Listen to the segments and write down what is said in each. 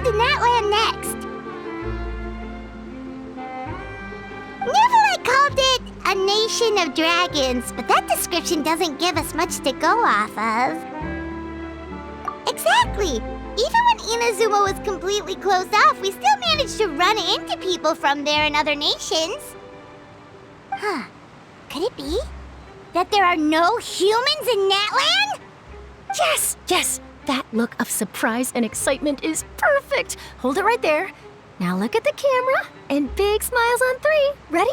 to Natlan next? Natlan called it a nation of dragons, but that description doesn't give us much to go off of. Exactly! Even when Inazuma was completely closed off, we still managed to run into people from there and other nations. Huh. Could it be that there are no humans in Natlan? Yes, yes! That look of surprise and excitement is perfect! Hold it right there. Now look at the camera, and big smiles on 3. Ready?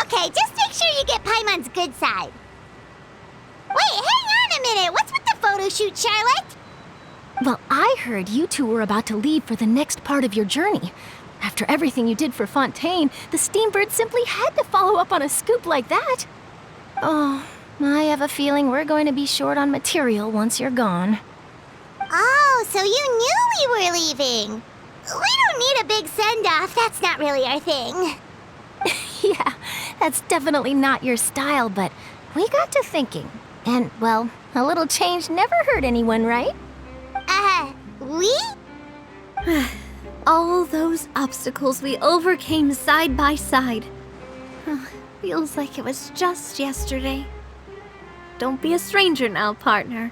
Okay, just make sure you get Paimon's good side. Wait, hang on a minute! What's with the photo shoot, Charlotte? Well, I heard you two were about to leave for the next part of your journey. After everything you did for Fontaine, the Steambird simply had to follow up on a scoop like that. Oh, I have a feeling we're going to be short on material once you're gone. Oh, so you knew we were leaving. We don't need a big send-off. That's not really our thing. Yeah, that's definitely not your style, but we got to thinking. And, well, a little change never hurt anyone, right? We? All those obstacles we overcame side by side. Feels like it was just yesterday. Don't be a stranger now, partner.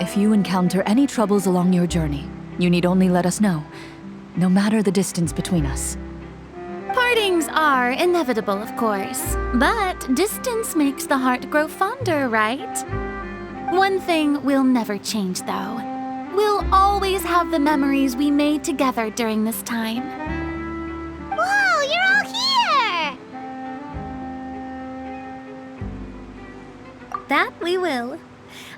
If you encounter any troubles along your journey, you need only let us know, no matter the distance between us. Partings are inevitable, of course, but distance makes the heart grow fonder, right? One thing will never change, though. We'll always have the memories we made together during this time. Whoa, you're all here! That we will.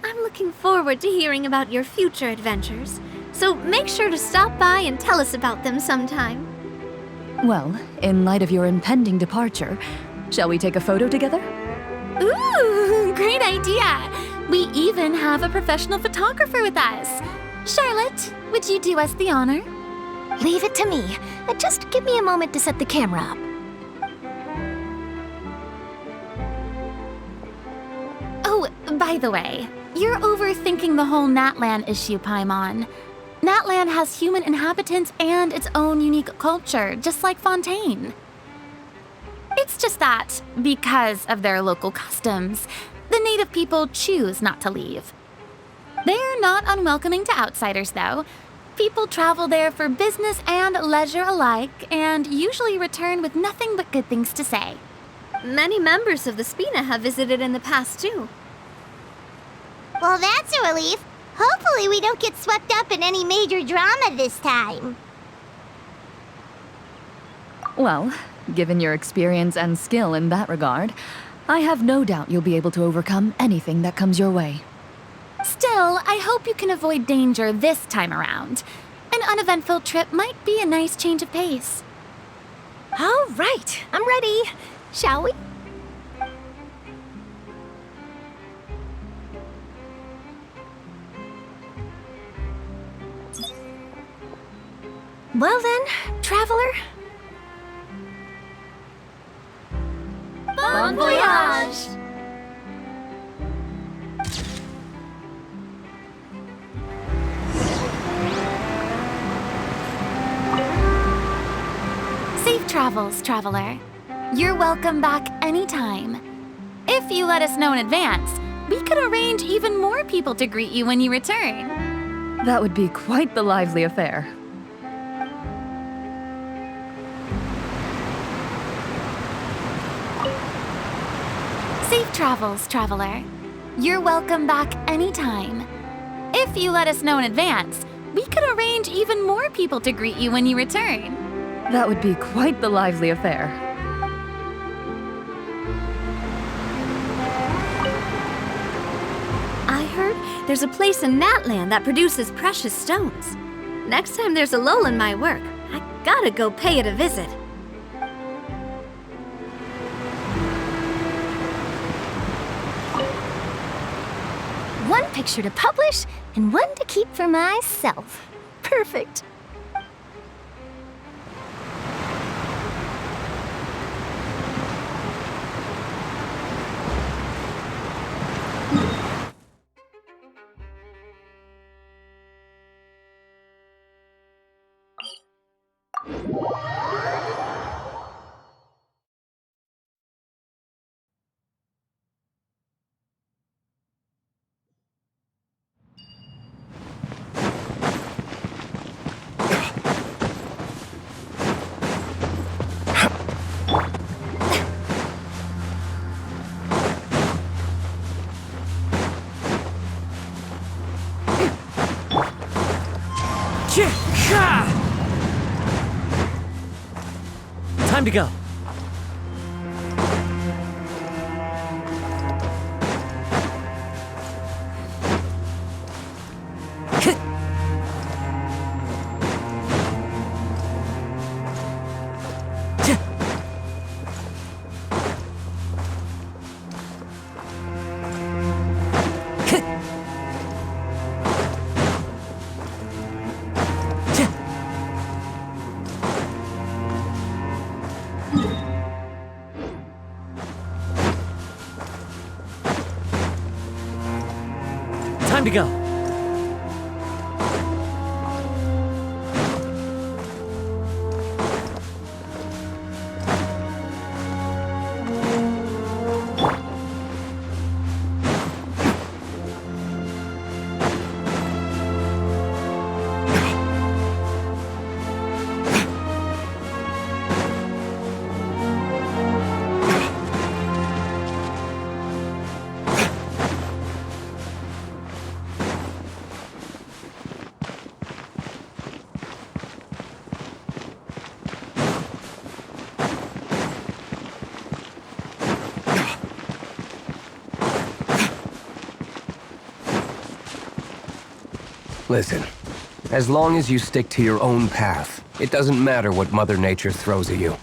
I'm looking forward to hearing about your future adventures, so make sure to stop by and tell us about them sometime. Well, in light of your impending departure, shall we take a photo together? Ooh, great idea! We even have a professional photographer with us. Charlotte, would you do us the honor? Leave it to me. Just give me a moment to set the camera up. Oh, by the way, you're overthinking the whole Natlan issue, Paimon. Natlan has human inhabitants and its own unique culture, just like Fontaine. It's just that, because of their local customs, the native people choose not to leave. They're not unwelcoming to outsiders, though. People travel there for business and leisure alike, and usually return with nothing but good things to say. Many members of the Spina have visited in the past, too. Well, that's a relief. Hopefully we don't get swept up in any major drama this time. Well, given your experience and skill in that regard, I have no doubt you'll be able to overcome anything that comes your way. Still, I hope you can avoid danger this time around. An uneventful trip might be a nice change of pace. All right, I'm ready. Shall we? Well then, traveler. Bon voyage! Safe travels, traveler. You're welcome back anytime. If you let us know in advance, we could arrange even more people to greet you when you return. That would be quite the lively affair. Safe travels, traveler. You're welcome back anytime. If you let us know in advance, we could arrange even more people to greet you when you return. That would be quite the lively affair. I heard there's a place in Natlan that produces precious stones. Next time there's a lull in my work, I gotta go pay it a visit. One picture to publish and one to keep for myself. Perfect. Time to go. Time to go. Listen, as long as you stick to your own path, it doesn't matter what Mother Nature throws at you.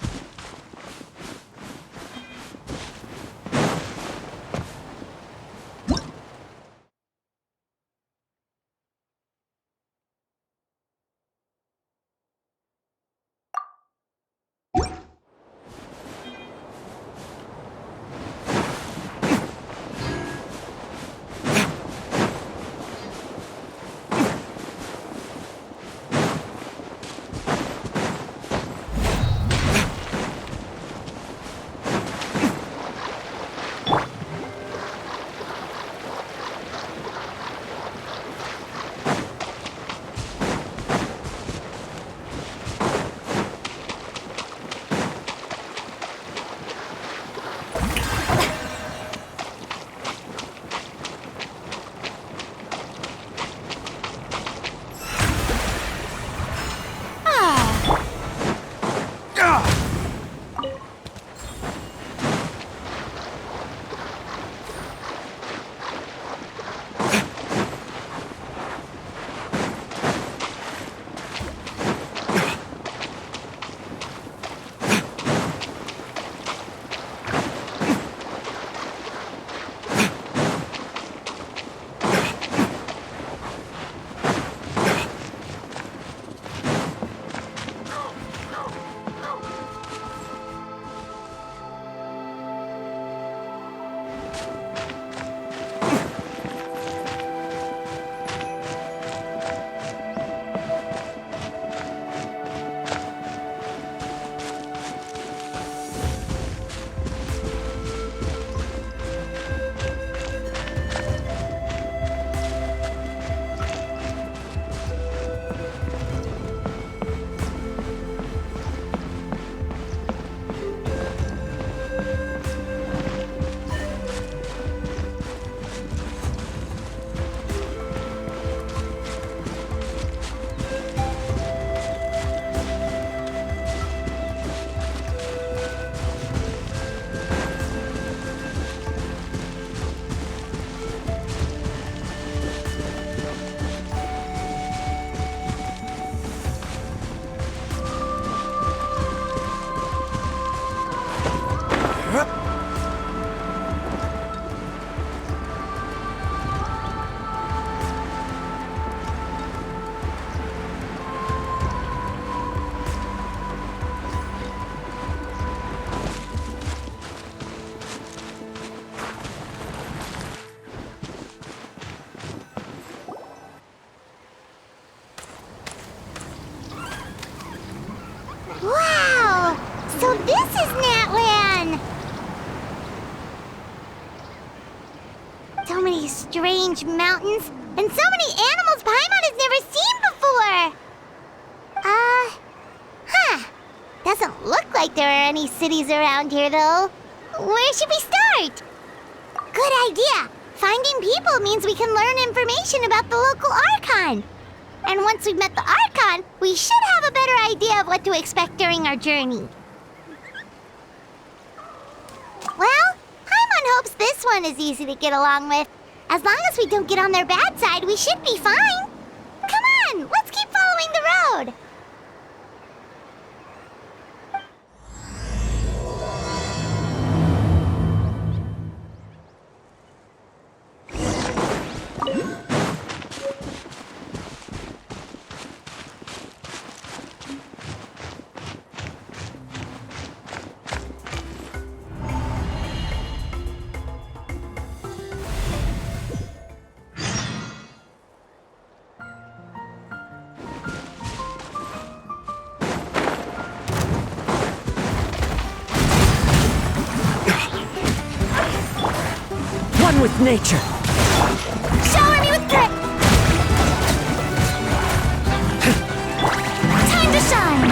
huge mountains and so many animals Paimon has never seen before. Doesn't look like there are any cities around here, though. Where should we start? Good idea. Finding people means we can learn information about the local Archon. And once we've met the Archon, we should have a better idea of what to expect during our journey. Well, Paimon hopes this one is easy to get along with. As long as we don't get on their bad side, we should be fine. Come on, let's keep following the road. With nature. Shower me with grit! Time to shine!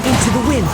Into the wind.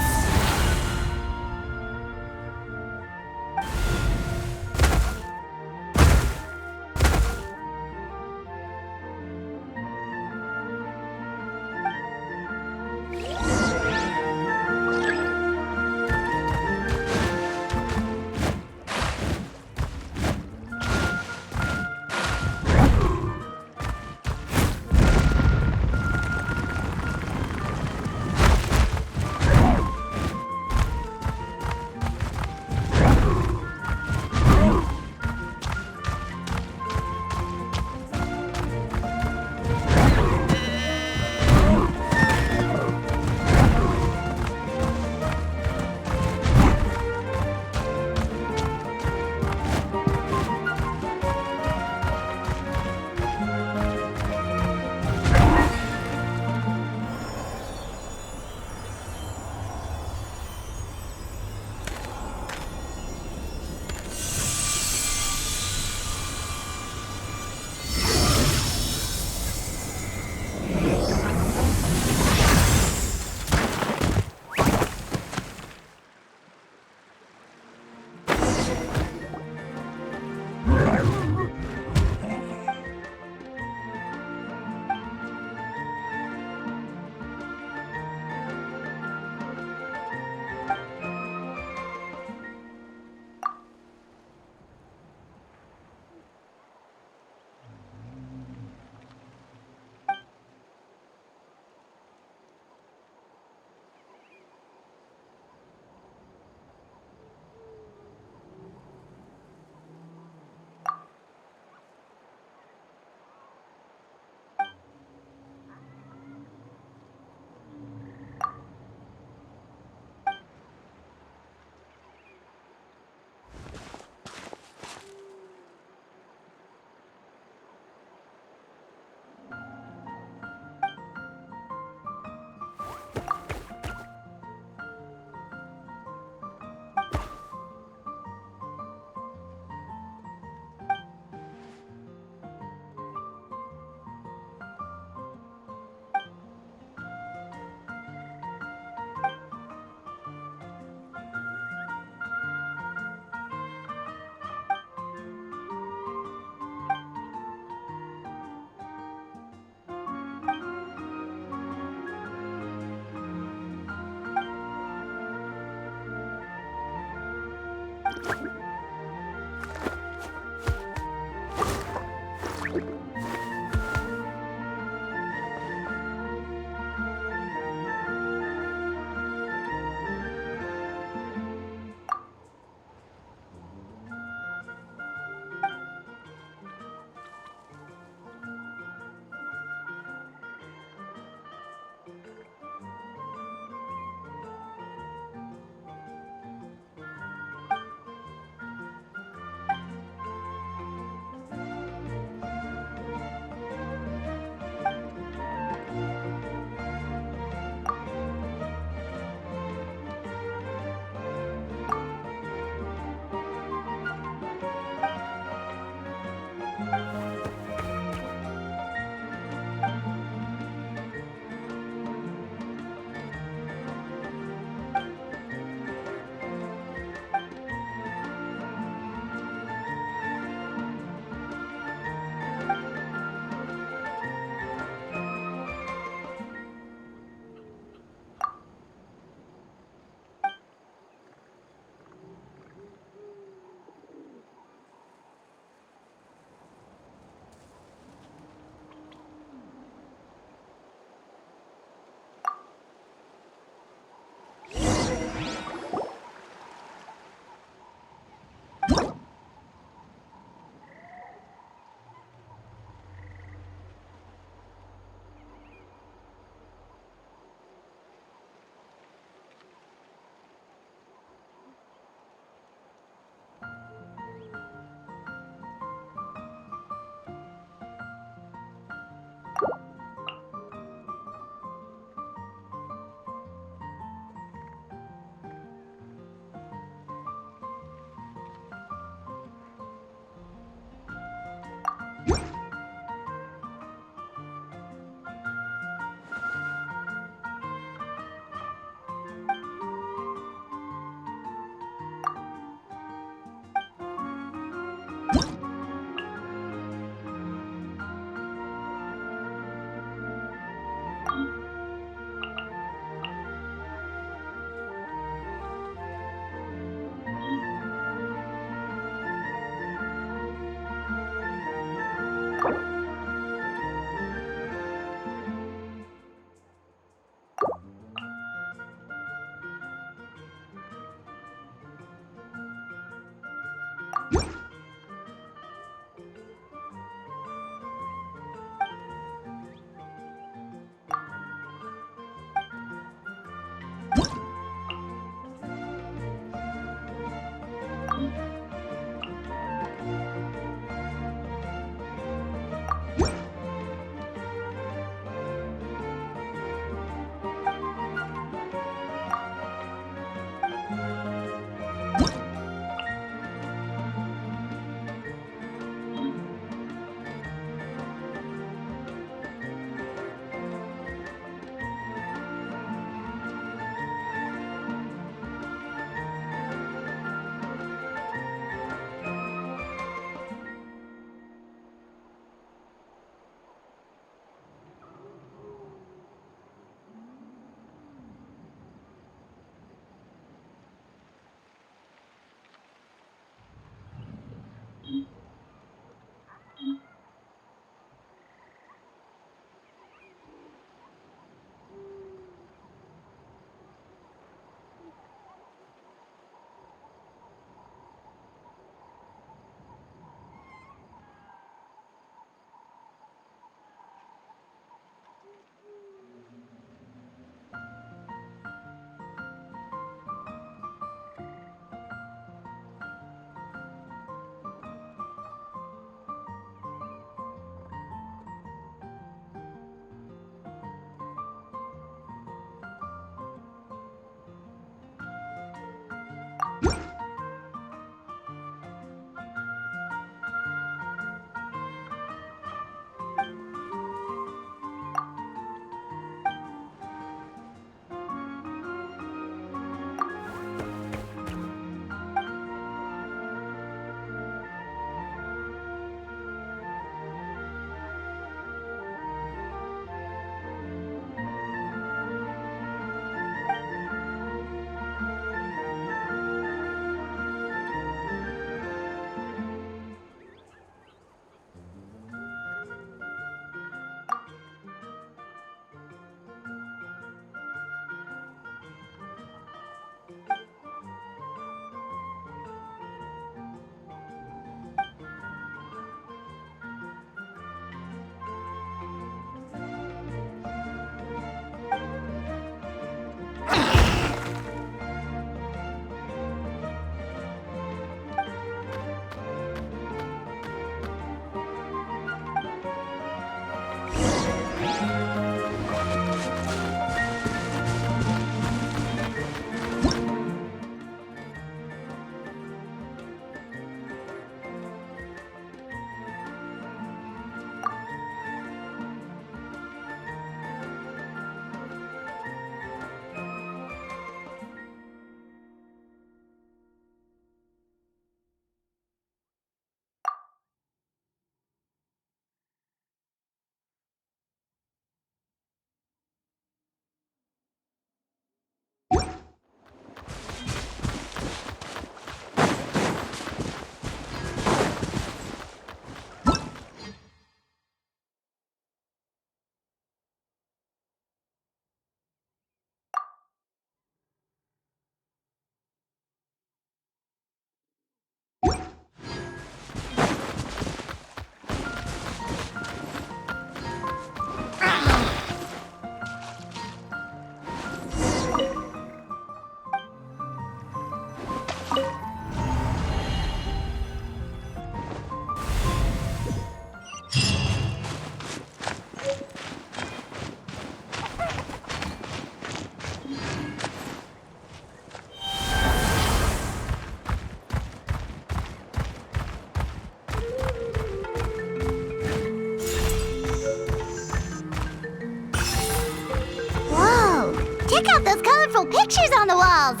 Check out those colorful pictures on the walls!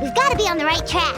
We've got to be on the right track.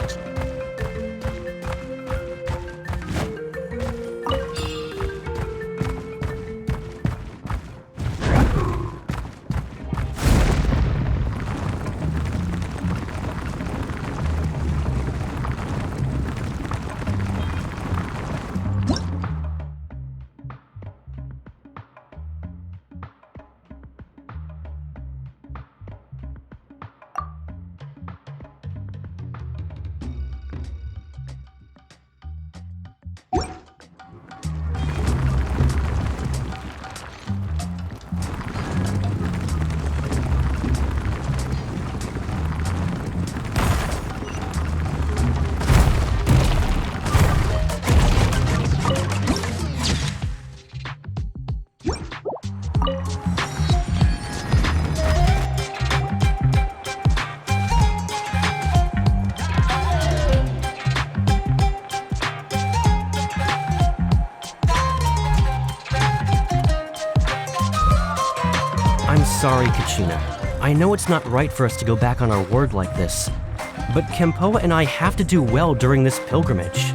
I'm sorry, Kachina. I know it's not right for us to go back on our word like this, but Kempoa and I have to do well during this pilgrimage.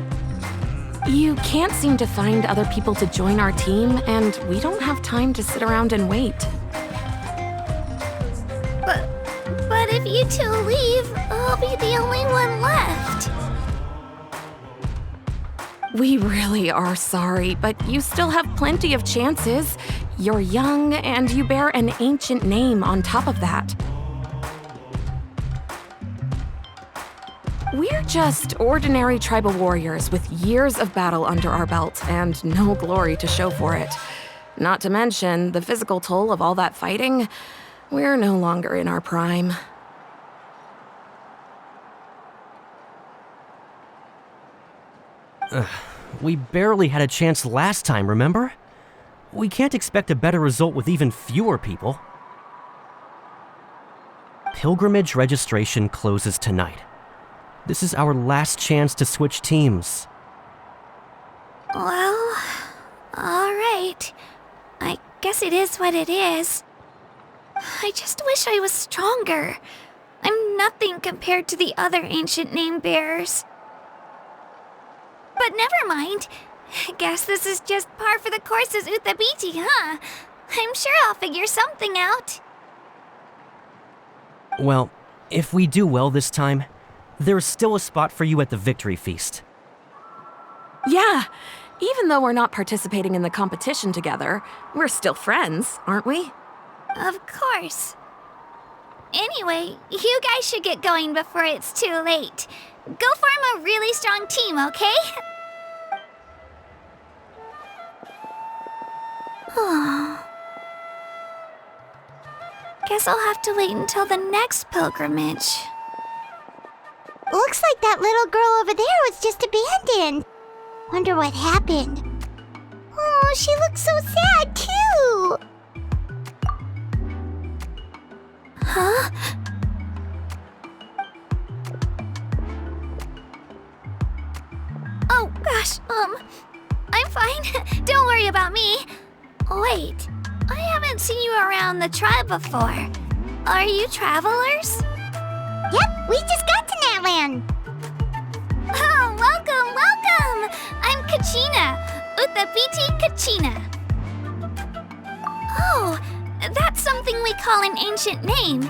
You can't seem to find other people to join our team, and we don't have time to sit around and wait. But if you two leave, I'll be the only one left. We really are sorry, but you still have plenty of chances. You're young, and you bear an ancient name on top of that. We're just ordinary tribal warriors with years of battle under our belt and no glory to show for it. Not to mention the physical toll of all that fighting. We're no longer in our prime. We barely had a chance last time, remember? We can't expect a better result with even fewer people. Pilgrimage registration closes tonight. This is our last chance to switch teams. Well, alright. I guess it is what it is. I just wish I was stronger. I'm nothing compared to the other ancient name bearers. But never mind. Guess this is just par for the course as Uthabiti, huh? I'm sure I'll figure something out. Well, if we do well this time, there's still a spot for you at the victory feast. Yeah, even though we're not participating in the competition together, we're still friends, aren't we? Of course. Anyway, you guys should get going before it's too late. Go form a really strong team, okay? Guess I'll have to wait until the next pilgrimage. Looks like that little girl over there was just abandoned. Wonder what happened. Oh, she looks so sad, too. Huh? Oh, gosh, I'm fine. Don't worry about me. Wait, I haven't seen you around the tribe before. Are you travelers? Yep, we just got to Natlan. Oh, welcome, welcome! I'm Kachina, Uthabiti Kachina. Oh, that's something we call an ancient name.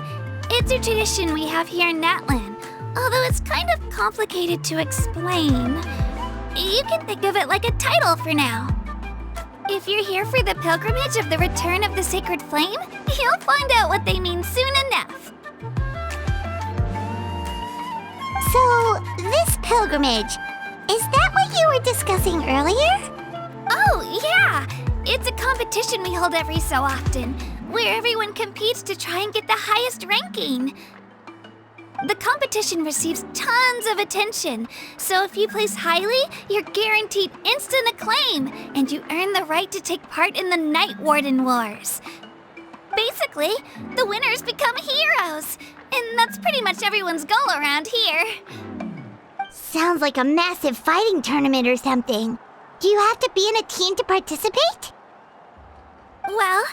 It's a tradition we have here in Natlan, although it's kind of complicated to explain. You can think of it like a title for now. If you're here for the pilgrimage of the return of the sacred flame, you'll find out what they mean soon enough. So, this pilgrimage, is that what you were discussing earlier? Oh, yeah! It's a competition we hold every so often, where everyone competes to try and get the highest ranking. The competition receives tons of attention, so if you place highly, you're guaranteed instant acclaim, and you earn the right to take part in the Night Warden Wars. Basically, the winners become heroes, and that's pretty much everyone's goal around here. Sounds like a massive fighting tournament or something. Do you have to be in a team to participate? Well,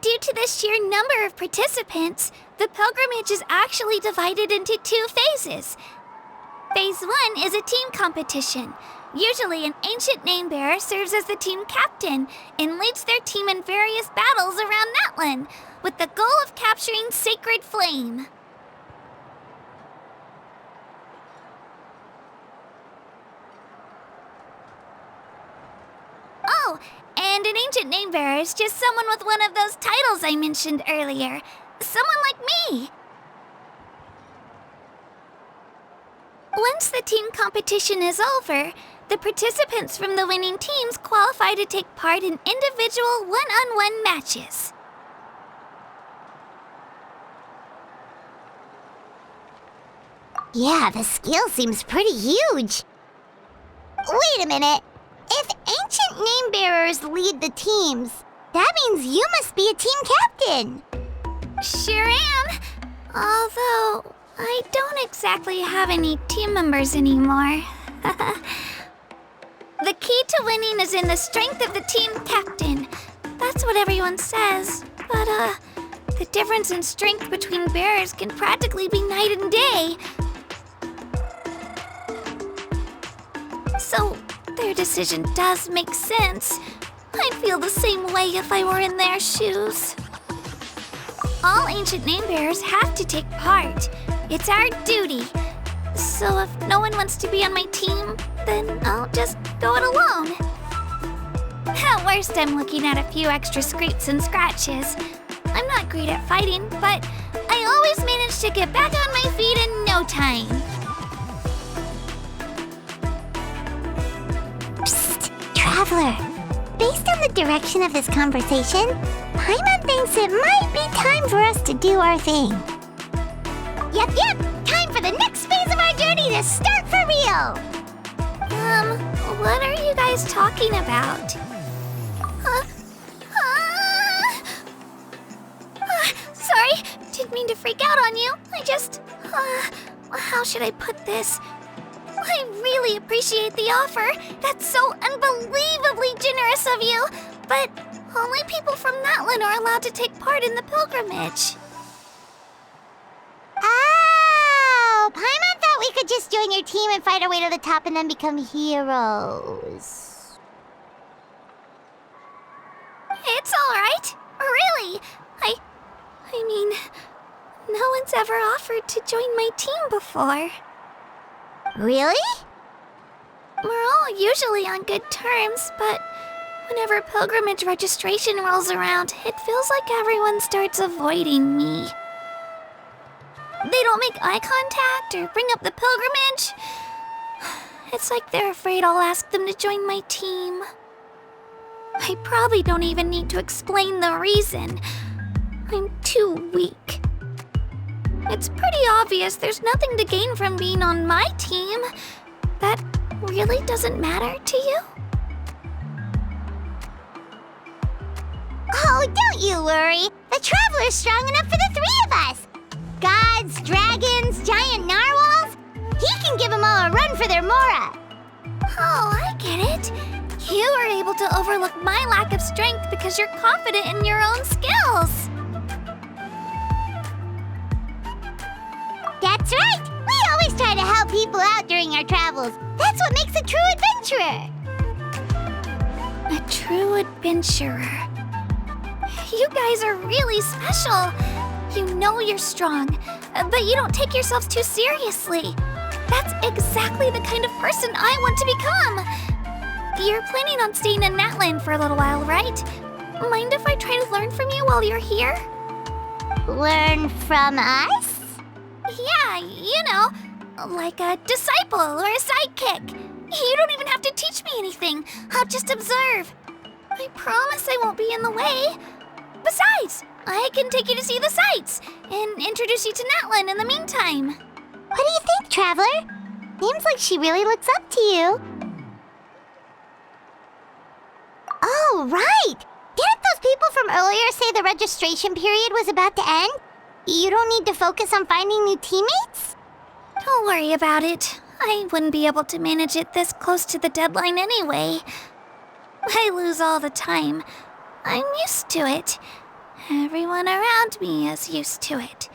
Due to the sheer number of participants, the pilgrimage is actually divided into 2 phases. Phase 1 is a team competition. Usually, an ancient name-bearer serves as the team captain and leads their team in various battles around Natlan, with the goal of capturing Sacred Flame. Oh, and an ancient name-bearer is just someone with one of those titles I mentioned earlier. Someone like me. Once the team competition is over, the participants from the winning teams qualify to take part in individual one-on-one matches. Yeah, the scale seems pretty huge. Wait a minute. If ancient name-bearers lead the teams, that means you must be a team captain. Sure am. Although, I don't exactly have any team members anymore. The key to winning is in the strength of the team captain. That's what everyone says. But, the difference in strength between bearers can practically be night and day. So, their decision does make sense. I'd feel the same way if I were in their shoes. All ancient name-bearers have to take part. It's our duty. So if no one wants to be on my team, then I'll just go it alone. At worst, I'm looking at a few extra scrapes and scratches. I'm not great at fighting, but I always manage to get back on my feet in no time. Psst, Traveler. Based on the direction of this conversation, Paimon thinks it might be time for us to do our thing. Yep, time for the next phase of our journey to start for real! What are you guys talking about? Sorry, didn't mean to freak out on you. I just, how should I put this? I really appreciate the offer. That's so unbelievably generous of you. But only people from Natlan are allowed to take part in the pilgrimage. Oh, Paimon thought we could just join your team and fight our way to the top and then become heroes. It's all right. Really. I mean, no one's ever offered to join my team before. Really? We're all usually on good terms, but whenever pilgrimage registration rolls around, it feels like everyone starts avoiding me. They don't make eye contact or bring up the pilgrimage. It's like they're afraid I'll ask them to join my team. I probably don't even need to explain the reason. I'm too weak. It's pretty obvious there's nothing to gain from being on my team. That really doesn't matter to you? Oh, don't you worry. The Traveler's strong enough for the 3 of us. Gods, dragons, giant narwhals. He can give them all a run for their Mora. Oh, I get it. You are able to overlook my lack of strength because you're confident in your own skills. That's right! We always try to help people out during our travels. That's what makes a true adventurer. A true adventurer. You guys are really special. You know you're strong, but you don't take yourselves too seriously. That's exactly the kind of person I want to become. You're planning on staying in Natlan for a little while, right? Mind if I try to learn from you while you're here? Learn from us? Yeah, you know, like a disciple or a sidekick. You don't even have to teach me anything. I'll just observe. I promise I won't be in the way. Besides, I can take you to see the sights and introduce you to Natlan in the meantime. What do you think, Traveler? Seems like she really looks up to you. Oh, right! Didn't those people from earlier say the registration period was about to end? You don't need to focus on finding new teammates? Don't worry about it. I wouldn't be able to manage it this close to the deadline anyway. I lose all the time. I'm used to it. Everyone around me is used to it.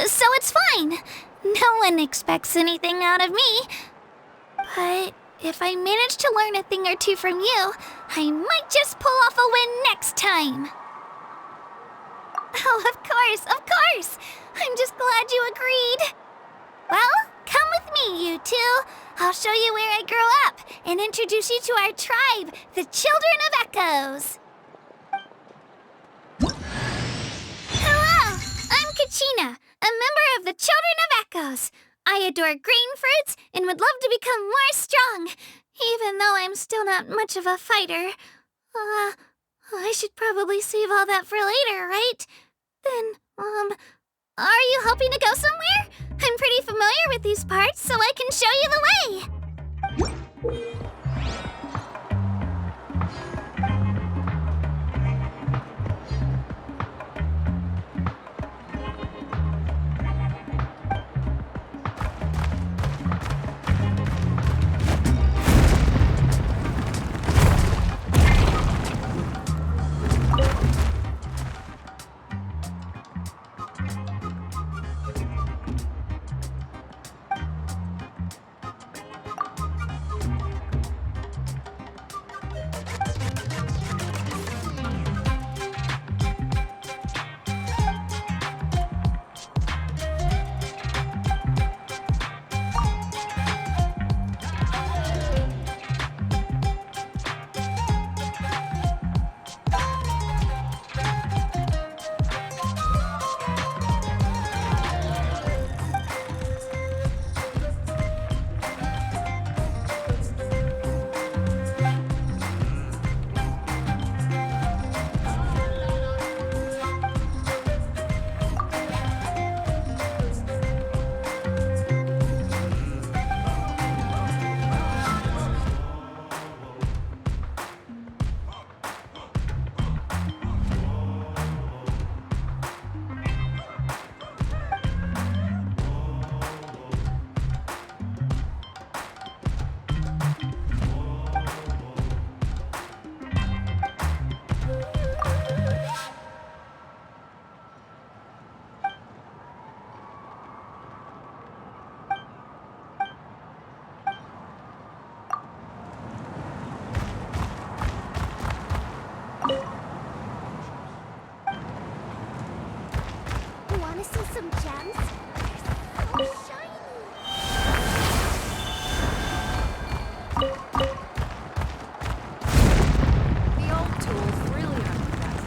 So it's fine. No one expects anything out of me. But if I manage to learn a thing or two from you, I might just pull off a win next time. Oh, of course. I'm just glad you agreed. Well, come with me, you two. I'll show you where I grew up and introduce you to our tribe, the Children of Echoes. Hello, I'm Kachina, a member of the Children of Echoes. I adore green fruits and would love to become more strong, even though I'm still not much of a fighter. I should probably save all that for later, right? Then, are you hoping to go somewhere? I'm pretty familiar with these parts, so I can show you the way. Want to see some gems? They're so shiny. The old tools really are the best.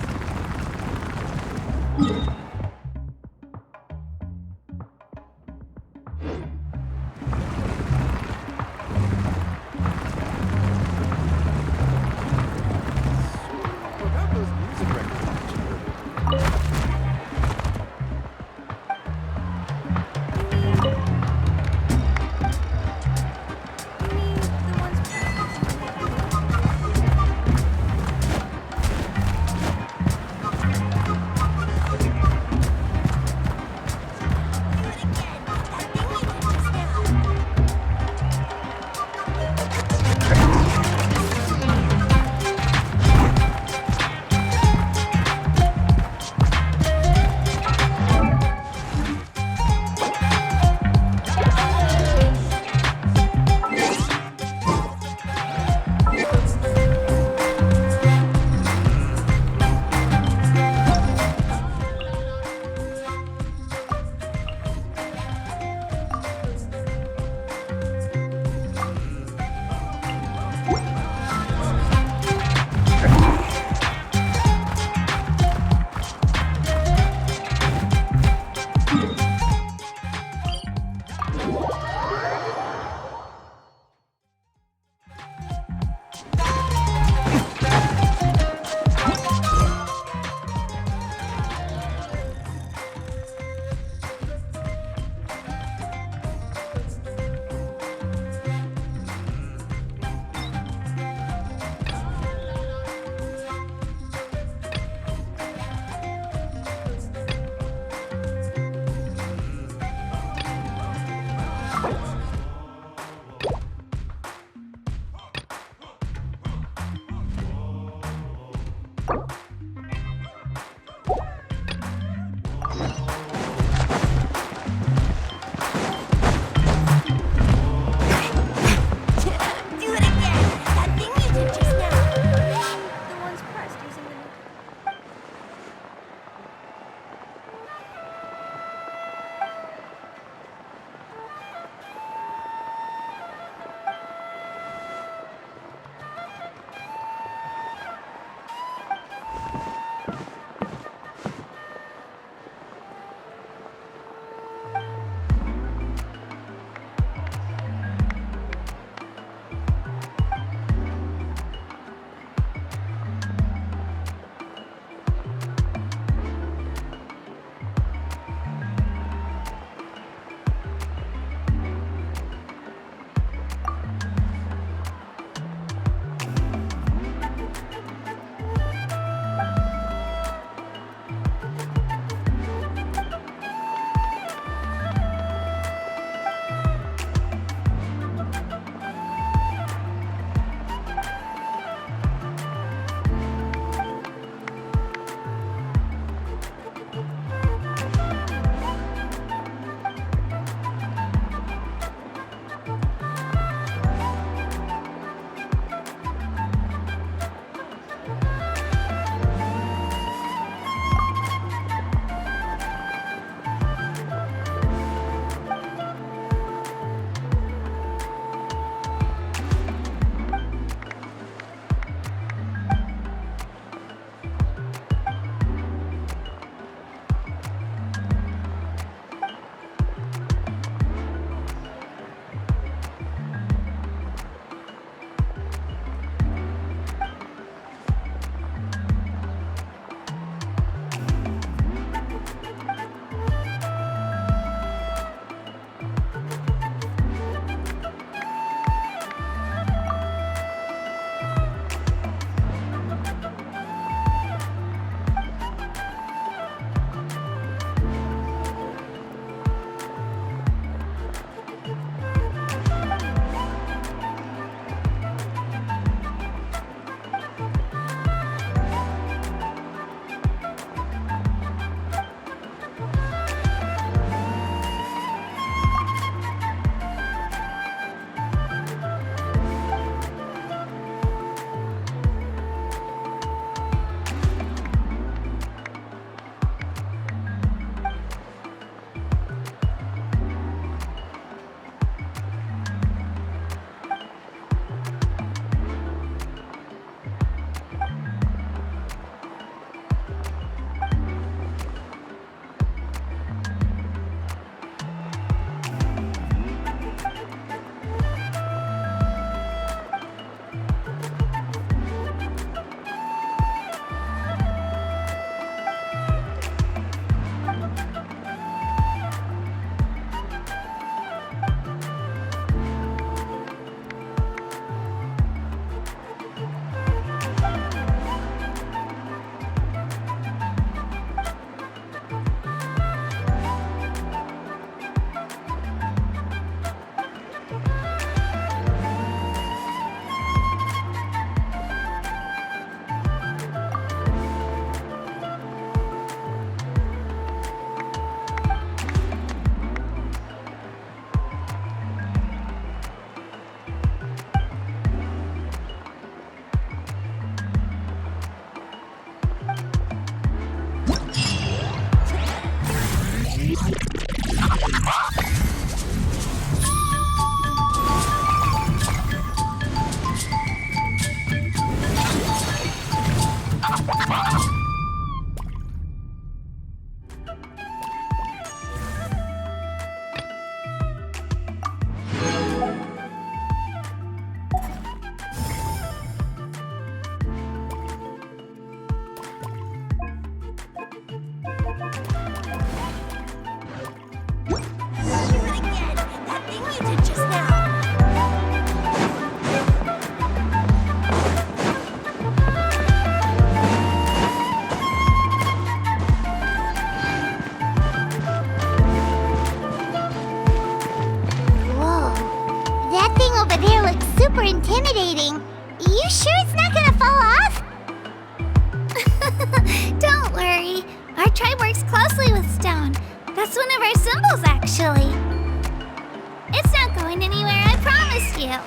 intimidating. You sure it's not gonna fall off? Don't worry. Our tribe works closely with stone. That's one of our symbols, actually. It's not going anywhere, I promise you.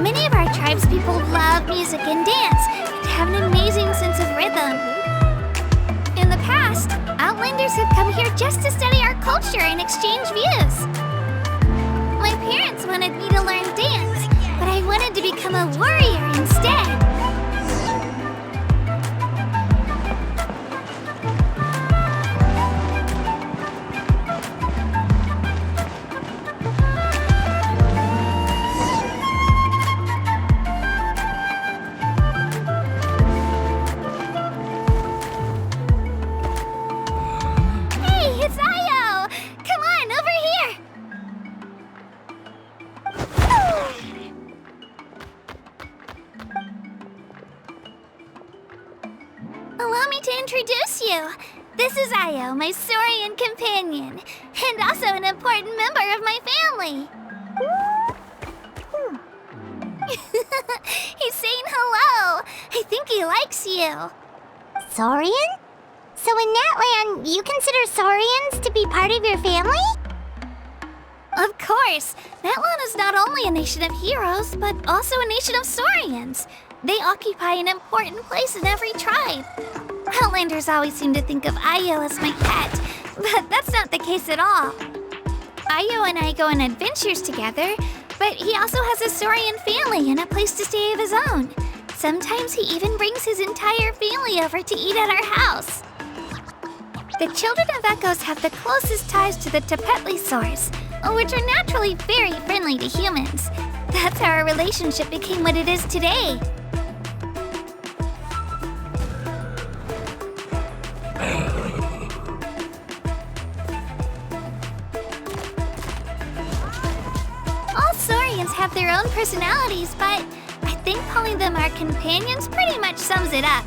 Many of our tribespeople love music and dance and have an amazing sense of rhythm. In the past, Outlanders have come here just to study our culture and exchange views. My parents wanted me to learn dance, but I wanted to become a warrior instead. Allow me to introduce you. This is Io, my Saurian companion, and also an important member of my family. He's saying hello. I think he likes you. Saurian? So in Natlan, you consider Saurians to be part of your family? Of course. Natlan is not only a nation of heroes, but also a nation of Saurians. They occupy an important place in every tribe. Outlanders always seem to think of Io as my pet, but that's not the case at all. Io and I go on adventures together, but he also has a Saurian family and a place to stay of his own. Sometimes he even brings his entire family over to eat at our house. The children of Echoes have the closest ties to the Tepetli Soars, which are naturally very friendly to humans. That's how our relationship became what it is today. All Saurians have their own personalities, but I think calling them our companions pretty much sums it up.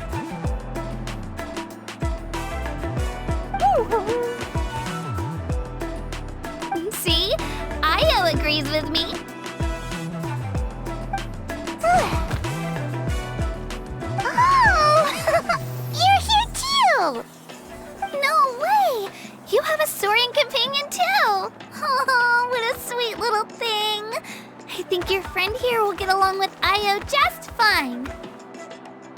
See? Io agrees with me. Oh! You're here too! No way! You have a Saurian companion too! Oh, what a sweet little thing! I think your friend here will get along with Io just fine.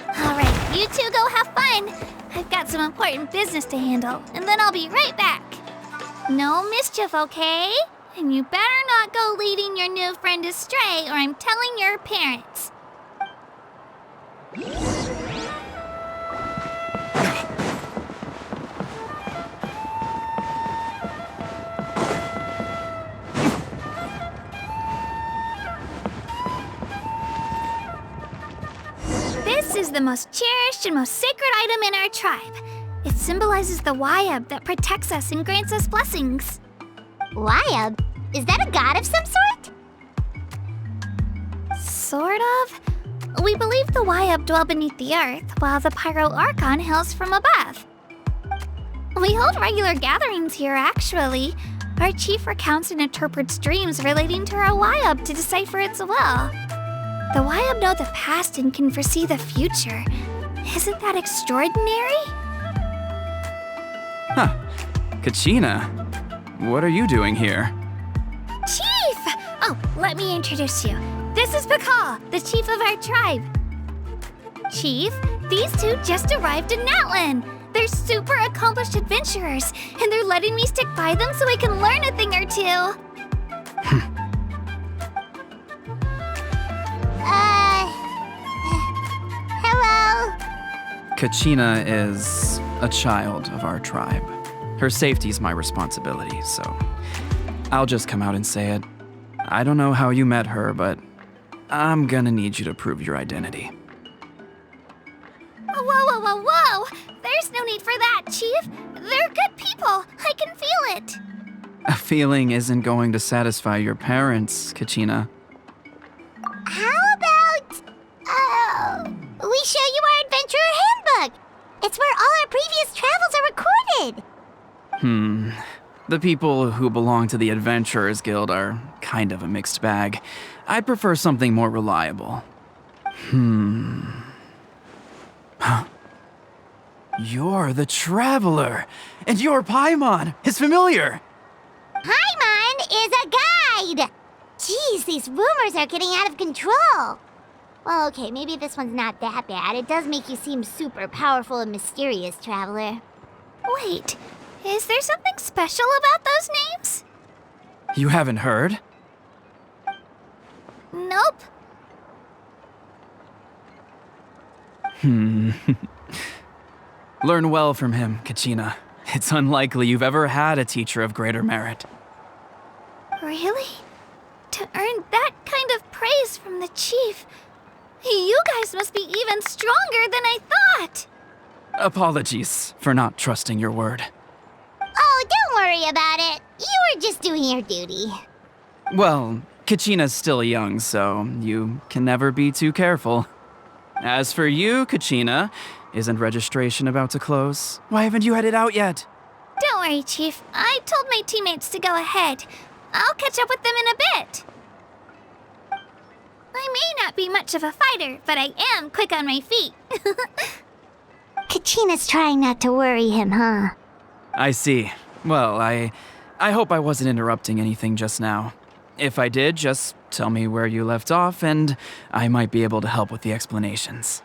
Alright, you two go have fun. I've got some important business to handle, and then I'll be right back. No mischief, okay? And you better not go leading your new friend astray, or I'm telling your parents. This is the most cherished and most sacred item in our tribe. It symbolizes the Wayab that protects us and grants us blessings. Wayab? Is that a god of some sort? Sort of. We believe the Wayab dwell beneath the earth, while the Pyro Archon hails from above. We hold regular gatherings here, actually. Our chief recounts and interprets dreams relating to our Wayab to decipher its will. The Wayab know the past and can foresee the future. Isn't that extraordinary? Huh. Kachina, what are you doing here? Chief! Oh, let me introduce you. This is Pakal, the chief of our tribe. Chief, these two just arrived in Natlan. They're super accomplished adventurers, and they're letting me stick by them so I can learn a thing or two. Hello? Kachina is a child of our tribe. Her safety's my responsibility, so I'll just come out and say it. I don't know how you met her, but I'm gonna need you to prove your identity. Whoa, whoa, whoa, whoa! There's no need for that, Chief. They're good people. I can feel it. A feeling isn't going to satisfy your parents, Kachina. How about, we show you our adventurer handbook? The people who belong to the Adventurers Guild are kind of a mixed bag. I'd prefer something more reliable. You're the Traveler, and you're Paimon, his familiar. Paimon is a guide! Jeez, these rumors are getting out of control. Well, okay, maybe this one's not that bad. It does make you seem super powerful and mysterious, Traveler. Wait, is there something special about those names? You haven't heard? Nope. Learn well from him, Kachina. It's unlikely you've ever had a teacher of greater merit. Really? To earn that kind of praise from the chief, you guys must be even stronger than I thought. Apologies for not trusting your word. Oh, don't worry about it. You were just doing your duty. Well, Kachina's still young, so you can never be too careful. As for you, Kachina, isn't registration about to close? Why haven't you headed out yet? Don't worry, Chief. I told my teammates to go ahead. I'll catch up with them in a bit. I may not be much of a fighter, but I am quick on my feet. Kachina's trying not to worry him, huh? I see. Well, I hope I wasn't interrupting anything just now. If I did, just tell me where you left off, and I might be able to help with the explanations.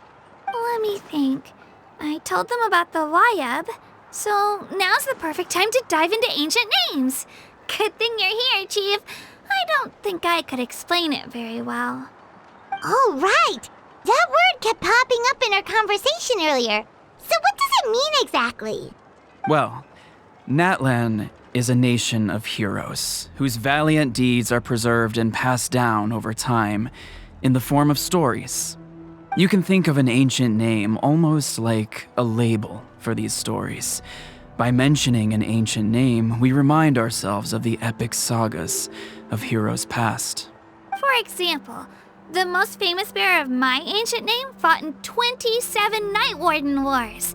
Let me think. I told them about the Wayab, so now's the perfect time to dive into ancient names. Good thing you're here, Chief. I don't think I could explain it very well. Oh, right! That word kept popping up in our conversation earlier. So what does it mean exactly? Well, Natlan is a nation of heroes whose valiant deeds are preserved and passed down over time in the form of stories. You can think of an ancient name almost like a label for these stories. By mentioning an ancient name, we remind ourselves of the epic sagas of heroes past. For example, the most famous bearer of my ancient name fought in 27 Night Warden Wars.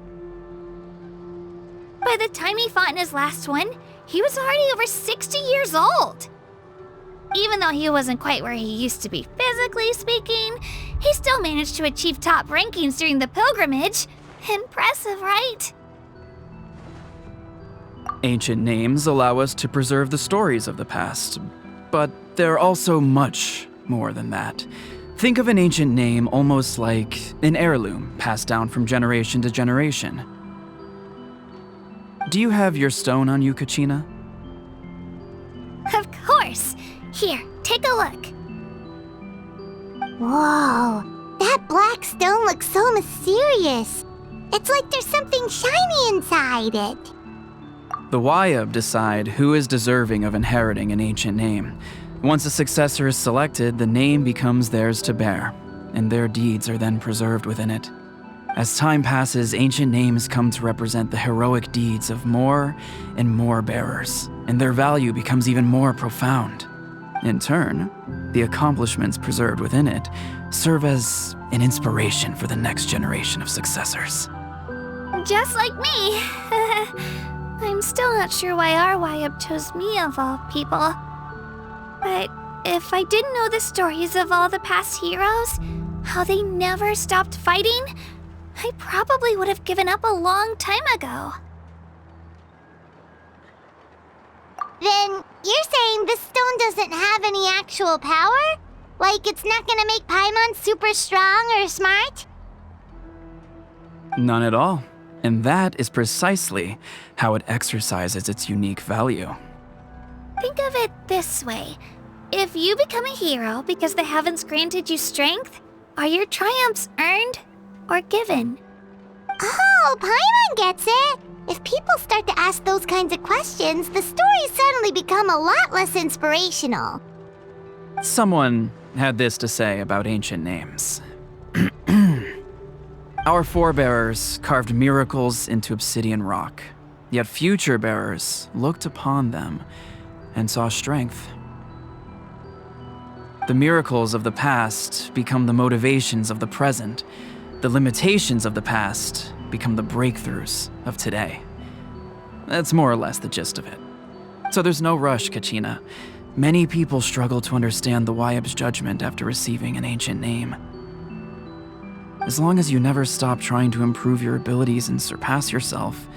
By the time he fought in his last one, he was already over 60 years old. Even though he wasn't quite where he used to be physically speaking, he still managed to achieve top rankings during the pilgrimage. Impressive, right? Ancient names allow us to preserve the stories of the past, but they're also much more than that. Think of an ancient name almost like an heirloom passed down from generation to generation. Do you have your stone on you, Kachina? Of course. Here, take a look. Whoa, that black stone looks so mysterious. It's like there's something shiny inside it. The Wayab decide who is deserving of inheriting an ancient name. Once a successor is selected, the name becomes theirs to bear, and their deeds are then preserved within it. As time passes, ancient names come to represent the heroic deeds of more and more bearers, and their value becomes even more profound. In turn, the accomplishments preserved within it serve as an inspiration for the next generation of successors. Just like me. I'm still not sure why our Wayab chose me of all people. But if I didn't know the stories of all the past heroes, how they never stopped fighting, I probably would have given up a long time ago. Then you're saying this stone doesn't have any actual power? Like it's not gonna make Paimon super strong or smart? None at all. And that is precisely how it exercises its unique value. Think of it this way. If you become a hero because the heavens granted you strength, are your triumphs earned or given? Oh, Paimon gets it! If people start to ask those kinds of questions, the stories suddenly become a lot less inspirational. Someone had this to say about ancient names. Our forebears carved miracles into obsidian rock, yet future bearers looked upon them and saw strength. The miracles of the past become the motivations of the present. The limitations of the past become the breakthroughs of today. That's more or less the gist of it. So there's no rush, Kachina. Many people struggle to understand the Wyab's judgment after receiving an ancient name. As long as you never stop trying to improve your abilities and surpass yourself,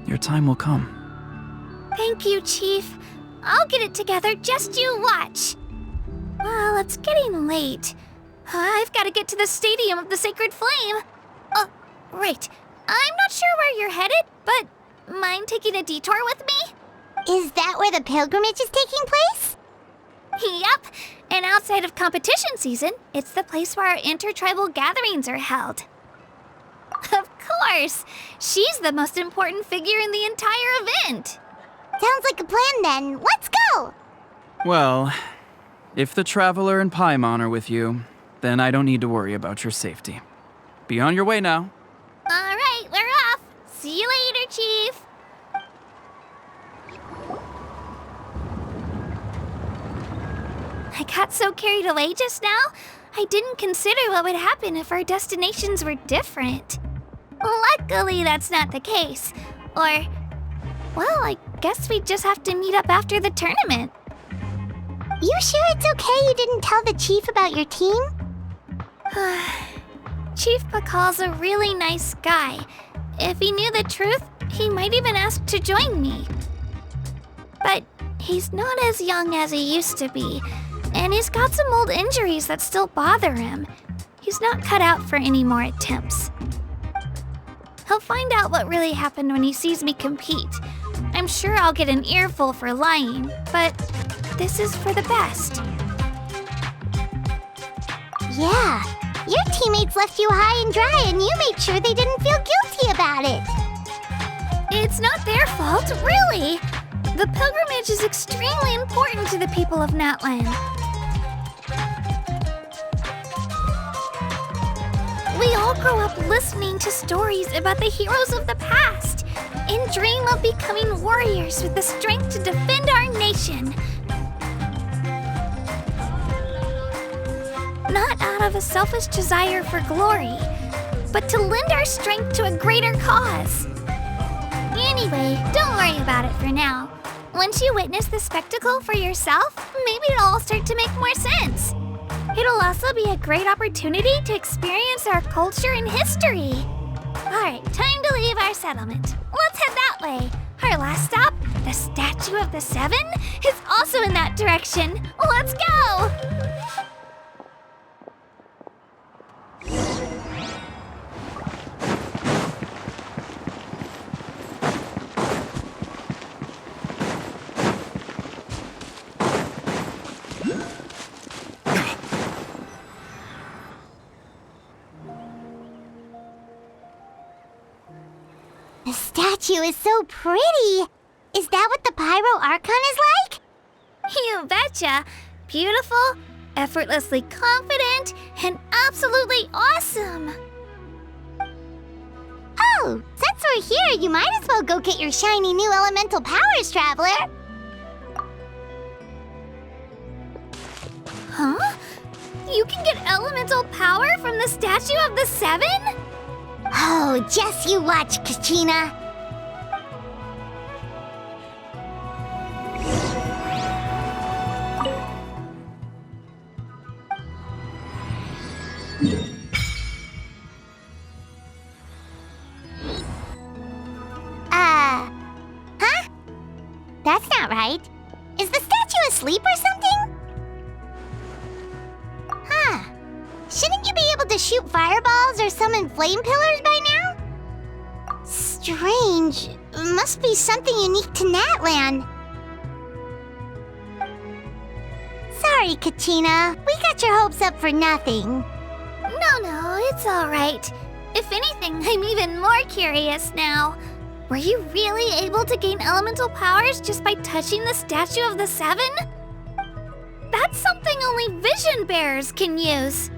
your time will come. Thank you, Chief. I'll get it together, just you watch. Well, it's getting late. I've got to get to the Stadium of the Sacred Flame. Right. I'm not sure where you're headed, but mind taking a detour with me? Is that where the pilgrimage is taking place? Yep. And outside of competition season, it's the place where our intertribal gatherings are held. Of course. She's the most important figure in the entire event. Sounds like a plan then. Let's go! Well, if the Traveler and Paimon are with you, then I don't need to worry about your safety. Be on your way now. All right, we're off. See you later, Chief. I got so carried away just now, I didn't consider what would happen if our destinations were different. Luckily, that's not the case. Or, well, I guess we just have to meet up after the tournament. You sure it's okay you didn't tell the chief about your team? Chief Pakal's a really nice guy. If he knew the truth, he might even ask to join me. But he's not as young as he used to be, and he's got some old injuries that still bother him. He's not cut out for any more attempts. He'll find out what really happened when he sees me compete. I'm sure I'll get an earful for lying, but this is for the best. Yeah, your teammates left you high and dry and you made sure they didn't feel guilty about it. It's not their fault, really. The pilgrimage is extremely important to the people of Natlan. We all grow up listening to stories about the heroes of the past and dream of becoming warriors with the strength to defend our nation. Not out of a selfish desire for glory, but to lend our strength to a greater cause. Anyway, don't worry about it for now. Once you witness the spectacle for yourself, maybe it'll all start to make more sense. It'll also be a great opportunity to experience our culture and history. Alright, time to leave our settlement. Let's head that way. Our last stop, the Statue of the Seven, is also in that direction. Let's go! The statue is so pretty. Is that what the Pyro Archon is like? You betcha. Beautiful, effortlessly confident, and absolutely awesome. Oh, since we're here, you might as well go get your shiny new elemental powers, Traveler. Huh? You can get elemental power from the Statue of the Seven? Oh, just you watch, Kachina. Huh? That's not right. Is the statue asleep or something? Huh. Shouldn't you be able to shoot fireballs or summon flame pillars by now? Strange. Must be something unique to Natlan. Sorry, Kachina. We got your hopes up for nothing. No, it's all right. If anything, I'm even more curious now. Were you really able to gain elemental powers just by touching the Statue of the Seven? That's something only vision bearers can use.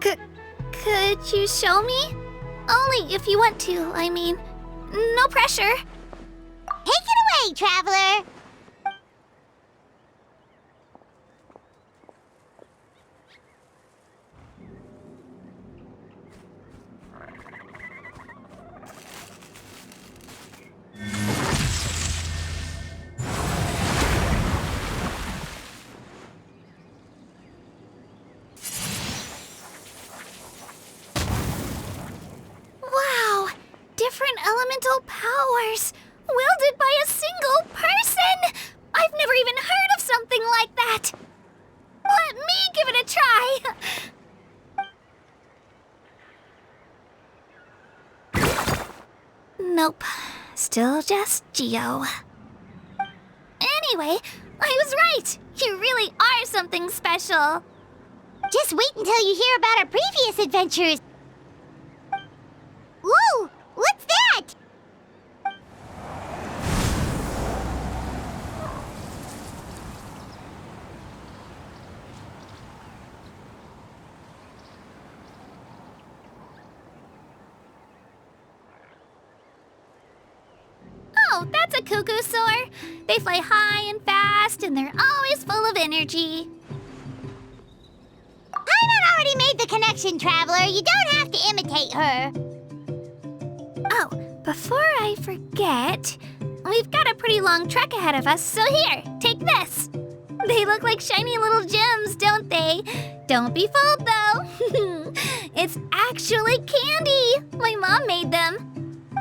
Could you show me? Only if you want to, I mean. No pressure. Take it away, Traveler! Special powers! Wielded by a single person! I've never even heard of something like that! Let me give it a try! Nope. Still just Geo. Anyway, I was right! You really are something special! Just wait until you hear about our previous adventures. Whoa! What's that? Oh, that's a cuckoo soar. They fly high and fast, and they're always full of energy. Paimon already made the connection, Traveler. You don't have to imitate her. Oh, before I forget, we've got a pretty long trek ahead of us, so here, take this. They look like shiny little gems, don't they? Don't be fooled, though. It's actually candy. My mom made them.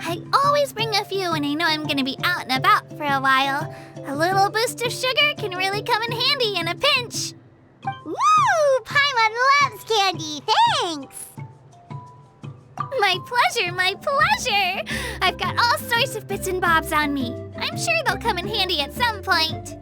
I always bring a few when I know I'm gonna be out and about for a while. A little boost of sugar can really come in handy in a pinch. Woo! Paimon loves candy. Thanks. My pleasure, my pleasure! I've got all sorts of bits and bobs on me. I'm sure they'll come in handy at some point.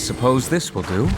suppose this will do.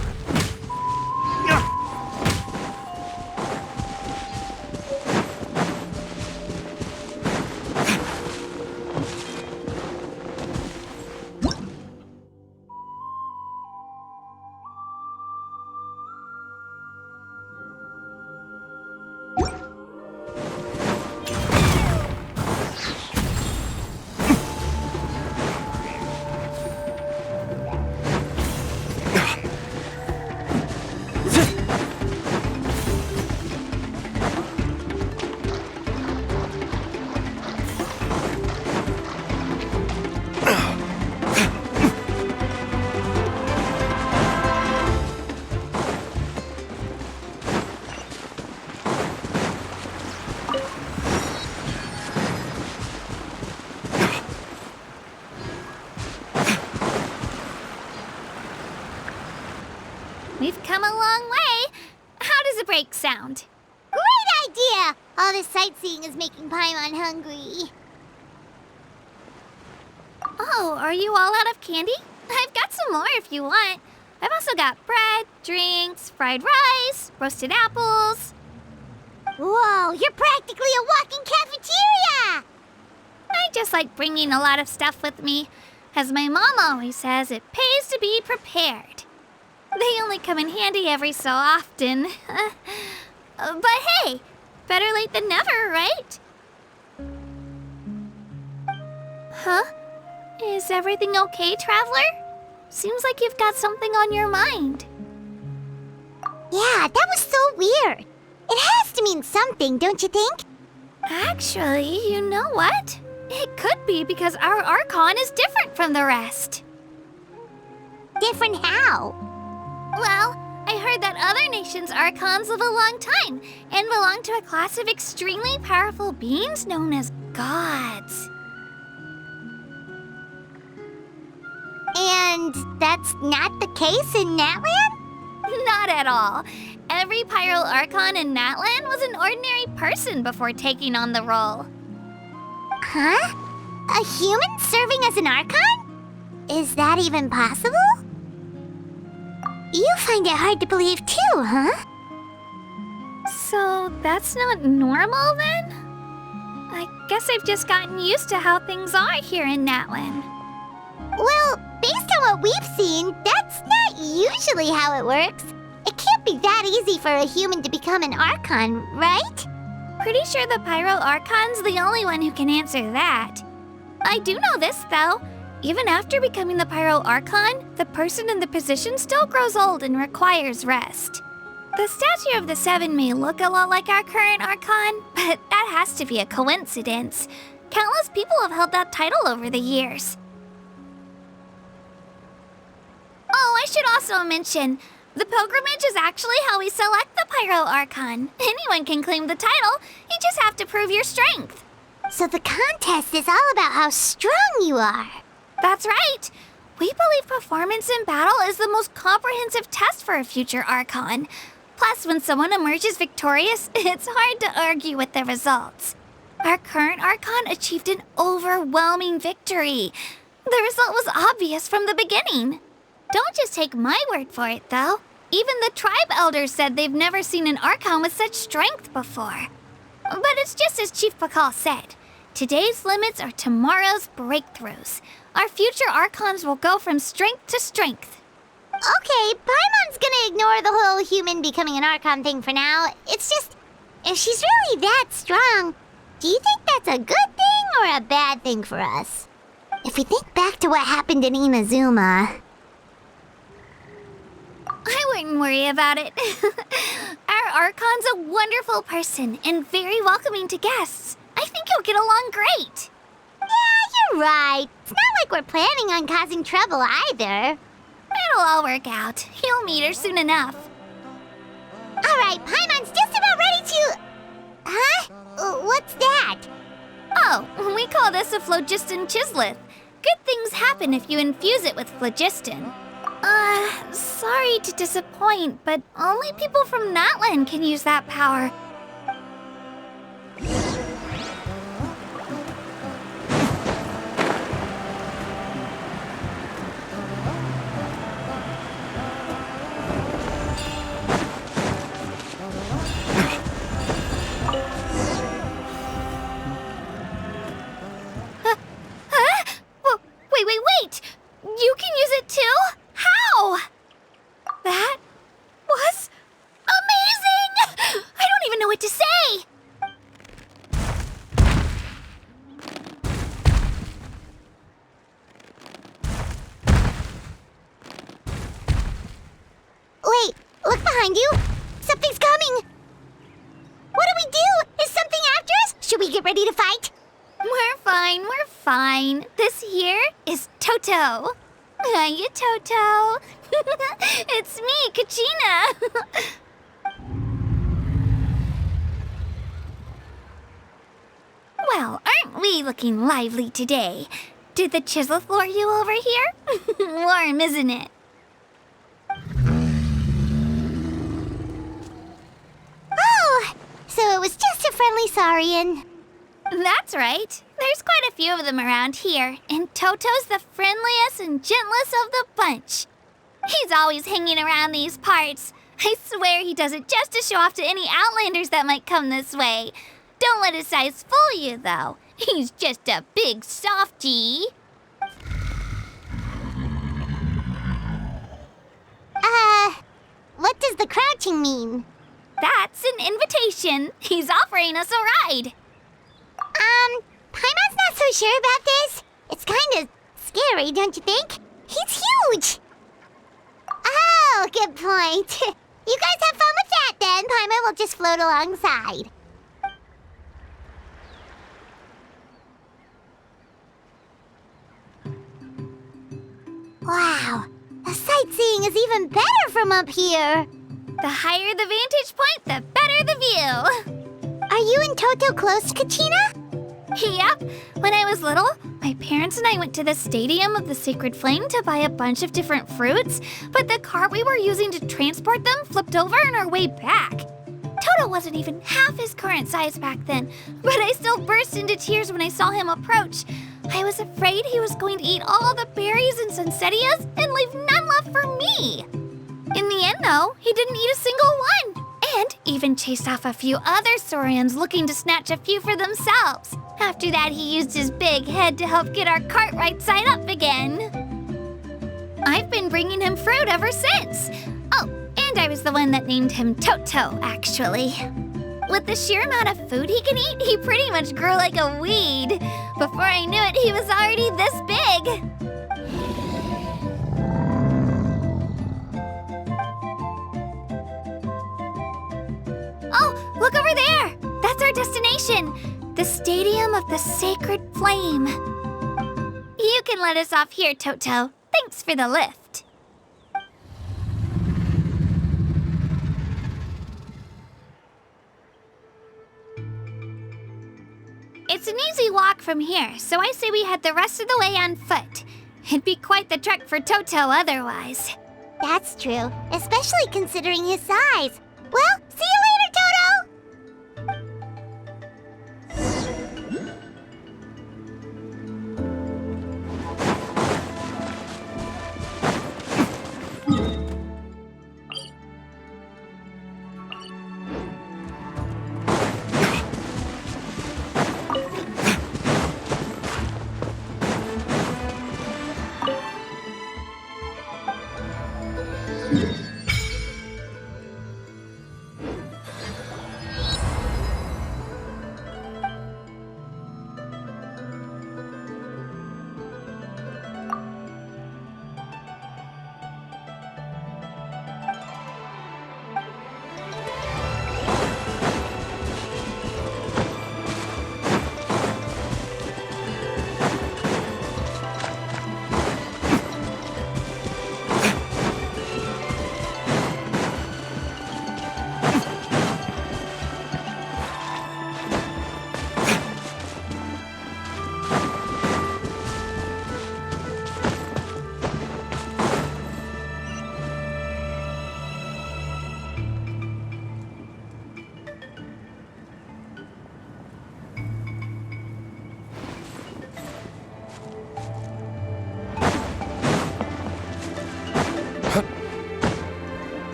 We've come a long way. How does a break sound? Great idea! All this sightseeing is making Paimon hungry. Oh, are you all out of candy? I've got some more if you want. I've also got bread, drinks, fried rice, roasted apples. Whoa, you're practically a walking cafeteria! I just like bringing a lot of stuff with me. As my mom always says, it pays to be prepared. They only come in handy every so often. But hey, better late than never, right? Huh? Is everything okay, Traveler? Seems like you've got something on your mind. Yeah, that was so weird. It has to mean something, don't you think? Actually, you know what? It could be because our Archon is different from the rest. Different how? Well, I heard that other nations' Archons live a long time and belong to a class of extremely powerful beings known as gods. And that's not the case in Natlan? Not at all. Every Pyro Archon in Natlan was an ordinary person before taking on the role. Huh? A human serving as an Archon? Is that even possible? You find it hard to believe too, huh? So that's not normal then? I guess I've just gotten used to how things are here in Natlan. Well, based on what we've seen, that's not usually how it works. It can't be that easy for a human to become an Archon, right? Pretty sure the Pyro Archon's the only one who can answer that. I do know this, though. Even after becoming the Pyro Archon, the person in the position still grows old and requires rest. The statue of the Seven may look a lot like our current Archon, but that has to be a coincidence. Countless people have held that title over the years. Oh, I should also mention, the pilgrimage is actually how we select the Pyro Archon. Anyone can claim the title, you just have to prove your strength. So the contest is all about how strong you are. That's right. We believe performance in battle is the most comprehensive test for a future Archon. Plus, when someone emerges victorious, it's hard to argue with the results. Our current Archon achieved an overwhelming victory. The result was obvious from the beginning. Don't just take my word for it, though. Even the tribe elders said they've never seen an Archon with such strength before. But it's just as Chief Pakal said. Today's limits are tomorrow's breakthroughs. Our future Archons will go from strength to strength. Okay, Paimon's gonna ignore the whole human becoming an Archon thing for now. It's just, if she's really that strong, do you think that's a good thing or a bad thing for us? If we think back to what happened in Inazuma... I wouldn't worry about it. Our Archon's a wonderful person and very welcoming to guests. I think you'll get along great. Yeah, you're right. It's not like we're planning on causing trouble either. It'll all work out. You'll meet her soon enough. All right, Paimon's just about ready to... Huh? What's that? Oh, we call this a phlogiston chisleth. Good things happen if you infuse it with phlogiston. Sorry to disappoint, but only people from Natlan can use that power. behind you! Something's coming! What do we do? Is something after us? Should we get ready to fight? We're fine. This here is Toto. Hiya, Toto. It's me, Kachina. Well, aren't we looking lively today? Did the chisel floor you over here? Warm, isn't it? Oh, so it was just a friendly saurian. That's right. There's quite a few of them around here, and Toto's the friendliest and gentlest of the bunch. He's always hanging around these parts. I swear he does it just to show off to any Outlanders that might come this way. Don't let his size fool you, though. He's just a big softie. What does the crouching mean? That's an invitation. He's offering us a ride. Paimon's not so sure about this. It's kind of scary, don't you think? He's huge! Oh, good point. You guys have fun with that then. Paimon will just float alongside. Wow, the sightseeing is even better from up here. The higher the vantage point, the better the view. Are you and Toto close, Kachina? Yep. When I was little, my parents and I went to the Stadium of the Sacred Flame to buy a bunch of different fruits, but the cart we were using to transport them flipped over on our way back. Toto wasn't even half his current size back then, but I still burst into tears when I saw him approach. I was afraid he was going to eat all the berries and sunsettias and leave none left for me. In the end, though, he didn't eat a single one, and even chased off a few other saurians looking to snatch a few for themselves. After that, he used his big head to help get our cart right side up again. I've been bringing him fruit ever since. Oh, and I was the one that named him Toto, actually. With the sheer amount of food he can eat, he pretty much grew like a weed. Before I knew it, he was already this big. Oh, look over there! That's our destination! The Stadium of the Sacred Flame. You can let us off here, Toto. Thanks for the lift. It's an easy walk from here, so I say we head the rest of the way on foot. It'd be quite the trek for Toto otherwise. That's true, especially considering his size. Well, see you later, Toto!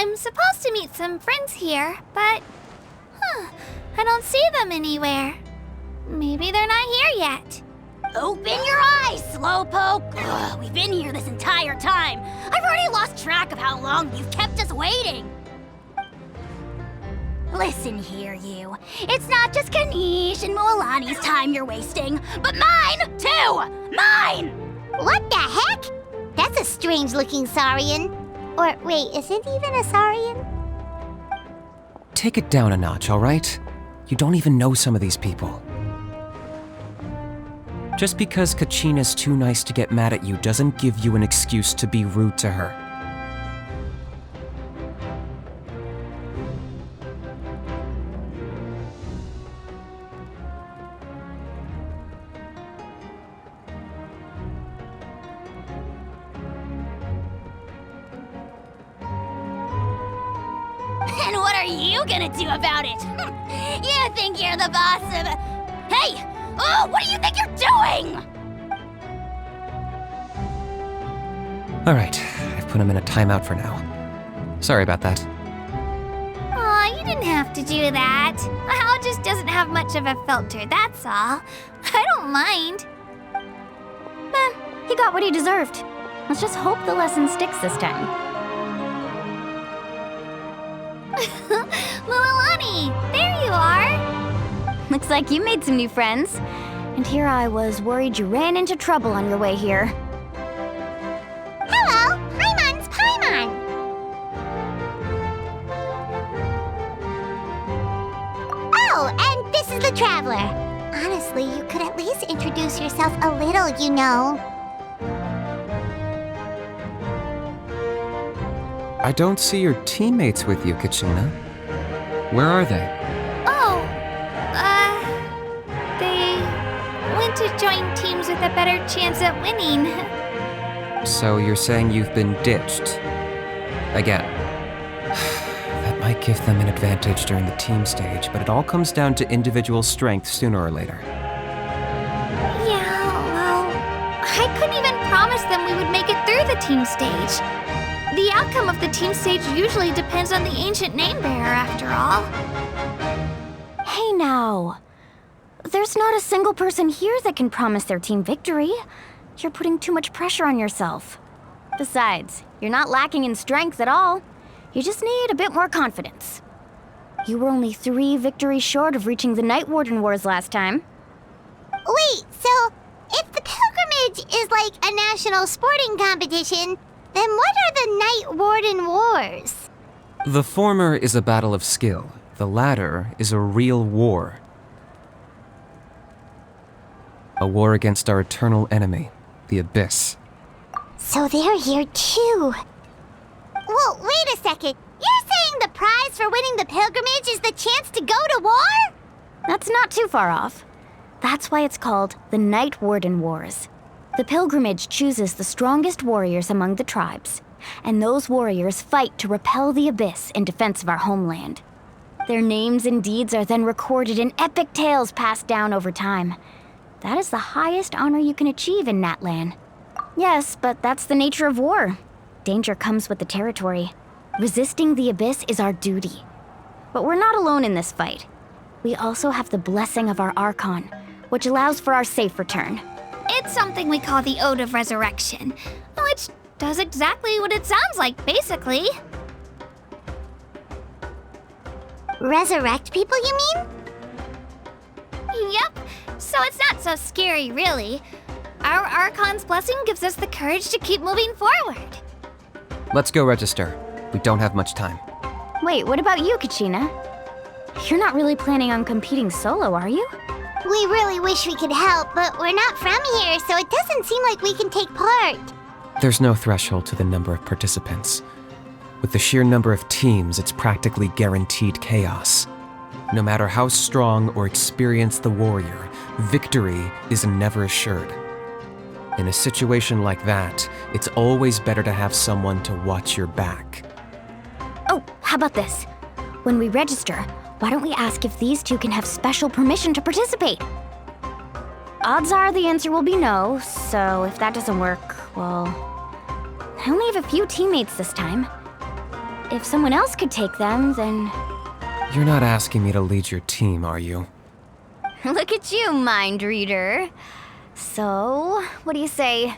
I'm supposed to meet some friends here, but... I don't see them anywhere. Maybe they're not here yet. Open your eyes, Slowpoke! Ugh, we've been here this entire time. I've already lost track of how long you've kept us waiting. Listen here, you. It's not just Kanish and Moalani's time you're wasting, but mine, too! Mine! What the heck? That's a strange-looking Saurian. Or, wait, is it even a Saurian? Take it down a notch, all right? You don't even know some of these people. Just because Kachina's too nice to get mad at you doesn't give you an excuse to be rude to her. And what are you gonna do about it? You think you're the boss of... Hey! Oh, what do you think you're doing? All right, I've put him in a timeout for now. Sorry about that. Aw, you didn't have to do that. Hal just doesn't have much of a filter, that's all. I don't mind. He got what he deserved. Let's just hope the lesson sticks this time. Moalani, there you are. Looks like you made some new friends. And here I was worried you ran into trouble on your way here. Hello, Paimon's Paimon. Oh, and this is the Traveler. Honestly, you could at least introduce yourself a little, you know. I don't see your teammates with you, Kachina. Where are they? They went to join teams with a better chance at winning. So you're saying you've been ditched? Again. That might give them an advantage during the team stage, but it all comes down to individual strength sooner or later. Yeah, well, I couldn't even promise them we would make it through the team stage. The outcome of the team stage usually depends on the ancient name-bearer, after all. Hey now. There's not a single person here that can promise their team victory. You're putting too much pressure on yourself. Besides, you're not lacking in strength at all. You just need a bit more confidence. You were only 3 victories short of reaching the Night Warden Wars last time. Wait, so if the pilgrimage is like a national sporting competition, then what are the Night Warden Wars? The former is a battle of skill. The latter is a real war. A war against our eternal enemy, the Abyss. So they're here too. Well, wait a second. You're saying the prize for winning the pilgrimage is the chance to go to war? That's not too far off. That's why it's called the Night Warden Wars. The pilgrimage chooses the strongest warriors among the tribes, and those warriors fight to repel the Abyss in defense of our homeland. Their names and deeds are then recorded in epic tales passed down over time. That is the highest honor you can achieve in Natlan. Yes, but that's the nature of war. Danger comes with the territory. Resisting the Abyss is our duty. But we're not alone in this fight. We also have the blessing of our Archon, which allows for our safe return. It's something we call the Ode of Resurrection, which does exactly what it sounds like, basically. Resurrect people, you mean? Yep, so it's not so scary, really. Our Archon's blessing gives us the courage to keep moving forward. Let's go register. We don't have much time. Wait, what about you, Kachina? You're not really planning on competing solo, are you? We really wish we could help, but we're not from here, so it doesn't seem like we can take part. There's no threshold to the number of participants. With the sheer number of teams, it's practically guaranteed chaos. No matter how strong or experienced the warrior, victory is never assured. In a situation like that, it's always better to have someone to watch your back. Oh, how about this? When we register, why don't we ask if these two can have special permission to participate? Odds are the answer will be no, so if that doesn't work, well... I only have a few teammates this time. if someone else could take them, then... You're not asking me to lead your team, are you? Look at you, mind reader. So, what do you say?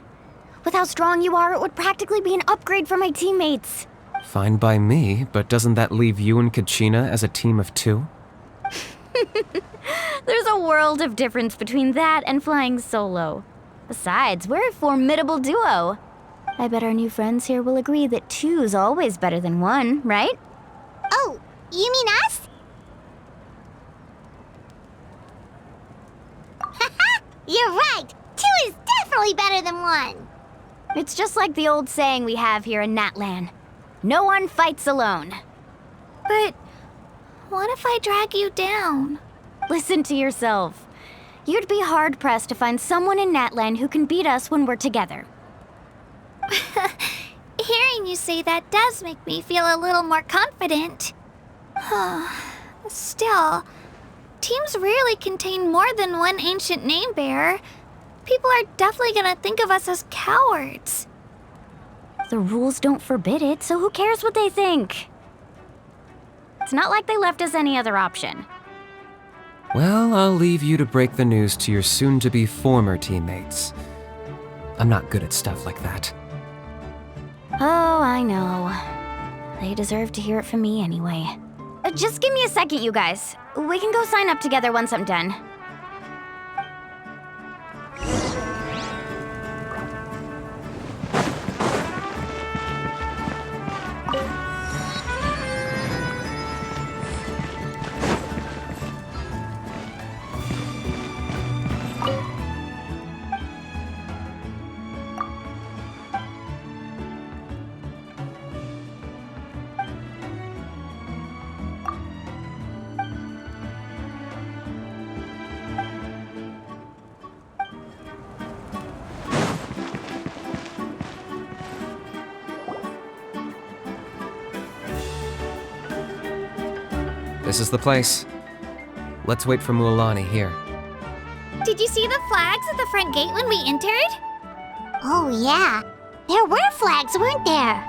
With how strong you are, it would practically be an upgrade for my teammates. Fine by me, but doesn't that leave you and Kachina as a team of 2? There's a world of difference between that and flying solo. Besides, we're a formidable duo. I bet our new friends here will agree that 2's always better than 1, right? Oh, you mean us? Haha, you're right. 2 is definitely better than 1. It's just like the old saying we have here in Natlan. No one fights alone. But what if I drag you down? Listen to yourself. You'd be hard-pressed to find someone in Natlan who can beat us when we're together. Hearing you say that does make me feel a little more confident. Still, teams rarely contain more than one ancient name bearer. People are definitely gonna think of us as cowards. The rules don't forbid it, so who cares what they think? It's not like they left us any other option. Well, I'll leave you to break the news to your soon-to-be former teammates. I'm not good at stuff like that. Oh, I know. They deserve to hear it from me anyway. Just give me a second, you guys. We can go sign up together once I'm done. This is the place. Let's wait for Mualani here. Did you see the flags at the front gate when we entered? Oh, yeah. There were flags, weren't there?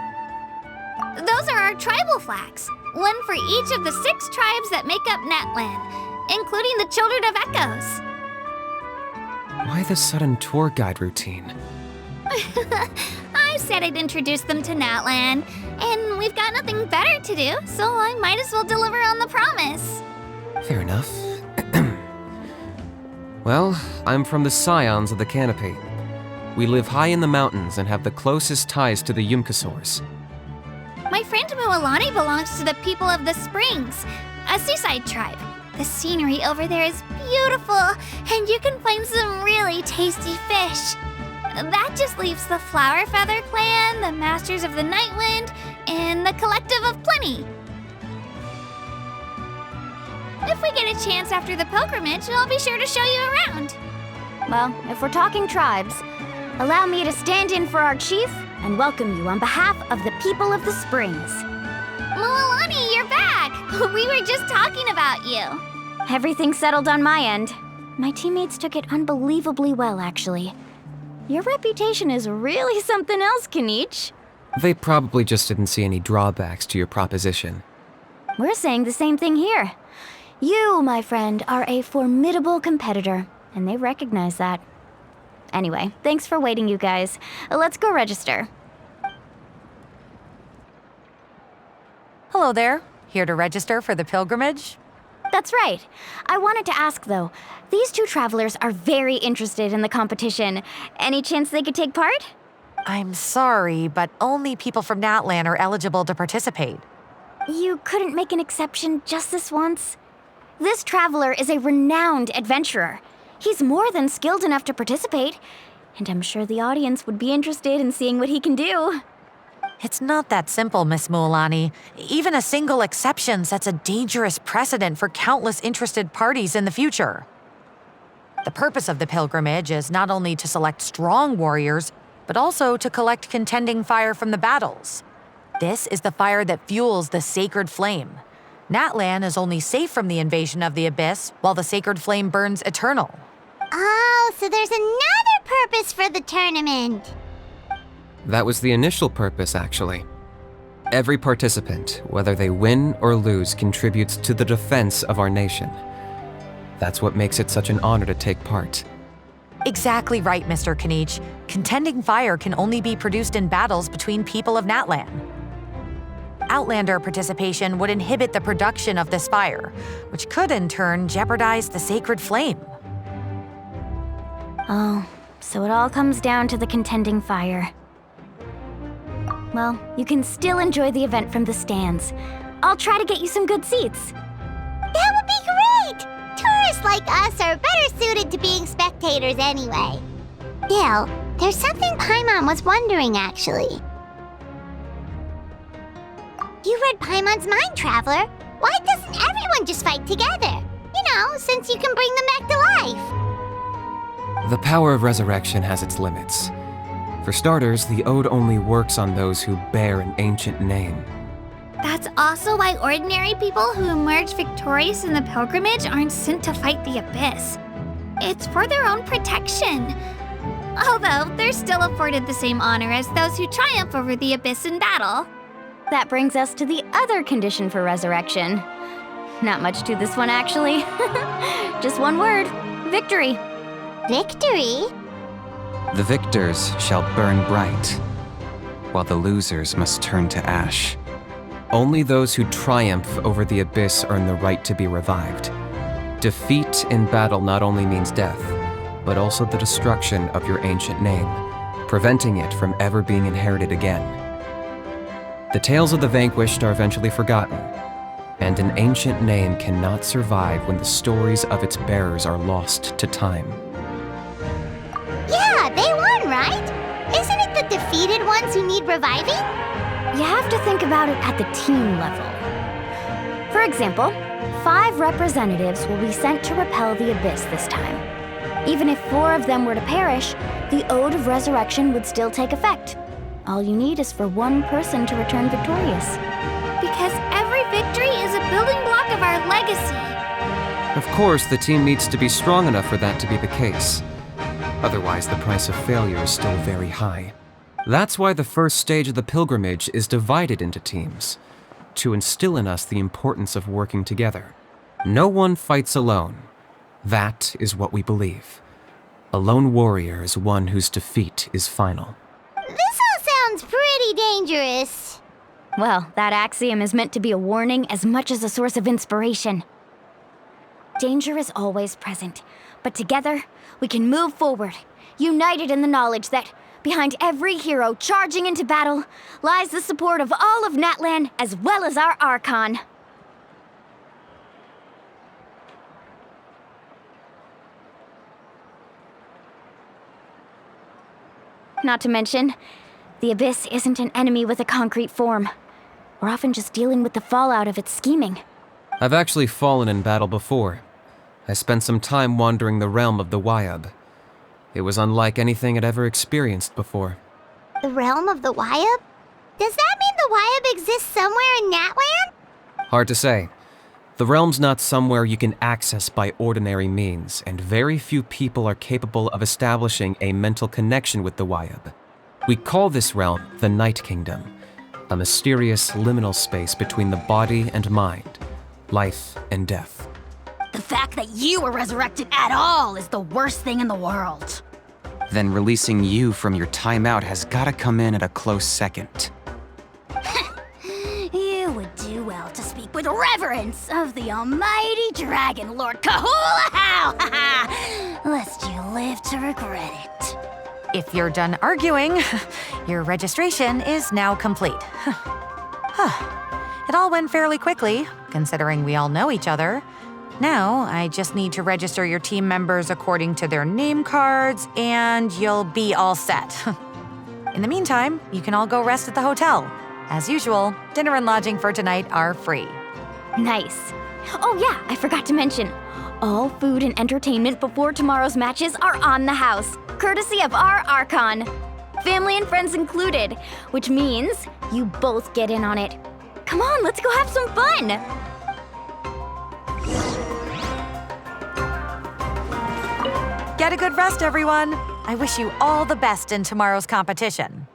Those are our tribal flags. One for each of the 6 tribes that make up Natlan, including the Children of Echoes. Why the sudden tour guide routine? I said I'd introduce them to Natlan, and we've got nothing better to do, so I might as well deliver on the promise. Fair enough. Well, I'm from the Scions of the Canopy. We live high in the mountains and have the closest ties to the Yumkasaurs. My friend Mualani belongs to the people of the Springs, a seaside tribe. The scenery over there is beautiful, and you can find some really tasty fish. That just leaves the Flower Feather Clan, the Masters of the Nightwind, and the Collective of Plenty. If we get a chance after the pilgrimage, I'll be sure to show you around. Well, if we're talking tribes, allow me to stand in for our chief and welcome you on behalf of the people of the Springs. Mualani, you're back! We were just talking about you. Everything's settled on my end. My teammates took it unbelievably well, actually. Your reputation is really something else, Kenichi. They probably just didn't see any drawbacks to your proposition. We're saying the same thing here. You, my friend, are a formidable competitor, and they recognize that. Anyway, thanks for waiting, you guys. Let's go register. Hello there. Here to register for the pilgrimage? That's right. I wanted to ask, though. These 2 travelers are very interested in the competition. Any chance they could take part? I'm sorry, but only people from Natlan are eligible to participate. You couldn't make an exception just this once? This traveler is a renowned adventurer. He's more than skilled enough to participate, and I'm sure the audience would be interested in seeing what he can do. It's not that simple, Miss Mualani. Even a single exception sets a dangerous precedent for countless interested parties in the future. The purpose of the pilgrimage is not only to select strong warriors, but also to collect contending fire from the battles. This is the fire that fuels the sacred flame. Natlan is only safe from the invasion of the Abyss, while the sacred flame burns eternal. Oh, so there's another purpose for the tournament. That was the initial purpose, actually. Every participant, whether they win or lose, contributes to the defense of our nation. That's what makes it such an honor to take part. Exactly right, Mr. Kanich. Contending fire can only be produced in battles between people of Natlan. Outlander participation would inhibit the production of this fire, which could in turn jeopardize the sacred flame. Oh, so it all comes down to the contending fire. Well, you can still enjoy the event from the stands. I'll try to get you some good seats. That would be great! Tourists like us are better suited to being spectators anyway. Still, there's something Paimon was wondering, actually. You read Paimon's mind, Traveler. Why doesn't everyone just fight together? You know, since you can bring them back to life. The power of resurrection has its limits. For starters, the ode only works on those who bear an ancient name. That's also why ordinary people who emerge victorious in the pilgrimage aren't sent to fight the Abyss. It's for their own protection. Although, they're still afforded the same honor as those who triumph over the Abyss in battle. That brings us to the other condition for resurrection. Not much to this one, actually. Just one word: victory. Victory? The victors shall burn bright, while the losers must turn to ash. Only those who triumph over the Abyss earn the right to be revived. Defeat in battle not only means death, but also the destruction of your ancient name, preventing it from ever being inherited again. The tales of the vanquished are eventually forgotten, and an ancient name cannot survive when the stories of its bearers are lost to time. Yeah, they won, right? Isn't it the defeated ones who need reviving? You have to think about it at the team level. For example, 5 representatives will be sent to repel the Abyss this time. Even if 4 of them were to perish, the Ode of Resurrection would still take effect. All you need is for 1 person to return victorious. Because every victory is a building block of our legacy. Of course, the team needs to be strong enough for that to be the case. Otherwise, the price of failure is still very high. That's why the first stage of the pilgrimage is divided into teams, to instill in us the importance of working together. No one fights alone. That is what we believe. A lone warrior is one whose defeat is final. This all sounds pretty dangerous. Well, that axiom is meant to be a warning as much as a source of inspiration. Danger is always present, but together, we can move forward, united in the knowledge that behind every hero charging into battle lies the support of all of Natlan as well as our Archon. Not to mention, the Abyss isn't an enemy with a concrete form. We're often just dealing with the fallout of its scheming. I've actually fallen in battle before. I spent some time wandering the realm of the Wyab. It was unlike anything I'd ever experienced before. The realm of the Wyab? Does that mean the Wyab exists somewhere in Natlan? Hard to say. The realm's not somewhere you can access by ordinary means, and very few people are capable of establishing a mental connection with the Wyab. We call this realm the Night Kingdom, a mysterious liminal space between the body and mind, life and death. The fact that you were resurrected at all is the worst thing in the world. Then releasing you from your timeout has gotta come in at a close second. You would do well to speak with reverence of the almighty Dragon Lord Kahula-How! Lest you live to regret it. If you're done arguing, your registration is now complete. It all went fairly quickly, considering we all know each other. Now, I just need to register your team members according to their name cards, and you'll be all set. In the meantime, you can all go rest at the hotel. As usual, dinner and lodging for tonight are free. Nice. Oh yeah, I forgot to mention, all food and entertainment before tomorrow's matches are on the house, courtesy of our Archon. Family and friends included, which means you both get in on it. Come on, let's go have some fun! Get a good rest, everyone. I wish you all the best in tomorrow's competition.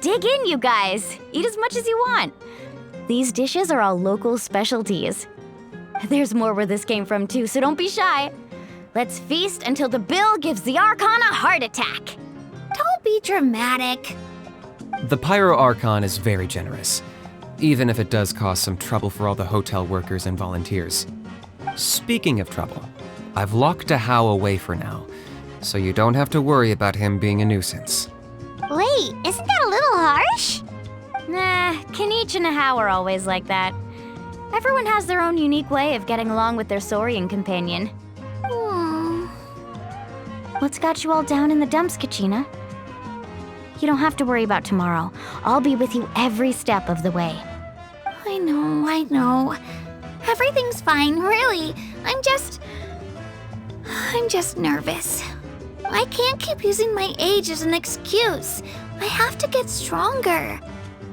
Dig in, you guys. Eat as much as you want. These dishes are all local specialties. There's more where this came from too, so don't be shy. Let's feast until the bill gives the Archon a heart attack. Don't be dramatic. The Pyro Archon is very generous, even if it does cause some trouble for all the hotel workers and volunteers. Speaking of trouble, I've locked Ahau away for now, so you don't have to worry about him being a nuisance. Wait, isn't that a little harsh? Nah, Kinich and Ahau are always like that. Everyone has their own unique way of getting along with their Saurian companion. What's got you all down in the dumps, Kachina? You don't have to worry about tomorrow. I'll be with you every step of the way. I know. Everything's fine, really. I'm just nervous. I can't keep using my age as an excuse. I have to get stronger.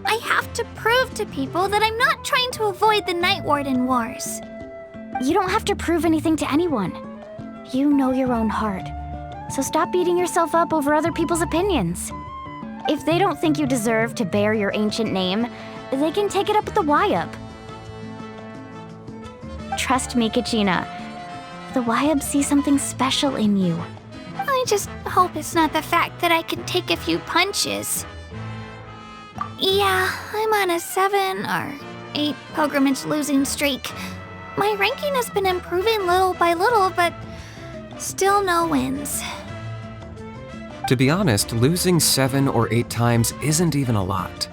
I have to prove to people that I'm not trying to avoid the Night Warden Wars. You don't have to prove anything to anyone. You know your own heart. So stop beating yourself up over other people's opinions. If they don't think you deserve to bear your ancient name, they can take it up with the Wyub. Trust me, Kachina. The Wyub see something special in you. I just hope it's not the fact that I can take a few punches. Yeah, I'm on a 7 or 8 pilgrimage losing streak. My ranking has been improving little by little, but still no wins. To be honest, losing 7 or 8 times isn't even a lot.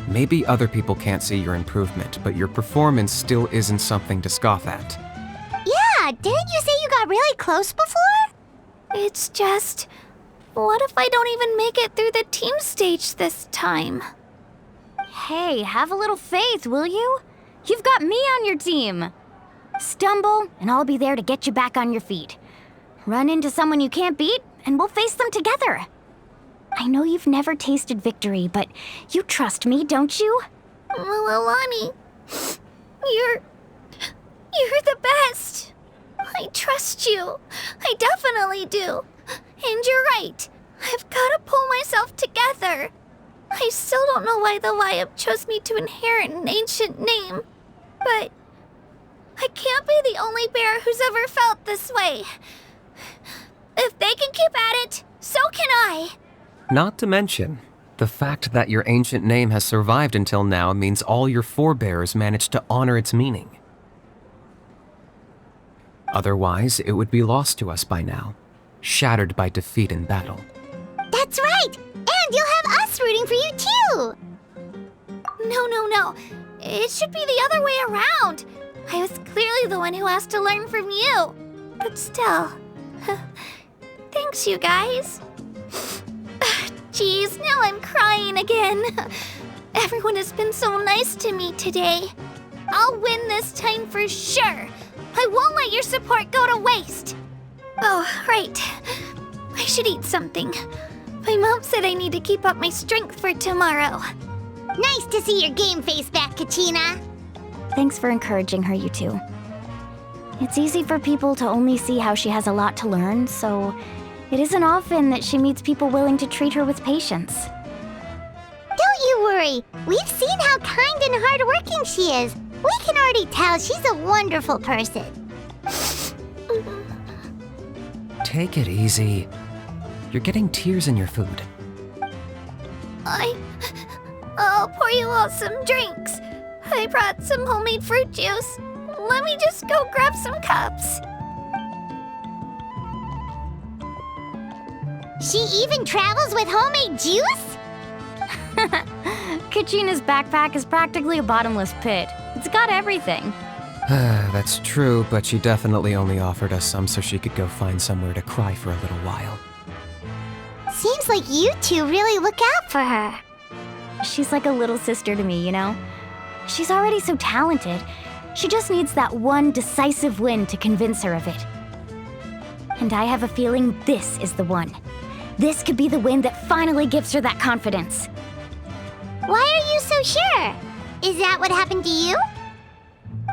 Maybe other people can't see your improvement, but your performance still isn't something to scoff at. Yeah, didn't you say you got really close before? It's just, what if I don't even make it through the team stage this time? Hey, have a little faith, will you? You've got me on your team. Stumble, and I'll be there to get you back on your feet. Run into someone you can't beat, and we'll face them together. I know you've never tasted victory, but you trust me, don't you? Alani, you're the best. I trust you. I definitely do. And you're right. I've got to pull myself together. I still don't know why the Wyub chose me to inherit an ancient name, but I can't be the only bear who's ever felt this way. If they can keep at it, so can I. Not to mention, the fact that your ancient name has survived until now means all your forebears managed to honor its meaning. Otherwise, it would be lost to us by now, shattered by defeat in battle. That's right! And you'll have us rooting for you too! No. It should be the other way around. I was clearly the one who asked to learn from you. But still, thanks you guys. Geez, now I'm crying again. Everyone has been so nice to me today. I'll win this time for sure. I won't let your support go to waste. Oh, right. I should eat something. My mom said I need to keep up my strength for tomorrow. Nice to see your game face back, Kachina. Thanks for encouraging her, you two. It's easy for people to only see how she has a lot to learn, so it isn't often that she meets people willing to treat her with patience. Don't you worry. We've seen how kind and hardworking she is. We can already tell she's a wonderful person. Take it easy. You're getting tears in your food. I'll pour you all some drinks. I brought some homemade fruit juice. Let me just go grab some cups. She even travels with homemade juice? Kachina's backpack is practically a bottomless pit. It's got everything. That's true, but she definitely only offered us some so she could go find somewhere to cry for a little while. Seems like you two really look out for her. She's like a little sister to me, you know? She's already so talented. She just needs that one decisive win to convince her of it. And I have a feeling this is the one. This could be the win that finally gives her that confidence. Why are you so sure? Is that what happened to you?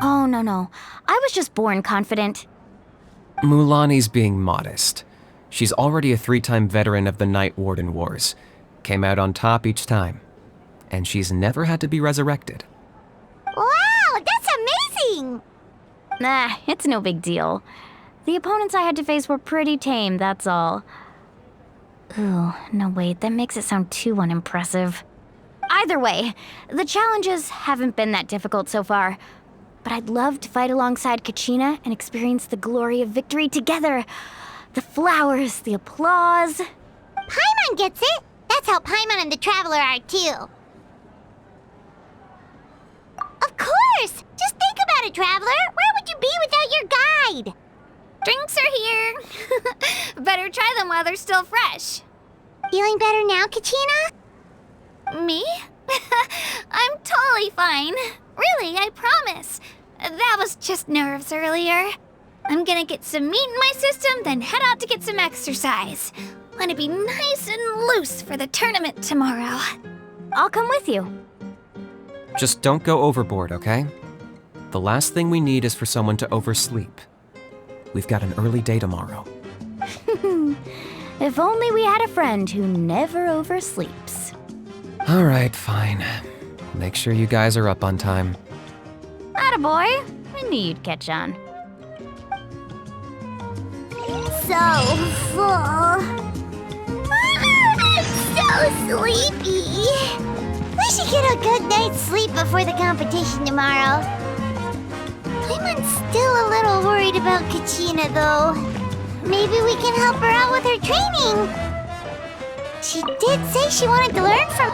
Oh, no. I was just born confident. Mulani's being modest. She's already a 3-time veteran of the Night Warden Wars. Came out on top each time. and she's never had to be resurrected. Wow, that's amazing! Nah, it's no big deal. The opponents I had to face were pretty tame, that's all. Ooh, no wait, that makes it sound too unimpressive. Either way, the challenges haven't been that difficult so far. But I'd love to fight alongside Kachina and experience the glory of victory together. The flowers, the applause. Paimon gets it! That's how Paimon and the Traveler are too. Of course! Just think about it, Traveler! Where would you be without your guide? Drinks are here. Better try them while they're still fresh. Feeling better now, Kachina? Me? I'm totally fine. Really, I promise. That was just nerves earlier. I'm gonna get some meat in my system, then head out to get some exercise. Want to be nice and loose for the tournament tomorrow. I'll come with you. Just don't go overboard, okay? The last thing we need is for someone to oversleep. We've got an early day tomorrow. If only we had a friend who never oversleeps. All right, fine. Make sure you guys are up on time. Attaboy. I knew you'd catch on. So full. I'm so sleepy. We should get a good night's sleep before the competition tomorrow. Paimon's still a little worried about Kachina, though. Maybe we can help her out with her training. She did say she wanted to learn from...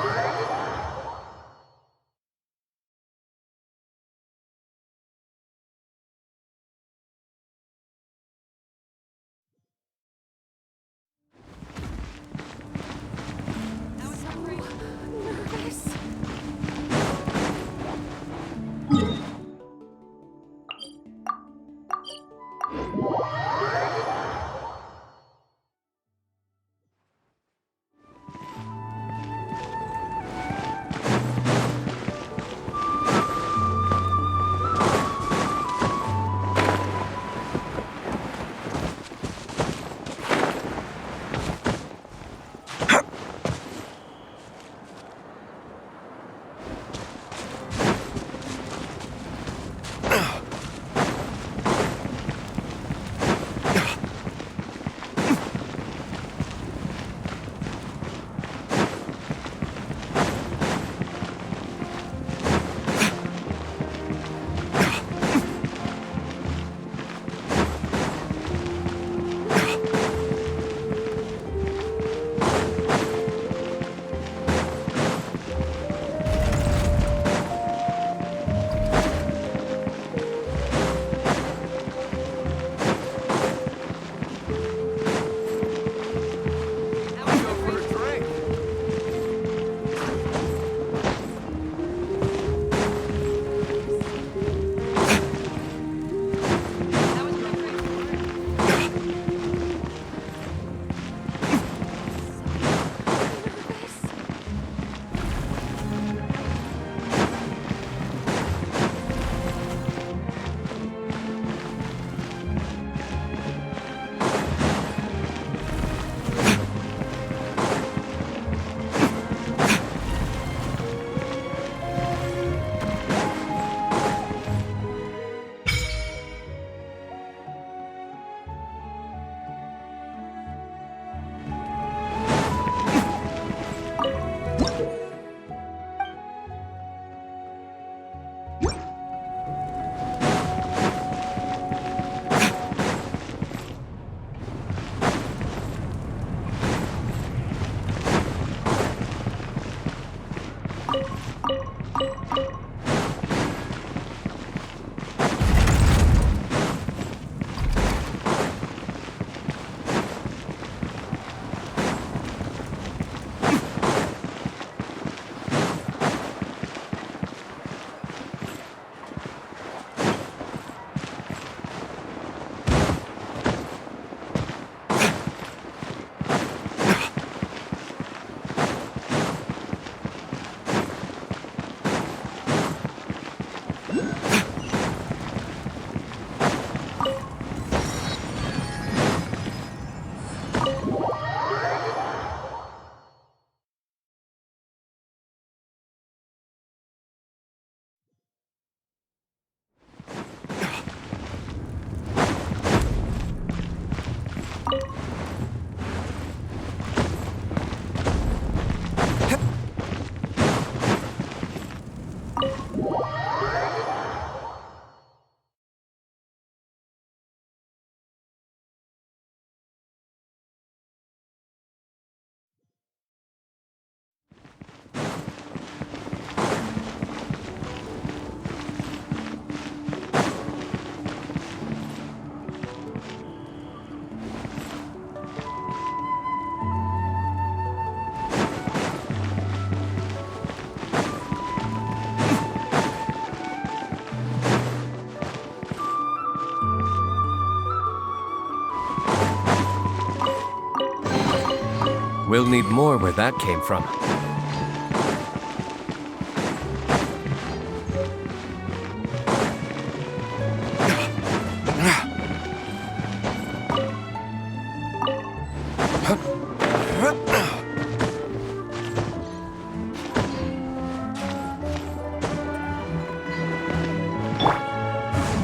We'll need more where that came from.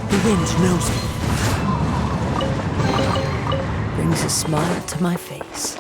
The wind knows me. Brings a smile to my face.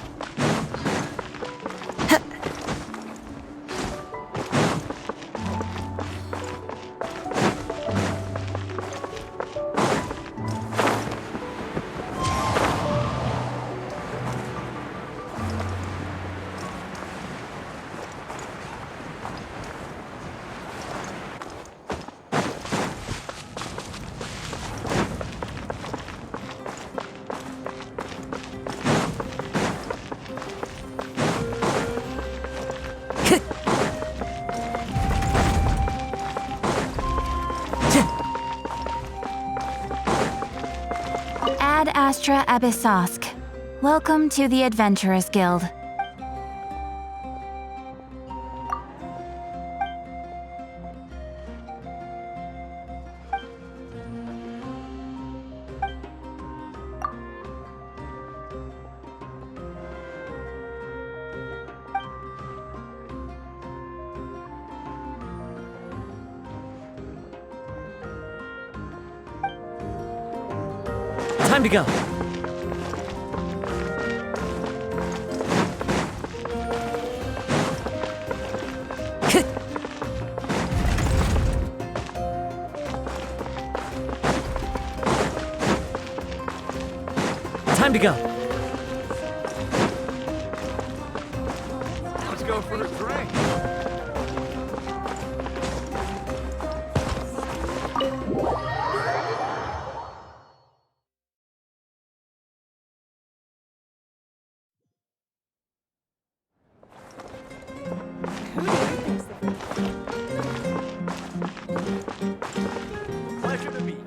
Ad Astra Abyssosk. Welcome to the Adventurers Guild. Time to go. Time to go. Let's go for a drink. Pleasure to meet you.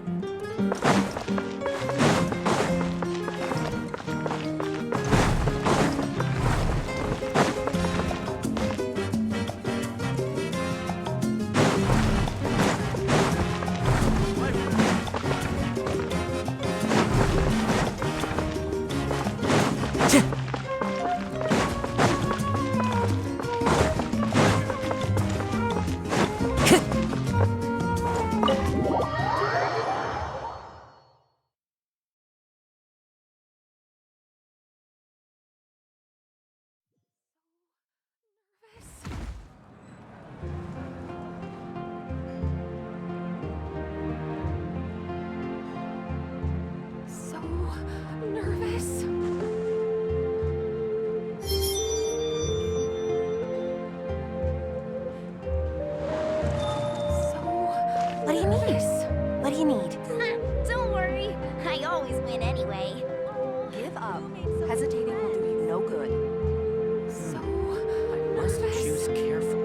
What do you need? What do you need? Don't worry. I always win anyway. Give up. Hesitating will do you no good. I must choose carefully.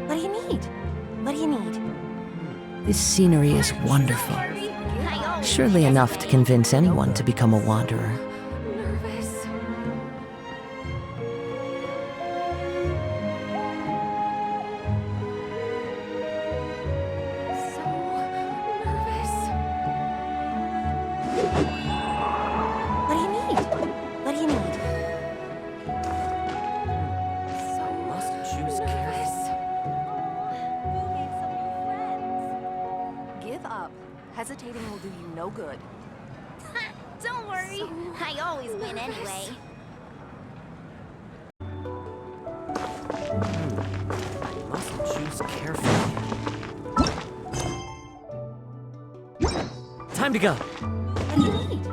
What do you need? What do you need? This scenery is wonderful. Surely enough to convince anyone to become a wanderer. What do you need? What do you need? I must choose carefully. Give up. Hesitating will do you no good. Don't worry. I always win anyway. I must choose carefully. Time to go. What do you need?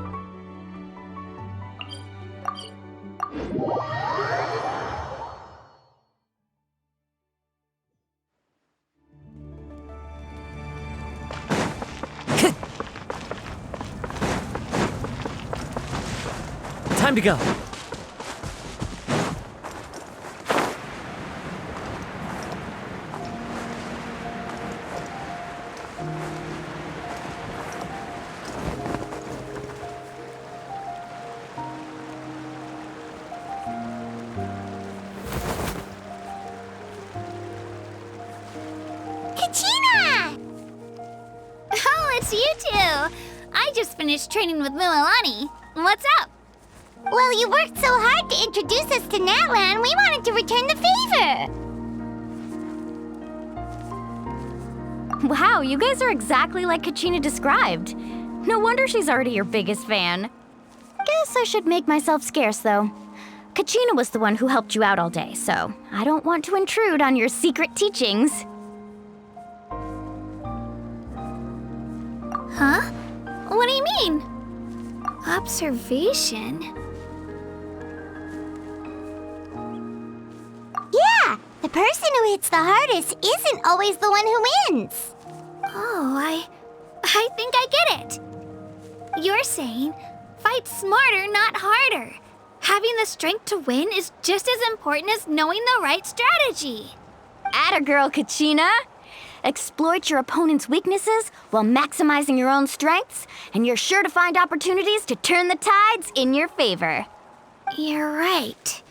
Time to go. Kachina! Oh, it's you two! I just finished training with Mualani. What's up? Well, you worked so hard to introduce us to Natlan, we wanted to return the favor. Wow, you guys are exactly like Kachina described. No wonder she's already your biggest fan. Guess I should make myself scarce, though. Kachina was the one who helped you out all day, so I don't want to intrude on your secret teachings. Huh? What do you mean? Observation? Yeah, the person who hits the hardest isn't always the one who wins. Oh, I think I get it. You're saying, fight smarter, not harder. Having the strength to win is just as important as knowing the right strategy. Atta girl, Kachina! Exploit your opponent's weaknesses while maximizing your own strengths, and you're sure to find opportunities to turn the tides in your favor. You're right.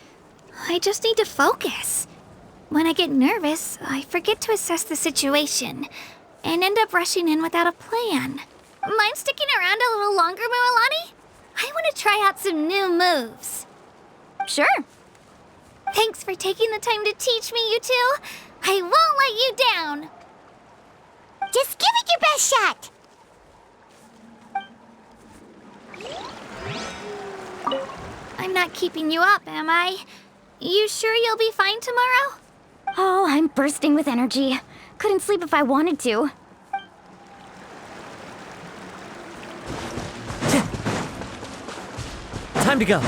I just need to focus. When I get nervous, I forget to assess the situation and end up rushing in without a plan. Mind sticking around a little longer, Mualani? I want to try out some new moves. Sure. Thanks for taking the time to teach me, you two. I won't let you down. Just give it your best shot. I'm not keeping you up, am I? You sure you'll be fine tomorrow? Oh, I'm bursting with energy. Couldn't sleep if I wanted to. Time to go.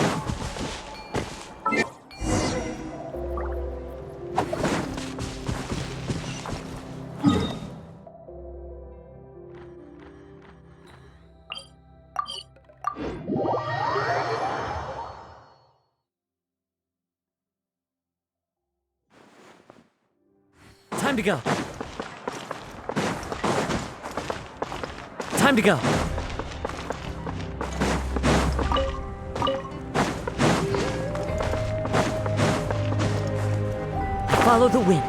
Time to go. Time to go. Follow the wind.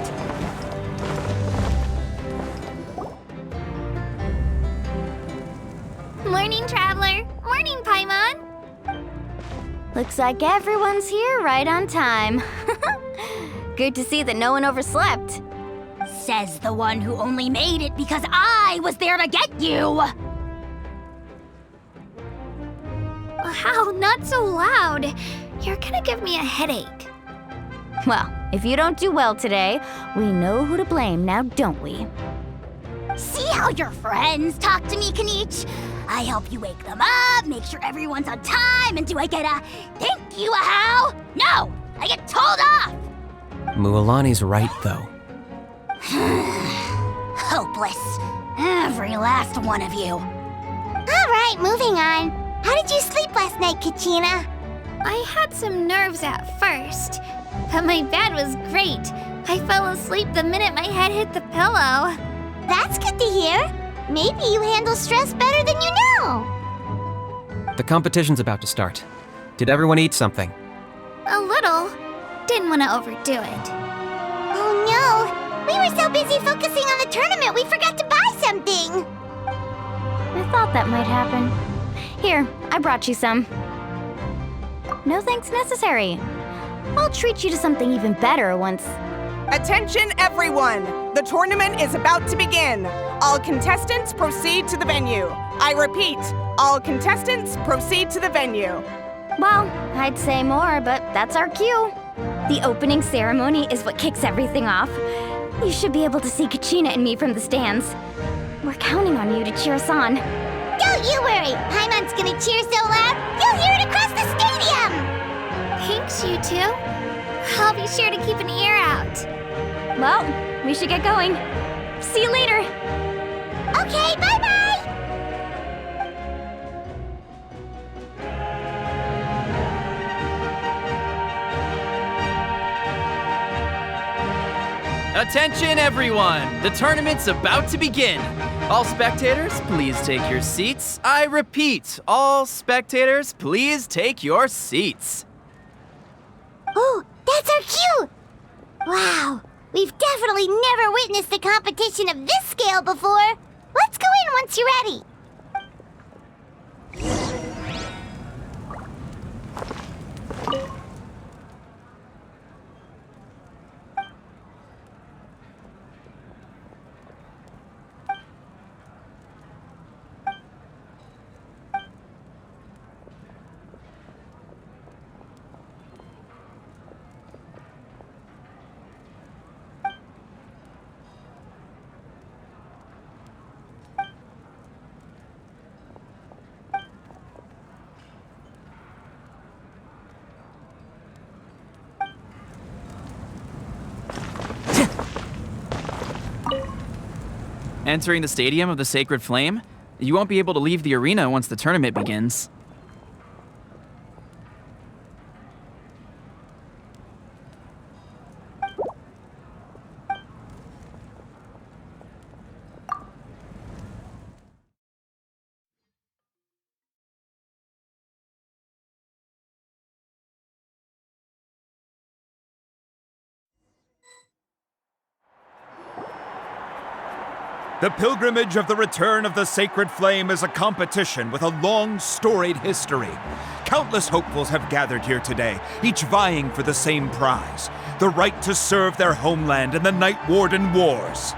Morning, Traveler. Morning, Paimon. Looks like everyone's here right on time. Good to see that no one overslept. Says the one who only made it because I was there to get you! Wow, not so loud. You're gonna give me a headache. Well, if you don't do well today, we know who to blame now, don't we? See how your friends talk to me, Kanich? I help you wake them up, make sure everyone's on time, and do I get a thank you, a how? No! I get told off! Mualani's right, though. Hopeless. Every last one of you. All right, moving on. How did you sleep last night, Kachina? I had some nerves at first, but my bed was great. I fell asleep the minute my head hit the pillow. That's good to hear. Maybe you handle stress better than you know. The competition's about to start. Did everyone eat something? A little. Didn't want to overdo it. Oh no! We were so busy focusing on the tournament we forgot to buy something! I thought that might happen. Here, I brought you some. No thanks necessary. I'll treat you to something even better once... Attention everyone! The tournament is about to begin. All contestants proceed to the venue. I repeat, all contestants proceed to the venue. Well, I'd say more, but that's our cue. The opening ceremony is what kicks everything off. You should be able to see Kachina and me from the stands. We're counting on you to cheer us on. Don't you worry! Paimon's gonna cheer so loud, you'll hear it across the stadium! Thanks, you two. I'll be sure to keep an ear out. Well, we should get going. See you later! Okay, bye-bye! Attention everyone! The tournament's about to begin. All spectators, please take your seats. I repeat, all spectators, please take your seats. Oh, that's our cue! Wow, we've definitely never witnessed a competition of this scale before. Let's go in once you're ready. Entering the Stadium of the Sacred Flame, you won't be able to leave the arena once the tournament begins. The pilgrimage of the return of the Sacred Flame is a competition with a long, storied history. Countless hopefuls have gathered here today, each vying for the same prize, the right to serve their homeland in the Night Warden Wars.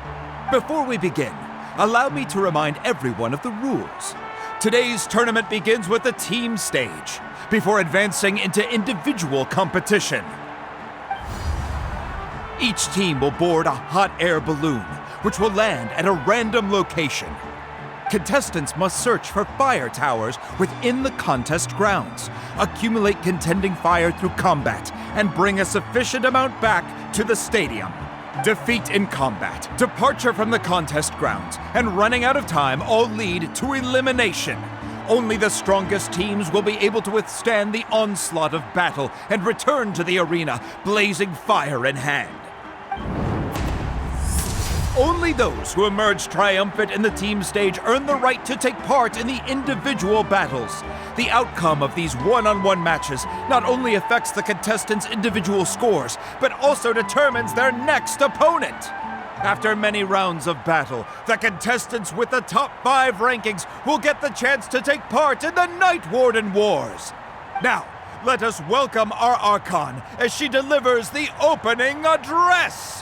Before we begin, allow me to remind everyone of the rules. Today's tournament begins with the team stage, before advancing into individual competition. Each team will board a hot air balloon, which will land at a random location. Contestants must search for fire towers within the contest grounds, accumulate contending fire through combat, and bring a sufficient amount back to the stadium. Defeat in combat, departure from the contest grounds, and running out of time all lead to elimination. Only the strongest teams will be able to withstand the onslaught of battle and return to the arena, blazing fire in hand. Only those who emerge triumphant in the team stage earn the right to take part in the individual battles. The outcome of these one-on-one matches not only affects the contestants' individual scores, but also determines their next opponent. After many rounds of battle, the contestants with the top 5 rankings will get the chance to take part in the Night Warden Wars. Now, let us welcome our Archon as she delivers the opening address.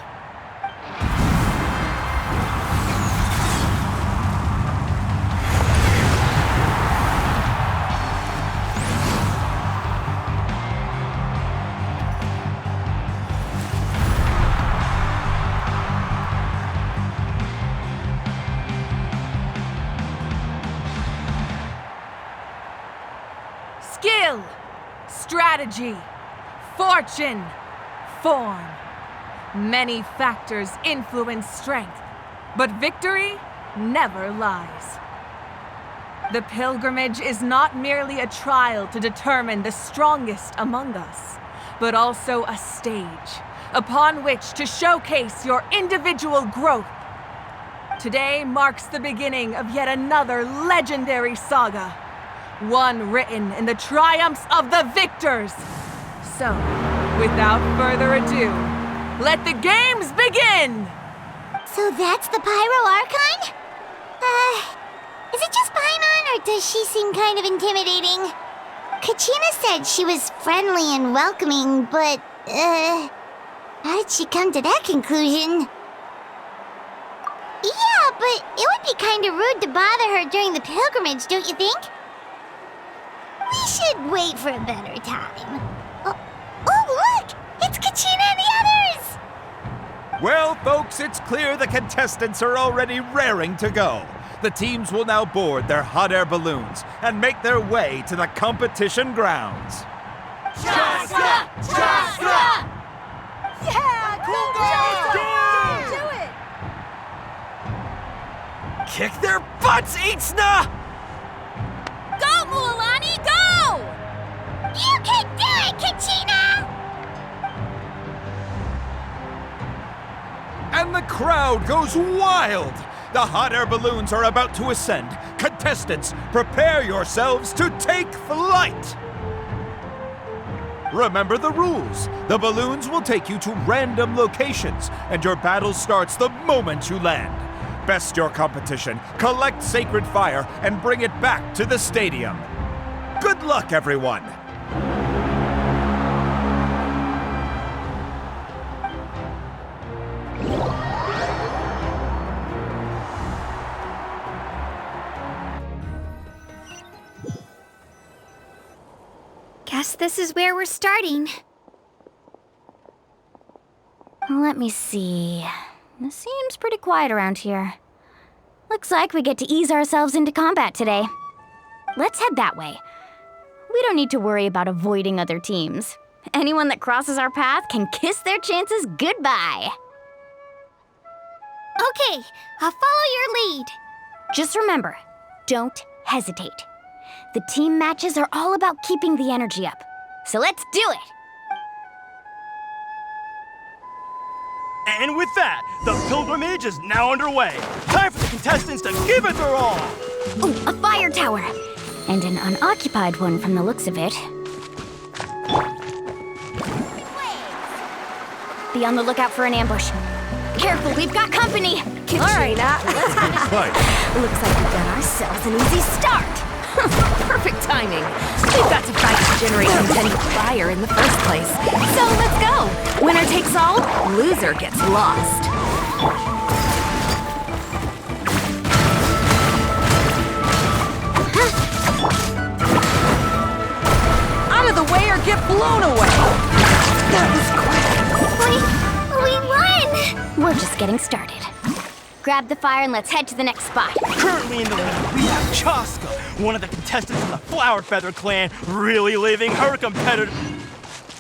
Skill, strategy, fortune, form. Many factors influence strength, but victory never lies. The pilgrimage is not merely a trial to determine the strongest among us, but also a stage upon which to showcase your individual growth. Today marks the beginning of yet another legendary saga, one written in the triumphs of the victors. So, without further ado, let the games begin! So that's the Pyro Archon? Is it just Paimon, or does she seem kind of intimidating? Kachina said she was friendly and welcoming, but, how did she come to that conclusion? Yeah, but it would be kind of rude to bother her during the pilgrimage, don't you think? We should wait for a better time. Oh, look! It's Kachina and the others! Well, folks, it's clear the contestants are already raring to go. The teams will now board their hot air balloons and make their way to the competition grounds. Chaska! Chaska! Yeah, cool girl! Do it! Kick their butts, Itzna! Go, Mualani, go! You can do it, Kachina! crowd goes wild! The hot air balloons are about to ascend. Contestants, prepare yourselves to take flight! Remember the rules. The balloons will take you to random locations, and your battle starts the moment you land. Best your competition, collect sacred fire, and bring it back to the stadium. Good luck, everyone! Guess this is where we're starting. Let me see. It seems pretty quiet around here. Looks like we get to ease ourselves into combat today. Let's head that way. We don't need to worry about avoiding other teams. Anyone that crosses our path can kiss their chances goodbye. Okay, I'll follow your lead. Just remember, don't hesitate. The team matches are all about keeping the energy up. So let's do it! And with that, the pilgrimage is now underway. Time for the contestants to give it their all! Oh, a fire tower! And an unoccupied one from the looks of it. Be on the lookout for an ambush. Careful, we've got company! All right, let's finish. Looks like we've got ourselves an easy start. Perfect timing. We've got to fight to generate content fire in the first place. So let's go. Winner takes all, loser gets lost. Out of the way or get blown away. That was quick. We won! We're just getting started. Grab the fire and let's head to the next spot. Currently in the lead, we have Chaska, one of the contestants from the Flower Feather clan, really leaving her competitor.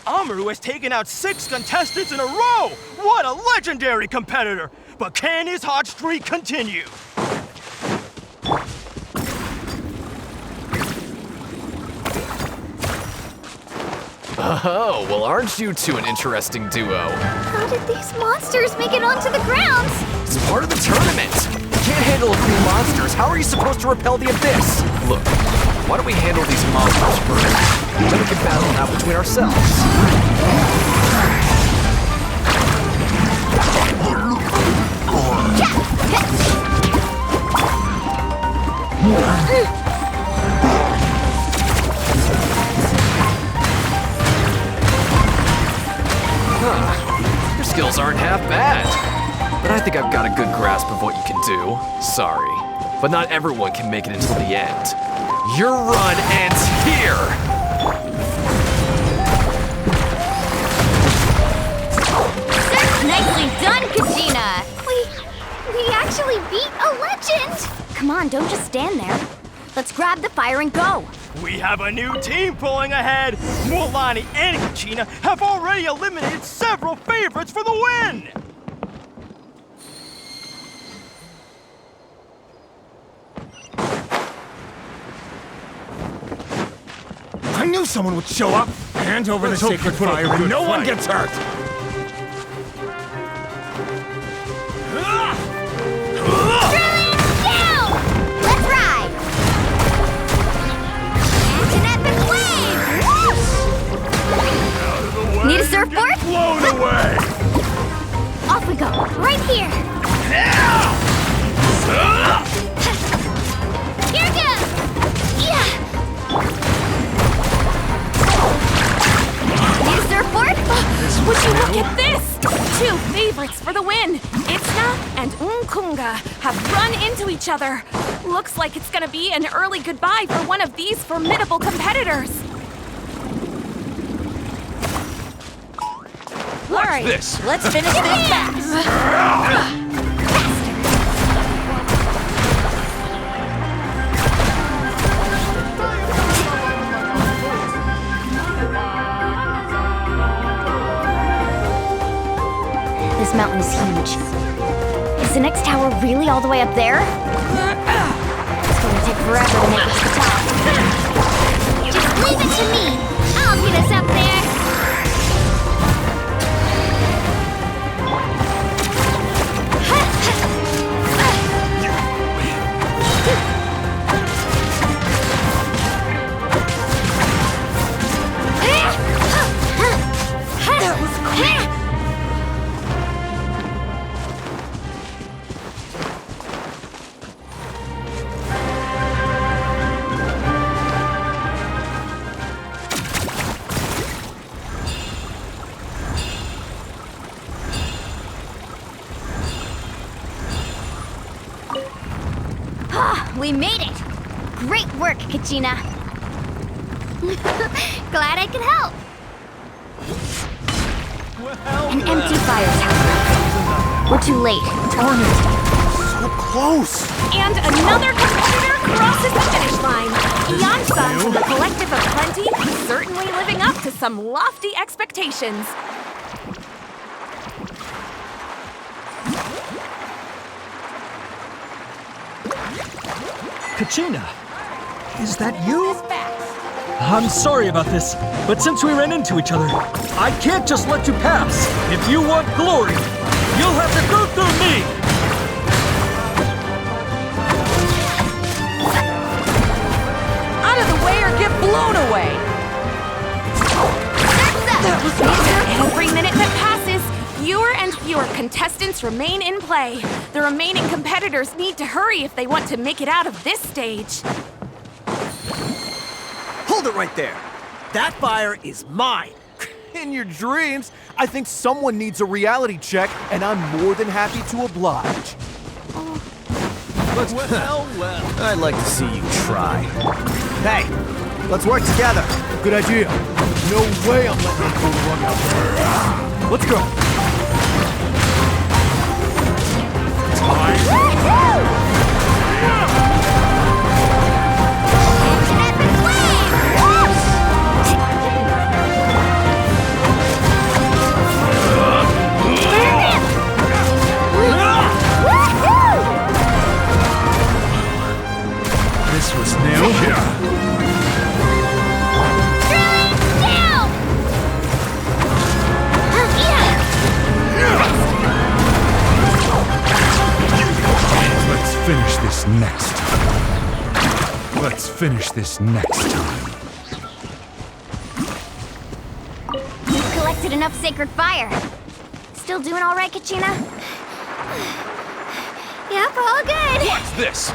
Amaru has taken out 6 contestants in a row! What a legendary competitor! But can his hot streak continue? Oh, well, aren't you two an interesting duo? How did these monsters make it onto the grounds? It's part of the tournament. You can't handle a few monsters. How are you supposed to repel the abyss? Look, why don't we handle these monsters first? Then we can battle them out between ourselves. Huh. Your skills aren't half bad. But I think I've got a good grasp of what you can do. Sorry. But not everyone can make it until the end. Your run ends here! Nicely done, Kajina! We actually beat a legend! Come on, don't just stand there. Let's grab the fire and go. We have a new team pulling ahead. Mualani and Kachina have already eliminated several favorites for the win! I knew someone would show up! Hand over the sacred fire and no one gets hurt! Down! Let's ride! It's an epic wave! Need a surfboard? Blown away! Off we go, right here! Here goes! Yeah! Need a surfboard? Would you look at this? 2 favorites for the win. Itzna and Unkunga have run into each other. Looks like it's gonna be an early goodbye for one of these formidable competitors. All right, this? let's finish this fast. This mountain is huge. Is the next tower really all the way up there? It's going to take forever to make it to the top. Just leave it to me. I'll get us up there. We made it! Great work, Kachina. Glad I could help. An empty fire tower. We're too late. Darn it. So close! And another competitor crosses the finish line. Eon-san from the Collective of Plenty, certainly living up to some lofty expectations. Kachina, is that you? I'm sorry about this, but since we ran into each other, I can't just let you pass. If you want glory, you'll have to go through me! Out of the way or get blown away! That was every minute that passes, fewer and fewer contestants remain in play. The remaining competitors need to hurry if they want to make it out of this stage. Hold it right there. That fire is mine. In your dreams, I think someone needs a reality check, and I'm more than happy to oblige. Well. I'd like to see you try. Hey, let's work together. Good idea. No way I'm letting you go run out there. Let's go. This was new. Let's finish this next time. Let's finish this next time. We've collected enough sacred fire. Still doing all right, Kachina? Yep, all good. What's this?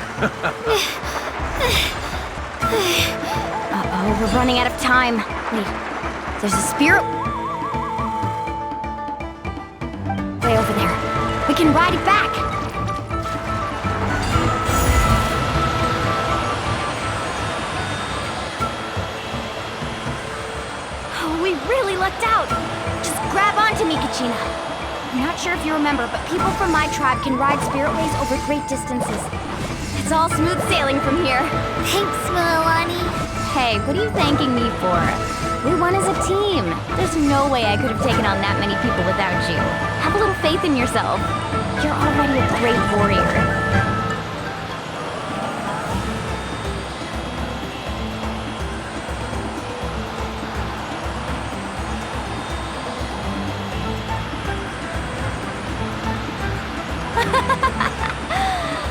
Uh-oh, we're running out of time. Wait, there's a spirit... way over there. We can ride it back. Oh, we really lucked out. Just grab onto me, Kachina. I'm not sure if you remember, but people from my tribe can ride spiritways over great distances. It's all smooth sailing from here. Thanks, Milani. Hey, what are you thanking me for? We won as a team. There's no way I could have taken on that many people without you. Have a little faith in yourself. You're already a great warrior.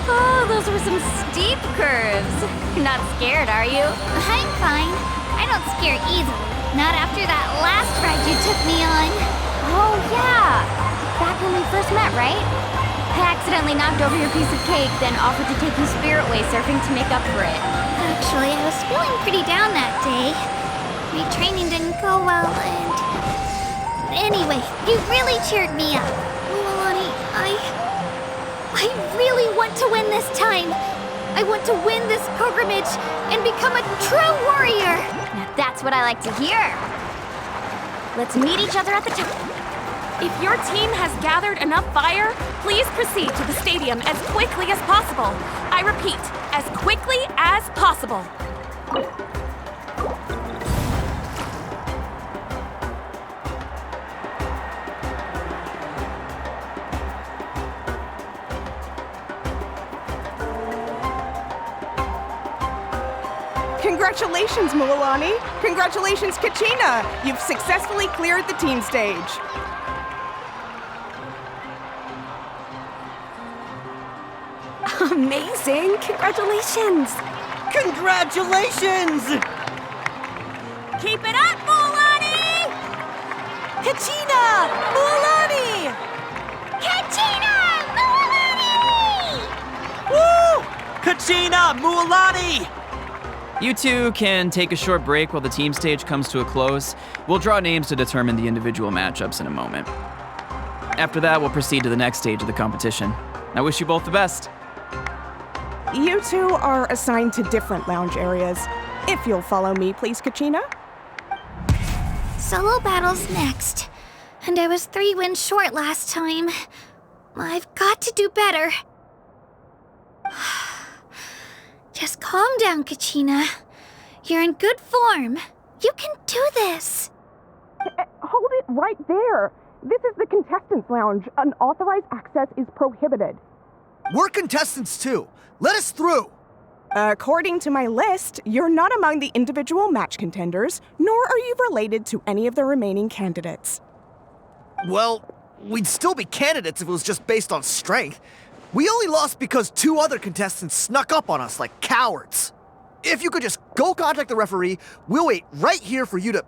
Oh, those were some steep curves. You're not scared, are you? I'm fine. I don't scare easily. Not after that last ride you took me on. Oh, yeah. Back when we first met, right? I accidentally knocked over your piece of cake, then offered to take you spiritway surfing to make up for it. Actually, I was feeling pretty down that day. My training didn't go well, and... Anyway, you really cheered me up. Milani, I really want to win this time. I want to win this pilgrimage and become a true warrior. Now that's what I like to hear. Let's meet each other at the top. If your team has gathered enough fire, please proceed to the stadium as quickly as possible. I repeat, as quickly as possible. Congratulations, Milani! Congratulations, Kachina! You've successfully cleared the team stage. Amazing! Congratulations! Congratulations! Keep it up, Milani! Kachina! Milani! Kachina! Milani! Woo! Kachina! Mualani! You two can take a short break while the team stage comes to a close. We'll draw names to determine the individual matchups in a moment. After that, we'll proceed to the next stage of the competition. I wish you both the best. You two are assigned to different lounge areas. If you'll follow me, please, Kachina. Solo battle's next. And I was 3 wins short last time. I've got to do better. Just calm down, Kachina. You're in good form. You can do this. Hold it right there. This is the contestants' lounge. Unauthorized access is prohibited. We're contestants too. Let us through. According to my list, you're not among the individual match contenders, nor are you related to any of the remaining candidates. Well, we'd still be candidates if it was just based on strength. We only lost because 2 other contestants snuck up on us like cowards. If you could just go contact the referee, we'll wait right here for you to...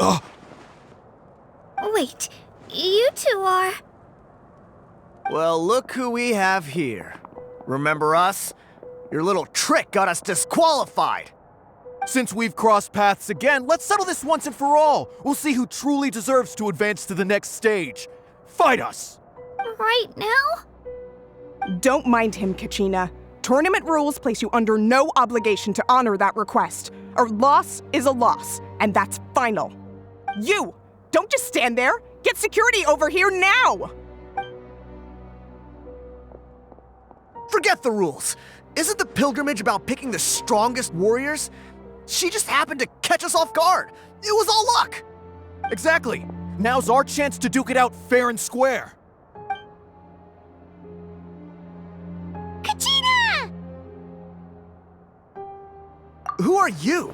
Ugh. Wait, you two are... Well, look who we have here. Remember us? Your little trick got us disqualified. Since we've crossed paths again, let's settle this once and for all. We'll see who truly deserves to advance to the next stage. Fight us! Right now? Don't mind him, Kachina. Tournament rules place you under no obligation to honor that request. A loss is a loss, and that's final. You! Don't just stand there! Get security over here now! Forget the rules. Isn't the pilgrimage about picking the strongest warriors? She just happened to catch us off guard. It was all luck. Exactly. Now's our chance to duke it out fair and square. Kachina! Who are you?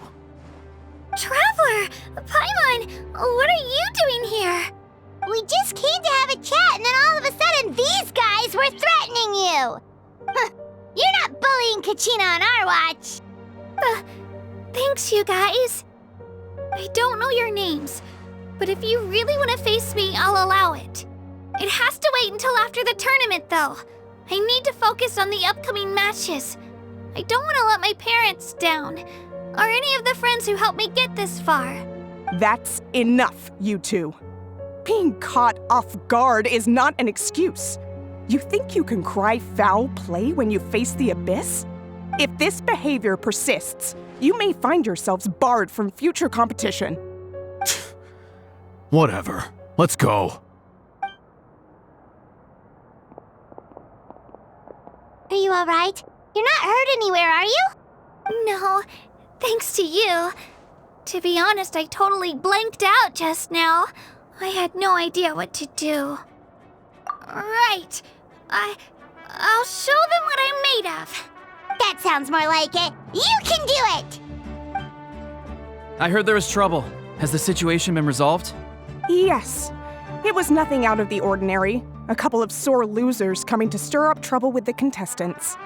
Traveler! Paimon! What are you doing here? We just came to have a chat, and then all of a sudden these guys were threatening you! Huh, you're not bullying Kachina on our watch! Thanks, you guys. I don't know your names, but if you really want to face me, I'll allow it. It has to wait until after the tournament, though. I need to focus on the upcoming matches. I don't want to let my parents down, or any of the friends who helped me get this far. That's enough, you two. Being caught off guard is not an excuse. You think you can cry foul play when you face the abyss? If this behavior persists, you may find yourselves barred from future competition. Whatever. Let's go. Are you alright? You're not hurt anywhere, are you? No, thanks to you. To be honest, I totally blanked out just now. I had no idea what to do. Right. I'll show them what I'm made of. That sounds more like it. You can do it! I heard there was trouble. Has the situation been resolved? Yes. It was nothing out of the ordinary. A couple of sore losers coming to stir up trouble with the contestants.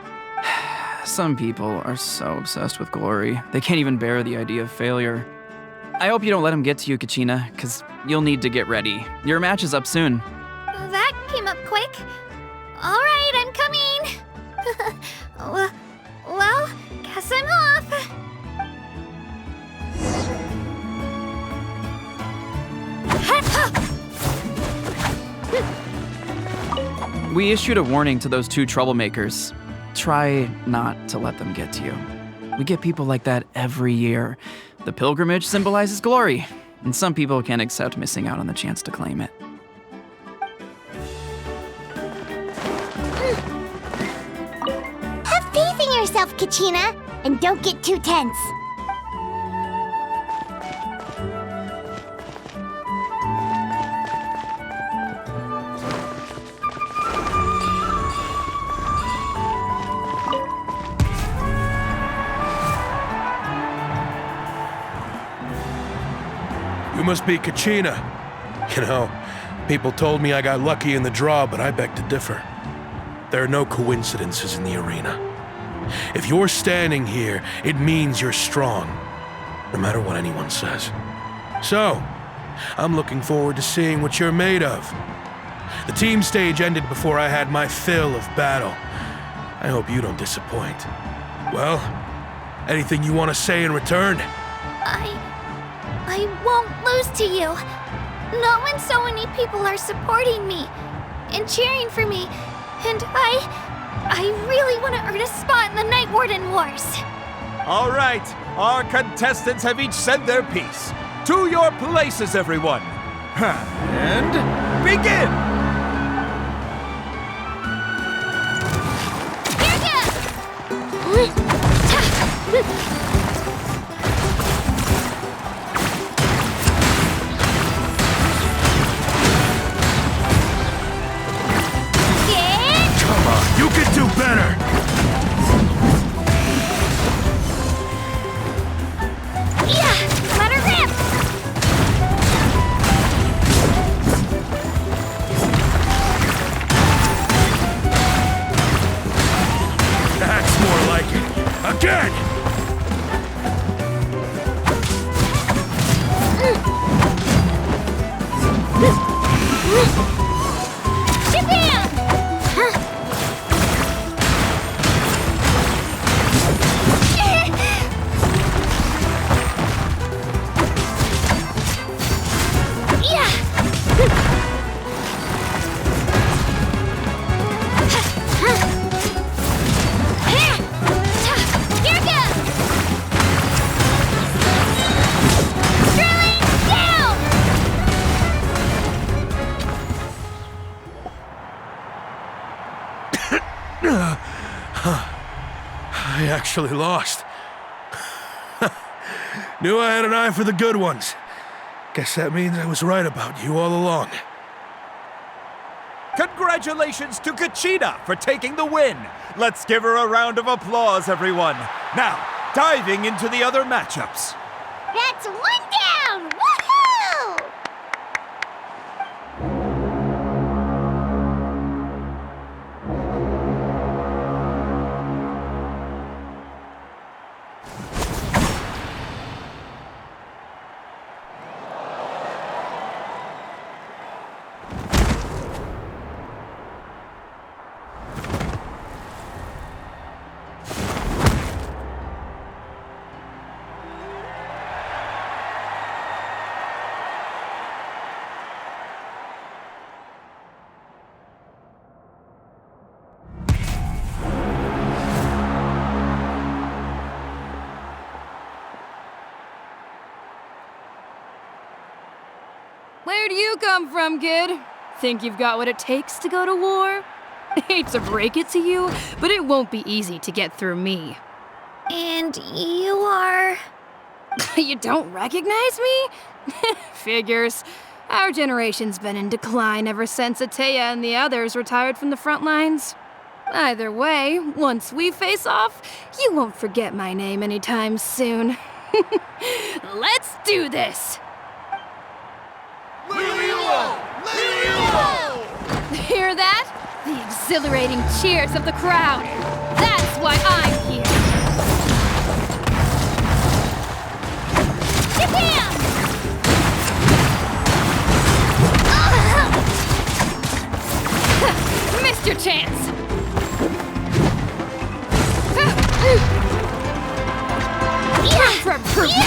Some people are so obsessed with glory, they can't even bear the idea of failure. I hope you don't let him get to you, Kachina, because you'll need to get ready. Your match is up soon. That came up quick. All right, I'm coming. Well, guess I'm off. We issued a warning to those 2 troublemakers. Try not to let them get to you. We get people like that every year. The pilgrimage symbolizes glory, and some people can't accept missing out on the chance to claim it. Have faith in yourself, Kachina, and don't get too tense. You must be Kachina. You know, people told me I got lucky in the draw, but I beg to differ. There are no coincidences in the arena. If you're standing here, it means you're strong, no matter what anyone says. So, I'm looking forward to seeing what you're made of. The team stage ended before I had my fill of battle. I hope you don't disappoint. Well, anything you want to say in return? I won't lose to you. Not when so many people are supporting me and cheering for me. And I I really want to earn a spot in the Night Warden Wars. All right, our contestants have each said their piece. To your places, everyone. And begin! Come on, you can do better! Let her rip! That's more like it. Again! I actually lost. Knew I had an eye for the good ones. Guess that means I was right about you all along. Congratulations to Kachina for taking the win. Let's give her a round of applause, everyone. Now, diving into the other matchups. That's one down! Woohoo! Where do you come from, kid? Think you've got what it takes to go to war? Hate to break it to you, but it won't be easy to get through me. And you are... You don't recognize me? Figures. Our generation's been in decline ever since Ateya and the others retired from the front lines. Either way, once we face off, you won't forget my name anytime soon. Let's do this! Hear that? The exhilarating cheers of the crowd. That's why I'm here. Japan! Missed your chance. For improvement.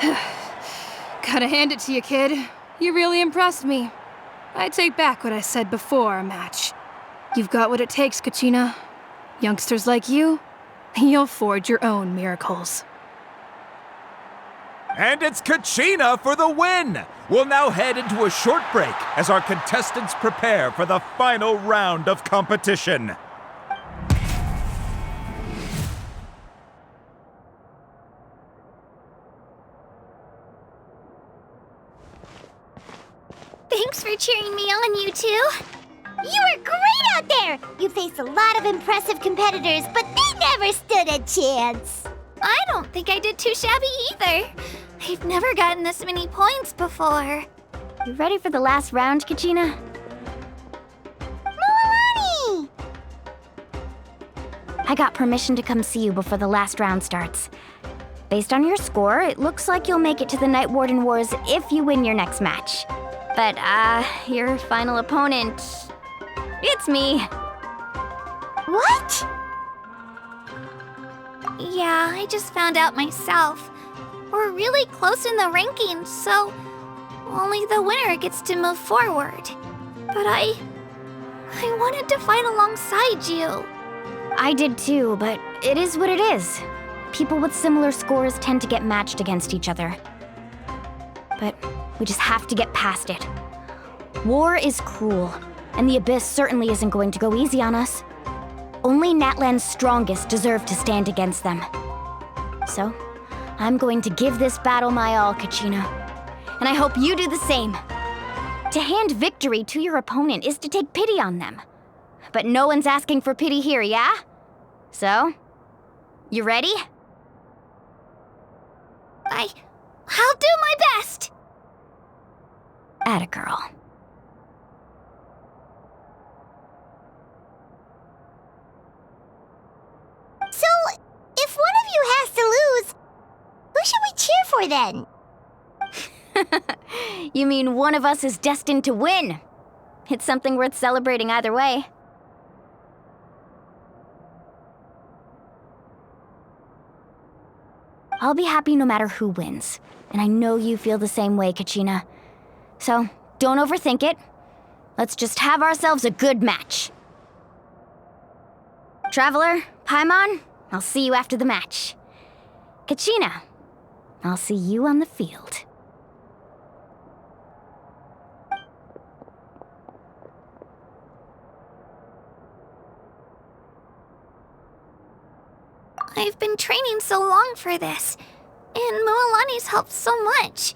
Gotta hand it to you, kid. You really impressed me. I take back what I said before our match. You've got what it takes, Kachina. Youngsters like you, you'll forge your own miracles. And it's Kachina for the win! We'll now head into a short break as our contestants prepare for the final round of competition. Thanks for cheering me on, you two. You were great out there! You faced a lot of impressive competitors, but they never stood a chance. I don't think I did too shabby either. I've never gotten this many points before. You ready for the last round, Kachina? Moalani! I got permission to come see you before the last round starts. Based on your score, it looks like you'll make it to the Night Warden Wars if you win your next match. But, your final opponent... it's me. What? Yeah, I just found out myself. We're really close in the rankings, so only the winner gets to move forward. But I wanted to fight alongside you. I did too, but it is what it is. People with similar scores tend to get matched against each other. But we just have to get past it. War is cruel, and the Abyss certainly isn't going to go easy on us. Only Natlan's strongest deserve to stand against them. So, I'm going to give this battle my all, Kachina. And I hope you do the same. To hand victory to your opponent is to take pity on them. But no one's asking for pity here, yeah? So, you ready? I'll do my best! Atta girl. So, if one of you has to lose, who should we cheer for then? You mean one of us is destined to win? It's something worth celebrating either way. I'll be happy no matter who wins. And I know you feel the same way, Kachina. So, don't overthink it. Let's just have ourselves a good match. Traveler, Paimon, I'll see you after the match. Kachina, I'll see you on the field. I've been training so long for this, and Moalani's helped so much.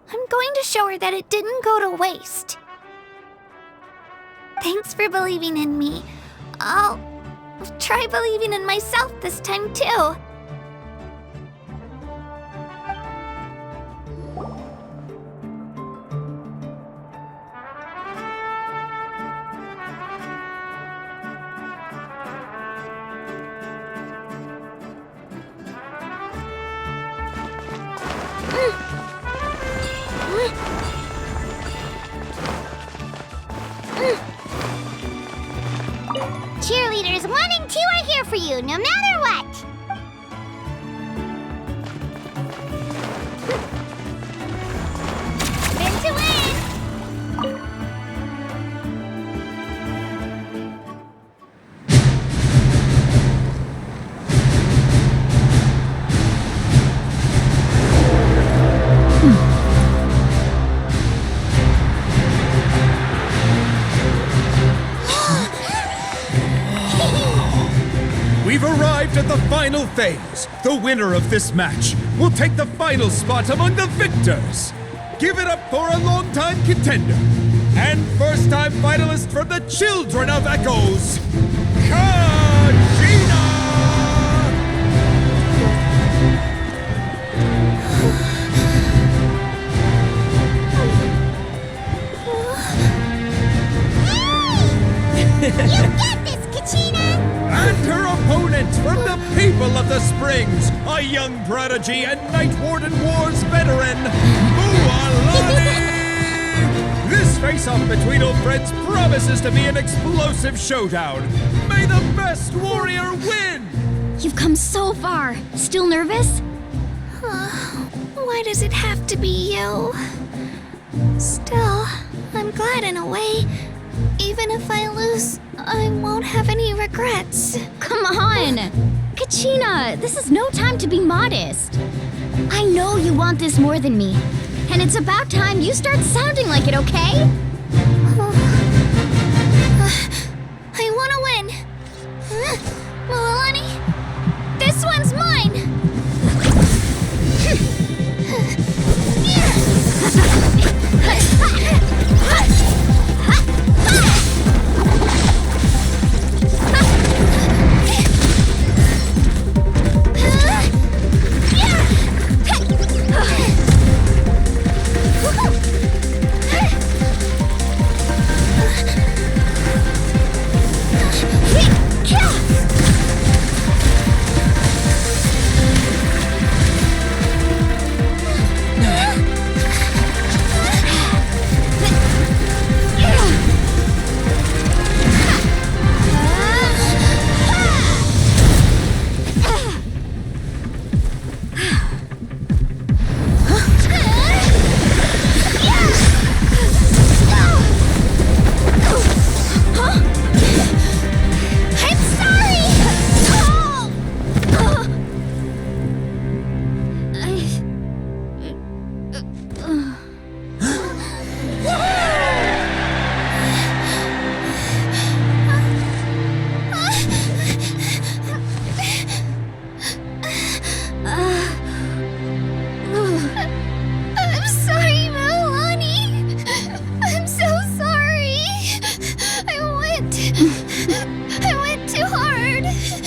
I'm going to show her that it didn't go to waste. Thanks for believing in me. I'll try believing in myself this time too. Cheerleaders 1 and 2 are here for you, no matter what! Spin to win! We've arrived at the final phase. The winner of this match will take the final spot among the victors. Give it up for a longtime contender and first-time finalist from the Children of Echoes, Kachina! You get this, Kachina! And her opponent from the people of the Springs, a young prodigy and Night Warden Wars veteran, Moalani! This face-off between old friends promises to be an explosive showdown. May the best warrior win! You've come so far. Still nervous? Why does it have to be you? Still, I'm glad in a way. Even if I lose, I won't have any regrets. Come on! Kachina, this is no time to be modest. I know you want this more than me, and it's about time you start sounding like it, okay? I want to win. Milani, this one's mine.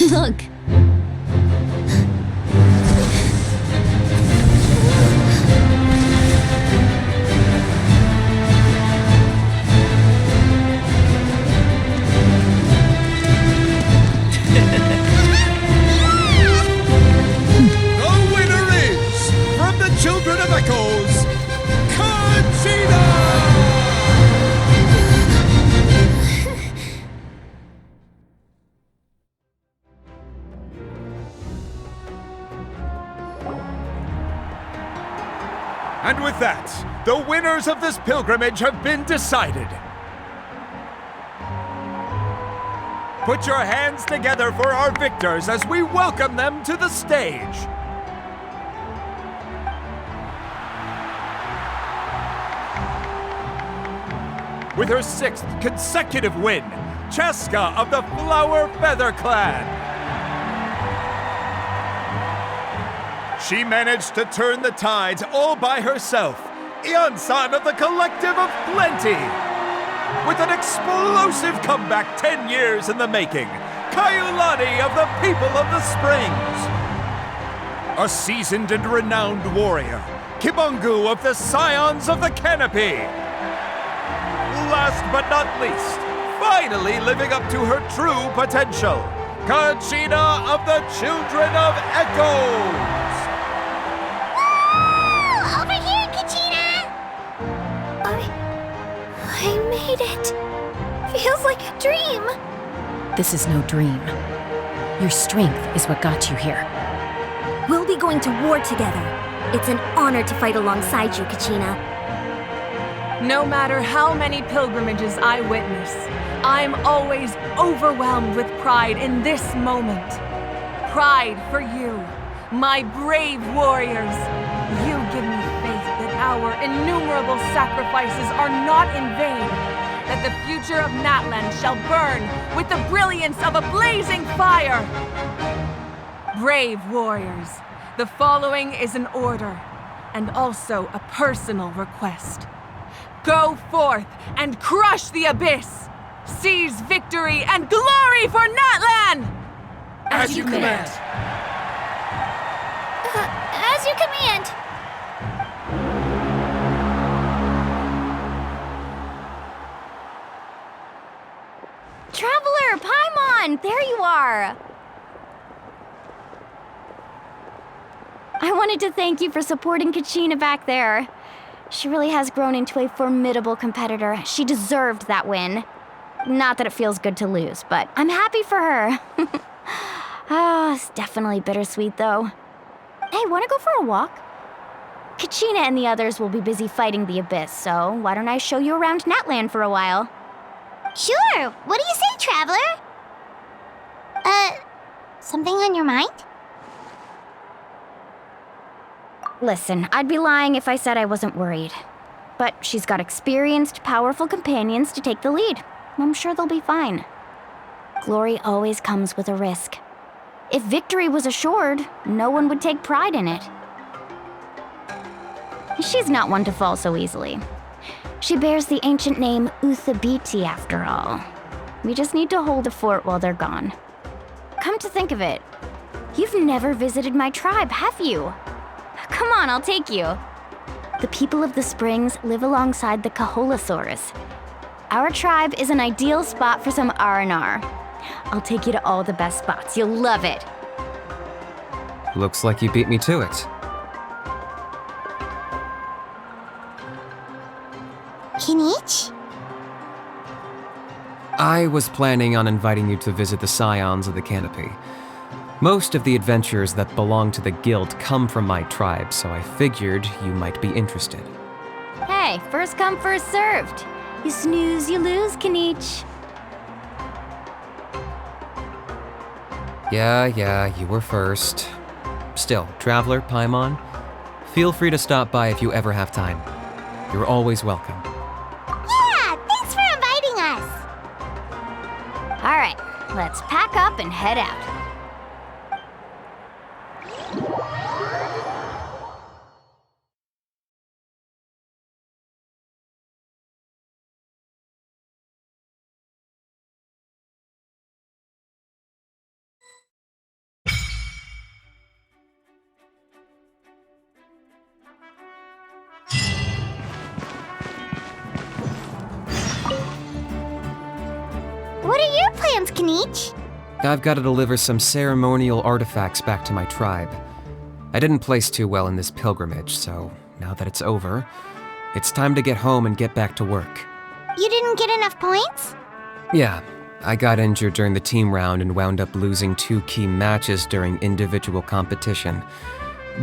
Look. The winner is, from the Children of Echoes, Conchita! And with that, the winners of this pilgrimage have been decided. Put your hands together for our victors as we welcome them to the stage. With her 6th consecutive win, Cheska of the Flower Feather Clan. She managed to turn the tides all by herself. Ian-san of the Collective of Plenty. With an explosive comeback 10 years in the making, Kaiulani of the People of the Springs. A seasoned and renowned warrior, Kibungu of the Scions of the Canopy. Last but not least, finally living up to her true potential, Conchita of the Children of Echoes. Over here, Kachina! I made it. Feels like a dream. This is no dream. Your strength is what got you here. We'll be going to war together. It's an honor to fight alongside you, Kachina. No matter how many pilgrimages I witness, I'm always overwhelmed with pride in this moment. Pride for you, my brave warriors. You give me faith that our innumerable sacrifices are not in vain, that the future of Natlan shall burn with the brilliance of a blazing fire. Brave warriors, the following is an order, and also a personal request. Go forth and crush the abyss! Seize victory and glory for Natlan! As you command. As you command. Traveler, Paimon, there you are! I wanted to thank you for supporting Kachina back there. She really has grown into a formidable competitor. She deserved that win. Not that it feels good to lose, but I'm happy for her. It's definitely bittersweet, though. Hey, wanna go for a walk? Kachina and the others will be busy fighting the Abyss, so why don't I show you around Natlan for a while? Sure. What do you say, Traveler? Something on your mind? Listen, I'd be lying if I said I wasn't worried. But she's got experienced, powerful companions to take the lead. I'm sure they'll be fine. Glory always comes with a risk. If victory was assured, no one would take pride in it. She's not one to fall so easily. She bears the ancient name Uthabiti after all. We just need to hold the fort while they're gone. Come to think of it, you've never visited my tribe, have you? Come on, I'll take you. The people of the Springs live alongside the Kaholasaurus. Our tribe is an ideal spot for some R&R. I'll take you to all the best spots. You'll love it. Looks like you beat me to it. Kinich? I was planning on inviting you to visit the Scions of the Canopy. Most of the adventurers that belong to the guild come from my tribe, so I figured you might be interested. Hey, first come, first served. You snooze, you lose, Kinich. Yeah, you were first. Still, Traveler, Paimon, feel free to stop by if you ever have time. You're always welcome. Yeah, thanks for inviting us. All right, let's pack up and head out. What are your plans, Kinich? I've got to deliver some ceremonial artifacts back to my tribe. I didn't place too well in this pilgrimage, so now that it's over, it's time to get home and get back to work. You didn't get enough points? Yeah, I got injured during the team round and wound up losing 2 key matches during individual competition,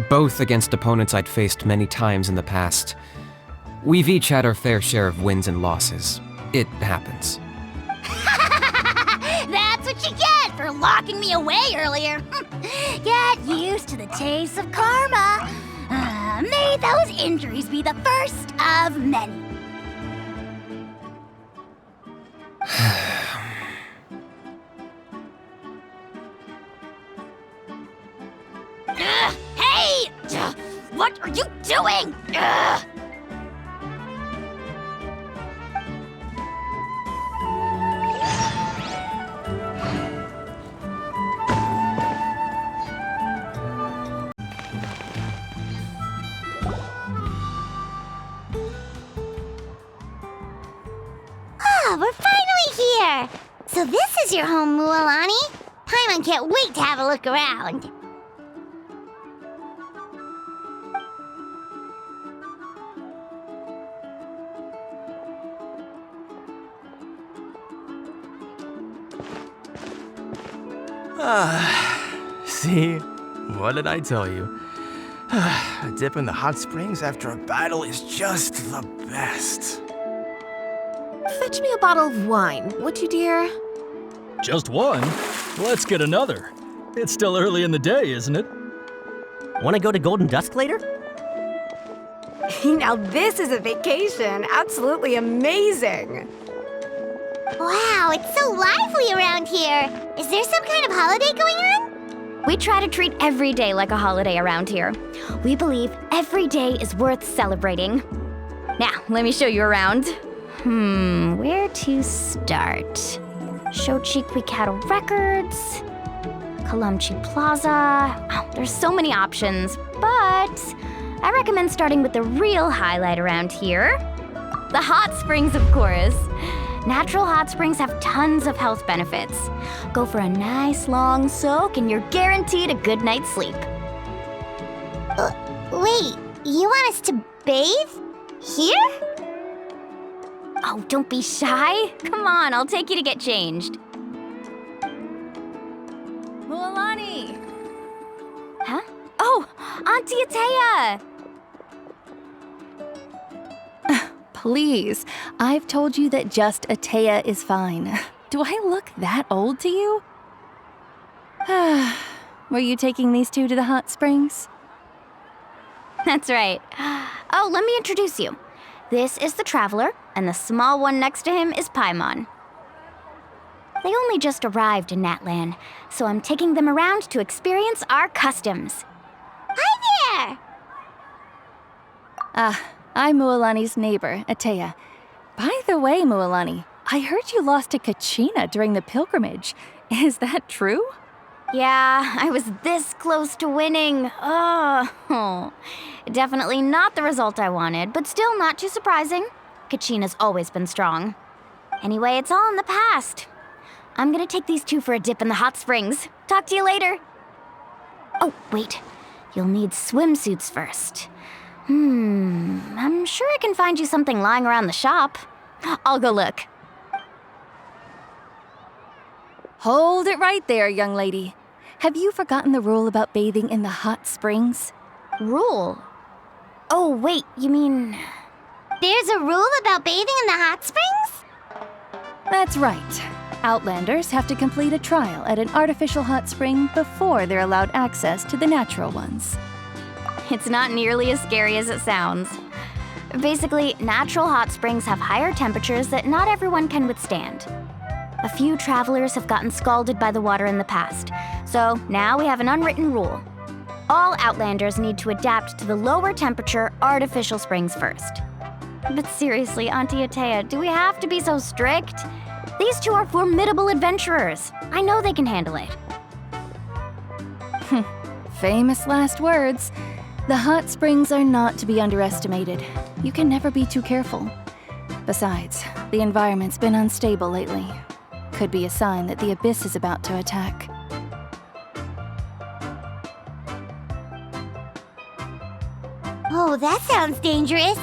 both against opponents I'd faced many times in the past. We've each had our fair share of wins and losses. It happens. That's what you get for locking me away earlier. Get used to the taste of karma. May those injuries be the first of many. Hey! What are you doing? Oh, we're finally here! So this is your home, Mualani? Paimon can't wait to have a look around. See? What did I tell you? A dip in the hot springs after a battle is just the best. Fetch me a bottle of wine, would you, dear? Just one? Let's get another. It's still early in the day, isn't it? Want to go to Golden Dusk later? Now this is a vacation. Absolutely amazing. Wow, it's so lively around here. Is there some kind of holiday going on? We try to treat every day like a holiday around here. We believe every day is worth celebrating. Now, let me show you around. Where to start? Shochiqui Cattle Records, Kalamchi Plaza. Oh, there's so many options, but I recommend starting with the real highlight around here. The hot springs, of course. Natural hot springs have tons of health benefits. Go for a nice long soak and you're guaranteed a good night's sleep. Wait, you want us to bathe? Here? Oh, don't be shy. Come on, I'll take you to get changed. Mualani! Huh? Oh, Auntie Atea! please. I've told you that just Atea is fine. Do I look that old to you? Were you taking these two to the hot springs? That's right. Oh, let me introduce you. This is the Traveler, and the small one next to him is Paimon. They only just arrived in Natlan, so I'm taking them around to experience our customs. Hi there! I'm Mualani's neighbor, Atea. By the way, Mualani, I heard you lost to Kachina during the pilgrimage. Is that true? Yeah, I was this close to winning. Oh, definitely not the result I wanted, but still not too surprising. Kachina's always been strong. Anyway, it's all in the past. I'm gonna take these two for a dip in the hot springs. Talk to you later. Oh, wait. You'll need swimsuits first. I'm sure I can find you something lying around the shop. I'll go look. Hold it right there, young lady. Have you forgotten the rule about bathing in the hot springs? Rule? Oh, wait, you mean... There's a rule about bathing in the hot springs? That's right. Outlanders have to complete a trial at an artificial hot spring before they're allowed access to the natural ones. It's not nearly as scary as it sounds. Basically, natural hot springs have higher temperatures that not everyone can withstand. A few travelers have gotten scalded by the water in the past, so now we have an unwritten rule. All Outlanders need to adapt to the lower temperature artificial springs first. But seriously, Auntie Atea, do we have to be so strict? These two are formidable adventurers. I know they can handle it. Famous last words. The hot springs are not to be underestimated. You can never be too careful. Besides, the environment's been unstable lately. Could be a sign that the abyss is about to attack. Oh, that sounds dangerous.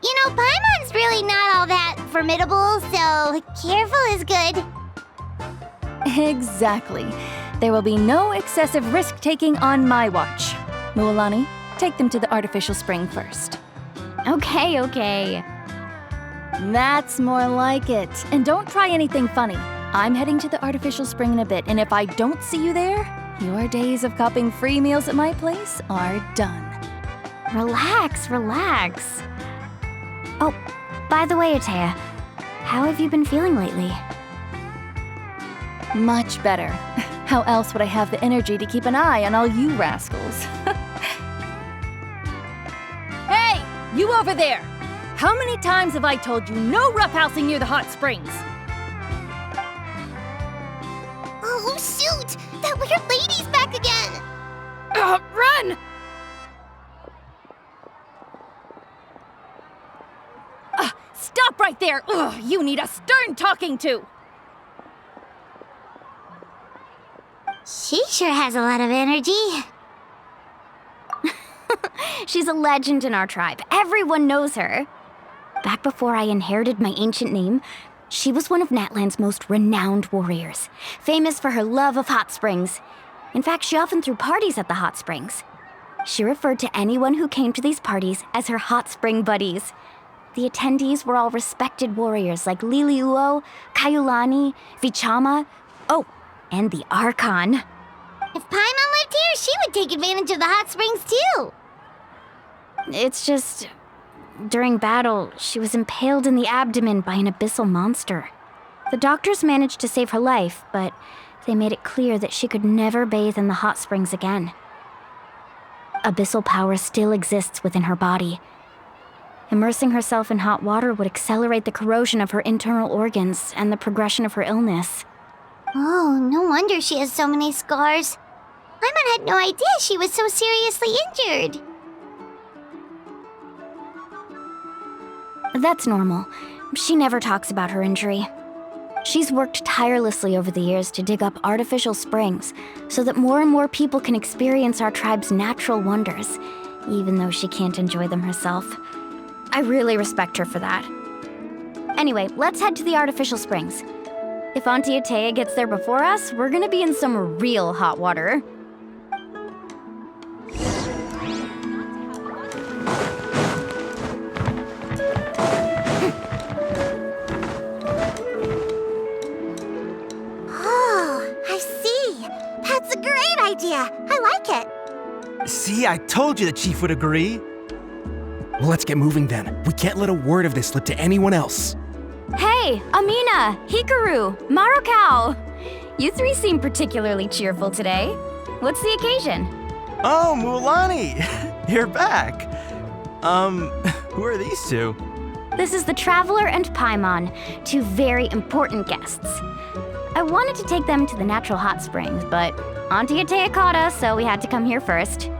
You know, Paimon's really not all that formidable, so careful is good. Exactly. There will be no excessive risk-taking on my watch. Mualani, take them to the artificial spring first. Okay. That's more like it. And don't try anything funny. I'm heading to the artificial spring in a bit, and if I don't see you there, your days of copping free meals at my place are done. Relax. Oh, by the way, Atea, how have you been feeling lately? Much better. How else would I have the energy to keep an eye on all you rascals? Hey, you over there! How many times have I told you no roughhousing near the hot springs? Oh, shoot! That weird lady's back again! Run! Stop right there! Ugh, you need a stern talking to! She sure has a lot of energy. She's a legend in our tribe. Everyone knows her. Back before I inherited my ancient name, she was one of Natlan's most renowned warriors, famous for her love of hot springs. In fact, she often threw parties at the hot springs. She referred to anyone who came to these parties as her hot spring buddies. The attendees were all respected warriors like Liliuo, Kaiulani, Vichama, and the Archon. If Paimon lived here, she would take advantage of the hot springs too. It's just, during battle, she was impaled in the abdomen by an abyssal monster. The doctors managed to save her life, but they made it clear that she could never bathe in the hot springs again. Abyssal power still exists within her body. Immersing herself in hot water would accelerate the corrosion of her internal organs and the progression of her illness. Oh, no wonder she has so many scars. Paimon had no idea she was so seriously injured. That's normal. She never talks about her injury. She's worked tirelessly over the years to dig up artificial springs so that more and more people can experience our tribe's natural wonders, even though she can't enjoy them herself. I really respect her for that. Anyway, let's head to the artificial springs. If Auntie Atea gets there before us, we're gonna be in some real hot water. I told you the chief would agree. Well, let's get moving then. We can't let a word of this slip to anyone else. Hey, Amina, Hikaru, Marukao. You three seem particularly cheerful today. What's the occasion? Oh, Mulan, you're back. Who are these two? This is the Traveler and Paimon, two very important guests. I wanted to take them to the natural hot springs, but Auntie Atea caught us, so we had to come here first.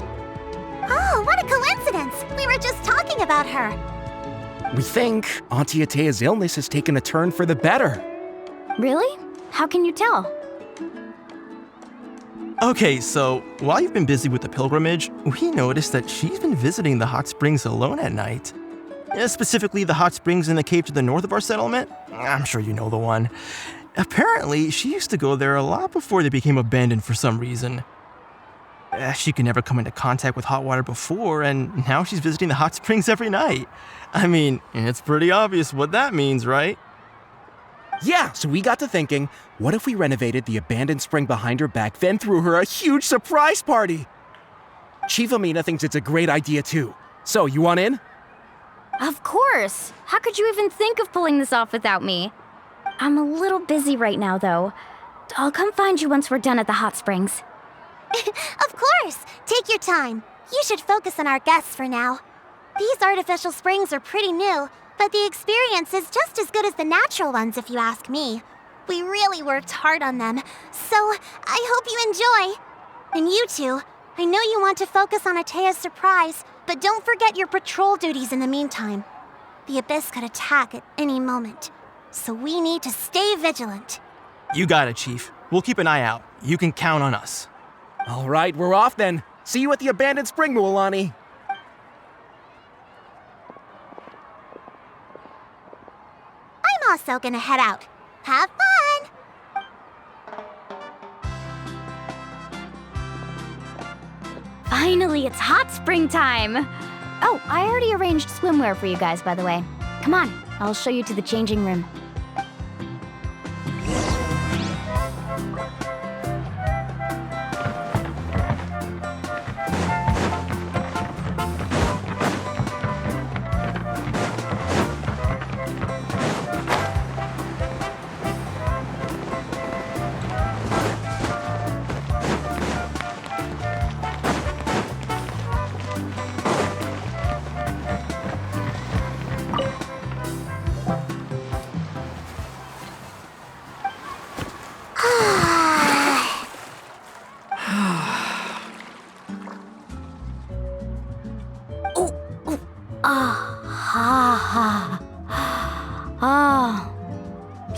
Oh, what a coincidence! We were just talking about her. We think Auntie Atea's illness has taken a turn for the better. Really? How can you tell? Okay, so while you've been busy with the pilgrimage, we noticed that she's been visiting the hot springs alone at night. Specifically, the hot springs in the cave to the north of our settlement. I'm sure you know the one. Apparently, she used to go there a lot before they became abandoned for some reason. She could never come into contact with hot water before, and now she's visiting the hot springs every night. I mean, it's pretty obvious what that means, right? Yeah, so we got to thinking, what if we renovated the abandoned spring behind her back, then threw her a huge surprise party? Chief Amina thinks it's a great idea too. So, you want in? Of course! How could you even think of pulling this off without me? I'm a little busy right now, though. I'll come find you once we're done at the hot springs. Of course! Take your time. You should focus on our guests for now. These artificial springs are pretty new, but the experience is just as good as the natural ones if you ask me. We really worked hard on them, so I hope you enjoy. And you two, I know you want to focus on Atea's surprise, but don't forget your patrol duties in the meantime. The Abyss could attack at any moment, so we need to stay vigilant. You got it, Chief. We'll keep an eye out. You can count on us. All right, we're off then. See you at the abandoned spring, Mualani. I'm also gonna head out. Have fun! Finally, it's hot spring time! Oh, I already arranged swimwear for you guys, by the way. Come on, I'll show you to the changing room.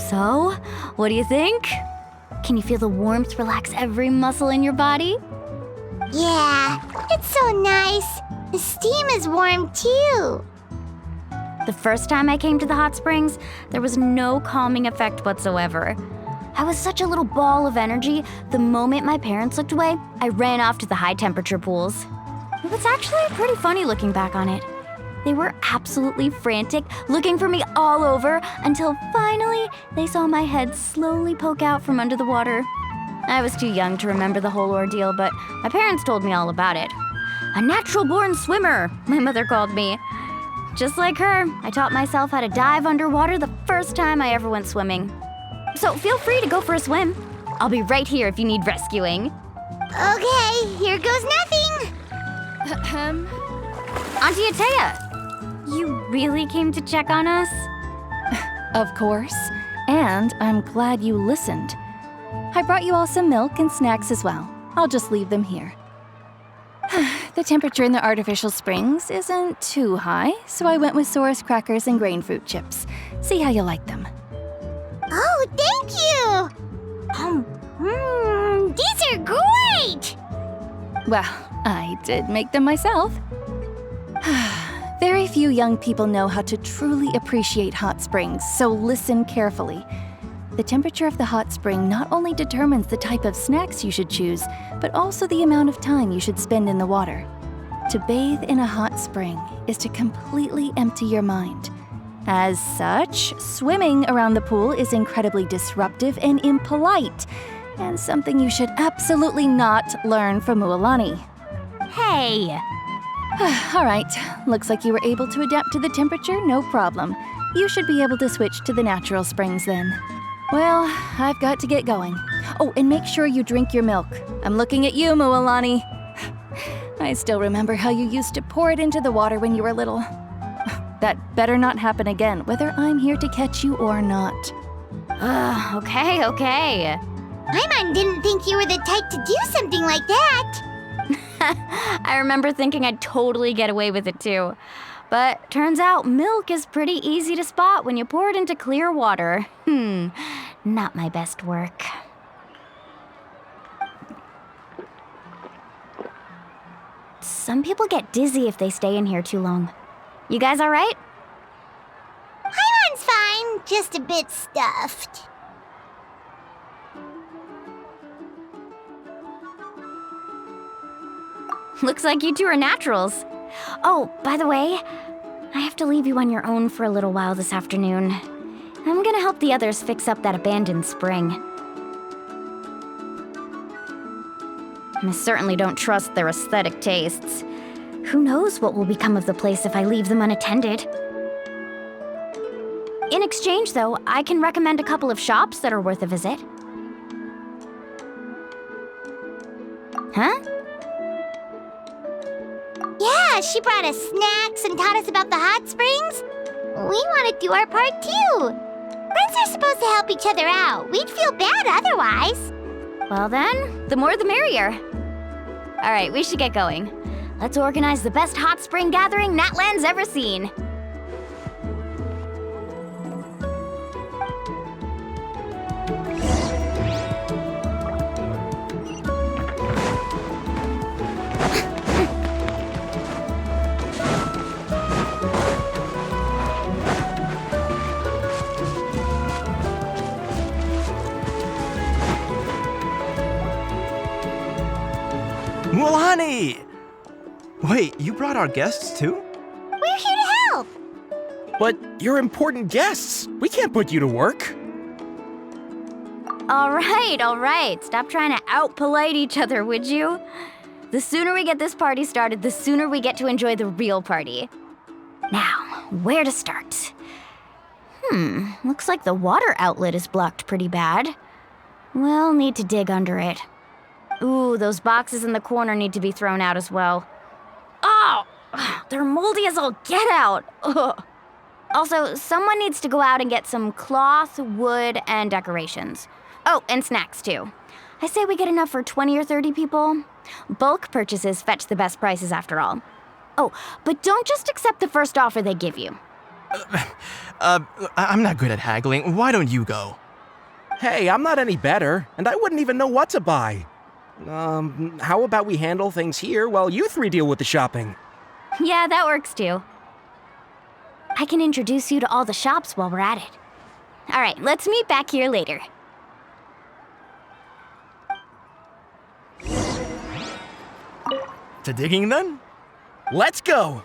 So, what do you think? Can you feel the warmth relax every muscle in your body? Yeah, it's so nice. The steam is warm too. The first time I came to the hot springs, there was no calming effect whatsoever. I was such a little ball of energy, the moment my parents looked away, I ran off to the high temperature pools. It was actually pretty funny looking back on it. They were absolutely frantic, looking for me all over, until finally they saw my head slowly poke out from under the water. I was too young to remember the whole ordeal, but my parents told me all about it. A natural-born swimmer, my mother called me. Just like her, I taught myself how to dive underwater the first time I ever went swimming. So feel free to go for a swim. I'll be right here if you need rescuing. Okay, here goes nothing. Auntie Atea, you really came to check on us? Of course. And I'm glad you listened. I brought you all some milk and snacks as well. I'll just leave them here. The temperature in the artificial springs isn't too high, so I went with Saurus crackers and grain fruit chips. See how you like them. Oh, thank you! These are great! Well, I did make them myself. Very few young people know how to truly appreciate hot springs, so listen carefully. The temperature of the hot spring not only determines the type of snacks you should choose, but also the amount of time you should spend in the water. To bathe in a hot spring is to completely empty your mind. As such, swimming around the pool is incredibly disruptive and impolite, and something you should absolutely not learn from Mualani. Hey! All right, looks like you were able to adapt to the temperature, no problem. You should be able to switch to the natural springs then. Well, I've got to get going. Oh, and make sure you drink your milk. I'm looking at you, Mualani. I still remember how you used to pour it into the water when you were little. That better not happen again, whether I'm here to catch you or not. Okay. Paimon didn't think you were the type to do something like that. I remember thinking I'd totally get away with it too. But turns out milk is pretty easy to spot when you pour it into clear water. Not my best work. Some people get dizzy if they stay in here too long. You guys all right? Paimon's fine, just a bit stuffed. Looks like you two are naturals. Oh, by the way, I have to leave you on your own for a little while this afternoon. I'm gonna help the others fix up that abandoned spring. I certainly don't trust their aesthetic tastes. Who knows what will become of the place if I leave them unattended? In exchange, though, I can recommend a couple of shops that are worth a visit. Huh? Yeah, she brought us snacks and taught us about the hot springs. We want to do our part too. Friends are supposed to help each other out. We'd feel bad otherwise. Well then, the more the merrier. All right, we should get going. Let's organize the best hot spring gathering Natlan's ever seen. Mualani! Wait, you brought our guests too? We're here to help. But you're important guests. We can't put you to work. All right. Stop trying to out-polite each other, would you? The sooner we get this party started, the sooner we get to enjoy the real party. Now, where to start? Looks like the water outlet is blocked pretty bad. We'll need to dig under it. Ooh, those boxes in the corner need to be thrown out as well. Oh, they're moldy as all get out. Ugh. Also, someone needs to go out and get some cloth, wood, and decorations. Oh, and snacks too. I say we get enough for 20 or 30 people. Bulk purchases fetch the best prices after all. Oh, but don't just accept the first offer they give you. I'm not good at haggling. Why don't you go? Hey, I'm not any better, and I wouldn't even know what to buy. How about we handle things here while you three deal with the shopping? Yeah, that works too. I can introduce you to all the shops while we're at it. All right, let's meet back here later. To digging then? Let's go!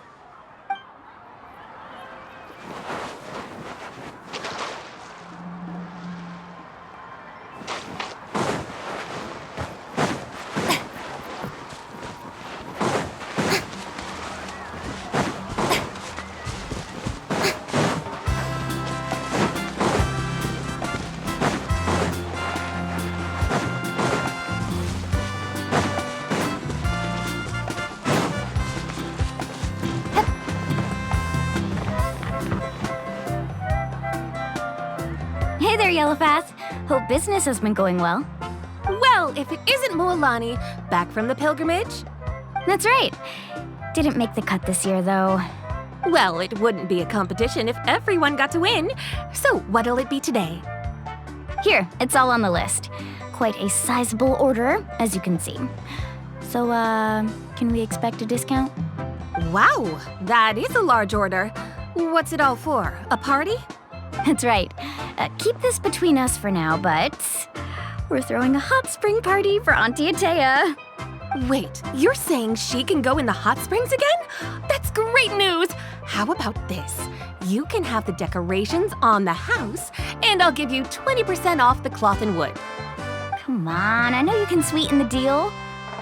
Hey there, Yellowfast. Hope business has been going well. Well, if it isn't Mualani, back from the pilgrimage? That's right. Didn't make the cut this year, though. Well, it wouldn't be a competition if everyone got to win. So what'll it be today? Here, it's all on the list. Quite a sizable order, as you can see. So, can we expect a discount? Wow, that is a large order. What's it all for? A party? That's right. Keep this between us for now, but we're throwing a hot spring party for Auntie Atea. Wait, you're saying she can go in the hot springs again? That's great news! How about this? You can have the decorations on the house, and I'll give you 20% off the cloth and wood. Come on, I know you can sweeten the deal.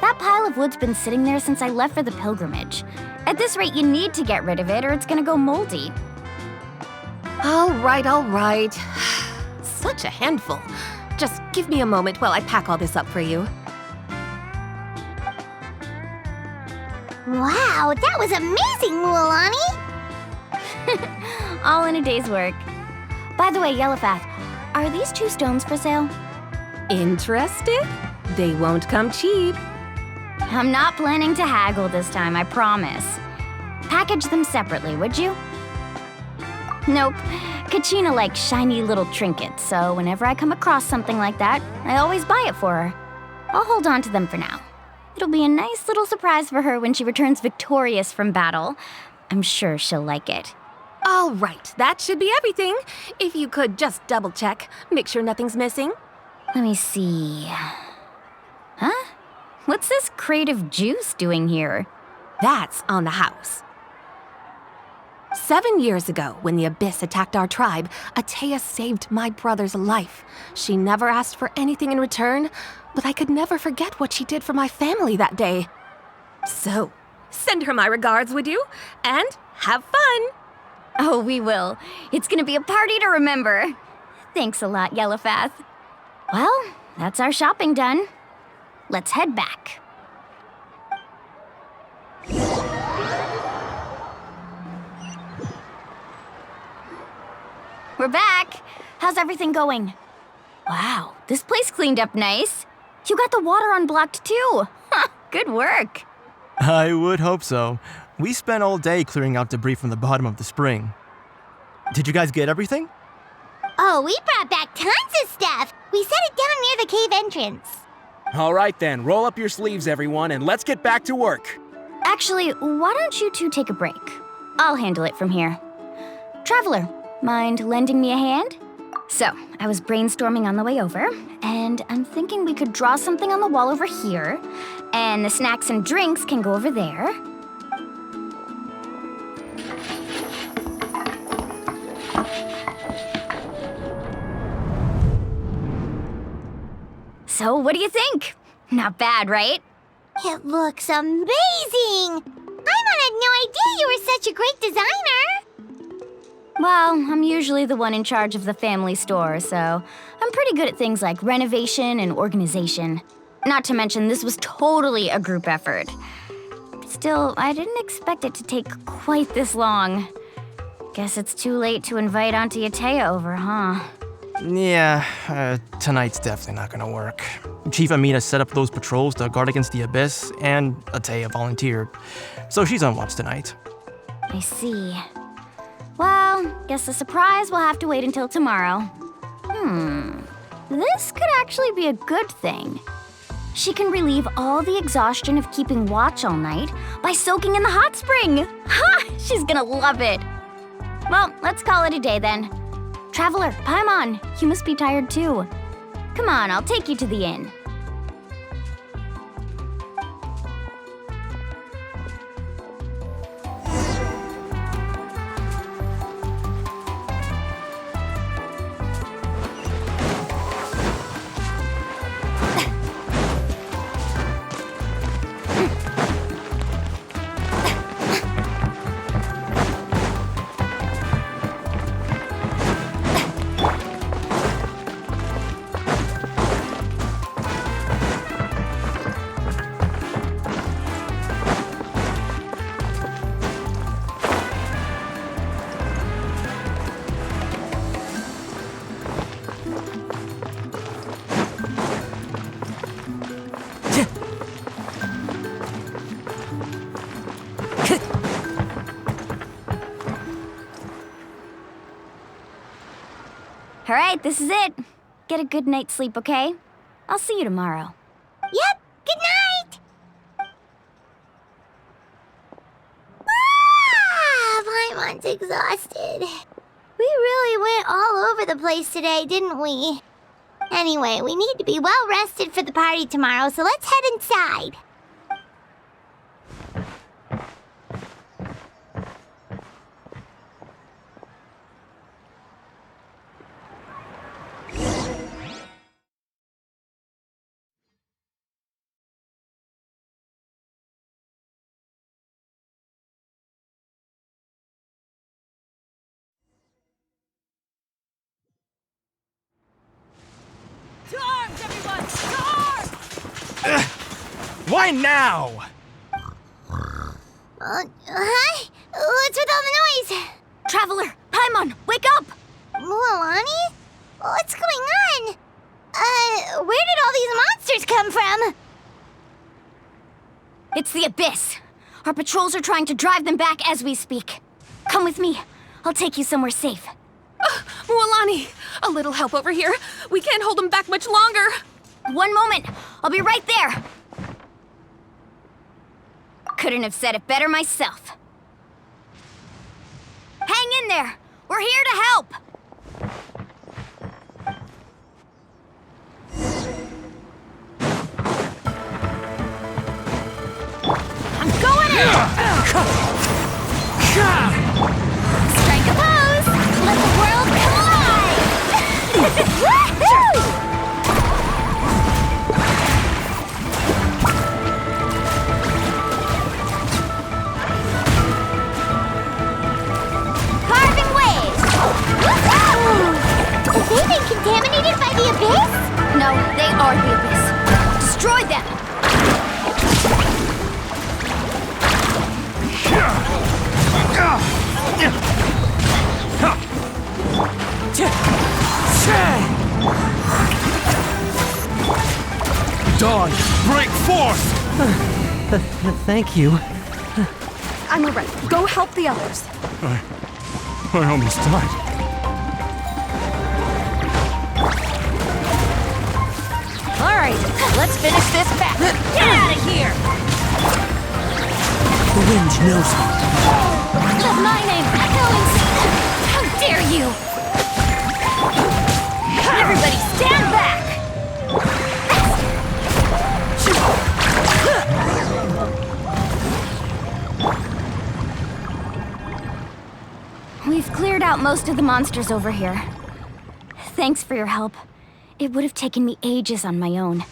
That pile of wood's been sitting there since I left for the pilgrimage. At this rate, you need to get rid of it or it's gonna go moldy. All right. Such a handful. Just give me a moment while I pack all this up for you. Wow, that was amazing, Mualani! All in a day's work. By the way, Yellowfath, are these 2 stones for sale? Interested? They won't come cheap. I'm not planning to haggle this time, I promise. Package them separately, would you? Nope. Kachina likes shiny little trinkets, so whenever I come across something like that, I always buy it for her. I'll hold on to them for now. It'll be a nice little surprise for her when she returns victorious from battle. I'm sure she'll like it. All right, that should be everything. If you could just double check, make sure nothing's missing. Let me see. Huh? What's this crate of juice doing here? That's on the house. 7 years ago, when the Abyss attacked our tribe, Atea saved my brother's life. She never asked for anything in return, but I could never forget what she did for my family that day. So, send her my regards, would you? And have fun! Oh, we will. It's gonna be a party to remember. Thanks a lot, Yellowfath. Well, that's our shopping done. Let's head back. We're back. How's everything going? Wow, this place cleaned up nice. You got the water unblocked too. Good work. I would hope so. We spent all day clearing out debris from the bottom of the spring. Did you guys get everything? Oh, we brought back tons of stuff! We set it down near the cave entrance. All right then, roll up your sleeves, everyone, and let's get back to work. Actually, why don't you two take a break? I'll handle it from here. Traveler, mind lending me a hand? So, I was brainstorming on the way over, and I'm thinking we could draw something on the wall over here, and the snacks and drinks can go over there. So, what do you think? Not bad, right? It looks amazing! Paimon had no idea you were such a great designer! Well, I'm usually the one in charge of the family store, so I'm pretty good at things like renovation and organization. Not to mention, this was totally a group effort. Still, I didn't expect it to take quite this long. Guess it's too late to invite Auntie Atea over, huh? Yeah, tonight's definitely not gonna work. Chief Amina set up those patrols to guard against the Abyss, and Atea volunteered. So she's on watch tonight. I see. Well, guess the surprise will have to wait until tomorrow. This could actually be a good thing. She can relieve all the exhaustion of keeping watch all night by soaking in the hot spring. Ha! She's gonna love it. Well, let's call it a day then. Traveler, Paimon, you must be tired too. Come on, I'll take you to the inn. All right, this is it. Get a good night's sleep, okay? I'll see you tomorrow. Yep, good night! Paimon's exhausted. We really went all over the place today, didn't we? Anyway, we need to be well rested for the party tomorrow, so let's head inside. Why now? Huh? What's with all the noise? Traveler, Paimon, wake up! Mualani? What's going on? Where did all these monsters come from? It's the Abyss. Our patrols are trying to drive them back as we speak. Come with me. I'll take you somewhere safe. Mualani, a little help over here. We can't hold them back much longer. One moment. I'll be right there. Couldn't have said it better myself. Hang in there. We're here to help. I'm going in! Strike a pose! Let the world collide! Woohoo! Carving waves! Woohoo! Have they been contaminated by the Abyss? No, they are the Abyss. Destroy them! Dawn, break forth! Thank you. I'm alright. Go help the others. I almost died. Alright, let's finish this back. Get out of here! The wind knows me. Let my name echo and how dare you! Everybody stand back! We've cleared out most of the monsters over here. Thanks for your help. It would have taken me ages on my own.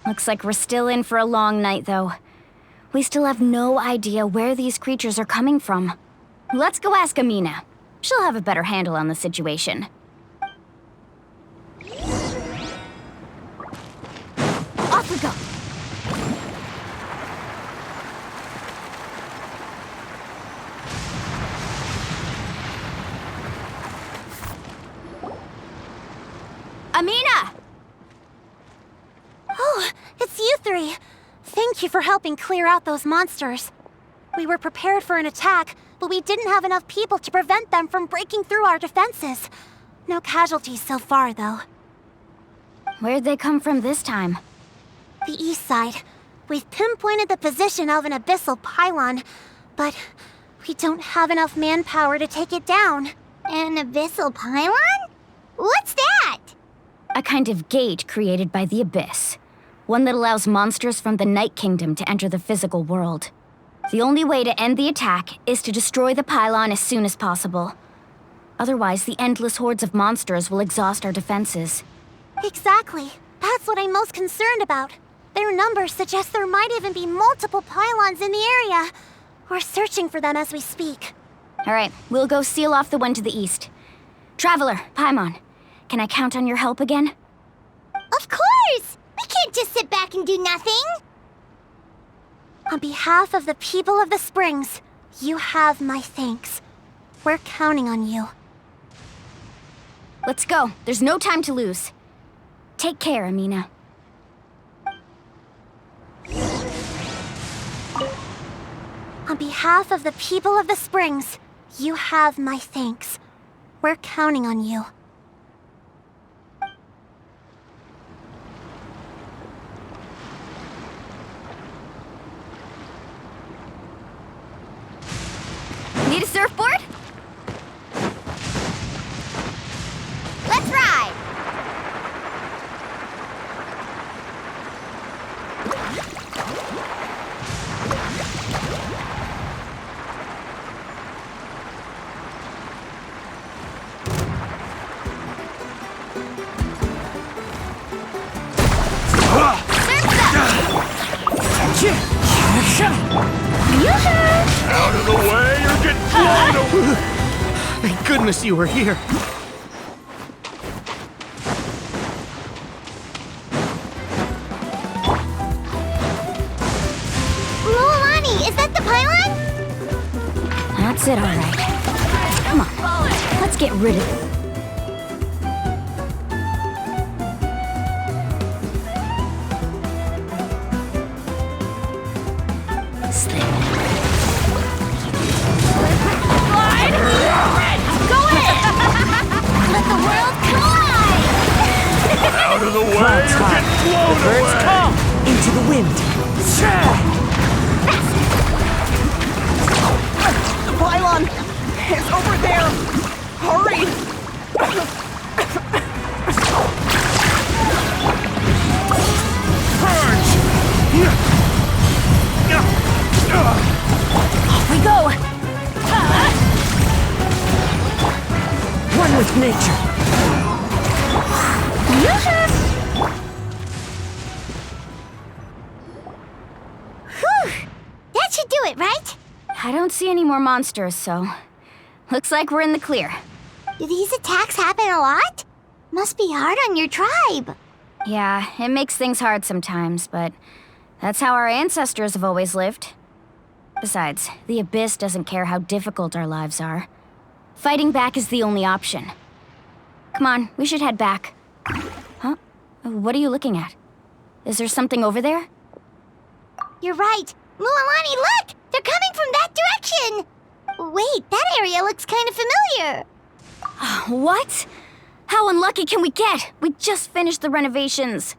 Looks like we're still in for a long night, though. We still have no idea where these creatures are coming from. Let's go ask Amina. She'll have a better handle on the situation. Off we go! Amina! Oh, it's you three. Thank you for helping clear out those monsters. We were prepared for an attack, but we didn't have enough people to prevent them from breaking through our defenses. No casualties so far, though. Where'd they come from this time? The east side. We've pinpointed the position of an abyssal pylon, but we don't have enough manpower to take it down. An abyssal pylon? What's that? A kind of gate created by the Abyss. One that allows monsters from the Night Kingdom to enter the physical world. The only way to end the attack is to destroy the pylon as soon as possible. Otherwise, the endless hordes of monsters will exhaust our defenses. Exactly. That's what I'm most concerned about. Their numbers suggest there might even be multiple pylons in the area. We're searching for them as we speak. Alright, we'll go seal off the one to the east. Traveler, Paimon, can I count on your help again? Of course! We can't just sit back and do nothing! On behalf of the people of the Springs, you have my thanks. We're counting on you. Let's go. There's no time to lose. Take care, Amina. On behalf of the people of the Springs, you have my thanks. We're counting on you. Need a surfboard? Let's ride! Out of the way, you're getting blown away! Thank goodness you were here. That's it, all right. Come on, let's get rid of it. Out of the way or get blown away! Come into the wind. The pylon is over there. Hurry! Purge! Off we go! One with nature. Whew! That should do it, right? I don't see any more monsters, so looks like we're in the clear. Do these attacks happen a lot? Must be hard on your tribe. Yeah, it makes things hard sometimes, but that's how our ancestors have always lived. Besides, the Abyss doesn't care how difficult our lives are. Fighting back is the only option. Come on, we should head back. Huh? What are you looking at? Is there something over there? You're right. Mualani, look! They're coming from that direction! Wait, that area looks kind of familiar. What? How unlucky can we get? We just finished the renovations.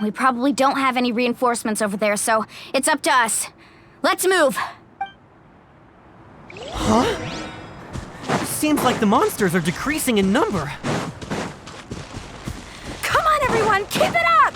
We probably don't have any reinforcements over there, so it's up to us. Let's move! Huh? Seems like the monsters are decreasing in number. Come on, everyone, keep it up!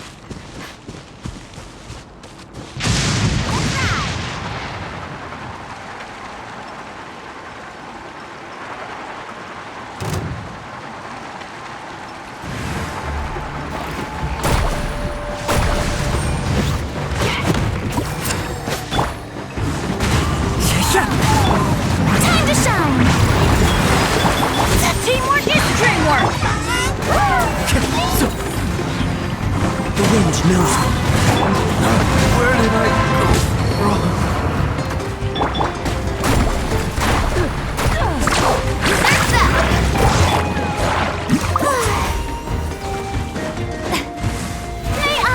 Time to shine! Teamwork is dreamwork! The wind knows me. Where did I go wrong? May I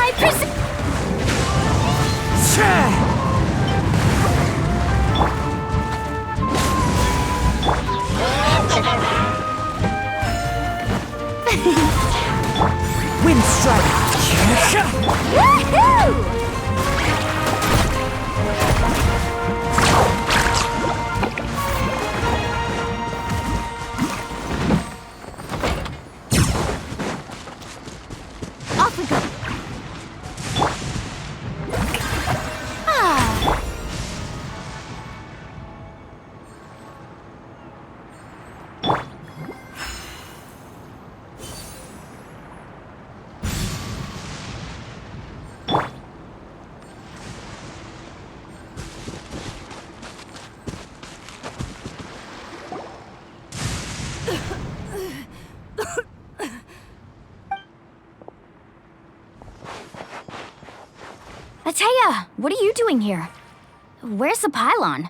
Wind strike. Woohoo! Off we go. Ateya, what are you doing here? Where's the pylon?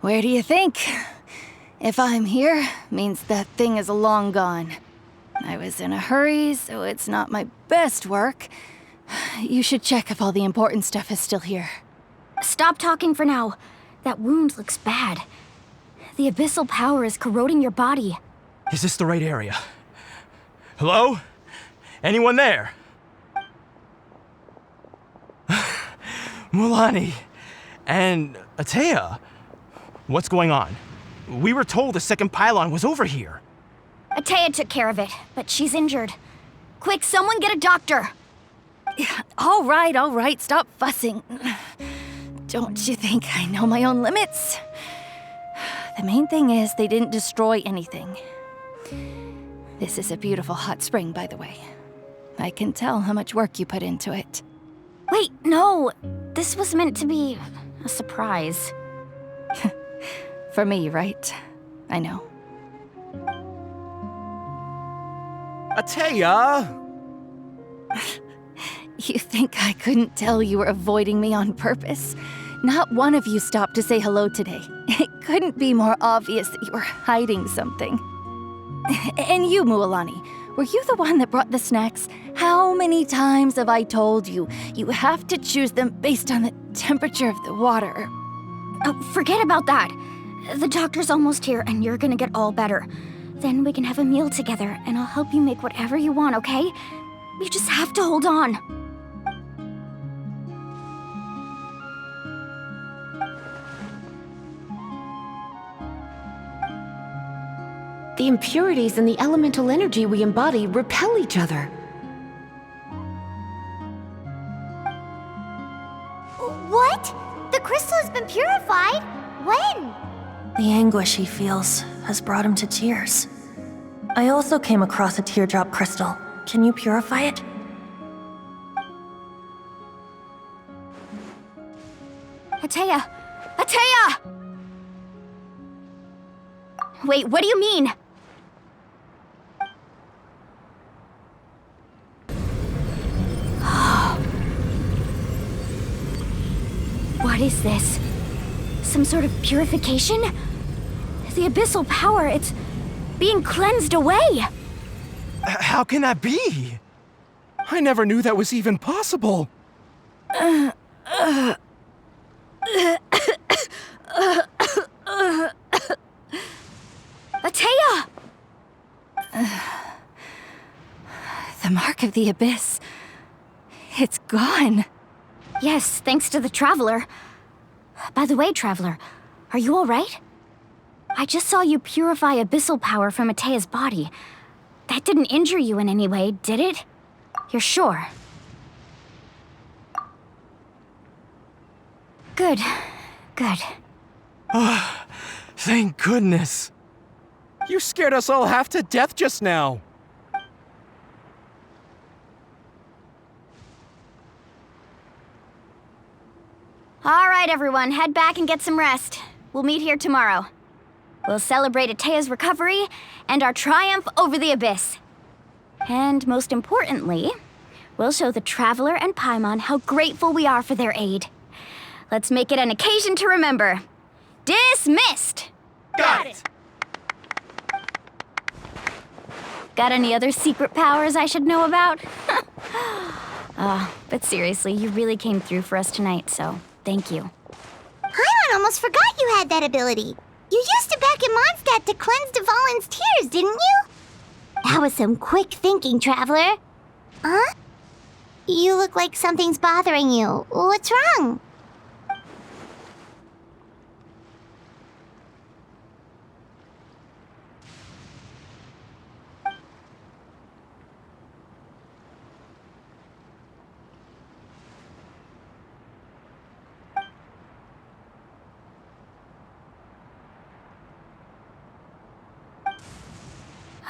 Where do you think? If I'm here, means that thing is long gone. I was in a hurry, so it's not my best work. You should check if all the important stuff is still here. Stop talking for now. That wound looks bad. The abyssal power is corroding your body. Is this the right area? Hello? Anyone there? Mualani and Ateya, what's going on? We were told the second pylon was over here. Ateya took care of it, but she's injured. Quick, someone get a doctor! All right, stop fussing. Don't you think I know my own limits? The main thing is they didn't destroy anything. This is a beautiful hot spring, by the way. I can tell how much work you put into it. Wait, no! This was meant to be a surprise. For me, right? I know. Ateya! You think I couldn't tell you were avoiding me on purpose? Not one of you stopped to say hello today. It couldn't be more obvious that you were hiding something. And you, Mualani, were you the one that brought the snacks? How many times have I told you, you have to choose them based on the temperature of the water? Oh, forget about that. The doctor's almost here, and you're gonna get all better. Then we can have a meal together, and I'll help you make whatever you want, okay? You just have to hold on. The impurities in the elemental energy we embody repel each other. What? The crystal has been purified? When? The anguish he feels has brought him to tears. I also came across a teardrop crystal. Can you purify it? Atea! Atea! Wait, what do you mean? What is this? Some sort of purification? The abyssal power, it's being cleansed away! How can that be? I never knew that was even possible. Atea! The mark of the abyss. It's gone. Yes, thanks to the Traveler. By the way, Traveler, are you alright? I just saw you purify abyssal power from Atea's body. That didn't injure you in any way, did it? You're sure? Good. Good. Oh, thank goodness. You scared us all half to death just now. All right, everyone, head back and get some rest. We'll meet here tomorrow. We'll celebrate Atea's recovery and our triumph over the abyss. And most importantly, we'll show the Traveler and Paimon how grateful we are for their aid. Let's make it an occasion to remember. Dismissed! Got it! Got any other secret powers I should know about? But seriously, you really came through for us tonight, so thank you. Paimon almost forgot you had that ability. You used it back in Mondstadt to cleanse Devalin's tears, didn't you? That was some quick thinking, Traveler. Huh? You look like something's bothering you. What's wrong?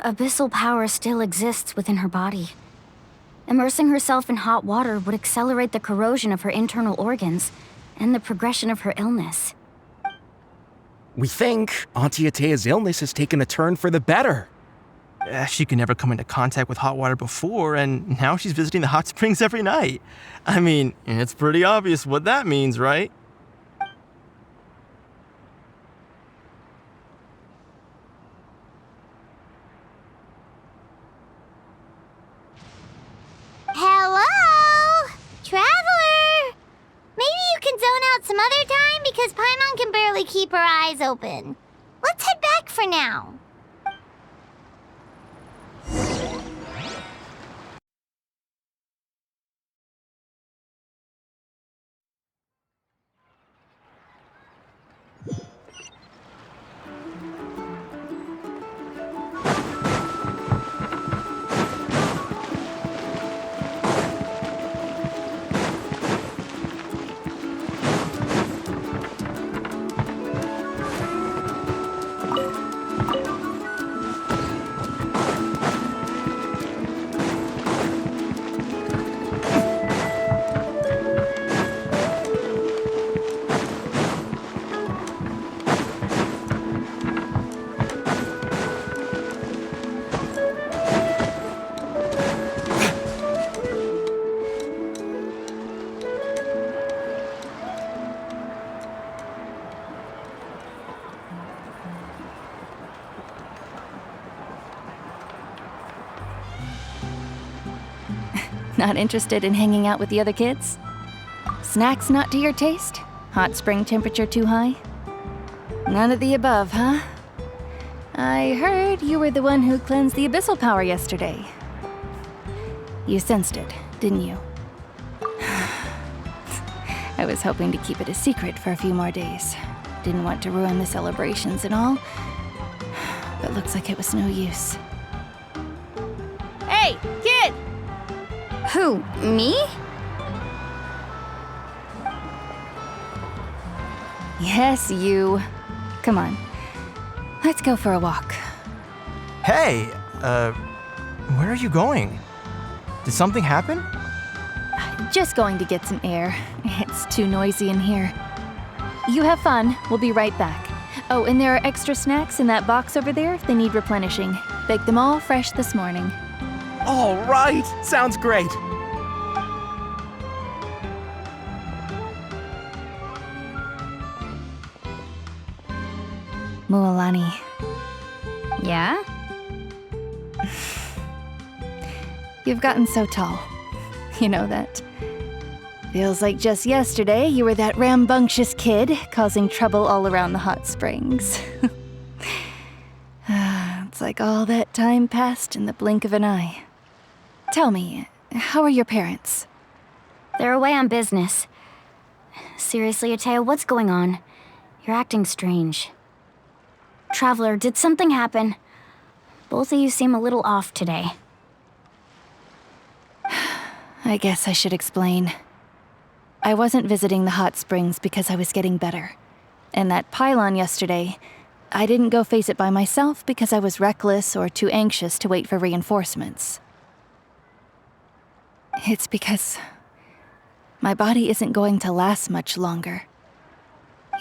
Abyssal power still exists within her body. Immersing herself in hot water would accelerate the corrosion of her internal organs and the progression of her illness. We think Auntie Atea's illness has taken a turn for the better. She could never come into contact with hot water before, and now she's visiting the hot springs every night. I mean, it's pretty obvious what that means, right? Hello? Traveler? Maybe you can zone out some other time because Paimon can barely keep her eyes open. Let's head back for now. Not interested in hanging out with the other kids? Snacks not to your taste? Hot spring temperature too high? None of the above, huh? I heard you were the one who cleansed the abyssal power yesterday. You sensed it, didn't you? I was hoping to keep it a secret for a few more days. Didn't want to ruin the celebrations and all, but looks like it was no use. Hey, kid! Who, me? Yes, you. Come on. Let's go for a walk. Hey, where are you going? Did something happen? Just going to get some air. It's too noisy in here. You have fun. We'll be right back. Oh, and there are extra snacks in that box over there if they need replenishing. Baked them all fresh this morning. All right, sounds great. Mualani. Yeah? You've gotten so tall. You know that. Feels like just yesterday you were that rambunctious kid causing trouble all around the hot springs. It's like all that time passed in the blink of an eye. Tell me, how are your parents? They're away on business. Seriously, Atea, what's going on? You're acting strange. Traveler, did something happen? Both of you seem a little off today. I guess I should explain. I wasn't visiting the hot springs because I was getting better. And that pylon yesterday, I didn't go face it by myself because I was reckless or too anxious to wait for reinforcements. It's because my body isn't going to last much longer.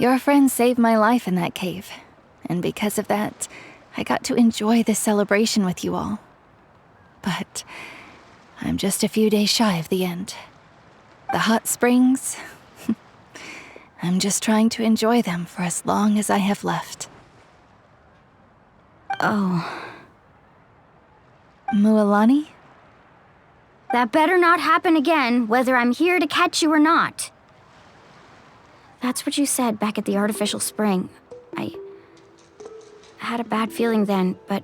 Your friend saved my life in that cave, and because of that, I got to enjoy this celebration with you all. But I'm just a few days shy of the end. The hot springs, I'm just trying to enjoy them for as long as I have left. Oh. Mualani? That better not happen again, whether I'm here to catch you or not. That's what you said back at the artificial spring. I had a bad feeling then, but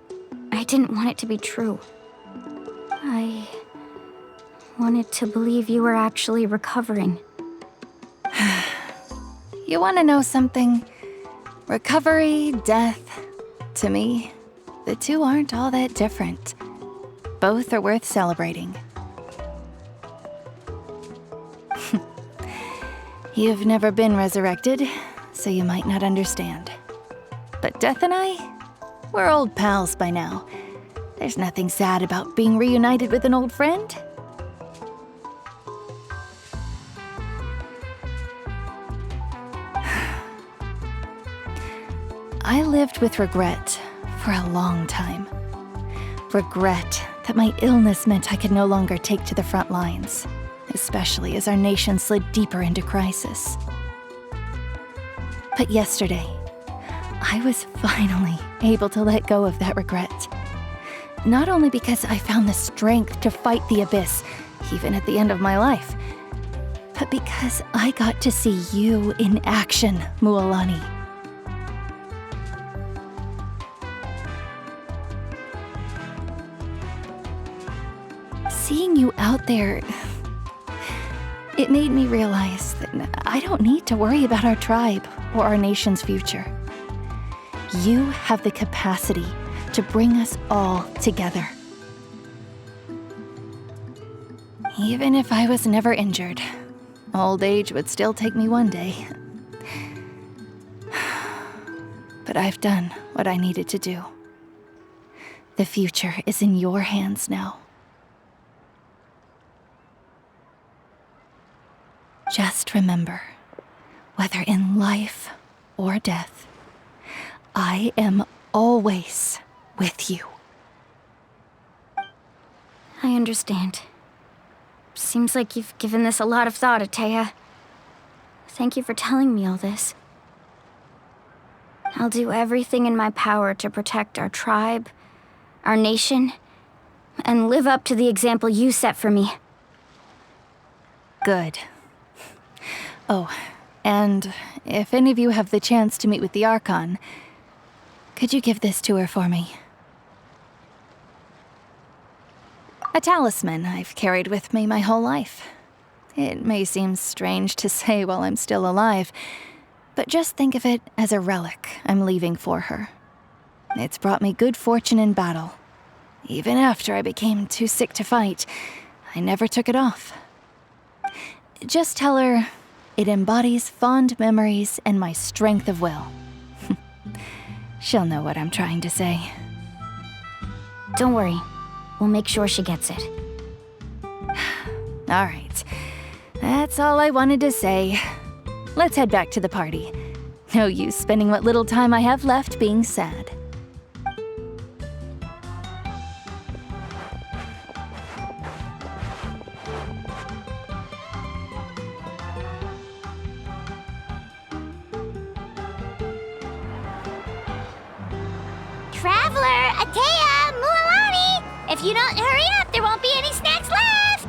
I didn't want it to be true. I wanted to believe you were actually recovering. You want to know something? Recovery, death, to me, the two aren't all that different. Both are worth celebrating. You've never been resurrected, so you might not understand. But Death and I, we're old pals by now. There's nothing sad about being reunited with an old friend. I lived with regret for a long time. Regret that my illness meant I could no longer take to the front lines, especially as our nation slid deeper into crisis. But yesterday, I was finally able to let go of that regret. Not only because I found the strength to fight the abyss, even at the end of my life, but because I got to see you in action, Mualani. Seeing you out there, it made me realize that I don't need to worry about our tribe or our nation's future. You have the capacity to bring us all together. Even if I was never injured, old age would still take me one day. But I've done what I needed to do. The future is in your hands now. Just remember, whether in life or death, I am always with you. I understand. Seems like you've given this a lot of thought, Atea. Thank you for telling me all this. I'll do everything in my power to protect our tribe, our nation, and live up to the example you set for me. Good. Oh, and if any of you have the chance to meet with the Archon, could you give this to her for me? A talisman I've carried with me my whole life. It may seem strange to say while I'm still alive, but just think of it as a relic I'm leaving for her. It's brought me good fortune in battle. Even after I became too sick to fight, I never took it off. Just tell her it embodies fond memories and my strength of will. She'll know what I'm trying to say. Don't worry. We'll make sure she gets it. All right. That's all I wanted to say. Let's head back to the party. No use spending what little time I have left being sad. Traveler, Atea, Mualani! If you don't hurry up, there won't be any snacks left!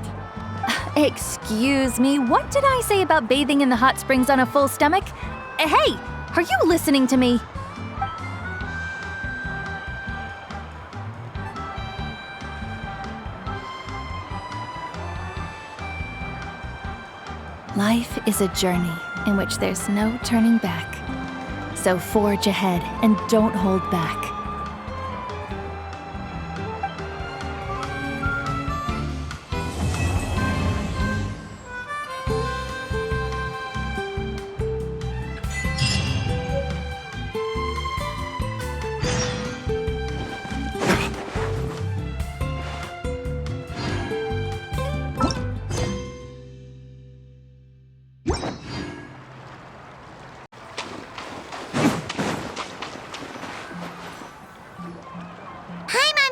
Excuse me, what did I say about bathing in the hot springs on a full stomach? Hey, are you listening to me? Life is a journey in which there's no turning back. So forge ahead and don't hold back.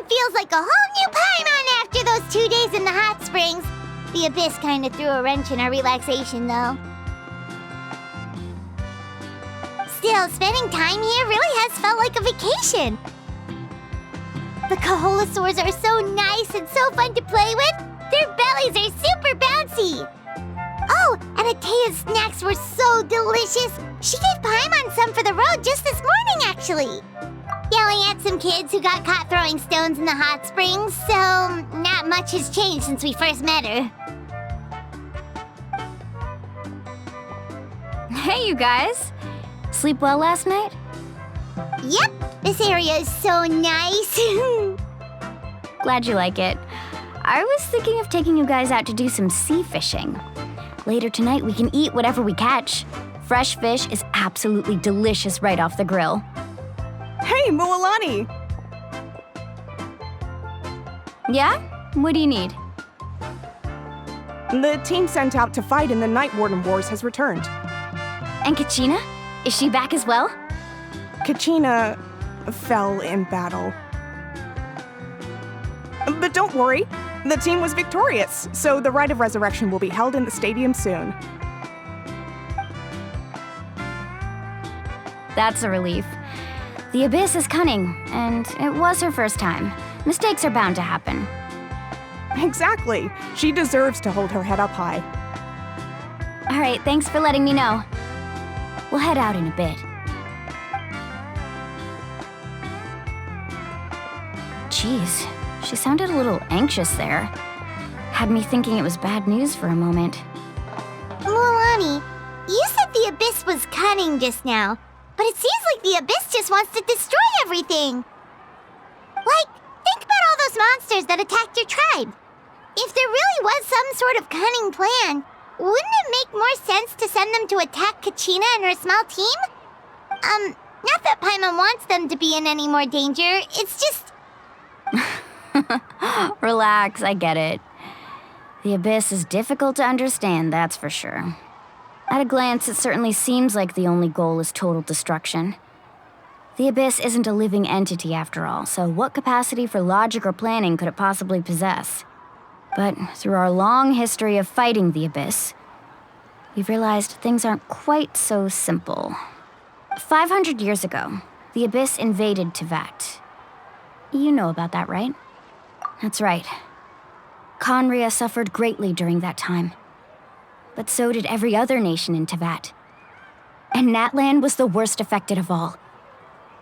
Feels like a whole new Paimon after those 2 days in the hot springs. The Abyss kind of threw a wrench in our relaxation, though. Still, spending time here really has felt like a vacation. The Kaholosaurs are so nice and so fun to play with. Their bellies are super bouncy. Oh, and Atea's snacks were so delicious. She gave Paimon some for the road just this morning, actually. Yelling at some kids who got caught throwing stones in the hot springs, so not much has changed since we first met her. Hey, you guys. Sleep well last night? Yep, this area is so nice. Glad you like it. I was thinking of taking you guys out to do some sea fishing. Later tonight, we can eat whatever we catch. Fresh fish is absolutely delicious right off the grill. Hey, Mualani! Yeah? What do you need? The team sent out to fight in the Night Warden Wars has returned. And Kachina? Is she back as well? Kachina fell in battle. But don't worry, the team was victorious, so the Rite of Resurrection will be held in the stadium soon. That's a relief. The Abyss is cunning, and it was her first time. Mistakes are bound to happen. Exactly. She deserves to hold her head up high. All right, thanks for letting me know. We'll head out in a bit. Jeez, she sounded a little anxious there. Had me thinking it was bad news for a moment. Mualani, you said the Abyss was cunning just now. But it seems like the Abyss just wants to destroy everything. Like, think about all those monsters that attacked your tribe. If there really was some sort of cunning plan, wouldn't it make more sense to send them to attack Kachina and her small team? Not that Paimon wants them to be in any more danger, it's just... Relax, I get it. The Abyss is difficult to understand, that's for sure. At a glance, it certainly seems like the only goal is total destruction. The Abyss isn't a living entity after all, so what capacity for logic or planning could it possibly possess? But through our long history of fighting the Abyss, we've realized things aren't quite so simple. 500 years ago, the Abyss invaded Teyvat. You know about that, right? That's right. Conria suffered greatly during that time. but so did every other nation in Teyvat. And Natlan was the worst affected of all.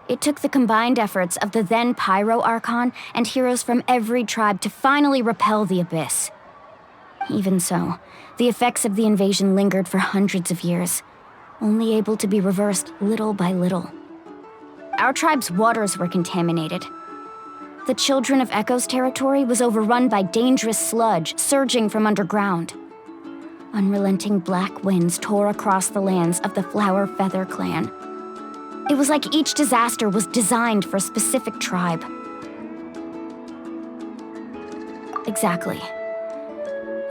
It took the combined efforts of the then Pyro Archon and heroes from every tribe to finally repel the Abyss. Even so, the effects of the invasion lingered for hundreds of years, only able to be reversed little by little. Our tribe's waters were contaminated. The Children of Echo's territory was overrun by dangerous sludge surging from underground. Unrelenting black winds tore across the lands of the Flower Feather clan. It was like each disaster was designed for a specific tribe. Exactly.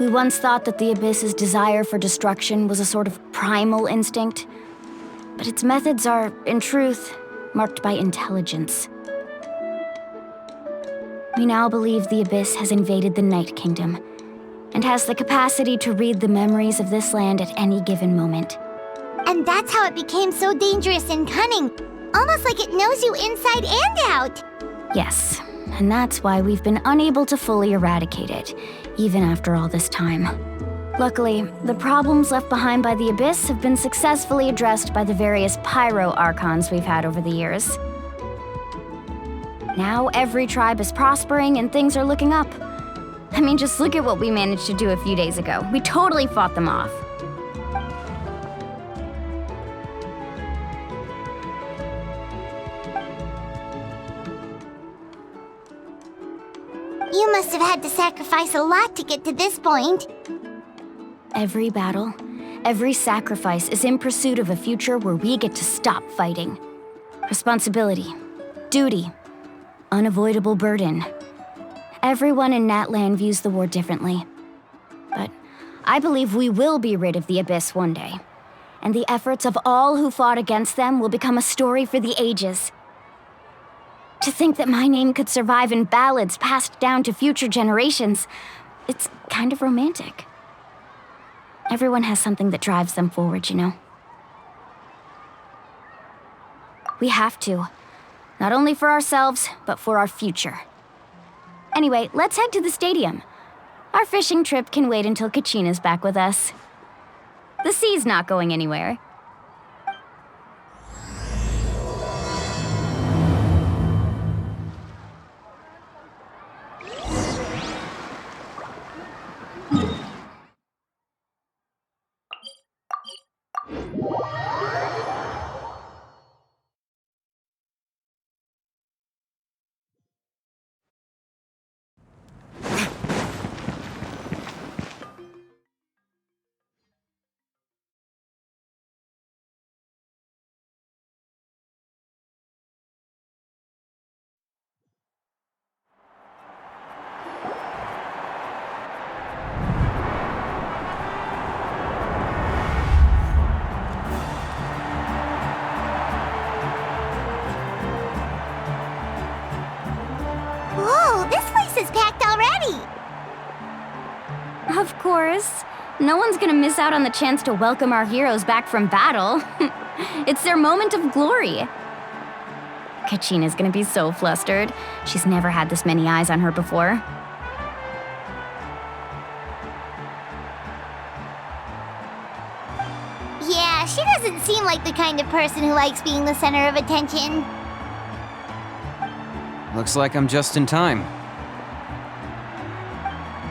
We once thought that the Abyss's desire for destruction was a sort of primal instinct, but its methods are, in truth, marked by intelligence. We now believe the Abyss has invaded the Night Kingdom, and has the capacity to read the memories of this land at any given moment. And that's how it became so dangerous and cunning, almost like it knows you inside and out. Yes, and that's why we've been unable to fully eradicate it, even after all this time. Luckily, the problems left behind by the Abyss have been successfully addressed by the various Pyro Archons we've had over the years. Now every tribe is prospering and things are looking up. I mean, just look at what we managed to do a few days ago. We totally fought them off. You must have had to sacrifice a lot to get to this point. Every battle, every sacrifice is in pursuit of a future where we get to stop fighting. Responsibility, duty, unavoidable burden. Everyone in Natlan views the war differently. But I believe we will be rid of the Abyss one day. And the efforts of all who fought against them will become a story for the ages. To think that my name could survive in ballads passed down to future generations, it's kind of romantic. Everyone has something that drives them forward, you know? We have to. Not only for ourselves, but for our future. Anyway, let's head to the stadium. Our fishing trip can wait until Kachina's back with us. The sea's not going anywhere. Whoa, this place is packed already! Of course. No one's gonna miss out on the chance to welcome our heroes back from battle. It's their moment of glory. Kachina's gonna be so flustered. She's never had this many eyes on her before. Yeah, she doesn't seem like the kind of person who likes being the center of attention. Looks like I'm just in time.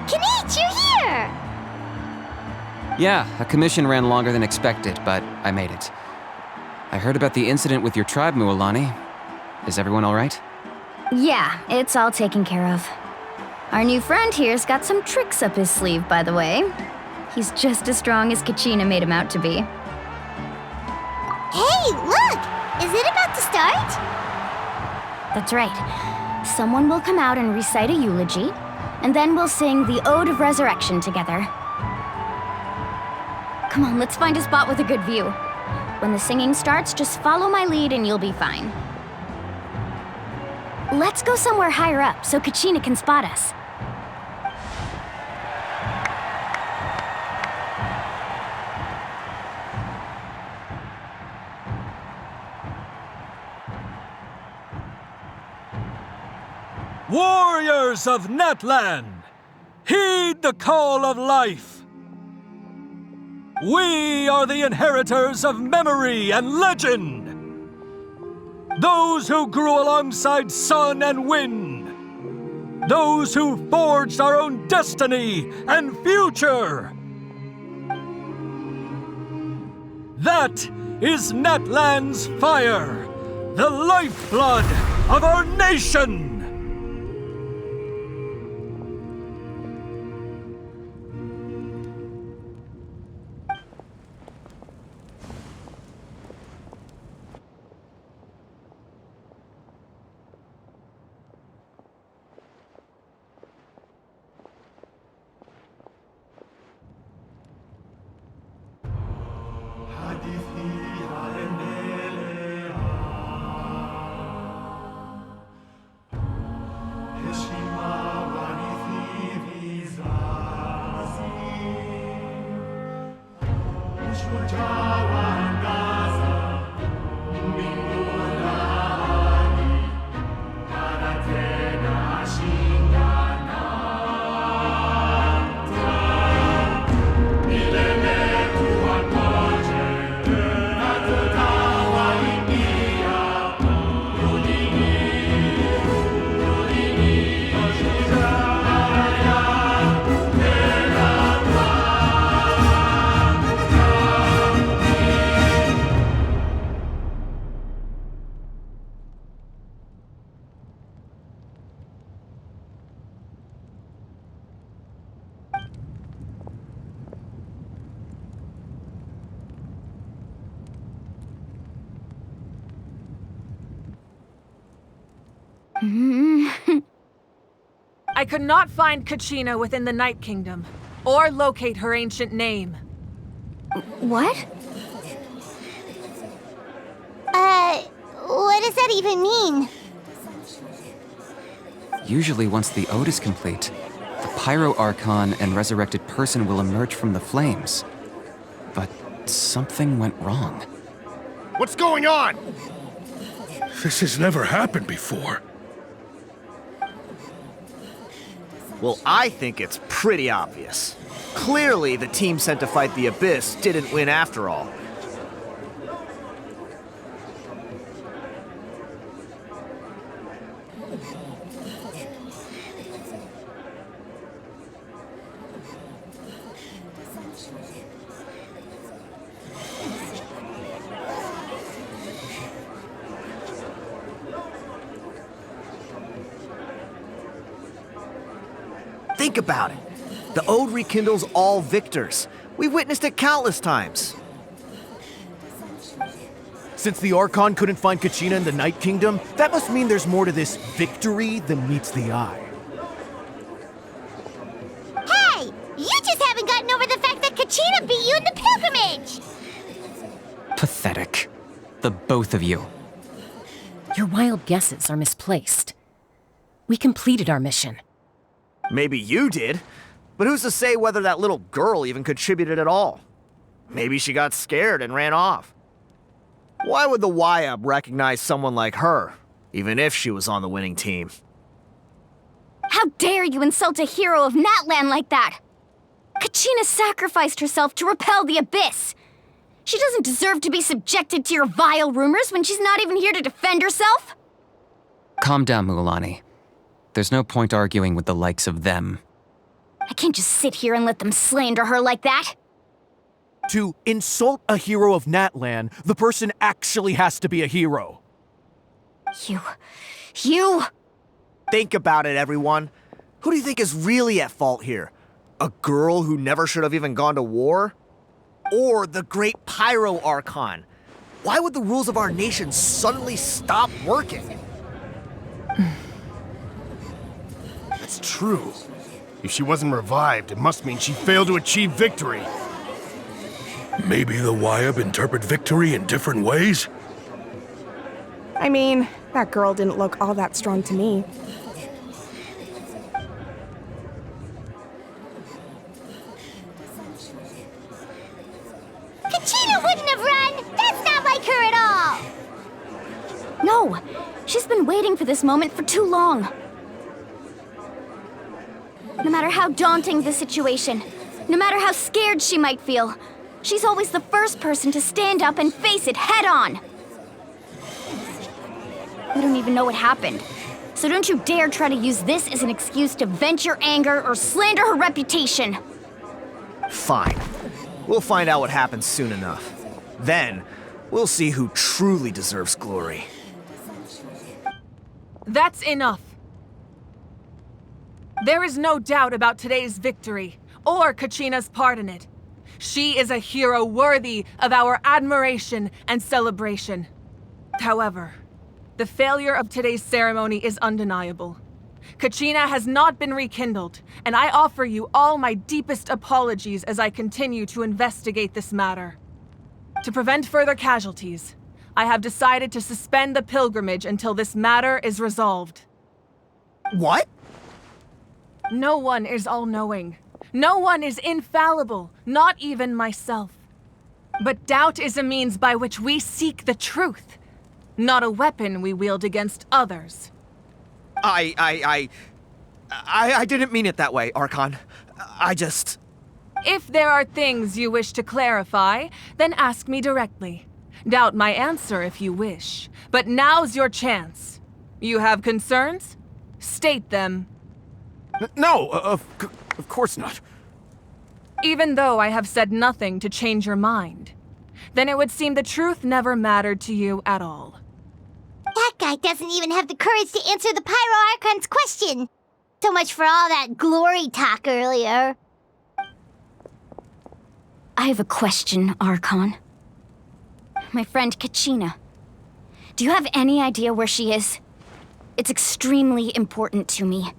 Kanich, you're here! Yeah, a commission ran longer than expected, but I made it. I heard about the incident with your tribe, Mualani. Is everyone all right? Yeah, it's all taken care of. Our new friend here's got some tricks up his sleeve, by the way. He's just as strong as Kachina made him out to be. Hey, look! Is it about to start? That's right. Someone will come out and recite a eulogy, and then we'll sing the Ode of Resurrection together. Come on, let's find a spot with a good view. When the singing starts, just follow my lead and you'll be fine. Let's go somewhere higher up so Kachina can spot us. Warriors of Natlan, heed the call of life. We are the inheritors of memory and legend. Those who grew alongside sun and wind. Those who forged our own destiny and future. That is Natlan's fire, the lifeblood of our nation. I could not find Kachina within the Night Kingdom, or locate her ancient name. What? What does that even mean? Usually once the ode is complete, the Pyro Archon and resurrected person will emerge from the flames. But something went wrong. What's going on? This has never happened before. Well, I think it's pretty obvious. Clearly, the team sent to fight the Abyss didn't win after all. Think about it. The ode rekindles all victors. We've witnessed it countless times. Since the Archon couldn't find Kachina in the Night Kingdom, that must mean there's more to this victory than meets the eye. Hey! You just haven't gotten over the fact that Kachina beat you in the pilgrimage! Pathetic. The both of you. Your wild guesses are misplaced. We completed our mission. Maybe you did, but who's to say whether that little girl even contributed at all? Maybe she got scared and ran off. Why would the YUB recognize someone like her, even if she was on the winning team? How dare you insult a hero of Natlan like that? Kachina sacrificed herself to repel the Abyss. She doesn't deserve to be subjected to your vile rumors when she's not even here to defend herself. Calm down, Mualani. There's no point arguing with the likes of them. I can't just sit here and let them slander her like that. To insult a hero of Natlan, the person actually has to be a hero. You... Think about it, everyone. Who do you think is really at fault here? A girl who never should have even gone to war? Or the great Pyro Archon? Why would the rules of our nation suddenly stop working? It's true. If she wasn't revived, it must mean she failed to achieve victory. Maybe the YUB interpret victory in different ways? I mean, that girl didn't look all that strong to me. Kachina wouldn't have run! That's not like her at all! No, she's been waiting for this moment for too long. No matter how daunting the situation, no matter how scared she might feel, She's always the first person to stand up and face it head on. We don't even know what happened. So don't you dare try to use this as an excuse to vent your anger or slander her reputation. Fine. We'll find out what happens soon enough. Then, we'll see who truly deserves glory. That's enough. There is no doubt about today's victory, or Kachina's part in it. She is a hero worthy of our admiration and celebration. However, the failure of today's ceremony is undeniable. Kachina has not been rekindled, and I offer you all my deepest apologies as I continue to investigate this matter. To prevent further casualties, I have decided to suspend the pilgrimage until this matter is resolved. What? No one is all-knowing. No one is infallible, not even myself. But doubt is a means by which we seek the truth, not a weapon we wield against others. I didn't mean it that way, Archon. I just... If there are things you wish to clarify, then ask me directly. Doubt my answer if you wish, but now's your chance. You have concerns? State them. No, of course not. Even though I have said nothing to change your mind, then it would seem the truth never mattered to you at all. That guy doesn't even have the courage to answer the Pyro Archon's question. So much for all that glory talk earlier. I have a question, Archon. My friend Kachina. Do you have any idea where she is? It's extremely important to me.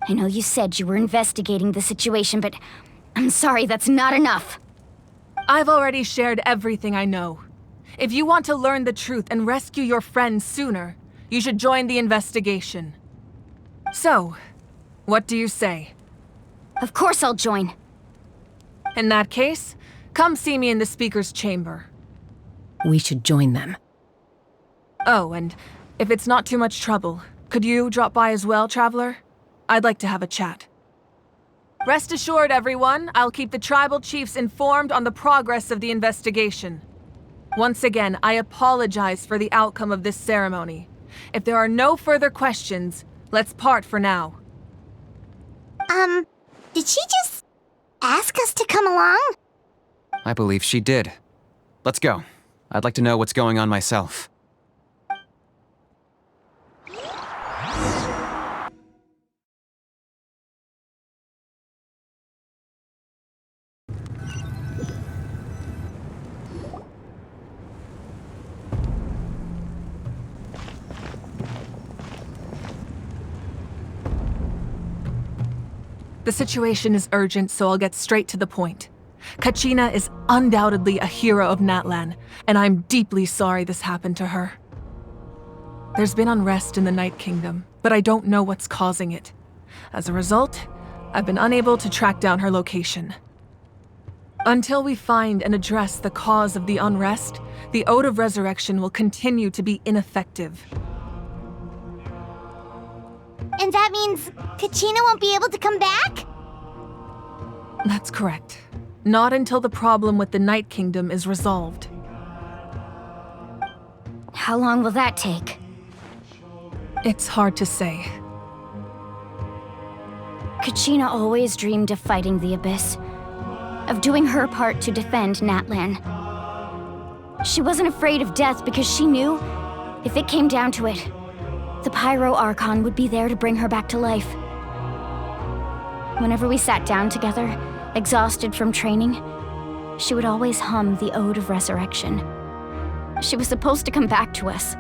I know you said you were investigating the situation, but I'm sorry, that's not enough. I've already shared everything I know. If you want to learn the truth and rescue your friend sooner, you should join the investigation. So, what do you say? Of course I'll join. In that case, come see me in the speaker's chamber. We should join them. Oh, and if it's not too much trouble, could you drop by as well, Traveler? I'd like to have a chat. Rest assured, everyone, I'll keep the tribal chiefs informed on the progress of the investigation. Once again, I apologize for the outcome of this ceremony. If there are no further questions, let's part for now. Did she just ask us to come along? I believe she did. Let's go. I'd like to know what's going on myself. The situation is urgent, so I'll get straight to the point. Kachina is undoubtedly a hero of Natlan, and I'm deeply sorry this happened to her. There's been unrest in the Night Kingdom, but I don't know what's causing it. As a result, I've been unable to track down her location. Until we find and address the cause of the unrest, the Ode of Resurrection will continue to be ineffective. And that means Kachina won't be able to come back? That's correct. Not until the problem with the Night Kingdom is resolved. How long will that take? It's hard to say. Kachina always dreamed of fighting the Abyss, of doing her part to defend Natlan. She wasn't afraid of death because she knew, if it came down to it, the Pyro Archon would be there to bring her back to life. Whenever we sat down together, exhausted from training, she would always hum the Ode of Resurrection. She was supposed to come back to us.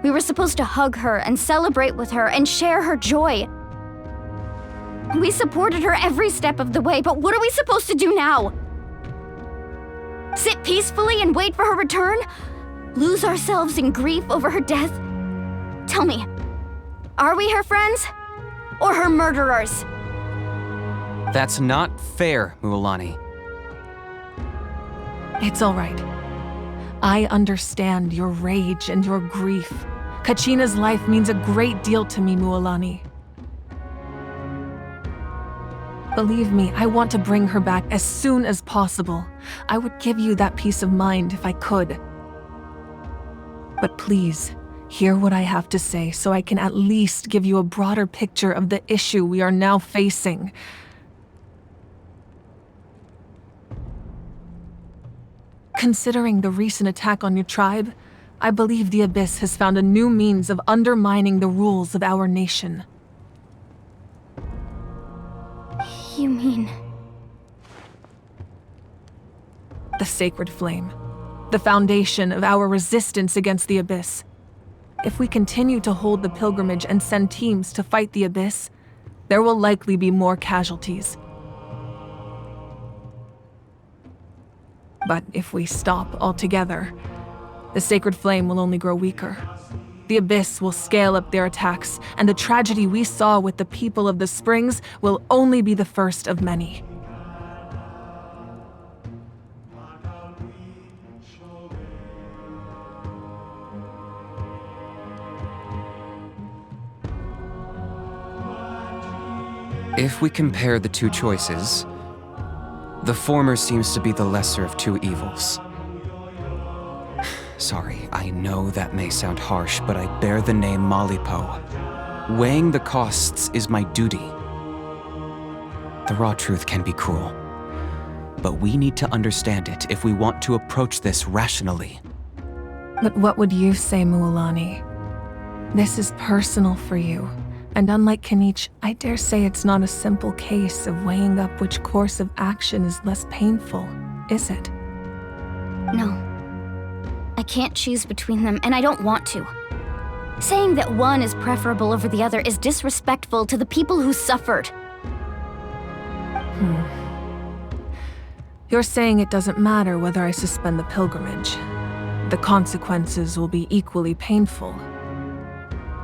We were supposed to hug her and celebrate with her and share her joy. We supported her every step of the way, but what are we supposed to do now? Sit peacefully and wait for her return? Lose ourselves in grief over her death? Tell me, are we her friends or her murderers? That's not fair, Mualani. It's all right. I understand your rage and your grief. Kachina's life means a great deal to me, Mualani. Believe me, I want to bring her back as soon as possible. I would give you that peace of mind if I could. But please, hear what I have to say so I can at least give you a broader picture of the issue we are now facing. Considering the recent attack on your tribe, I believe the Abyss has found a new means of undermining the rules of our nation. You mean... The Sacred Flame. The foundation of our resistance against the Abyss. If we continue to hold the pilgrimage and send teams to fight the Abyss, there will likely be more casualties. But if we stop altogether, the Sacred Flame will only grow weaker. The Abyss will scale up their attacks, and the tragedy we saw with the people of the Springs will only be the first of many. If we compare the two choices, the former seems to be the lesser of two evils. Sorry, I know that may sound harsh, but I bear the name Malipo. Weighing the costs is my duty. The raw truth can be cruel, but we need to understand it if we want to approach this rationally. But what would you say, Mualani? This is personal for you. And unlike Kanich, I dare say it's not a simple case of weighing up which course of action is less painful, is it? No. I can't choose between them, and I don't want to. Saying that one is preferable over the other is disrespectful to the people who suffered. You're saying it doesn't matter whether I suspend the pilgrimage. The consequences will be equally painful.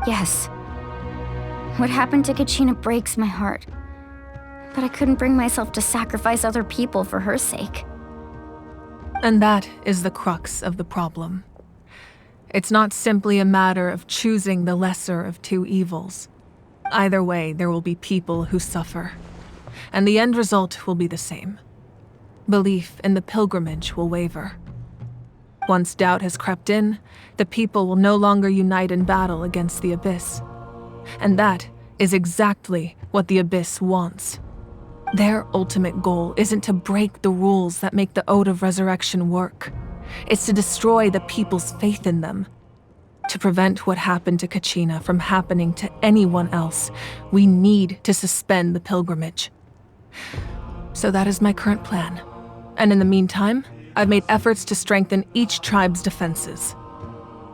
Yes. What happened to Kachina breaks my heart. But I couldn't bring myself to sacrifice other people for her sake. And that is the crux of the problem. It's not simply a matter of choosing the lesser of two evils. Either way, there will be people who suffer. And the end result will be the same. Belief in the pilgrimage will waver. Once doubt has crept in, the people will no longer unite in battle against the Abyss. And that is exactly what the Abyss wants. Their ultimate goal isn't to break the rules that make the Ode of Resurrection work. It's to destroy the people's faith in them. To prevent what happened to Kachina from happening to anyone else, we need to suspend the pilgrimage. So that is my current plan. And in the meantime, I've made efforts to strengthen each tribe's defenses.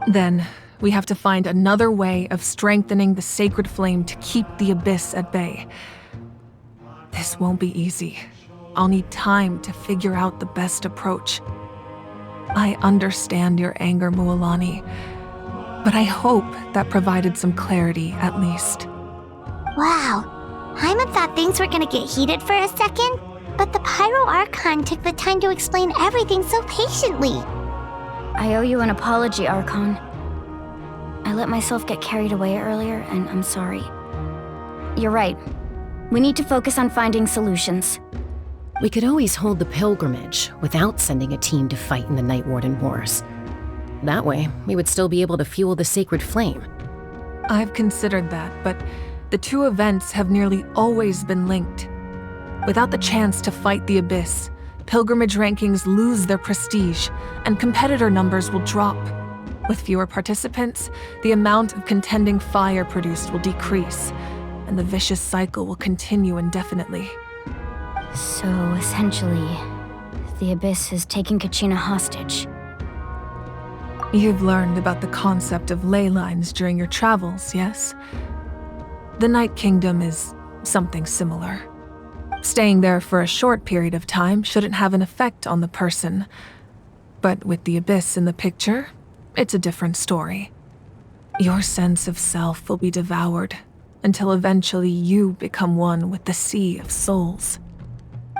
Then, we have to find another way of strengthening the Sacred Flame to keep the Abyss at bay. This won't be easy. I'll need time to figure out the best approach. I understand your anger, Mualani, but I hope that provided some clarity at least. Wow. Hyman thought things were gonna get heated for a second, but the Pyro Archon took the time to explain everything so patiently. I owe you an apology, Archon. I let myself get carried away earlier, and I'm sorry. You're right. We need to focus on finding solutions. We could always hold the pilgrimage without sending a team to fight in the Night Warden Wars. That way, we would still be able to fuel the Sacred Flame. I've considered that, but the two events have nearly always been linked. Without the chance to fight the Abyss, pilgrimage rankings lose their prestige, and competitor numbers will drop. With fewer participants, the amount of contending fire produced will decrease, and the vicious cycle will continue indefinitely. So, essentially, the Abyss is taking Kachina hostage. You've learned about the concept of ley lines during your travels, yes? The Night Kingdom is something similar. Staying there for a short period of time shouldn't have an effect on the person. But with the Abyss in the picture, it's a different story. Your sense of self will be devoured, until eventually you become one with the sea of souls.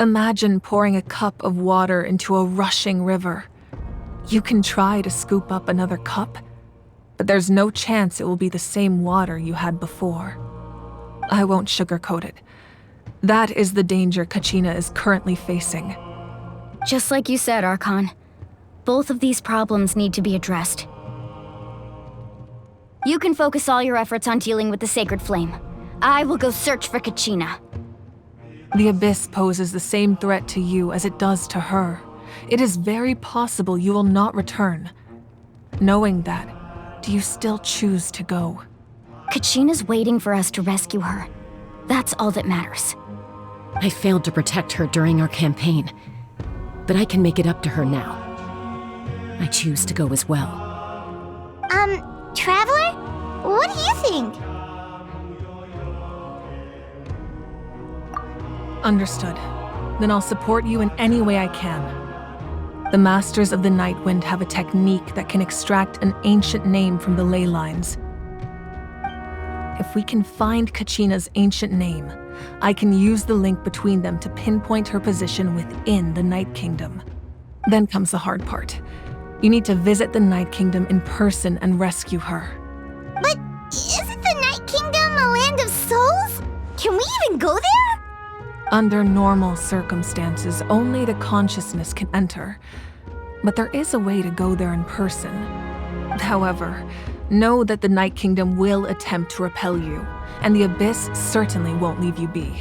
Imagine pouring a cup of water into a rushing river. You can try to scoop up another cup, but there's no chance it will be the same water you had before. I won't sugarcoat it. That is the danger Kachina is currently facing. Just like you said, Archon. Both of these problems need to be addressed. You can focus all your efforts on dealing with the Sacred Flame. I will go search for Kachina. The Abyss poses the same threat to you as it does to her. It is very possible you will not return. Knowing that, do you still choose to go? Kachina's waiting for us to rescue her. That's all that matters. I failed to protect her during our campaign, but I can make it up to her now. I choose to go as well. Traveler? What do you think? Understood. Then I'll support you in any way I can. The Masters of the Nightwind have a technique that can extract an ancient name from the ley lines. If we can find Kachina's ancient name, I can use the link between them to pinpoint her position within the Night Kingdom. Then comes the hard part. You need to visit the Night Kingdom in person and rescue her. But isn't the Night Kingdom a land of souls? Can we even go there? Under normal circumstances, only the consciousness can enter. But there is a way to go there in person. However, know that the Night Kingdom will attempt to repel you, and the Abyss certainly won't leave you be.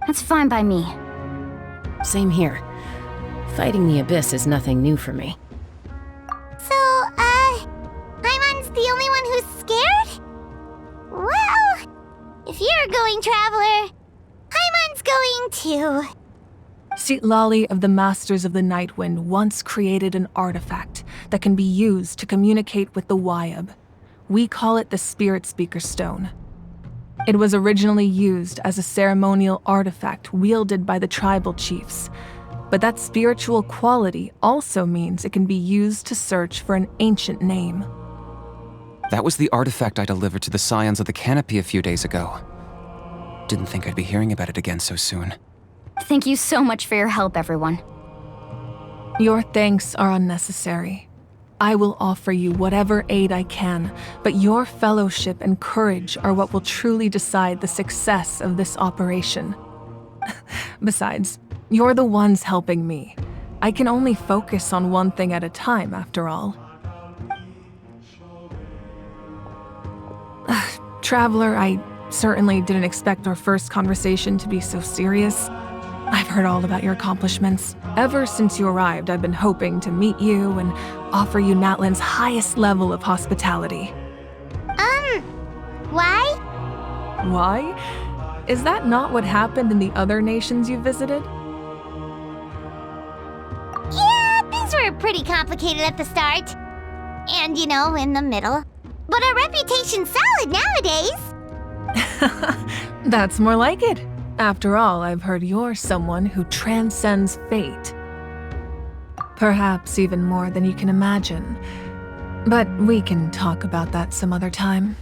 That's fine by me. Same here. Fighting the Abyss is nothing new for me. So, Paimon's the only one who's scared? Well, if you're going, Traveler, Paimon's going too. Citlali of the Masters of the Nightwind once created an artifact that can be used to communicate with the Wyab. We call it the Spirit Speaker Stone. It was originally used as a ceremonial artifact wielded by the tribal chiefs, but that spiritual quality also means it can be used to search for an ancient name. That was the artifact I delivered to the Scions of the Canopy a few days ago. Didn't think I'd be hearing about it again so soon. Thank you so much for your help, everyone. Your thanks are unnecessary. I will offer you whatever aid I can, but your fellowship and courage are what will truly decide the success of this operation. Besides, you're the ones helping me. I can only focus on one thing at a time, after all. Traveler, I certainly didn't expect our first conversation to be so serious. I've heard all about your accomplishments. Ever since you arrived, I've been hoping to meet you and offer you Natlan's highest level of hospitality. Why? Why? Is that not what happened in the other nations you visited? Yeah, things were pretty complicated at the start. And, in the middle. But our reputation's solid nowadays. That's more like it. After all, I've heard you're someone who transcends fate. Perhaps even more than you can imagine. But we can talk about that some other time.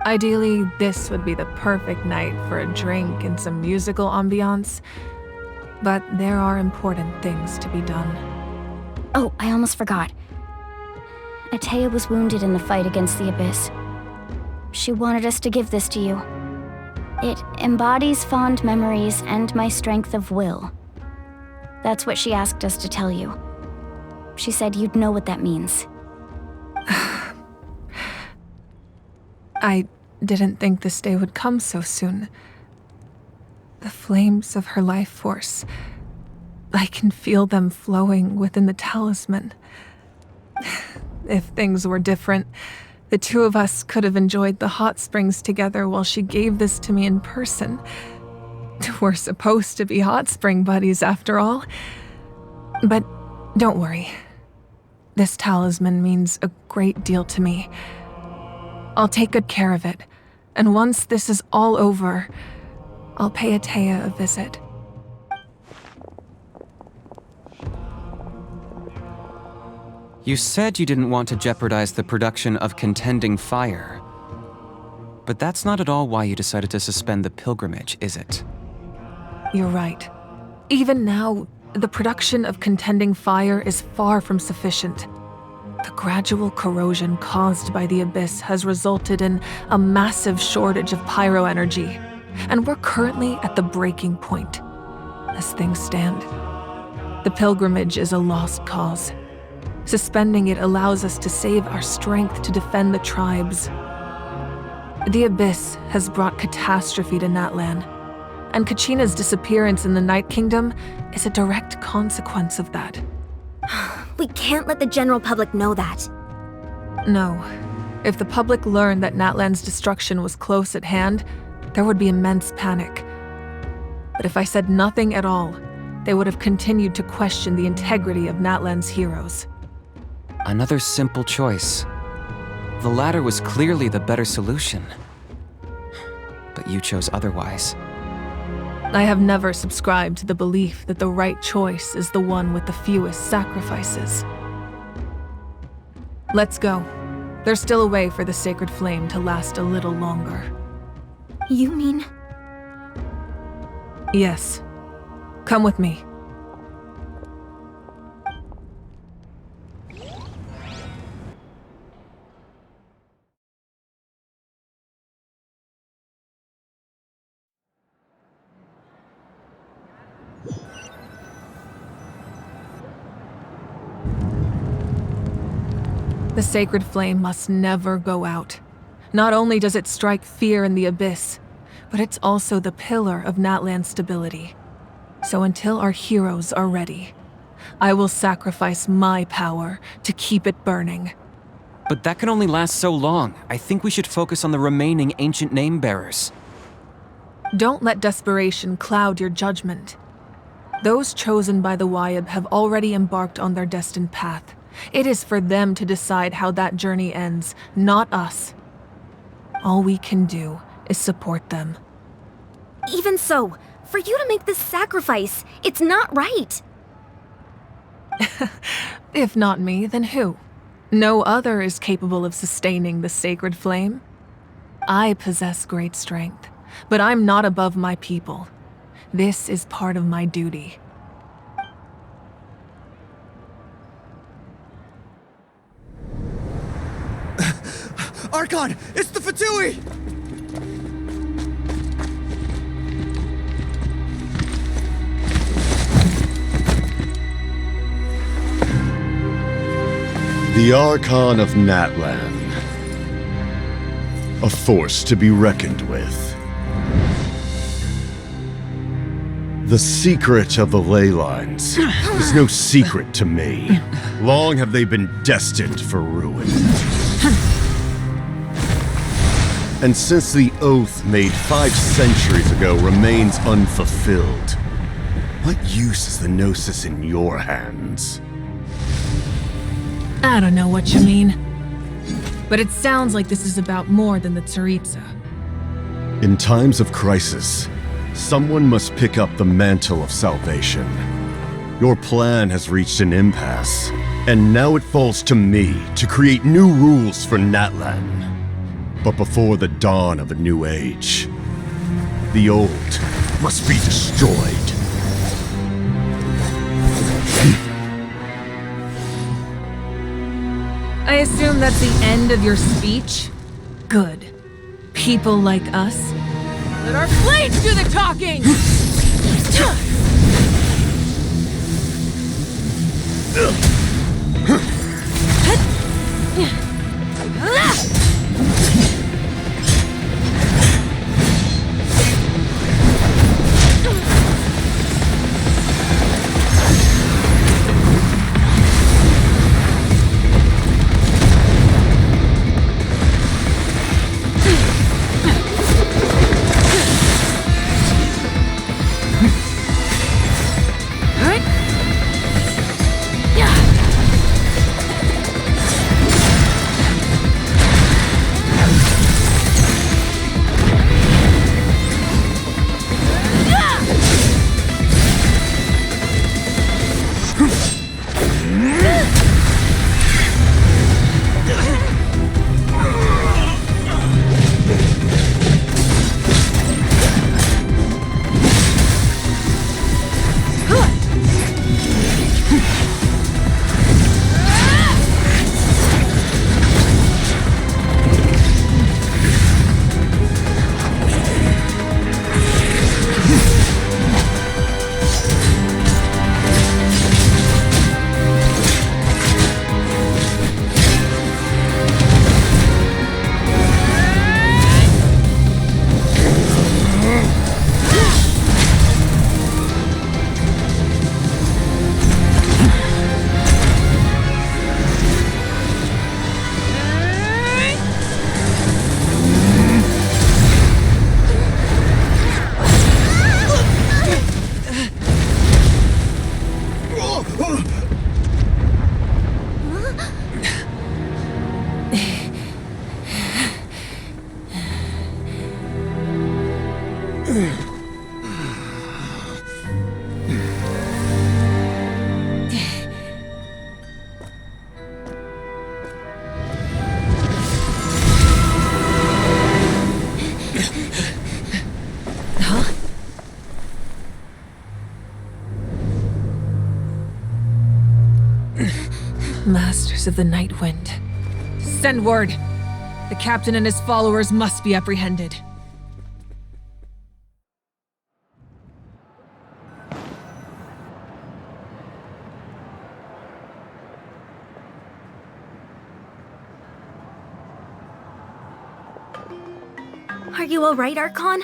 Ideally, this would be the perfect night for a drink and some musical ambiance. But there are important things to be done. Oh, I almost forgot. Atea was wounded in the fight against the Abyss. She wanted us to give this to you. It embodies fond memories and my strength of will. That's what she asked us to tell you. She said you'd know what that means. I didn't think this day would come so soon. The flames of her life force. I can feel them flowing within the talisman. If things were different, the two of us could have enjoyed the hot springs together while she gave this to me in person. We're supposed to be hot spring buddies after all. But don't worry. This talisman means a great deal to me. I'll take good care of it, and once this is all over, I'll pay Atea a visit. You said you didn't want to jeopardize the production of Contending Fire. But that's not at all why you decided to suspend the pilgrimage, is it? You're right. Even now, the production of Contending Fire is far from sufficient. The gradual corrosion caused by the Abyss has resulted in a massive shortage of pyro energy, and we're currently at the breaking point. As things stand, the pilgrimage is a lost cause. Suspending it allows us to save our strength to defend the tribes. The Abyss has brought catastrophe to Natlan, and Kachina's disappearance in the Night Kingdom is a direct consequence of that. We can't let the general public know that. No. If the public learned that Natlan's destruction was close at hand, there would be immense panic. But if I said nothing at all, they would have continued to question the integrity of Natlan's heroes. Another simple choice. The latter was clearly the better solution. But you chose otherwise. I have never subscribed to the belief that the right choice is the one with the fewest sacrifices. Let's go. There's still a way for the sacred flame to last a little longer. You mean? Yes. Come with me. The sacred flame must never go out. Not only does it strike fear in the Abyss, but it's also the pillar of Natlan's stability. So until our heroes are ready, I will sacrifice my power to keep it burning. But that can only last so long. I think we should focus on the remaining ancient name-bearers. Don't let desperation cloud your judgment. Those chosen by the Wayab have already embarked on their destined path. It is for them to decide how that journey ends, not us. All we can do is support them. Even so, for you to make this sacrifice, it's not right. If not me, then who? No other is capable of sustaining the sacred flame. I possess great strength, but I'm not above my people. This is part of my duty. Archon, it's the Fatui! The Archon of Natlan. A force to be reckoned with. The secret of the ley lines is no secret to me. Long have they been destined for ruin. And since the oath made 5 centuries ago remains unfulfilled, what use is the Gnosis in your hands? I don't know what you mean. But it sounds like this is about more than the Tsaritsa. In times of crisis, someone must pick up the mantle of salvation. Your plan has reached an impasse, and now it falls to me to create new rules for Natlan. But before the dawn of a new age, the old must be destroyed. I assume that's the end of your speech? Good. People like us. Let our blades do the talking! Masters of the Night Wind. Send word. The captain and his followers must be apprehended. Are you all right, Archon?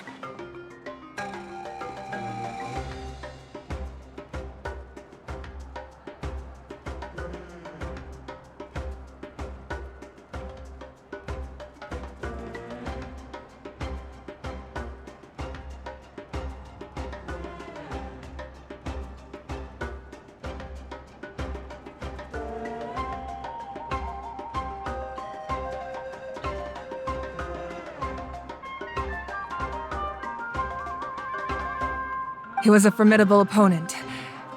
He was a formidable opponent.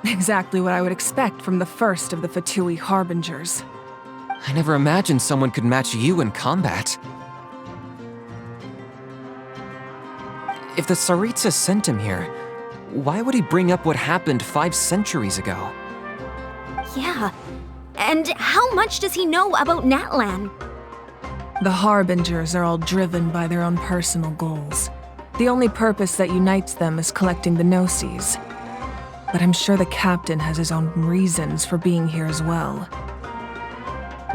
Exactly what I would expect from the first of the Fatui Harbingers. I never imagined someone could match you in combat. If the Tsaritsa sent him here, why would he bring up what happened 5 centuries ago? Yeah. And how much does he know about Natlan? The Harbingers are all driven by their own personal goals. The only purpose that unites them is collecting the Gnosis. But I'm sure the captain has his own reasons for being here as well.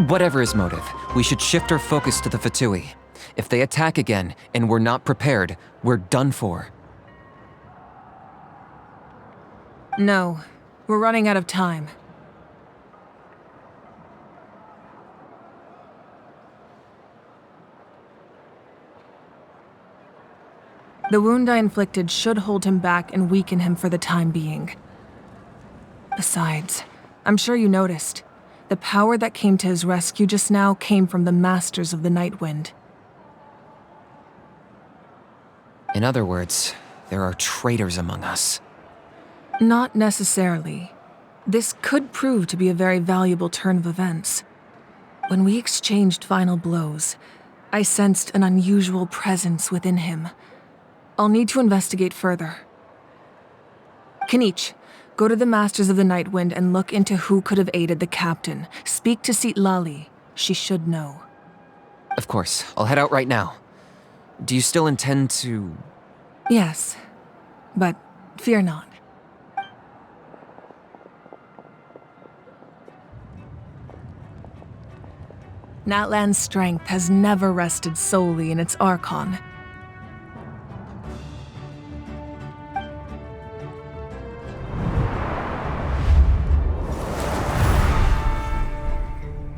Whatever his motive, we should shift our focus to the Fatui. If they attack again, and we're not prepared, we're done for. No, we're running out of time. The wound I inflicted should hold him back and weaken him for the time being. Besides, I'm sure you noticed, the power that came to his rescue just now came from the Masters of the Night Wind. In other words, there are traitors among us. Not necessarily. This could prove to be a very valuable turn of events. When we exchanged final blows, I sensed an unusual presence within him. I'll need to investigate further. Kanich, go to the Masters of the Night Wind and look into who could have aided the captain. Speak to Sitlali. She should know. Of course, I'll head out right now. Do you still intend to... Yes, but fear not. Natlan's strength has never rested solely in its Archon.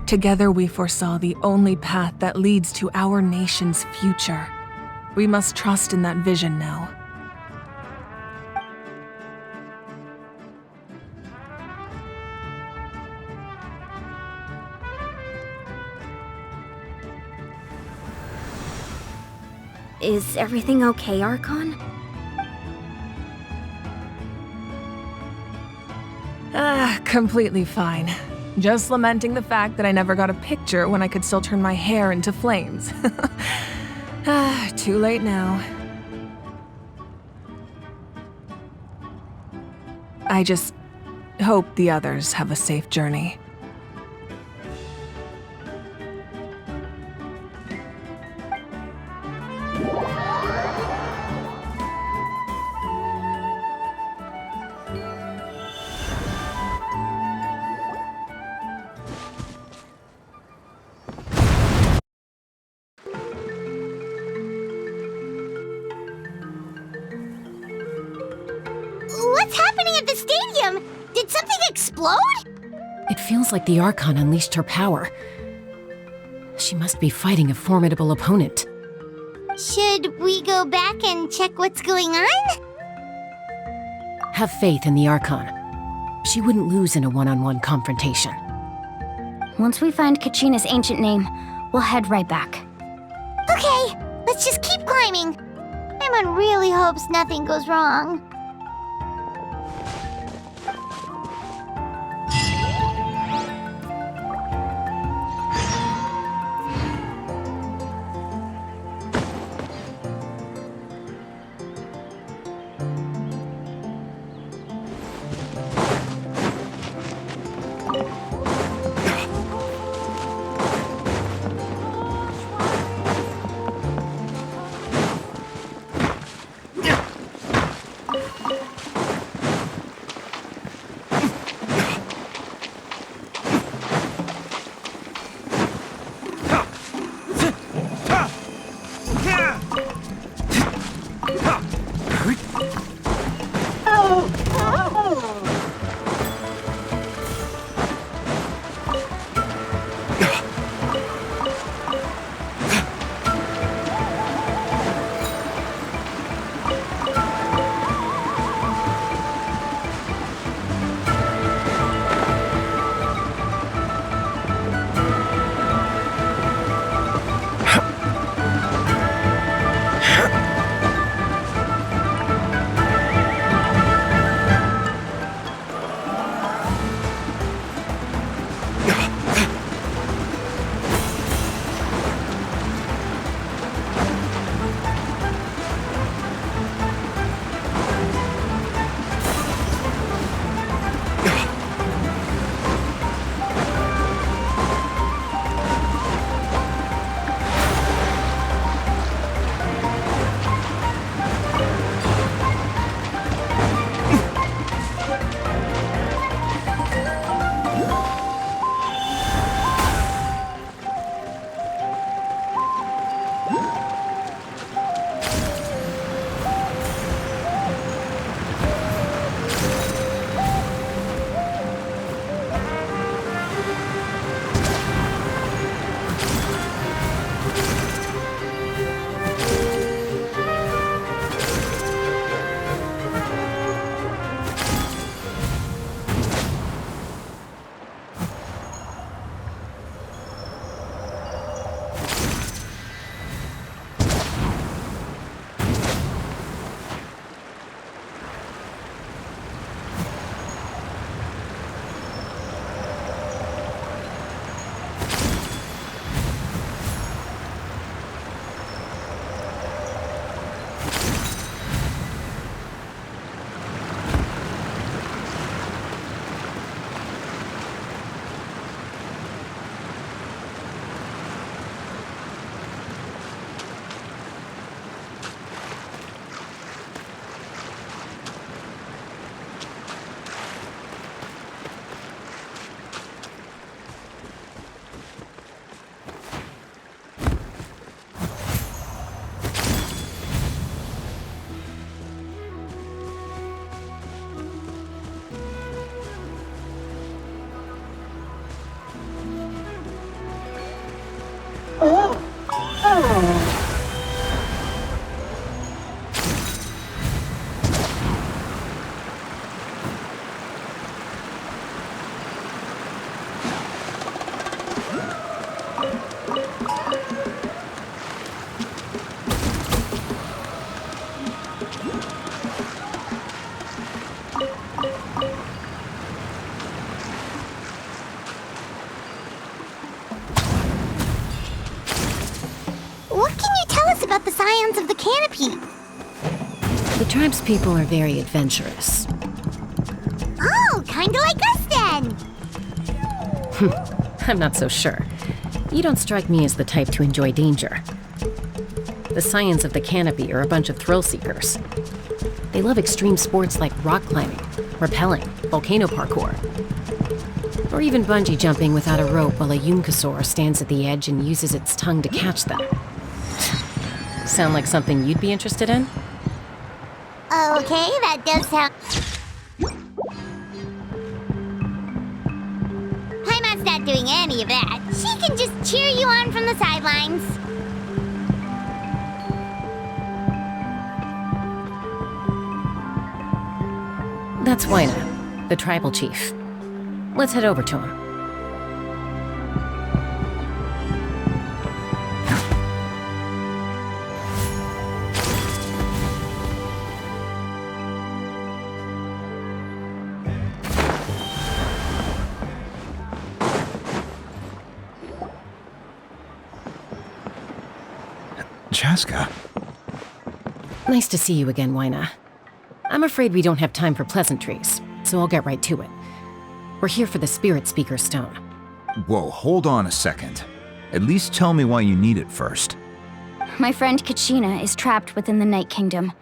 Together we foresaw the only path that leads to our nation's future. We must trust in that vision now. Is everything okay, Archon? Completely fine. Just lamenting the fact that I never got a picture when I could still turn my hair into flames. Too late now. I just hope the others have a safe journey. What's happening at the stadium? Did something explode? It feels like the Archon unleashed her power. She must be fighting a formidable opponent. Should we go back and check what's going on? Have faith in the Archon. She wouldn't lose in a one-on-one confrontation. Once we find Kachina's ancient name, we'll head right back. Okay, let's just keep climbing. My Paimon really hopes nothing goes wrong. What can you tell us about the scions of the canopy? The tribe's people are very adventurous. Oh, kinda like us then! I'm not so sure. You don't strike me as the type to enjoy danger. The scions of the canopy are a bunch of thrill seekers. They love extreme sports like rock climbing, rappelling, volcano parkour, or even bungee jumping without a rope while a Yunkasaur stands at the edge and uses its tongue to catch them. Sound like something you'd be interested in? Okay, that does sound... Paimon's not doing any of that. She can just cheer you on from the sidelines. That's Waina, the tribal chief. Let's head over to him. Chaska. Nice to see you again, Wyna. I'm afraid we don't have time for pleasantries, so I'll get right to it. We're here for the Spirit Speaker Stone. Whoa, hold on a second. At least tell me why you need it first. My friend Kachina is trapped within the Night Kingdom.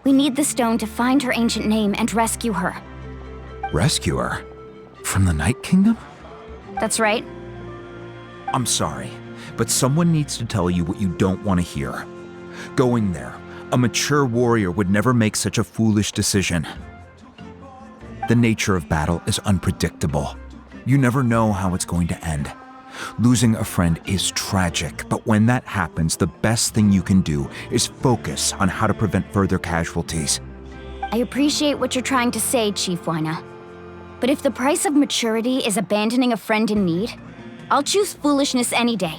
We need the stone to find her ancient name and rescue her. Rescue her? From the Night Kingdom? That's right. I'm sorry, but someone needs to tell you what you don't want to hear. Going there, a mature warrior would never make such a foolish decision. The nature of battle is unpredictable. You never know how it's going to end. Losing a friend is tragic, but when that happens, the best thing you can do is focus on how to prevent further casualties. I appreciate what you're trying to say, Chief Wyna. But if the price of maturity is abandoning a friend in need, I'll choose foolishness any day.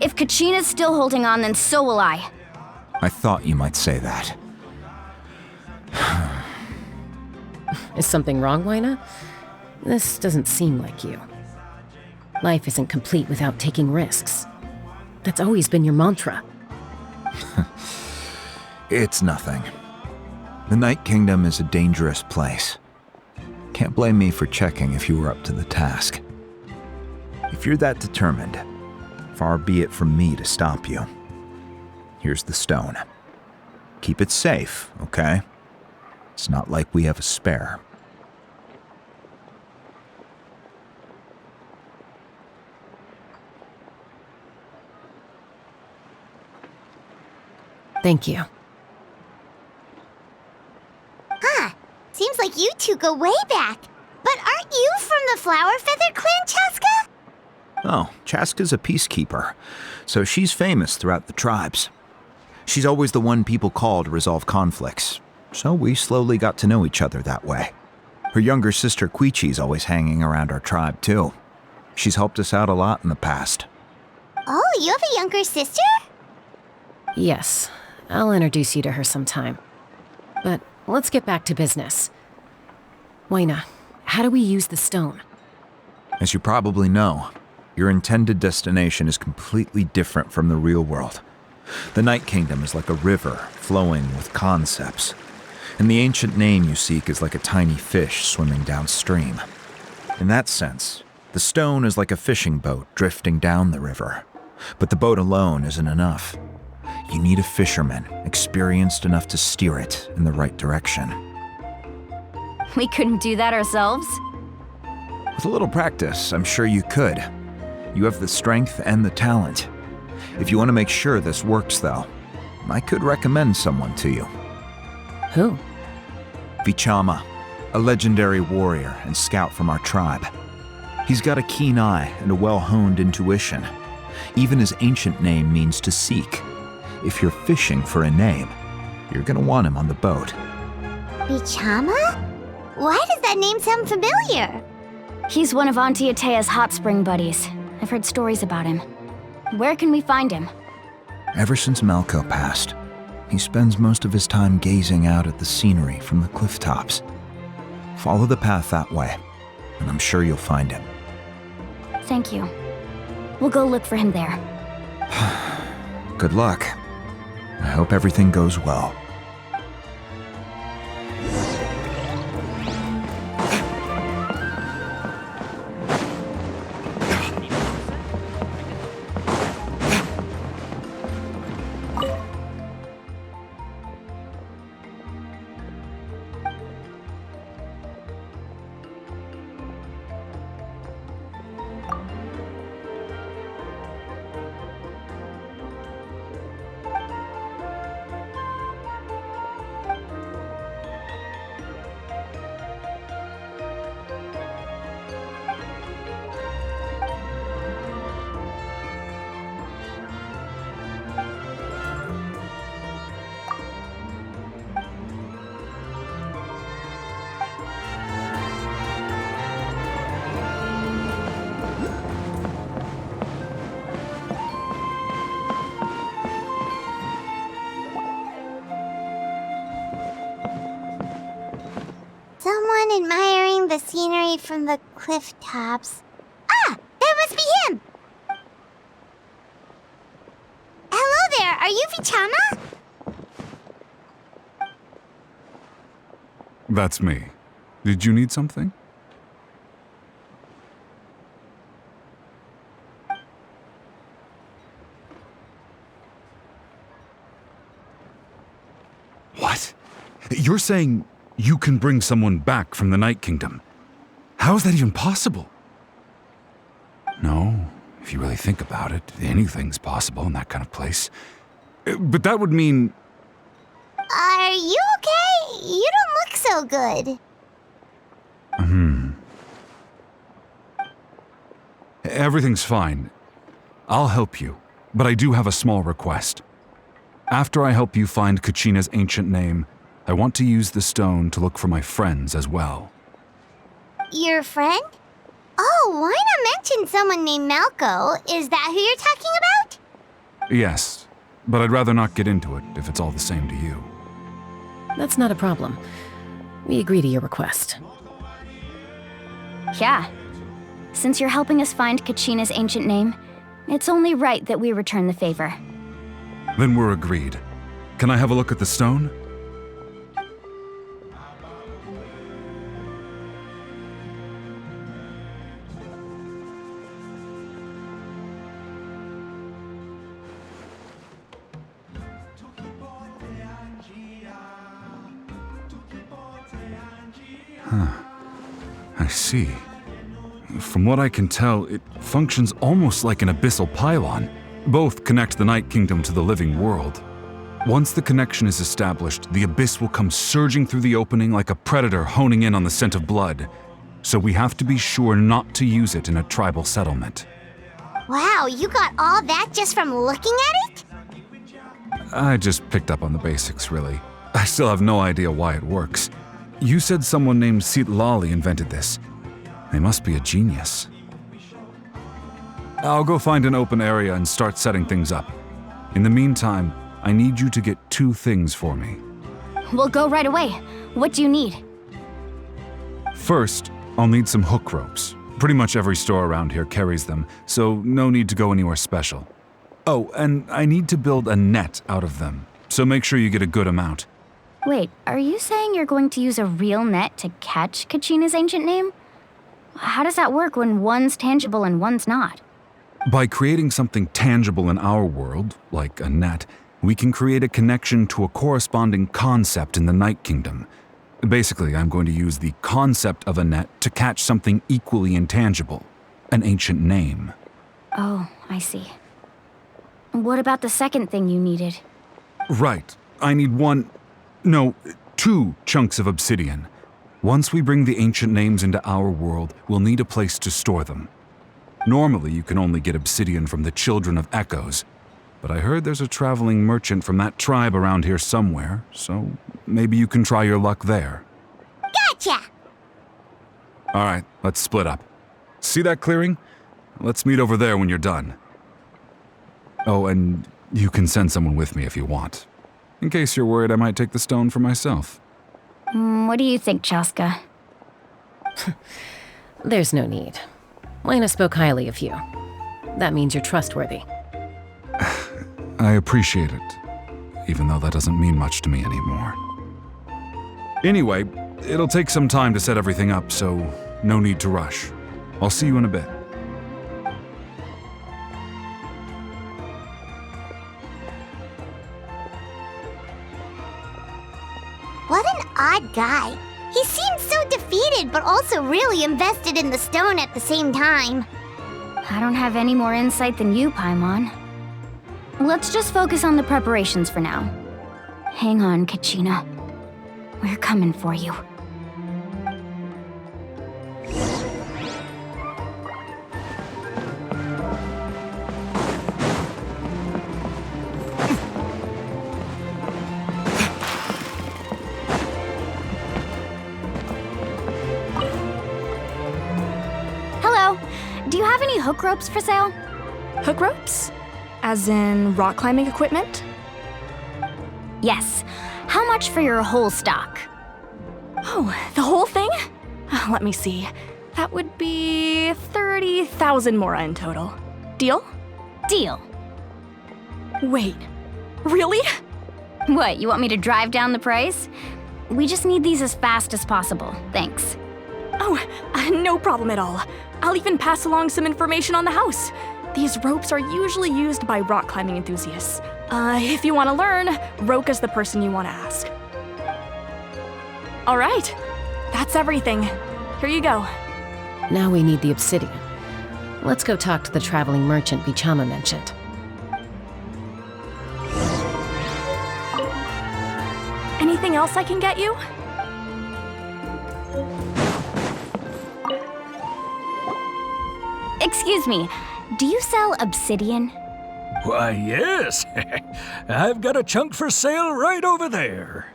If Kachina's still holding on, then so will I. I thought you might say that. Is something wrong, Wyna? This doesn't seem like you. Life isn't complete without taking risks. That's always been your mantra. It's nothing. The Night Kingdom is a dangerous place. Can't blame me for checking if you were up to the task. If you're that determined, far be it from me to stop you. Here's the stone. Keep it safe, okay? It's not like we have a spare. Thank you. Huh. Seems like you two go way back. But aren't you from the Flower Feather Clan, Chaska? Oh, Chaska's a peacekeeper, so she's famous throughout the tribes. She's always the one people call to resolve conflicts, so we slowly got to know each other that way. Her younger sister Quichi's always hanging around our tribe, too. She's helped us out a lot in the past. Oh, you have a younger sister? Yes, I'll introduce you to her sometime. But let's get back to business. Wyna, how do we use the stone? As you probably know, your intended destination is completely different from the real world. The Night Kingdom is like a river flowing with concepts, and the ancient name you seek is like a tiny fish swimming downstream. In that sense, the stone is like a fishing boat drifting down the river, but the boat alone isn't enough. You need a fisherman experienced enough to steer it in the right direction. We couldn't do that ourselves? With a little practice, I'm sure you could. You have the strength and the talent. If you want to make sure this works, though, I could recommend someone to you. Who? Vichama, a legendary warrior and scout from our tribe. He's got a keen eye and a well-honed intuition. Even his ancient name means to seek. If you're fishing for a name, you're gonna want him on the boat. Vichama? Why does that name sound familiar? He's one of Auntie Atea's hot spring buddies. I've heard stories about him. Where can we find him? Ever since Malko passed, he spends most of his time gazing out at the scenery from the cliff tops. Follow the path that way, and I'm sure you'll find him. Thank you. We'll go look for him there. Good luck. I hope everything goes well. Someone admiring the scenery from the cliff tops. Ah! That must be him! Hello there! are you Vichama? That's me. Did you need something? What? You're saying you can bring someone back from the Night Kingdom? How is that even possible? No, if you really think about it, anything's possible in that kind of place. But that would mean... Are you okay? You don't look so good. Everything's fine. I'll help you, but I do have a small request. After I help you find Kachina's ancient name, I want to use the stone to look for my friends as well. Your friend? Oh, why not mention someone named Malco? Is that who you're talking about? Yes, but I'd rather not get into it if it's all the same to you. That's not a problem. We agree to your request. Yeah. Since you're helping us find Kachina's ancient name, it's only right that we return the favor. Then we're agreed. Can I have a look at the stone? Huh. I see. From what I can tell, it functions almost like an abyssal pylon. Both connect the Night Kingdom to the living world. Once the connection is established, the abyss will come surging through the opening like a predator honing in on the scent of blood. So we have to be sure not to use it in a tribal settlement. Wow, you got all that just from looking at it? I just picked up on the basics, really. I still have no idea why it works. You said someone named Lali invented this. They must be a genius. I'll go find an open area and start setting things up. In the meantime, I need you to get 2 things for me. We'll go right away. What do you need? First, I'll need some hook ropes. Pretty much every store around here carries them, so no need to go anywhere special. Oh, and I need to build a net out of them, so make sure you get a good amount. Wait, are you saying you're going to use a real net to catch Kachina's ancient name? How does that work when one's tangible and one's not? By creating something tangible in our world, like a net, we can create a connection to a corresponding concept in the Night Kingdom. Basically, I'm going to use the concept of a net to catch something equally intangible, an ancient name. Oh, I see. What about the second thing you needed? Right. I need 2 chunks of obsidian. Once we bring the ancient names into our world, we'll need a place to store them. Normally, you can only get obsidian from the Children of Echoes, but I heard there's a traveling merchant from that tribe around here somewhere, so maybe you can try your luck there. Gotcha! All right, let's split up. See that clearing? Let's meet over there when you're done. Oh, and you can send someone with me if you want. In case you're worried I might take the stone for myself. What do you think, Chaska? There's no need. Lena spoke highly of you. That means you're trustworthy. I appreciate it, even though that doesn't mean much to me anymore. Anyway, it'll take some time to set everything up, so no need to rush. I'll see you in a bit. What an odd guy. He seems so defeated, but also really invested in the stone at the same time. I don't have any more insight than you, Paimon. Let's just focus on the preparations for now. Hang on, Kachina. We're coming for you. Hello. Do you have any hook ropes for sale? Hook ropes? As in rock climbing equipment? Yes. How much for your whole stock? Oh, the whole thing? Let me see. That would be 30,000 mora in total. Deal? Deal. Wait, Really? What, you want me to drive down the price? We just need these as fast as possible. Thanks. Oh, no problem at all. I'll even pass along some information on the house. These ropes are usually used by rock climbing enthusiasts. If you want to learn, Roka's the person you want to ask. All right, that's everything. Here you go. Now we need the obsidian. Let's go talk to the traveling merchant Vichama mentioned. Anything else I can get you? Excuse me, do you sell obsidian? Why, yes. I've got a chunk for sale right over there.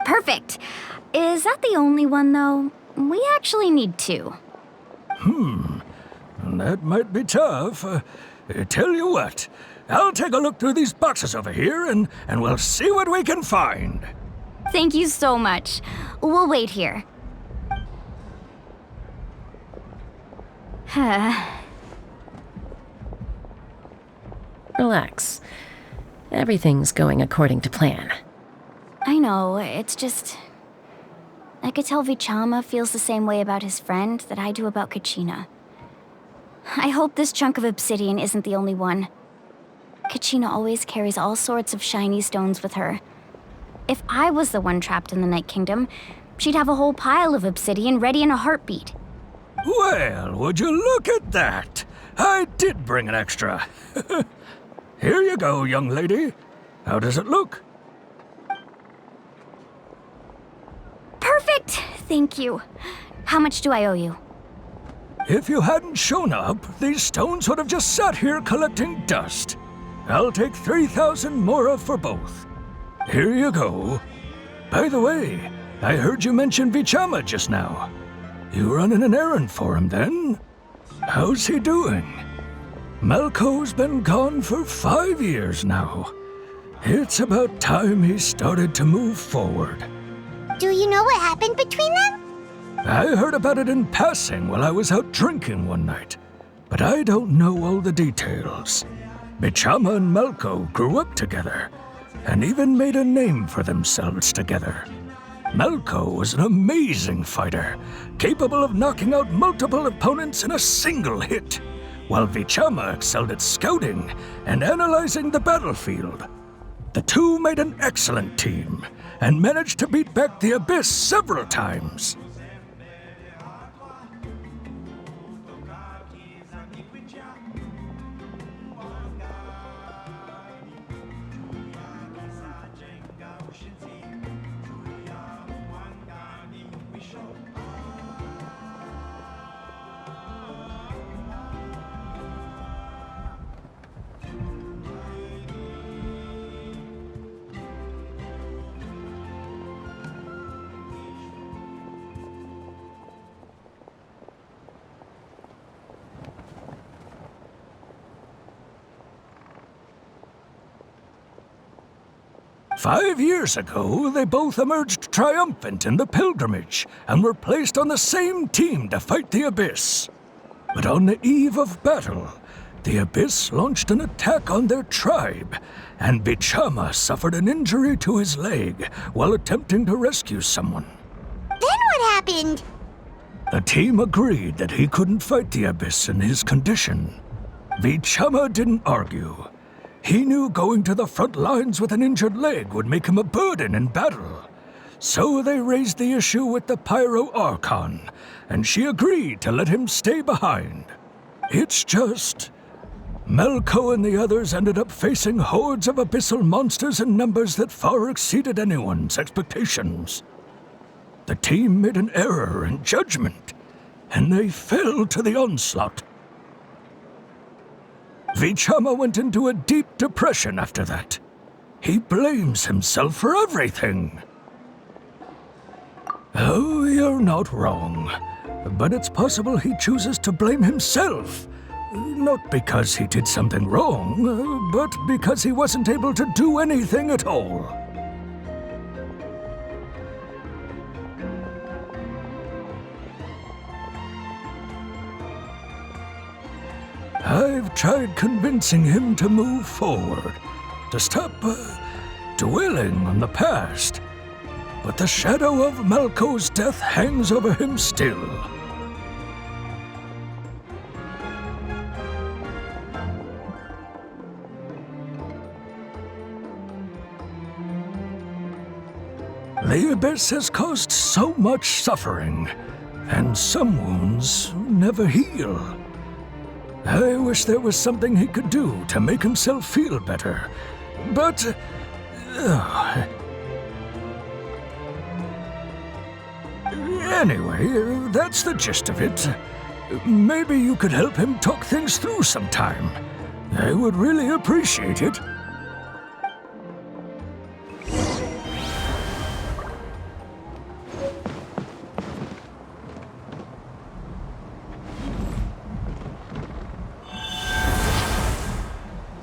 Perfect. Is that the only one, though? We actually need two. That might be tough. Tell you what, I'll take a look through these boxes over here and we'll see what we can find. Thank you so much. We'll wait here. Relax. Everything's going according to plan. I know, it's just... I could tell Vichama feels the same way about his friend that I do about Kachina. I hope this chunk of obsidian isn't the only one. Kachina always carries all sorts of shiny stones with her. If I was the one trapped in the Night Kingdom, she'd have a whole pile of obsidian ready in a heartbeat. Well, would you look at that? I did bring an extra. Here you go, young lady. How does it look? Perfect! Thank you. How much do I owe you? If you hadn't shown up, these stones would have just sat here collecting dust. I'll take 3,000 mora for both. Here you go. By the way, I heard you mention Vichama just now. You running an errand for him then? How's he doing? Malko's been gone for 5 years now. It's about time he started to move forward. Do you know what happened between them? I heard about it in passing while I was out drinking one night, but I don't know all the details. Vichama and Malko grew up together, and even made a name for themselves together. Malko was an amazing fighter, capable of knocking out multiple opponents in a single hit, while Vichama excelled at scouting and analyzing the battlefield. The two made an excellent team, and managed to beat back the Abyss several times. "5 years ago, they both emerged triumphant in the pilgrimage and were placed on the same team to fight the Abyss. But on the eve of battle, the Abyss launched an attack on their tribe, and Vichama suffered an injury to his leg while attempting to rescue someone. Then what happened? The team agreed that he couldn't fight the Abyss in his condition. Vichama didn't argue. He knew going to the front lines with an injured leg would make him a burden in battle. So they raised the issue with the Pyro Archon, and she agreed to let him stay behind. It's just... Malko and the others ended up facing hordes of abyssal monsters in numbers that far exceeded anyone's expectations. The team made an error in judgment, and they fell to the onslaught. Vichama went into a deep depression after that. He blames himself for everything. Oh, you're not wrong. But it's possible he chooses to blame himself. Not because he did something wrong, but because he wasn't able to do anything at all. I've tried convincing him to move forward, to stop dwelling on the past, but the shadow of Malco's death hangs over him still. The Abyss has caused so much suffering, and some wounds never heal. I wish there was something he could do to make himself feel better, but... Anyway, that's the gist of it. Maybe you could help him talk things through sometime. I would really appreciate it.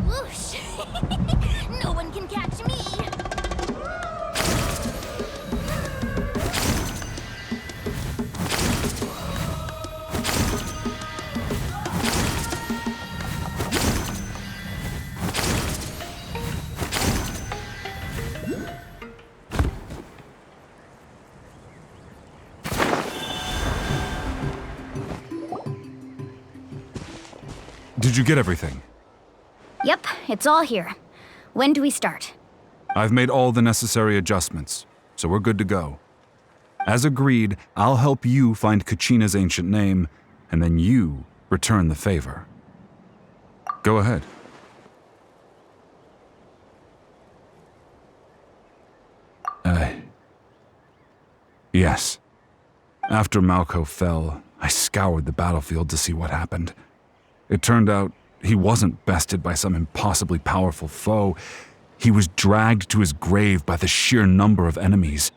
Whoosh! No one can catch me! Did you get everything? Yep, it's all here. When do we start? I've made all the necessary adjustments, so we're good to go. As agreed, I'll help you find Kachina's ancient name, and then you return the favor. Go ahead. Yes. After Malco fell, I scoured the battlefield to see what happened. It turned out he wasn't bested by some impossibly powerful foe. He was dragged to his grave by the sheer number of enemies.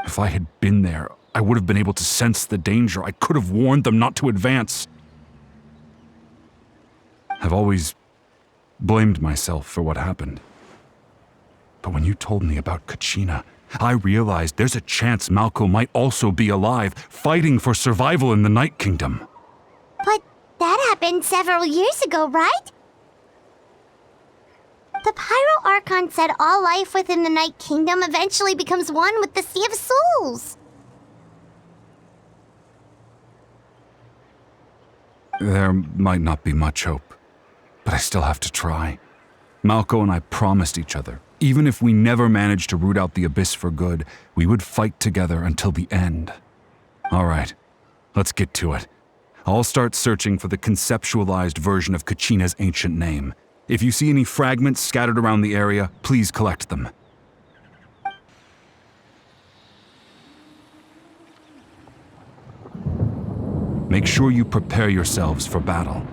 If I had been there, I would have been able to sense the danger. I could have warned them not to advance. I've always blamed myself for what happened. But when you told me about Kachina, I realized there's a chance Malco might also be alive, fighting for survival in the Night Kingdom. But that happened several years ago, right? The Pyro Archon said all life within the Night Kingdom eventually becomes one with the Sea of Souls. There might not be much hope, but I still have to try. Malco and I promised each other, even if we never managed to root out the Abyss for good, we would fight together until the end. All right, let's get to it. I'll start searching for the conceptualized version of Kachina's ancient name. If you see any fragments scattered around the area, please collect them. Make sure you prepare yourselves for battle.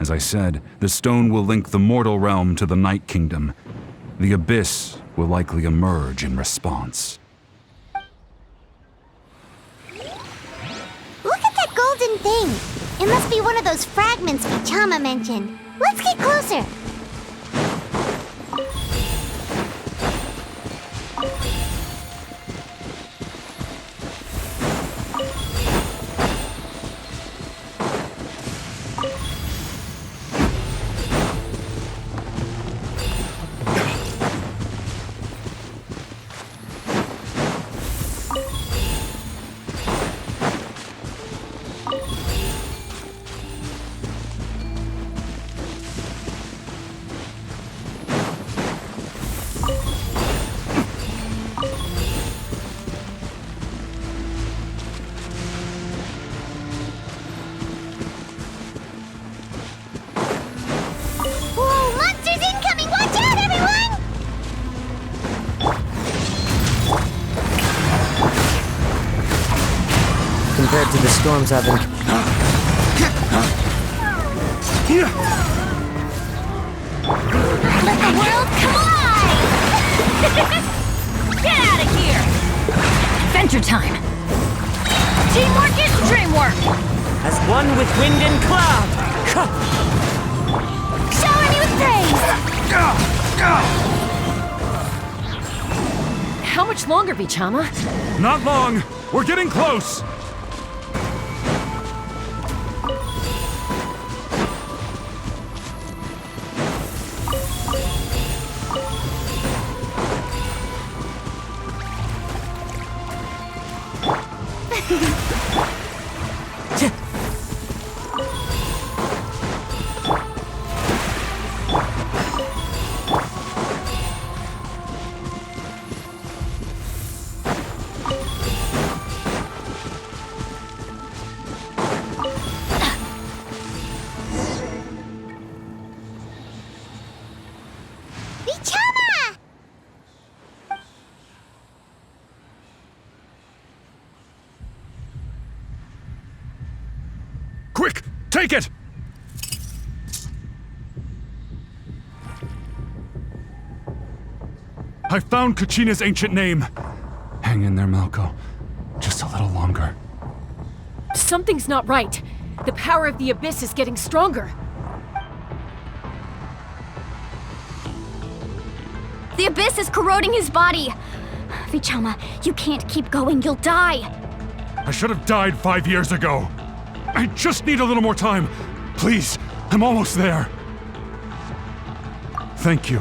As I said, the stone will link the mortal realm to the Night Kingdom. The Abyss will likely emerge in response. Look at that golden thing. It must be one of those fragments Vichama mentioned. Let's get closer. Compared to the storms I've been... Let the world collide! Get out of here! Adventure time! Teamwork is dreamwork! As one with wind and cloud! Shower me with praise! How much longer, Vichama? Not long! We're getting close! Quick, take it! I found Kachina's ancient name. Hang in there, Malko. Just a little longer. Something's not right. The power of the Abyss is getting stronger. The Abyss is corroding his body. Vichama, you can't keep going. You'll die. I should have died 5 years ago. I just need a little more time. Please, I'm almost there. Thank you.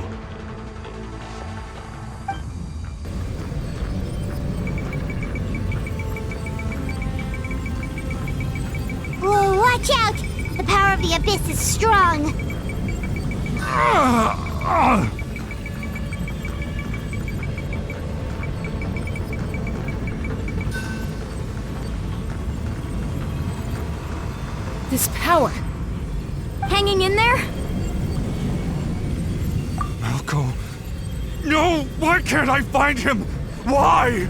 Whoa, watch out! The power of the Abyss is strong. This power. Hanging in there? Malko. No! Why can't I find him? Why?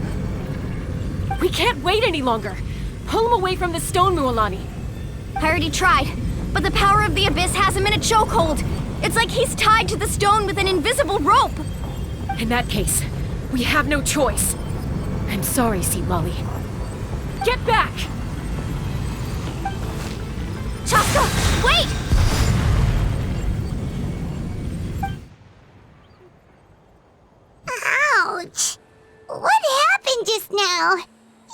We can't wait any longer. Pull him away from the stone, Mualani. I already tried, but the power of the Abyss has him in a chokehold. It's like he's tied to the stone with an invisible rope. In that case, we have no choice. I'm sorry, Sea Lolly. Get back! Chaska, wait! Ouch! What happened just now?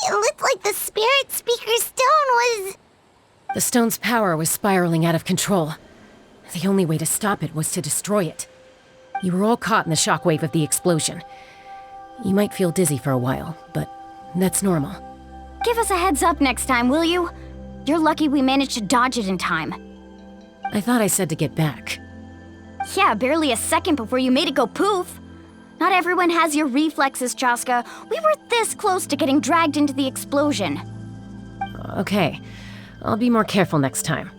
It looked like the Spirit Speaker's stone was... The stone's power was spiraling out of control. The only way to stop it was to destroy it. You were all caught in the shockwave of the explosion. You might feel dizzy for a while, but that's normal. Give us a heads up next time, will you? You're lucky we managed to dodge it in time. I thought I said to get back. Yeah, barely a second before you made it go poof. Not everyone has your reflexes, Chaska. We were this close to getting dragged into the explosion. Okay, I'll be more careful next time.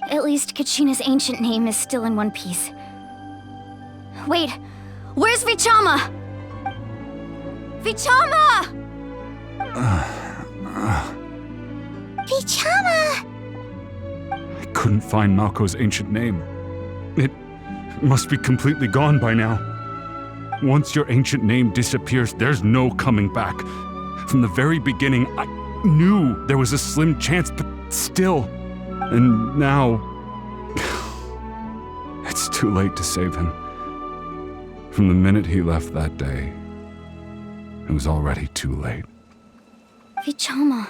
At least Kachina's ancient name is still in one piece. Wait, where's Vichama? Vichama! Vichama! I couldn't find Malko's ancient name. It must be completely gone by now. Once your ancient name disappears, there's no coming back. From the very beginning, I knew there was a slim chance, but still. And now... it's too late to save him. From the minute he left that day, it was already too late. Vichama.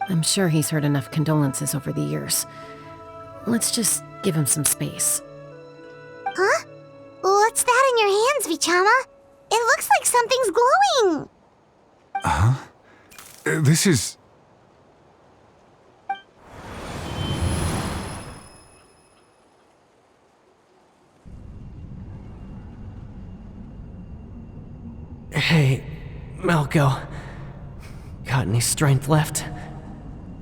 I'm sure he's heard enough condolences over the years. Let's just give him some space. Huh? What's that in your hands, Vichama? It looks like something's glowing. Huh? This is... Hey, Malko. Got any strength left?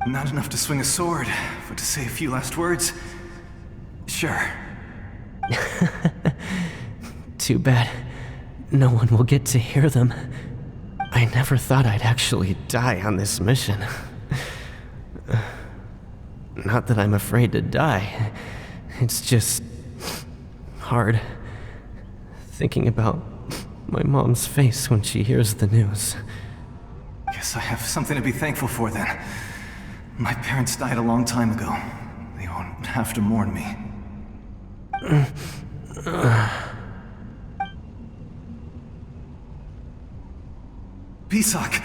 Not enough to swing a sword, but to say a few last words? Sure. Too bad. No one will get to hear them. I never thought I'd actually die on this mission. Not that I'm afraid to die. It's just... hard. Thinking about my mom's face when she hears the news. Guess I have something to be thankful for then. My parents died a long time ago. They won't have to mourn me. Pisak!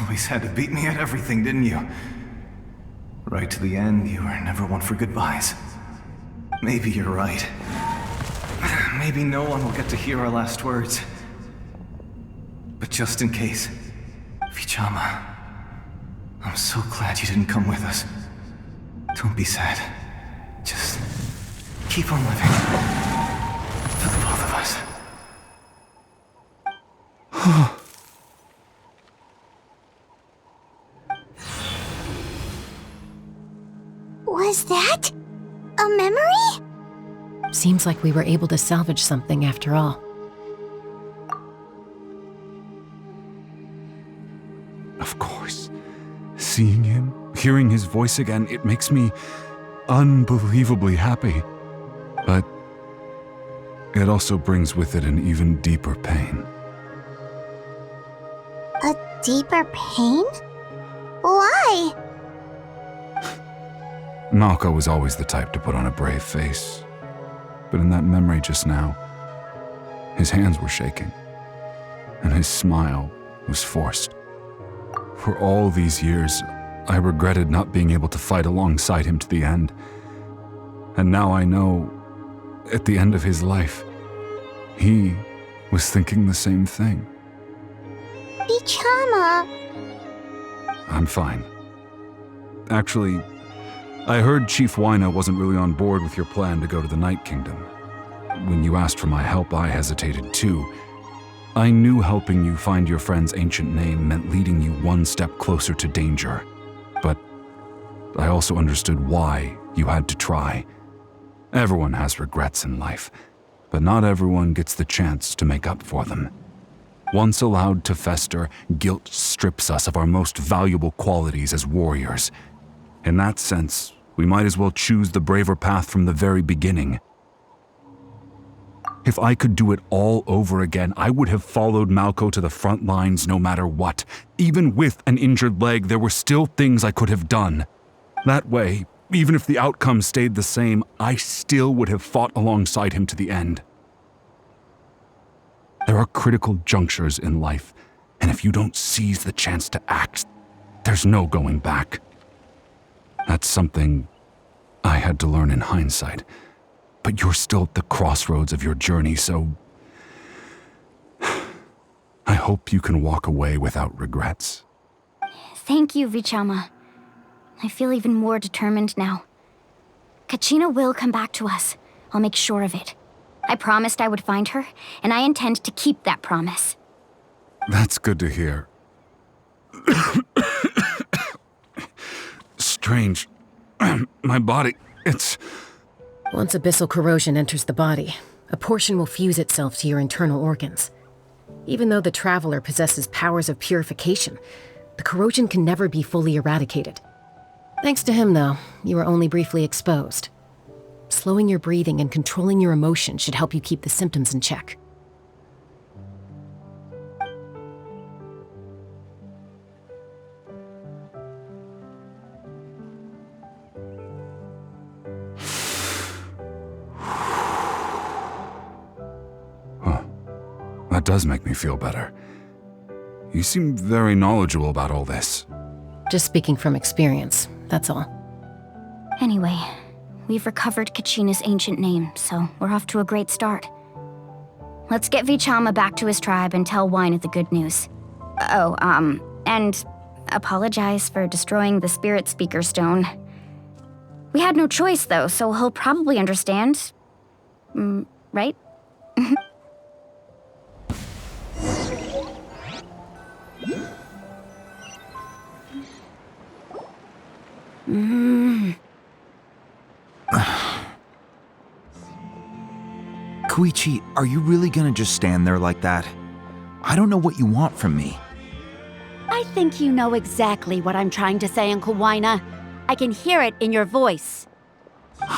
Always had to beat me at everything, didn't you? Right to the end, you were never one for goodbyes. Maybe you're right. Maybe no one will get to hear our last words. But just in case, Vichama, I'm so glad you didn't come with us. Don't be sad. Just keep on living. For the both of us. Was that a memory? Seems like we were able to salvage something after all. Of course. seeing him, hearing his voice again, it makes me unbelievably happy. But it also brings with it an even deeper pain. A deeper pain? Why? Malco was always the type to put on a brave face. But in that memory just now, his hands were shaking, and his smile was forced. For all these years, I regretted not being able to fight alongside him to the end. And now I know, at the end of his life, he was thinking the same thing. Vichama. I'm fine. Actually, I heard Chief Wyna wasn't really on board with your plan to go to the Night Kingdom. When you asked for my help, I hesitated too. I knew helping you find your friend's ancient name meant leading you one step closer to danger. But I also understood why you had to try. Everyone has regrets in life, but not everyone gets the chance to make up for them. Once allowed to fester, guilt strips us of our most valuable qualities as warriors. In that sense, we might as well choose the braver path from the very beginning. If I could do it all over again, I would have followed Malco to the front lines no matter what. Even with an injured leg, there were still things I could have done. That way, even if the outcome stayed the same, I still would have fought alongside him to the end. There are critical junctures in life, and if you don't seize the chance to act, there's no going back. That's something I had to learn in hindsight. But you're still at the crossroads of your journey, so I hope you can walk away without regrets. Thank you, Vichama. I feel even more determined now. Kachina will come back to us. I'll make sure of it. I promised I would find her, and I intend to keep that promise. That's good to hear. Strange. My body, it's... Once abyssal corrosion enters the body, a portion will fuse itself to your internal organs. Even though the Traveler possesses powers of purification, the corrosion can never be fully eradicated. Thanks to him, though, you were only briefly exposed. Slowing your breathing and controlling your emotions should help you keep the symptoms in check. That does make me feel better. You seem very knowledgeable about all this. Just speaking from experience, that's all. Anyway, we've recovered Kachina's ancient name, so we're off to a great start. Let's get Vichama back to his tribe and tell Wyna the good news. And apologize for destroying the Spirit Speaker Stone. We had no choice, though, so he'll probably understand. Right? Koichi, are you really gonna just stand there like that? I don't know what you want from me. I think you know exactly what I'm trying to say, Uncle Wyna. I can hear it in your voice.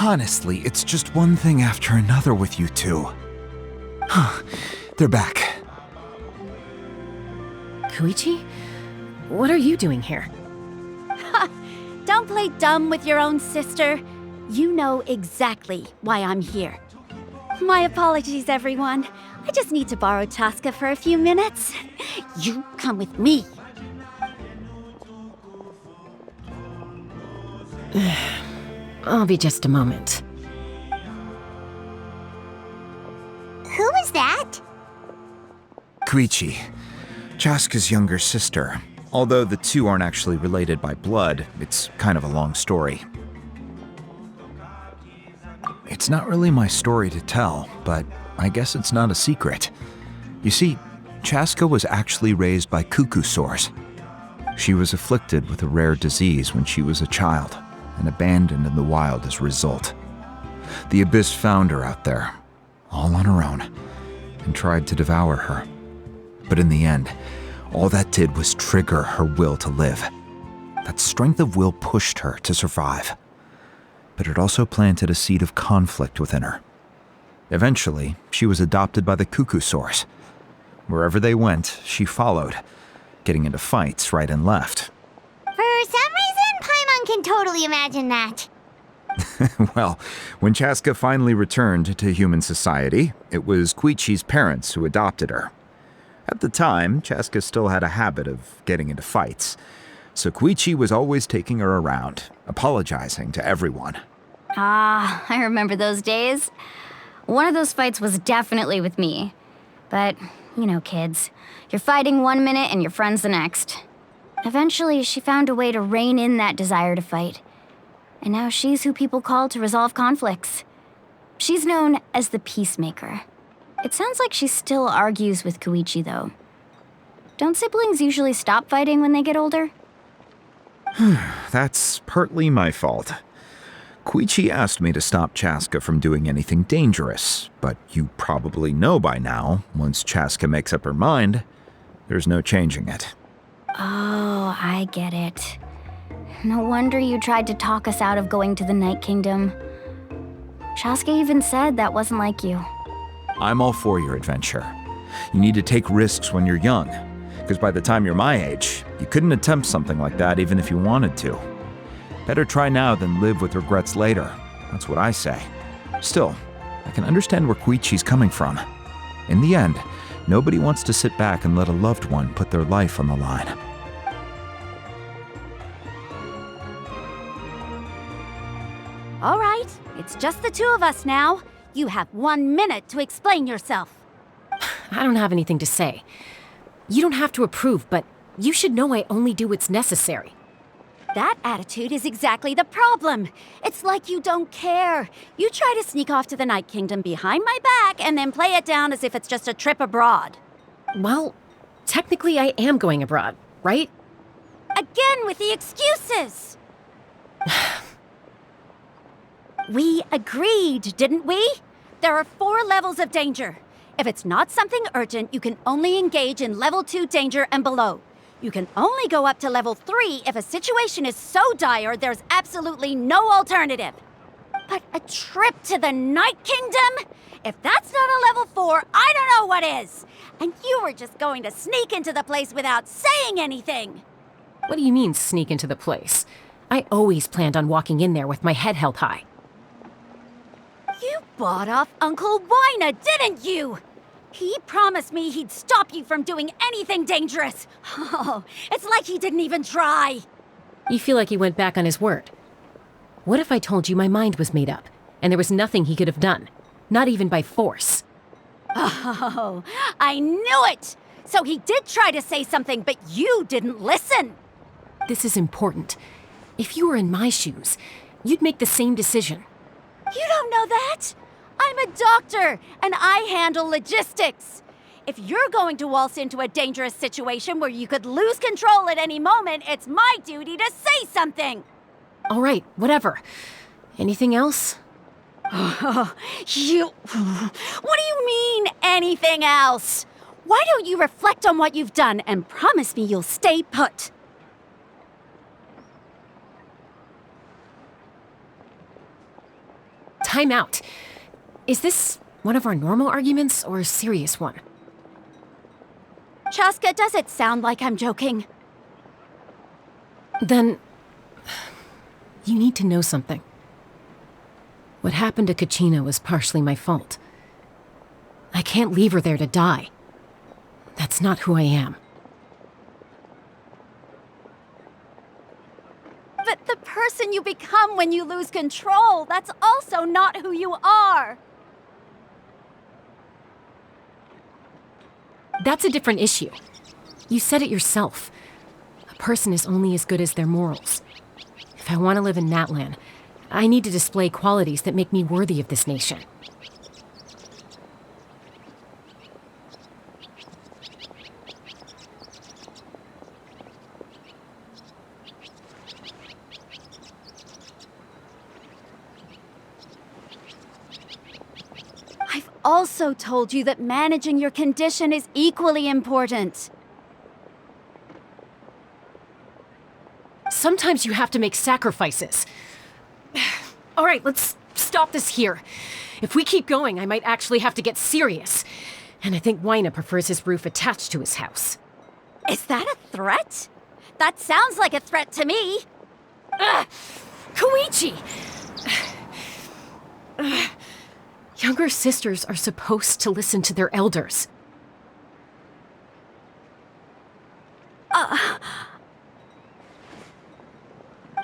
Honestly, it's just one thing after another with you two. They're back. Koichi? What are you doing here? Don't play dumb with your own sister. You know exactly why I'm here. My apologies, everyone. I just need to borrow Chaska for a few minutes. You come with me. I'll be just a moment. Who was that? Koichi, Chaska's younger sister. Although the two aren't actually related by blood, it's kind of a long story. It's not really my story to tell, but I guess it's not a secret. You see, Chaska was actually raised by cuckoo sores. She was afflicted with a rare disease when she was a child, and abandoned in the wild as a result. The Abyss found her out there, all on her own, and tried to devour her. But in the end, all that did was trigger her will to live. That strength of will pushed her to survive. But it also planted a seed of conflict within her. Eventually, she was adopted by the Cuckoo Source. Wherever they went, she followed, getting into fights right and left. For some reason, Paimon can totally imagine that. Well, when Chaska finally returned to human society, it was Koichi's parents who adopted her. At the time, Chaska still had a habit of getting into fights, so Koichi was always taking her around, apologizing to everyone. Ah, I remember those days. One of those fights was definitely with me. But, you know, kids. You're fighting one minute and your friend's the next. Eventually, she found a way to rein in that desire to fight. And now she's who people call to resolve conflicts. She's known as the Peacemaker. It sounds like she still argues with Koichi, though. Don't siblings usually stop fighting when they get older? That's partly my fault. Koichi asked me to stop Chaska from doing anything dangerous, but you probably know by now, once Chaska makes up her mind, there's no changing it. Oh, I get it. No wonder you tried to talk us out of going to the Night Kingdom. Chaska even said that wasn't like you. I'm all for your adventure. You need to take risks when you're young, because by the time you're my age, you couldn't attempt something like that even if you wanted to. Better try now than live with regrets later. That's what I say. Still, I can understand where Koichi's coming from. In the end, nobody wants to sit back and let a loved one put their life on the line. All right, it's just the two of us now. You have 1 minute to explain yourself. I don't have anything to say. You don't have to approve, but you should know I only do what's necessary. That attitude is exactly the problem. It's like you don't care. You try to sneak off to the Night Kingdom behind my back and then play it down as if it's just a trip abroad. Well, technically I am going abroad, right? Again with the excuses! We agreed, didn't we? There are 4 levels of danger. If it's not something urgent, you can only engage in level 2 danger and below. You can only go up to level 3 if a situation is so dire there's absolutely no alternative. But a trip to the Night Kingdom? If that's not a level 4, I don't know what is. And you were just going to sneak into the place without saying anything. What do you mean, sneak into the place? I always planned on walking in there with my head held high. You bought off Uncle Wina, didn't you? He promised me he'd stop you from doing anything dangerous. Oh, it's like he didn't even try. You feel like he went back on his word. What if I told you my mind was made up, and there was nothing he could have done? Not even by force. Oh, I knew it! So he did try to say something, but you didn't listen. This is important. If you were in my shoes, you'd make the same decision. You don't know that? I'm a doctor, and I handle logistics. If you're going to waltz into a dangerous situation where you could lose control at any moment, it's my duty to say something. All right, whatever. Anything else? What do you mean, anything else? Why don't you reflect on what you've done and promise me you'll stay put? Time out. Is this one of our normal arguments or a serious one? Chaska, does it sound like I'm joking? Then, you need to know something. What happened to Kachina was partially my fault. I can't leave her there to die. That's not who I am. But the person you become when you lose control, that's also not who you are. That's a different issue. You said it yourself. A person is only as good as their morals. If I want to live in Natlan, I need to display qualities that make me worthy of this nation. I've also told you that managing your condition is equally important. Sometimes you have to make sacrifices. All right, let's stop this here. If we keep going, I might actually have to get serious. And I think Wyna prefers his roof attached to his house. Is that a threat? That sounds like a threat to me. Koichi! Younger sisters are supposed to listen to their elders.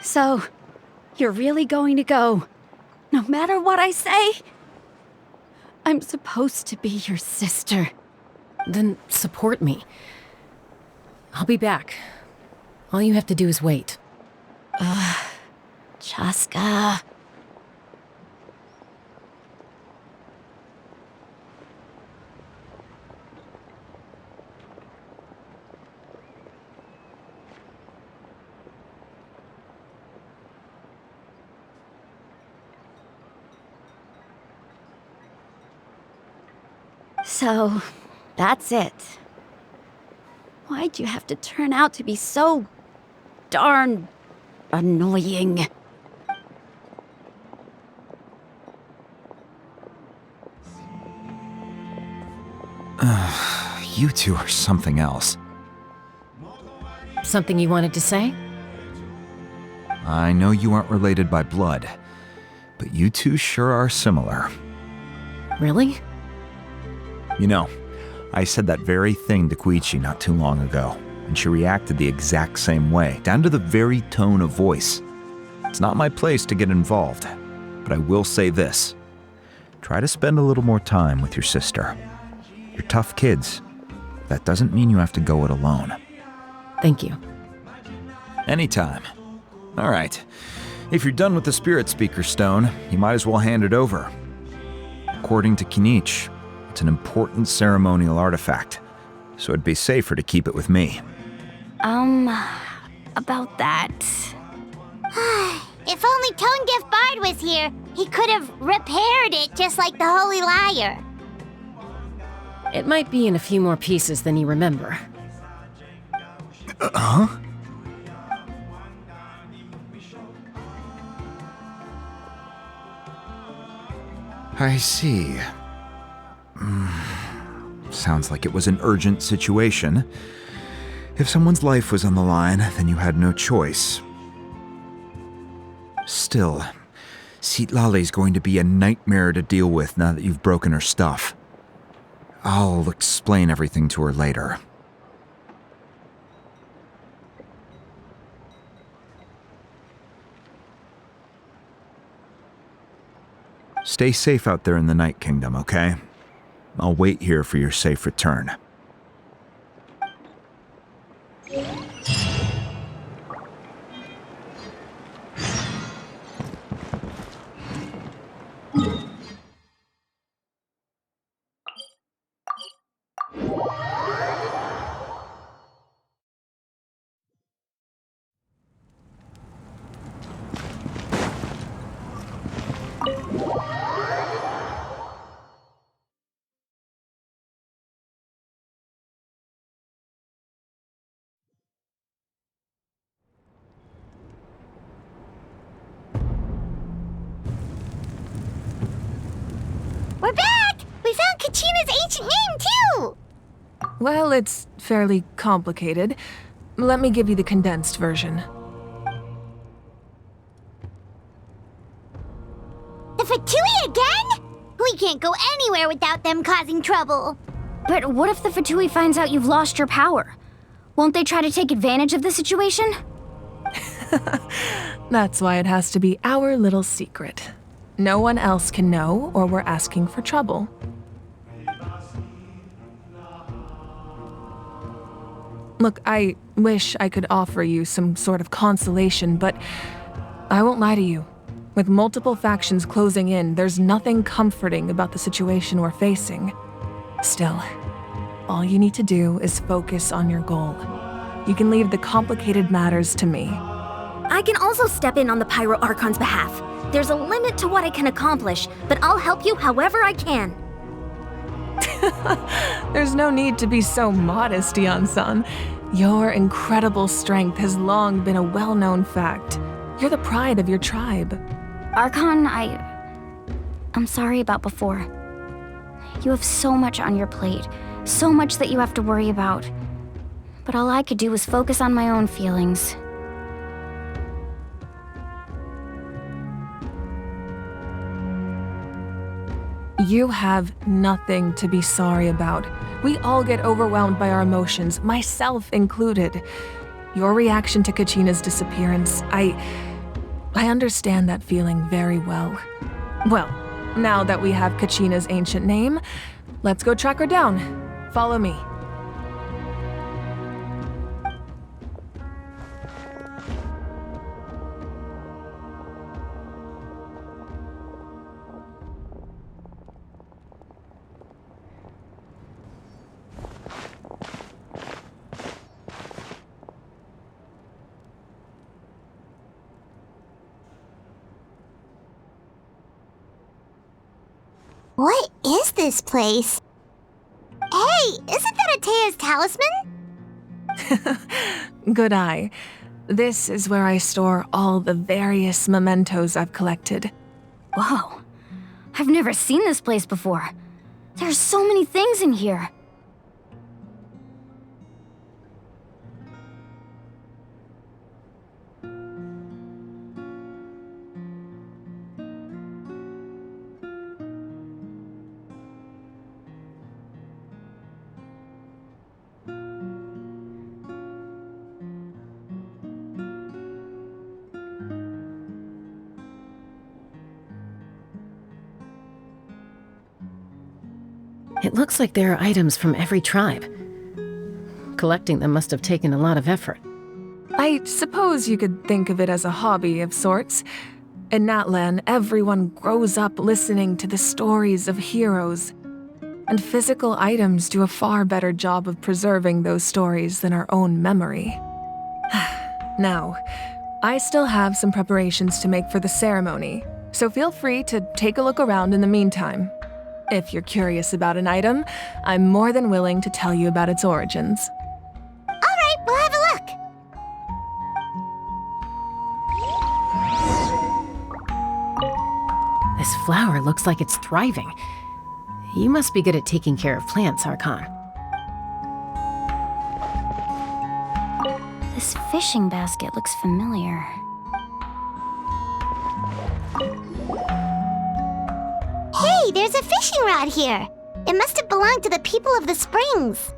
So, you're really going to go, no matter what I say? I'm supposed to be your sister. Then support me. I'll be back. All you have to do is wait. Chaska. So, that's it. Why'd you have to turn out to be so darn annoying? You two are something else. Something you wanted to say? I know you aren't related by blood, but you two sure are similar. Really? You know, I said that very thing to Koichi not too long ago, and she reacted the exact same way, down to the very tone of voice. It's not my place to get involved, but I will say this. Try to spend a little more time with your sister. You're tough kids. That doesn't mean you have to go it alone. Thank you. Anytime. All right. If you're done with the Spirit Speaker Stone, you might as well hand it over. According to Kinich, it's an important ceremonial artifact, so it'd be safer to keep it with me. About that. If only Tone Deaf Bard was here, he could have repaired it just like the Holy Liar. It might be in a few more pieces than you remember. Huh? I see. Sounds like it was an urgent situation. If someone's life was on the line, then you had no choice. Still, Citlali's going to be a nightmare to deal with now that you've broken her stuff. I'll explain everything to her later. Stay safe out there in the Night Kingdom, okay? I'll wait here for your safe return. We're back! We found Kachina's ancient name, too! Well, it's fairly complicated. Let me give you the condensed version. The Fatui again? We can't go anywhere without them causing trouble. But what if the Fatui finds out you've lost your power? Won't they try to take advantage of the situation? That's why it has to be our little secret. No one else can know, or we're asking for trouble. Look, I wish I could offer you some sort of consolation, but I won't lie to you. With multiple factions closing in, there's nothing comforting about the situation we're facing. Still, all you need to do is focus on your goal. You can leave the complicated matters to me. I can also step in on the Pyro Archon's behalf. There's a limit to what I can accomplish, but I'll help you however I can. There's no need to be so modest, Yan-san. Your incredible strength has long been a well-known fact. You're the pride of your tribe. Archon, I'm sorry about before. You have so much on your plate, so much that you have to worry about. But all I could do was focus on my own feelings. You have nothing to be sorry about. We all get overwhelmed by our emotions, myself included. Your reaction to Kachina's disappearance, I understand that feeling very well. Well, now that we have Kachina's ancient name, let's go track her down. Follow me. What is this place? Hey, isn't that Atea's talisman? Good eye. This is where I store all the various mementos I've collected. Whoa. I've never seen this place before. There's so many things in here. It looks like there are items from every tribe. Collecting them must have taken a lot of effort. I suppose you could think of it as a hobby of sorts. In Natlan, everyone grows up listening to the stories of heroes. And physical items do a far better job of preserving those stories than our own memory. Now, I still have some preparations to make for the ceremony, so feel free to take a look around in the meantime. If you're curious about an item, I'm more than willing to tell you about its origins. All right, we'll have a look. This flower looks like it's thriving. You must be good at taking care of plants, Archon. This fishing basket looks familiar. Hey, there's a fishing rod here. It must have belonged to the people of the springs.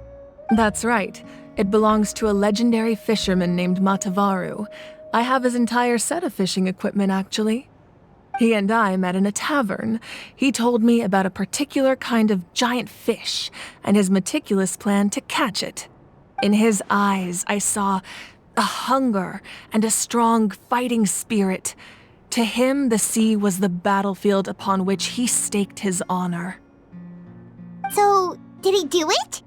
That's right. It belongs to a legendary fisherman named Matavaru. I have his entire set of fishing equipment, actually. He and I met in a tavern. He told me about a particular kind of giant fish and his meticulous plan to catch it. In his eyes, I saw a hunger and a strong fighting spirit. To him, the sea was the battlefield upon which he staked his honor. So, did he do it?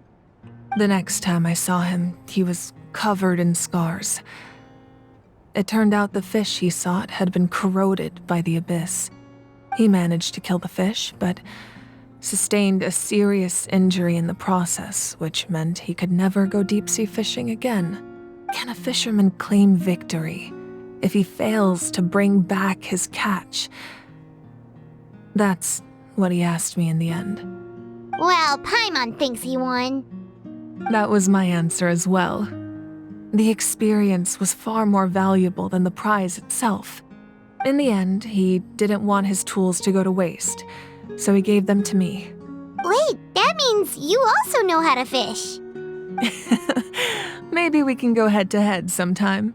The next time I saw him, he was covered in scars. It turned out the fish he sought had been corroded by the abyss. He managed to kill the fish, but sustained a serious injury in the process, which meant he could never go deep-sea fishing again. Can a fisherman claim victory if he fails to bring back his catch? That's what he asked me in the end. Well, Paimon thinks he won. That was my answer as well. The experience was far more valuable than the prize itself. In the end, he didn't want his tools to go to waste, so he gave them to me. Wait, that means you also know how to fish. Maybe we can go head-to-head sometime.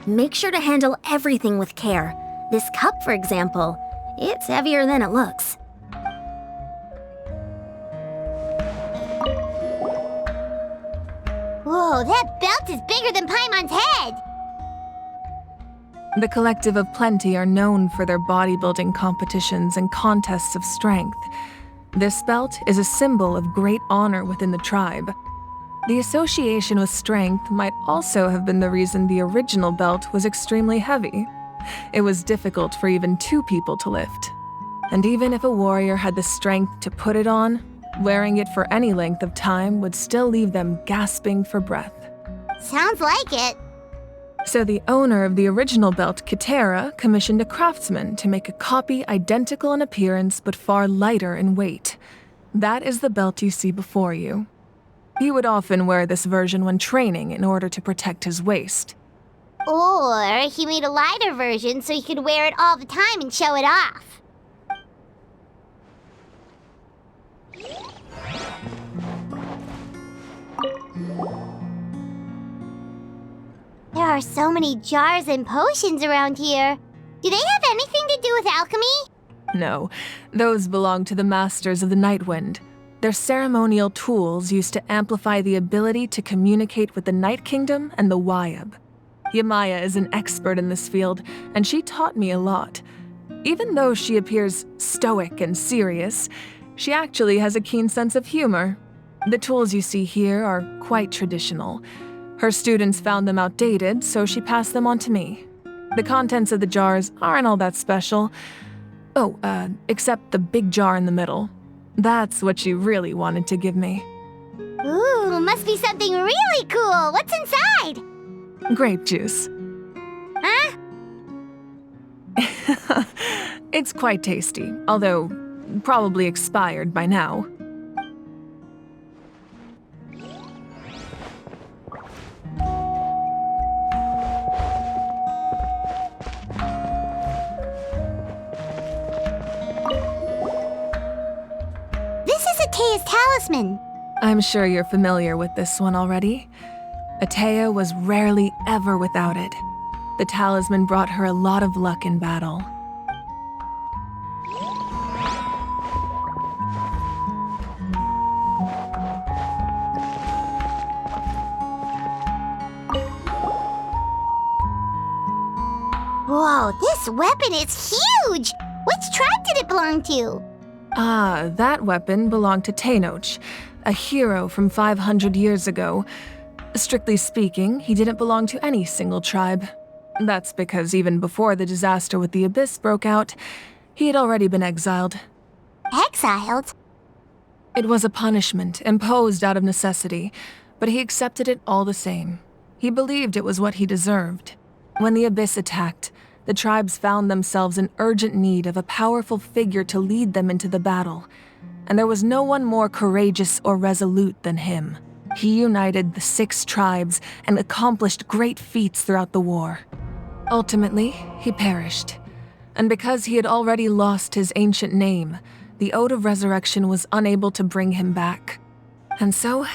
Make sure to handle everything with care. This cup, for example, it's heavier than it looks. Whoa, that belt is bigger than Paimon's head! The Collective of Plenty are known for their bodybuilding competitions and contests of strength. This belt is a symbol of great honor within the tribe. The association with strength might also have been the reason the original belt was extremely heavy. It was difficult for even 2 people to lift. And even if a warrior had the strength to put it on, wearing it for any length of time would still leave them gasping for breath. Sounds like it. So the owner of the original belt, Kitera, commissioned a craftsman to make a copy identical in appearance but far lighter in weight. That is the belt you see before you. He would often wear this version when training in order to protect his waist. Or he made a lighter version so he could wear it all the time and show it off. There are so many jars and potions around here. Do they have anything to do with alchemy? No, those belong to the Masters of the Nightwind. They're ceremonial tools used to amplify the ability to communicate with the Night Kingdom and the Wyab. Yamaya is an expert in this field, and she taught me a lot. Even though she appears stoic and serious, she actually has a keen sense of humor. The tools you see here are quite traditional. Her students found them outdated, so she passed them on to me. The contents of the jars aren't all that special. Oh, except the big jar in the middle. That's what she really wanted to give me. Ooh, must be something really cool. What's inside? Grape juice. Huh? It's quite tasty, although probably expired by now. This is Atea's talisman. I'm sure you're familiar with this one already. Atea was rarely ever without it. The talisman brought her a lot of luck in battle. Whoa, this weapon is huge! Which tribe did it belong to? Ah, that weapon belonged to Tenoch, a hero from 500 years ago. Strictly speaking, he didn't belong to any single tribe. That's because even before the disaster with the Abyss broke out, he had already been exiled. Exiled? It was a punishment imposed out of necessity, but he accepted it all the same. He believed it was what he deserved. When the Abyss attacked, the tribes found themselves in urgent need of a powerful figure to lead them into the battle, and there was no one more courageous or resolute than him. He united the 6 tribes and accomplished great feats throughout the war. Ultimately, he perished, and because he had already lost his ancient name, the Ode of Resurrection was unable to bring him back. And so,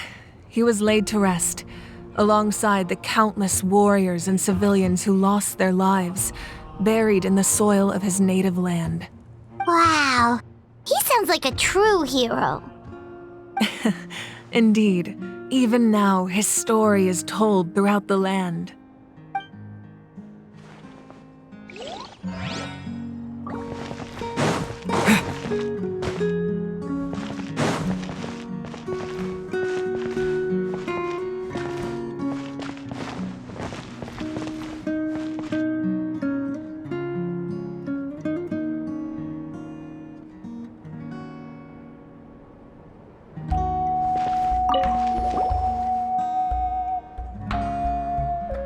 he was laid to rest, alongside the countless warriors and civilians who lost their lives, buried in the soil of his native land. Wow, he sounds like a true hero. Indeed, even now his story is told throughout the land.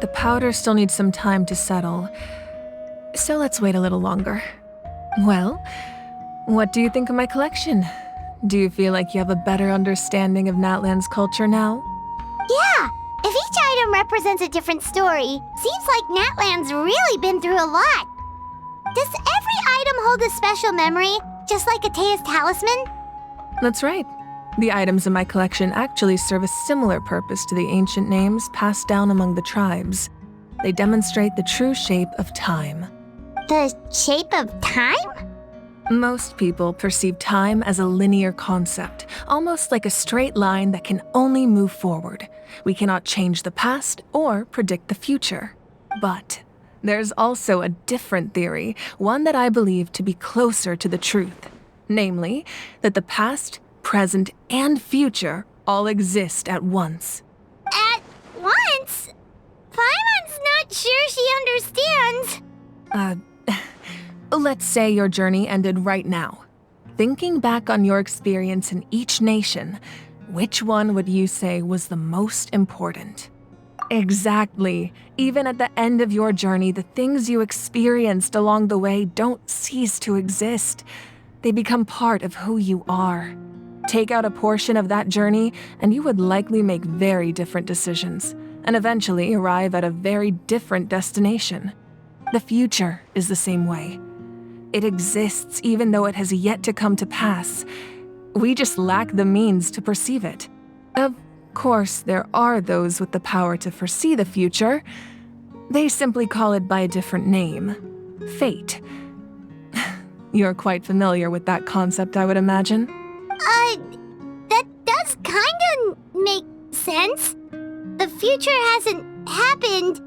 The powder still needs some time to settle, so let's wait a little longer. Well, what do you think of my collection? Do you feel like you have a better understanding of Natlan's culture now? Yeah, if each item represents a different story, seems like Natlan's really been through a lot. Does every item hold a special memory, just like Atea's talisman? That's right. The items in my collection actually serve a similar purpose to the ancient names passed down among the tribes. They demonstrate the true shape of time. The shape of time? Most people perceive time as a linear concept, almost like a straight line that can only move forward. We cannot change the past or predict the future. But there's also a different theory, one that I believe to be closer to the truth. Namely, that the past, present, and future all exist at once. At once? Paimon's not sure she understands. Let's say your journey ended right now. Thinking back on your experience in each nation, which one would you say was the most important? Exactly. Even at the end of your journey, the things you experienced along the way don't cease to exist. They become part of who you are. Take out a portion of that journey, and you would likely make very different decisions, and eventually arrive at a very different destination. The future is the same way. It exists even though it has yet to come to pass. We just lack the means to perceive it. Of course, there are those with the power to foresee the future. They simply call it by a different name. Fate. You're quite familiar with that concept, I would imagine. That does kinda make sense. The future hasn't happened,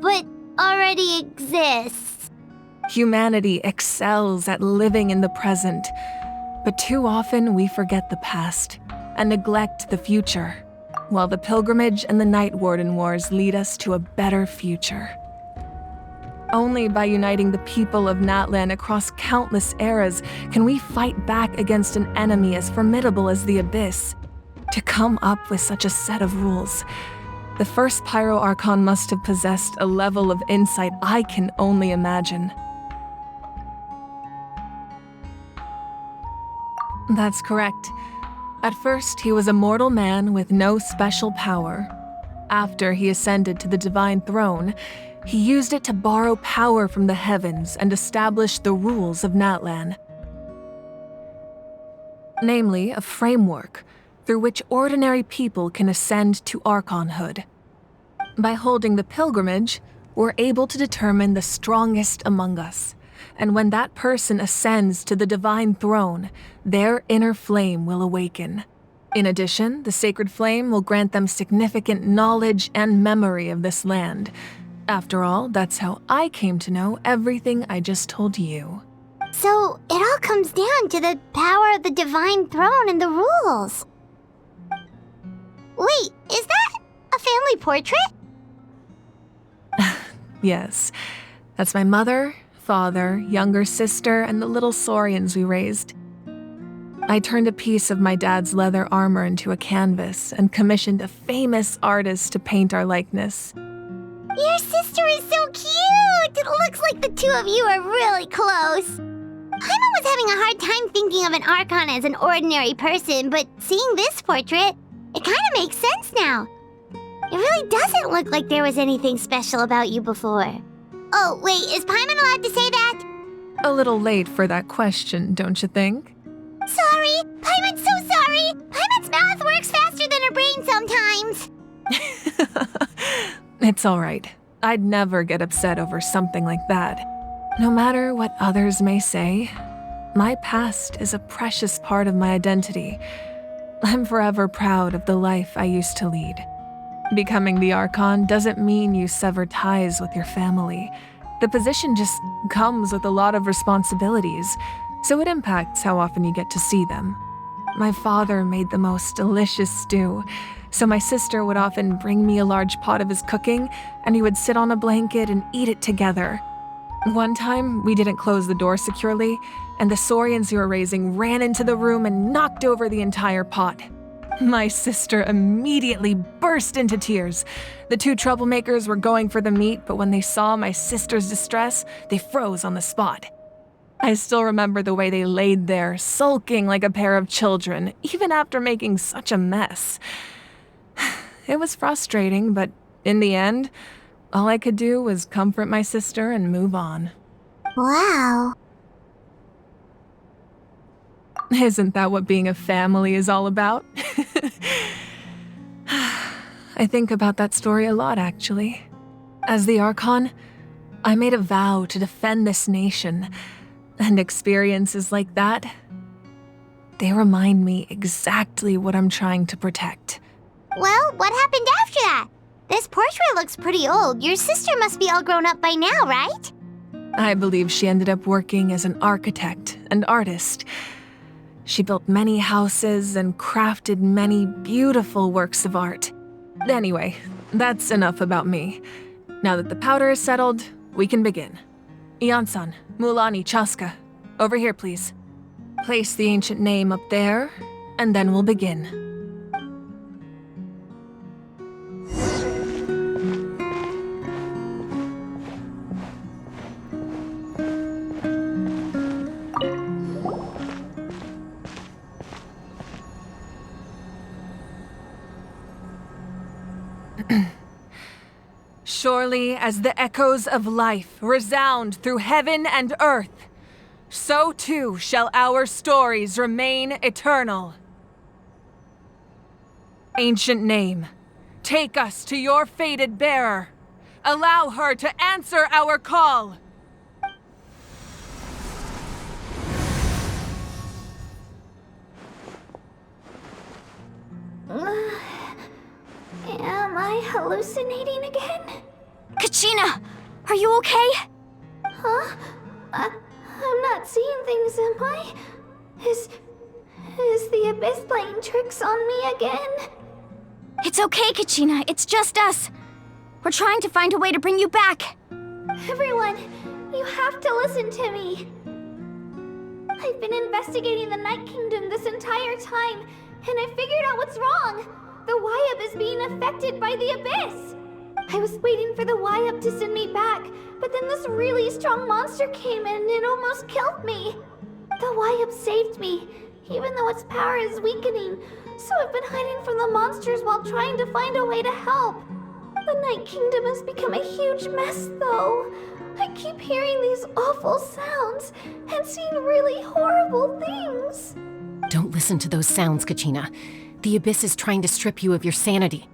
but already exists. Humanity excels at living in the present, but too often we forget the past and neglect the future, while the pilgrimage and the Night Warden Wars lead us to a better future. Only by uniting the people of Natlan across countless eras can we fight back against an enemy as formidable as the Abyss. To come up with such a set of rules, the first Pyro Archon must have possessed a level of insight I can only imagine. That's correct. At first, he was a mortal man with no special power. After he ascended to the Divine Throne, he used it to borrow power from the heavens and establish the rules of Natlan. Namely, a framework through which ordinary people can ascend to Archonhood. By holding the pilgrimage, we're able to determine the strongest among us. And when that person ascends to the Divine Throne, their inner flame will awaken. In addition, the Sacred Flame will grant them significant knowledge and memory of this land. After all, that's how I came to know everything I just told you. So, it all comes down to the power of the Divine Throne and the rules. Wait, is that a family portrait? Yes, that's my mother, father, younger sister, and the little saurians we raised. I turned a piece of my dad's leather armor into a canvas and commissioned a famous artist to paint our likeness. Your sister is so cute! It looks like the two of you are really close. Paimon was having a hard time thinking of an Archon as an ordinary person, but seeing this portrait, it kind of makes sense now. It really doesn't look like there was anything special about you before. Oh, wait, is Paimon allowed to say that? A little late for that question, don't you think? Sorry! Paimon's so sorry! Paimon's mouth works faster than her brain sometimes! It's all right. I'd never get upset over something like that. No matter what others may say, my past is a precious part of my identity. I'm forever proud of the life I used to lead. Becoming the Archon doesn't mean you sever ties with your family. The position just comes with a lot of responsibilities, so it impacts how often you get to see them. My father made the most delicious stew, so my sister would often bring me a large pot of his cooking, and we would sit on a blanket and eat it together. One time, we didn't close the door securely, and the saurians we were raising ran into the room and knocked over the entire pot. My sister immediately burst into tears. The two troublemakers were going for the meat, but when they saw my sister's distress, they froze on the spot. I still remember the way they laid there, sulking like a pair of children, even after making such a mess. It was frustrating, but in the end, all I could do was comfort my sister and move on. Wow. Isn't that what being a family is all about? I think about that story a lot, actually. As the Archon, I made a vow to defend this nation, and experiences like that, they remind me exactly what I'm trying to protect. Well, what happened after that? This portrait looks pretty old. Your sister must be all grown up by now, right? I believe she ended up working as an architect and artist. She built many houses and crafted many beautiful works of art. Anyway, that's enough about me. Now that the powder is settled, we can begin. Ian-san, Mulani, Chaska. Over here, please. Place the ancient name up there, and then we'll begin. Surely as the echoes of life resound through heaven and earth, so too shall our stories remain eternal. Ancient name, take us to your fated bearer. Allow her to answer our call. Am I hallucinating again? Kachina, are you okay? Huh? I'm not seeing things, am I? Is the Abyss playing tricks on me again? It's okay, Kachina. It's just us. We're trying to find a way to bring you back. Everyone, you have to listen to me. I've been investigating the Night Kingdom this entire time, and I figured out what's wrong. The Wyup is being affected by the Abyss. I was waiting for the Wyup to send me back, but then this really strong monster came in and it almost killed me. The Wyup saved me, even though its power is weakening, so I've been hiding from the monsters while trying to find a way to help. The Night Kingdom has become a huge mess, though. I keep hearing these awful sounds and seeing really horrible things. Don't listen to those sounds, Kachina. The Abyss is trying to strip you of your sanity.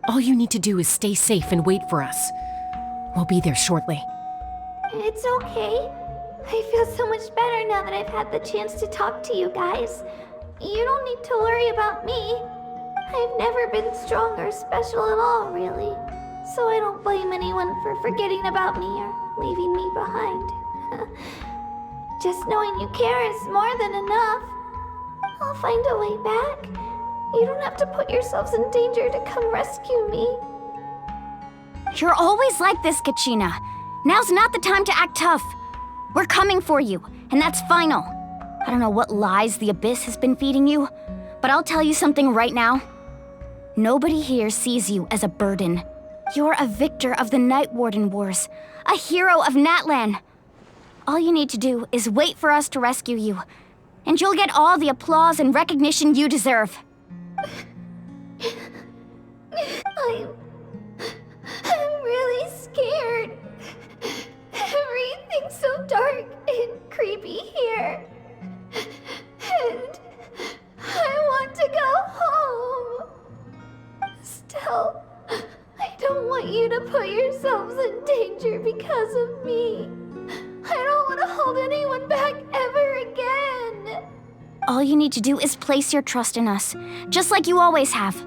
All you need to do is stay safe and wait for us. We'll be there shortly. It's okay. I feel so much better now that I've had the chance to talk to you guys. You don't need to worry about me. I've never been strong or special at all, really. So I don't blame anyone for forgetting about me or leaving me behind. Just knowing you care is more than enough. I'll find a way back. You don't have to put yourselves in danger to come rescue me. You're always like this, Kachina. Now's not the time to act tough. We're coming for you, and that's final. I don't know what lies the Abyss has been feeding you, but I'll tell you something right now. Nobody here sees you as a burden. You're a victor of the Night Warden Wars, a hero of Natlan. All you need to do is wait for us to rescue you, and you'll get all the applause and recognition you deserve. I'm really scared. Everything's so dark and creepy here. And I want to go home. Still, I don't want you to put yourselves in danger because of me. I don't want to hold anyone back ever again. All you need to do is place your trust in us, just like you always have.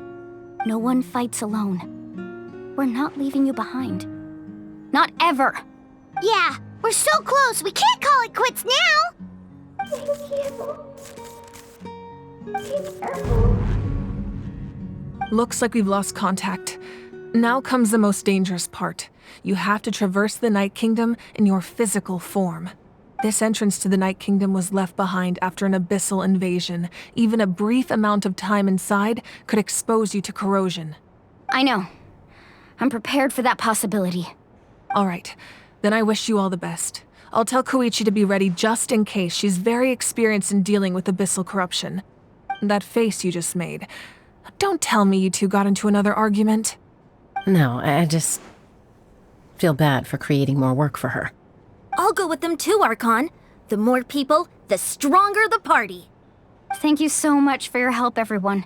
No one fights alone. We're not leaving you behind. Not ever. Yeah, we're so close, we can't call it quits now! Thank you. Be careful. Looks like we've lost contact. Now comes the most dangerous part. You have to traverse the Night Kingdom in your physical form. This entrance to the Night Kingdom was left behind after an abyssal invasion. Even a brief amount of time inside could expose you to corrosion. I know. I'm prepared for that possibility. All right, then I wish you all the best. I'll tell Koichi to be ready just in case. She's very experienced in dealing with abyssal corruption. That face you just made. Don't tell me you two got into another argument. No, I just feel bad for creating more work for her. I'll go with them too, Archon. The more people, the stronger the party. Thank you so much for your help, everyone.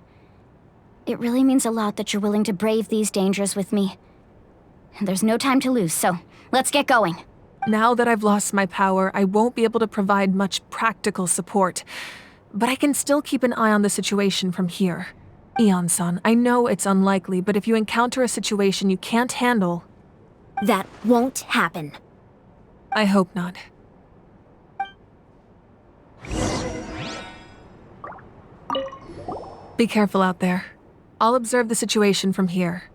It really means a lot that you're willing to brave these dangers with me. And there's no time to lose, so let's get going. Now that I've lost my power, I won't be able to provide much practical support. But I can still keep an eye on the situation from here. Ian-san, I know it's unlikely, but if you encounter a situation you can't handle... That won't happen. I hope not. Be careful out there. I'll observe the situation from here.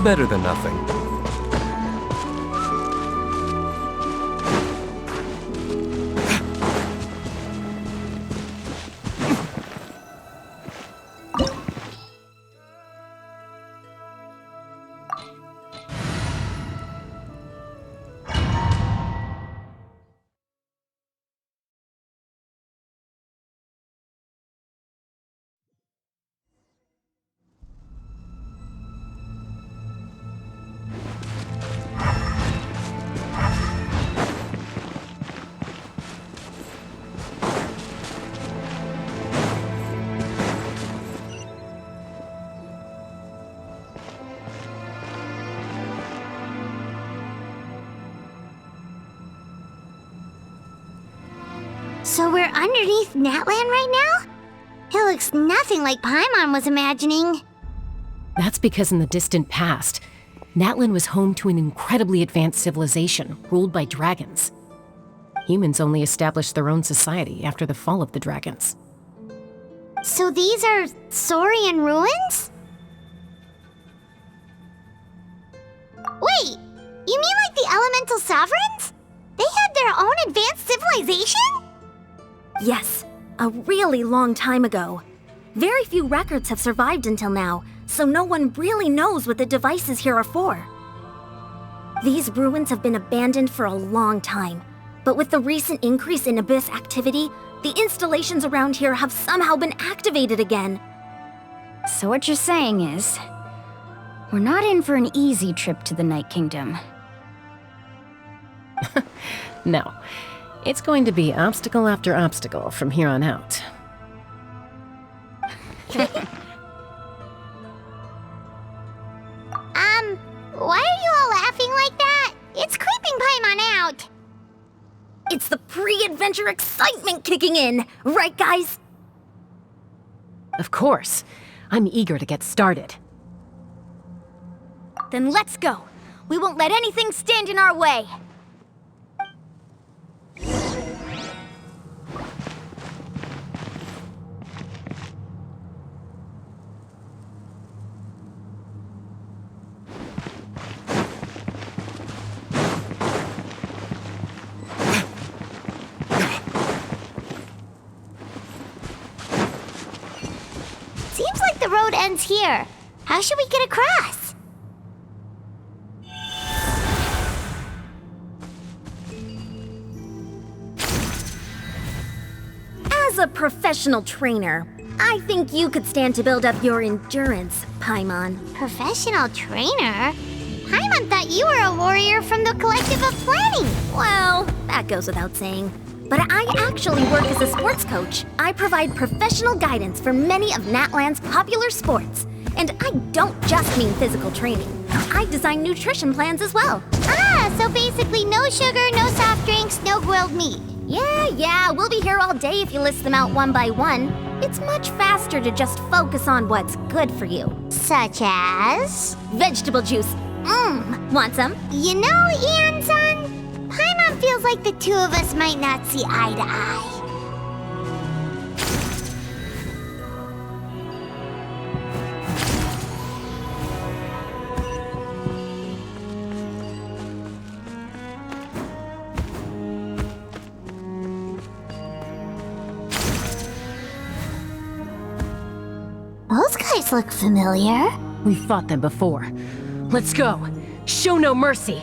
better than nothing. So we're underneath Natlan right now? It looks nothing like Paimon was imagining. That's because in the distant past, Natlan was home to an incredibly advanced civilization ruled by dragons. Humans only established their own society after the fall of the dragons. So these are Saurian ruins? Wait, you mean like the elemental sovereigns? They had their own advanced civilization? Yes, a really long time ago. Very few records have survived until now, so no one really knows what the devices here are for. These ruins have been abandoned for a long time, but with the recent increase in Abyss activity, the installations around here have somehow been activated again. So what you're saying is, we're not in for an easy trip to the Night Kingdom. No. It's going to be obstacle after obstacle from here on out. Why are you all laughing like that? It's creeping Paimon out. It's the pre-adventure excitement kicking in, right guys? Of course. I'm eager to get started. Then let's go. We won't let anything stand in our way. Seems like the road ends here. How should we get across? As a professional trainer, I think you could stand to build up your endurance, Paimon. Professional trainer? Paimon thought you were a warrior from the Collective of Planning. Well, that goes without saying. But I actually work as a sports coach. I provide professional guidance for many of Natlan's popular sports. And I don't just mean physical training. I design nutrition plans as well. Ah, so basically no sugar, no soft drinks, no grilled meat. Yeah, we'll be here all day if you list them out one by one. It's much faster to just focus on what's good for you. Such as? Vegetable juice. Want some? You know, Ian-san, Paimon feels like the two of us might not see eye to eye. Those guys look familiar. We've fought them before. Let's go. Show no mercy.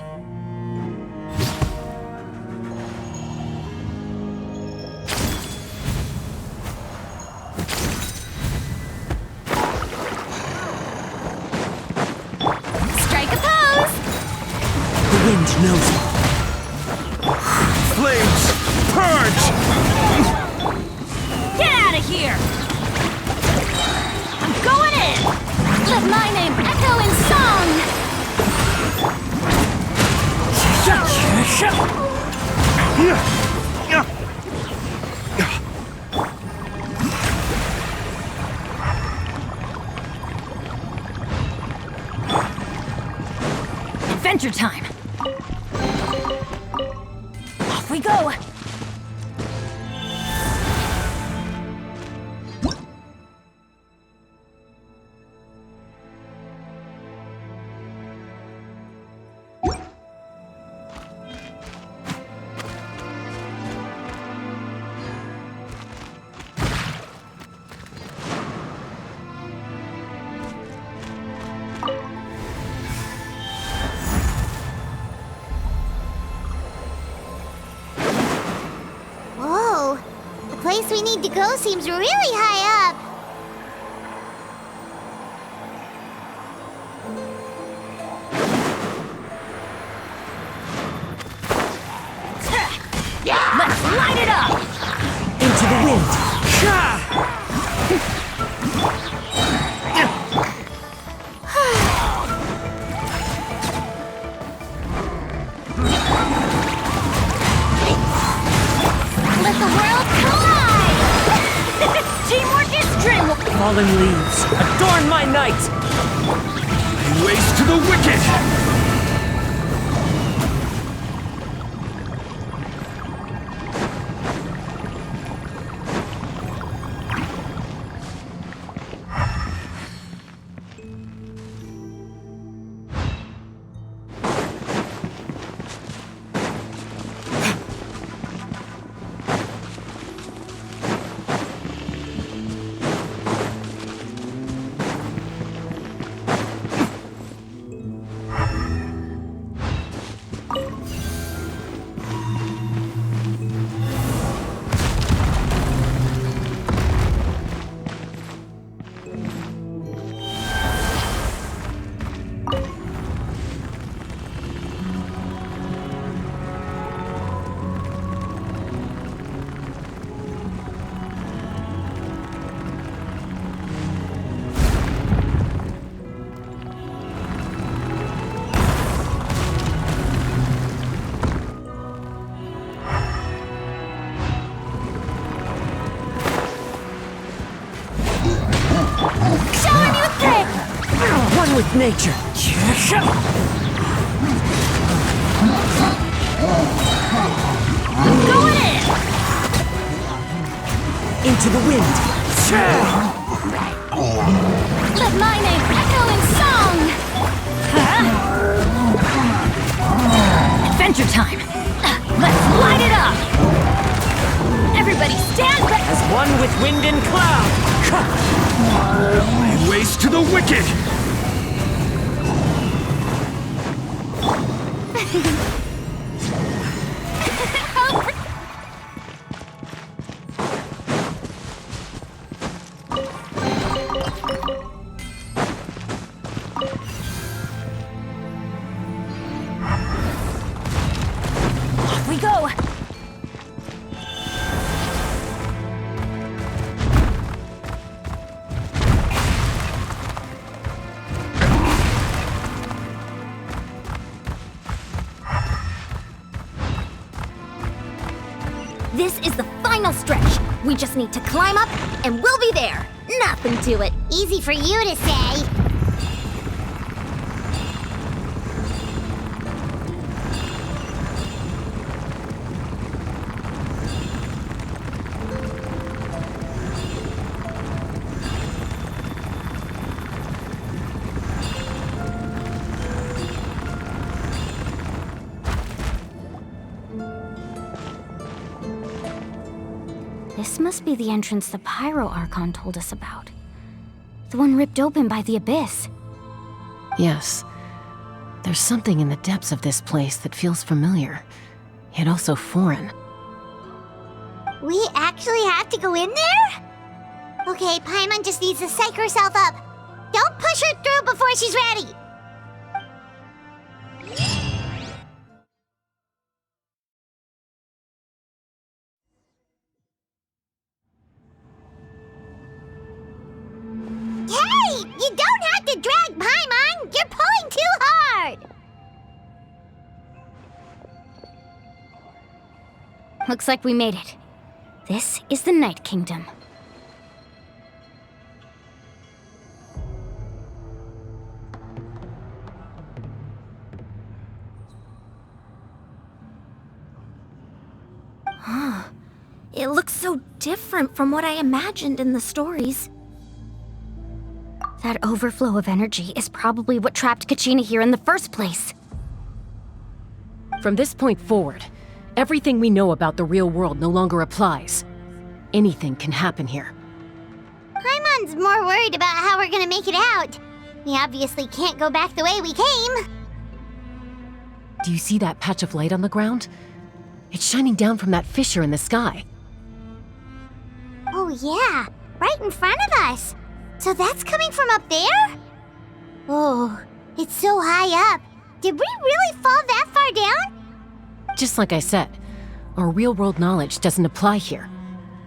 Strike a pose! The wind knows it. Flames! Purge! Get out of here! I'm going in! Let my name echo in song! Adventure time! Off we go! place we need to go seems really high up. Let's light it up! Into the wind. Let the world collide! Teamwork is strength! Fallen leaves, adorn my night! Waste to the wicked! One with nature. Going in! Into the wind. Let my name echo in song! Adventure time! Let's light it up! Everybody stand back! As one with wind and cloud. Waste to the wicked! Off we go! This is the final stretch. We just need to climb up, and we'll be there. Nothing to it. Easy for you to say. This must be the entrance the Pyro Archon told us about. The one ripped open by the Abyss. Yes. There's something in the depths of this place that feels familiar, yet also foreign. We actually have to go in there? Okay, Paimon just needs to psych herself up. Don't push her through before she's ready. Hey! You don't have to drag Paimon! You're pulling too hard! Looks like we made it. This is the Night Kingdom. It looks so different from what I imagined in the stories. That overflow of energy is probably what trapped Kachina here in the first place. From this point forward, everything we know about the real world no longer applies. Anything can happen here. Paimon's more worried about how we're gonna make it out. We obviously can't go back the way we came. Do you see that patch of light on the ground? It's shining down from that fissure in the sky. Oh yeah, right in front of us. So that's coming from up there? Oh, it's so high up. Did we really fall that far down? Just like I said, our real-world knowledge doesn't apply here.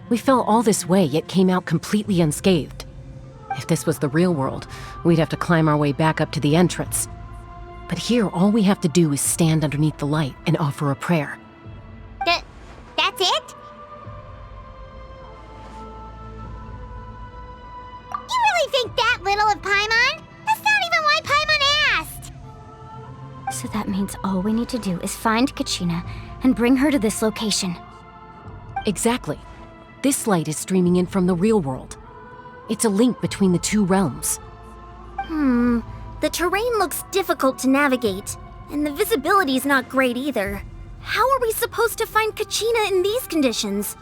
We fell all this way, yet came out completely unscathed. If this was the real world, we'd have to climb our way back up to the entrance. But here, all we have to do is stand underneath the light and offer a prayer. That's it? You really think that little of Paimon? That's not even why Paimon asked! So that means all we need to do is find Kachina and bring her to this location. Exactly. This light is streaming in from the real world. It's a link between the two realms. The terrain looks difficult to navigate, and the visibility's not great either. How are we supposed to find Kachina in these conditions?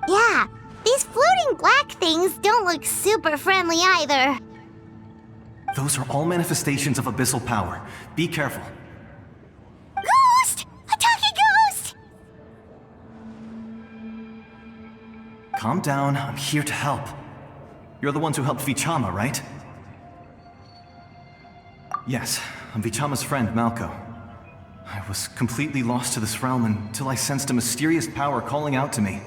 Yeah, these floating black things don't look super friendly either. Those are all manifestations of abyssal power. Be careful. Ghost! A talking ghost! Calm down, I'm here to help. You're the ones who helped Vichama, right? Yes, I'm Vichama's friend, Malco. I was completely lost to this realm until I sensed a mysterious power calling out to me.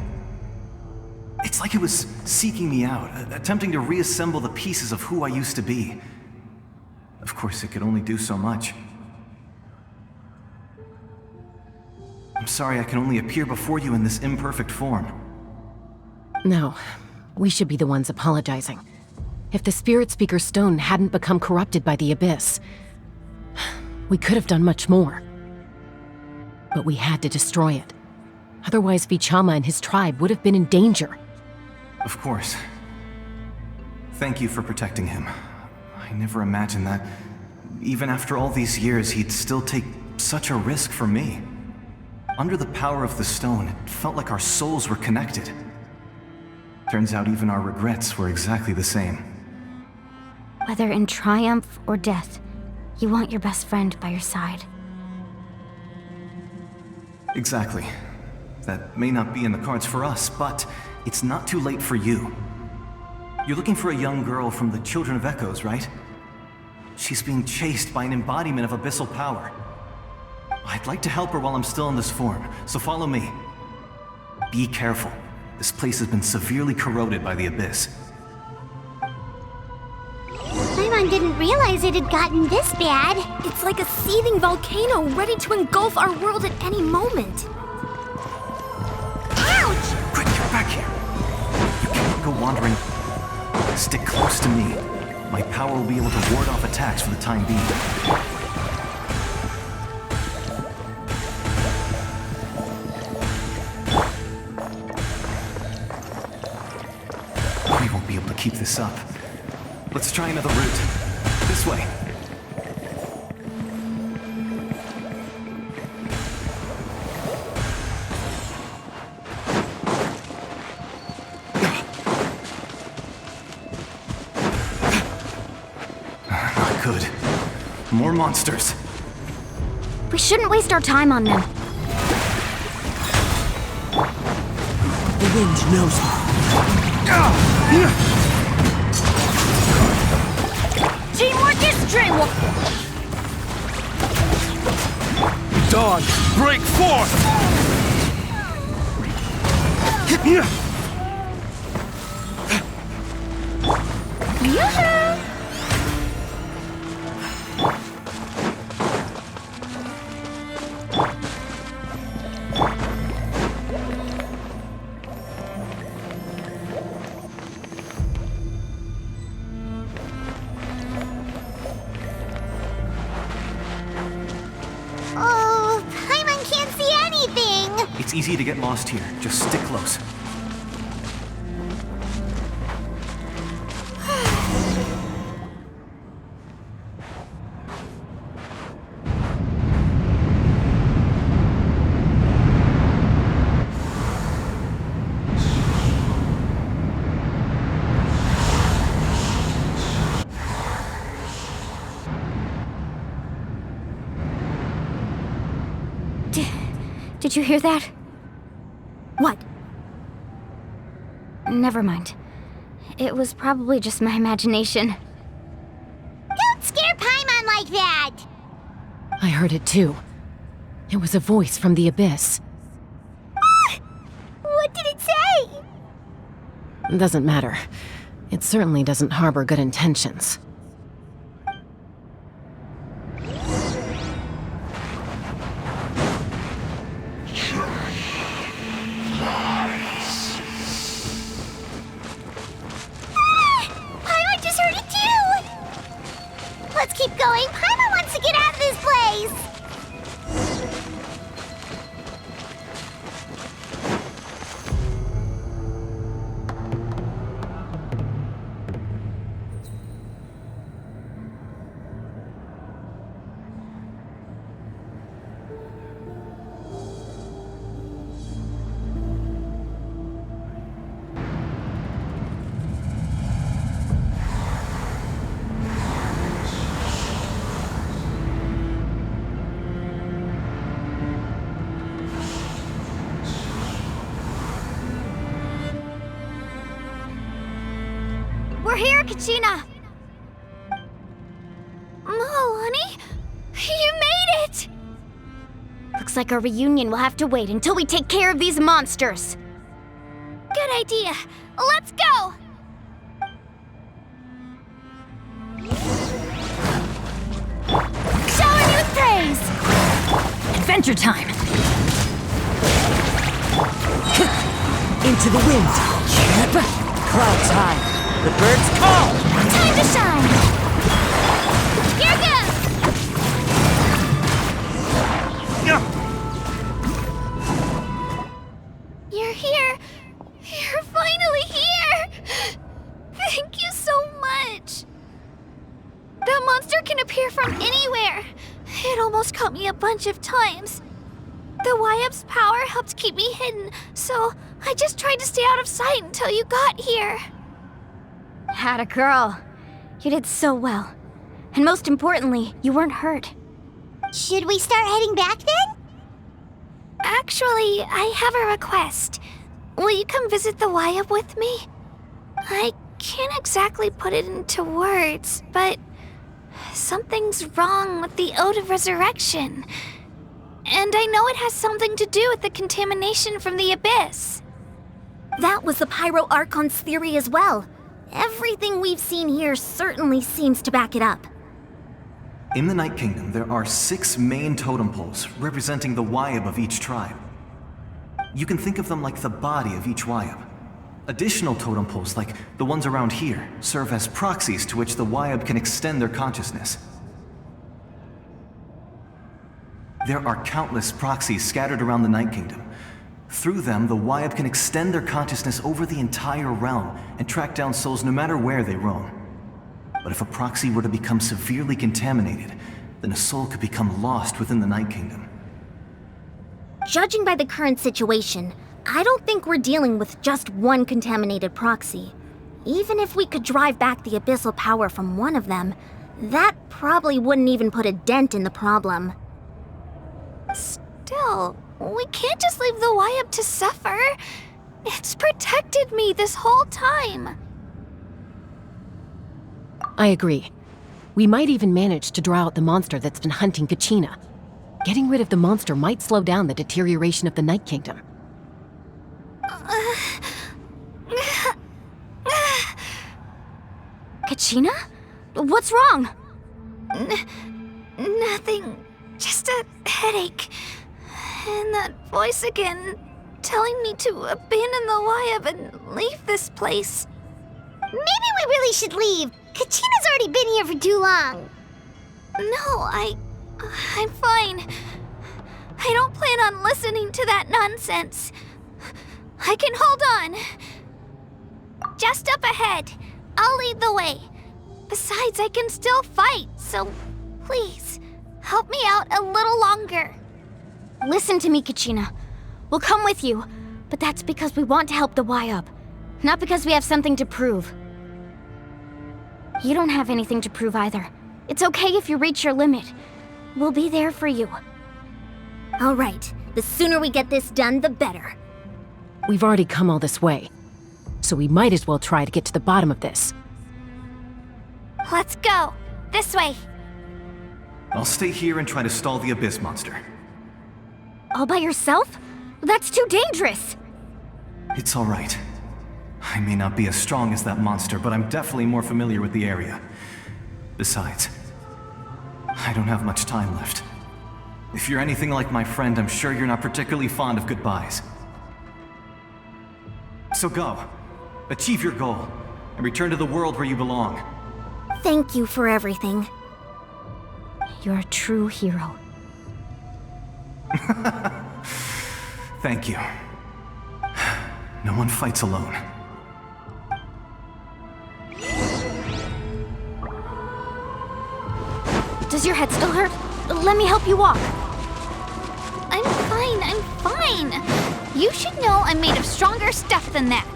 It's like it was seeking me out, attempting to reassemble the pieces of who I used to be. Of course, it could only do so much. I'm sorry I can only appear before you in this imperfect form. No, we should be the ones apologizing. If the Spirit Speaker's stone hadn't become corrupted by the Abyss, we could have done much more. But we had to destroy it. Otherwise, Vichama and his tribe would have been in danger. Of course. Thank you for protecting him. I never imagined that, even after all these years, he'd still take such a risk for me. Under the power of the stone, it felt like our souls were connected. Turns out even our regrets were exactly the same. Whether in triumph or death, you want your best friend by your side. Exactly. That may not be in the cards for us, but it's not too late for you. You're looking for a young girl from the Children of Echoes, right? She's being chased by an embodiment of abyssal power. I'd like to help her while I'm still in this form, so follow me. Be careful. This place has been severely corroded by the Abyss. Paimon didn't realize it had gotten this bad. It's like a seething volcano ready to engulf our world at any moment. Ouch! Quick, get back here! You cannot go wandering. Stick close to me. My power will be able to ward off attacks for the time being. We won't be able to keep this up. Let's try another route. This way. Not good. More monsters. We shouldn't waste our time on them. The wind knows me. Teamwork is dreamwork! Dawn, break forth! Oh, Paimon can't see anything! It's easy to get lost here. Just stick close. Did you hear that? What? Never mind. It was probably just my imagination. Don't scare Paimon like that! I heard it too. It was a voice from the abyss. What did it say? Doesn't matter. It certainly doesn't harbor good intentions. Paimon just heard it too! Let's keep going. Paimon wants to get out of this place! We're here, Kachina! Honey? You made it! Looks like our reunion will have to wait until we take care of these monsters. Good idea. Let's go! Shower me with praise! Adventure time! Into the wind. Clouds high. The birds call. Time to shine! Here goes! You're here. You're finally here. Thank you so much. That monster can appear from anywhere. It almost caught me a bunch of times. The Wyup's power helped keep me hidden, so I just tried to stay out of sight until you got here. Atta girl. You did so well. And most importantly, you weren't hurt. Should we start heading back then? Actually, I have a request. Will you come visit the Wyup with me? I can't exactly put it into words, but something's wrong with the Ode of Resurrection. And I know it has something to do with the contamination from the Abyss. That was the Pyro Archon's theory as well. Everything we've seen here certainly seems to back it up. In the Night Kingdom, there are 6 main totem poles representing the Wyup of each tribe. You can think of them like the body of each Wyup. Additional totem poles, like the ones around here, serve as proxies to which the Wyup can extend their consciousness. There are countless proxies scattered around the Night Kingdom. Through them, the Wyup can extend their consciousness over the entire realm and track down souls no matter where they roam. But if a proxy were to become severely contaminated, then a soul could become lost within the Night Kingdom. Judging by the current situation, I don't think we're dealing with just one contaminated proxy. Even if we could drive back the abyssal power from one of them, that probably wouldn't even put a dent in the problem. Still, we can't just leave the Wyup to suffer. It's protected me this whole time. I agree. We might even manage to draw out the monster that's been hunting Kachina. Getting rid of the monster might slow down the deterioration of the Night Kingdom. Kachina? What's wrong? Nothing. Just a headache. And that voice again, telling me to abandon the Wyup and leave this place. Maybe we really should leave. Kachina's already been here for too long. No, I'm fine. I don't plan on listening to that nonsense. I can hold on. Just up ahead. I'll lead the way. Besides, I can still fight, so please, help me out a little longer. Listen to me, Kachina. We'll come with you, but that's because we want to help the Wyup, not because we have something to prove. You don't have anything to prove either. It's okay if you reach your limit. We'll be there for you. All right, the sooner we get this done, the better. We've already come all this way. so we might as well try to get to the bottom of this. Let's go. This way. I'll stay here and try to stall the Abyss monster. All by yourself? That's too dangerous! It's all right. I may not be as strong as that monster, but I'm definitely more familiar with the area. Besides, I don't have much time left. If you're anything like my friend, I'm sure you're not particularly fond of goodbyes. So go. Achieve your goal, and return to the world where you belong. Thank you for everything. You're a true hero. Thank you. No one fights alone. Does your head still hurt? Let me help you walk. I'm fine. You should know I'm made of stronger stuff than that.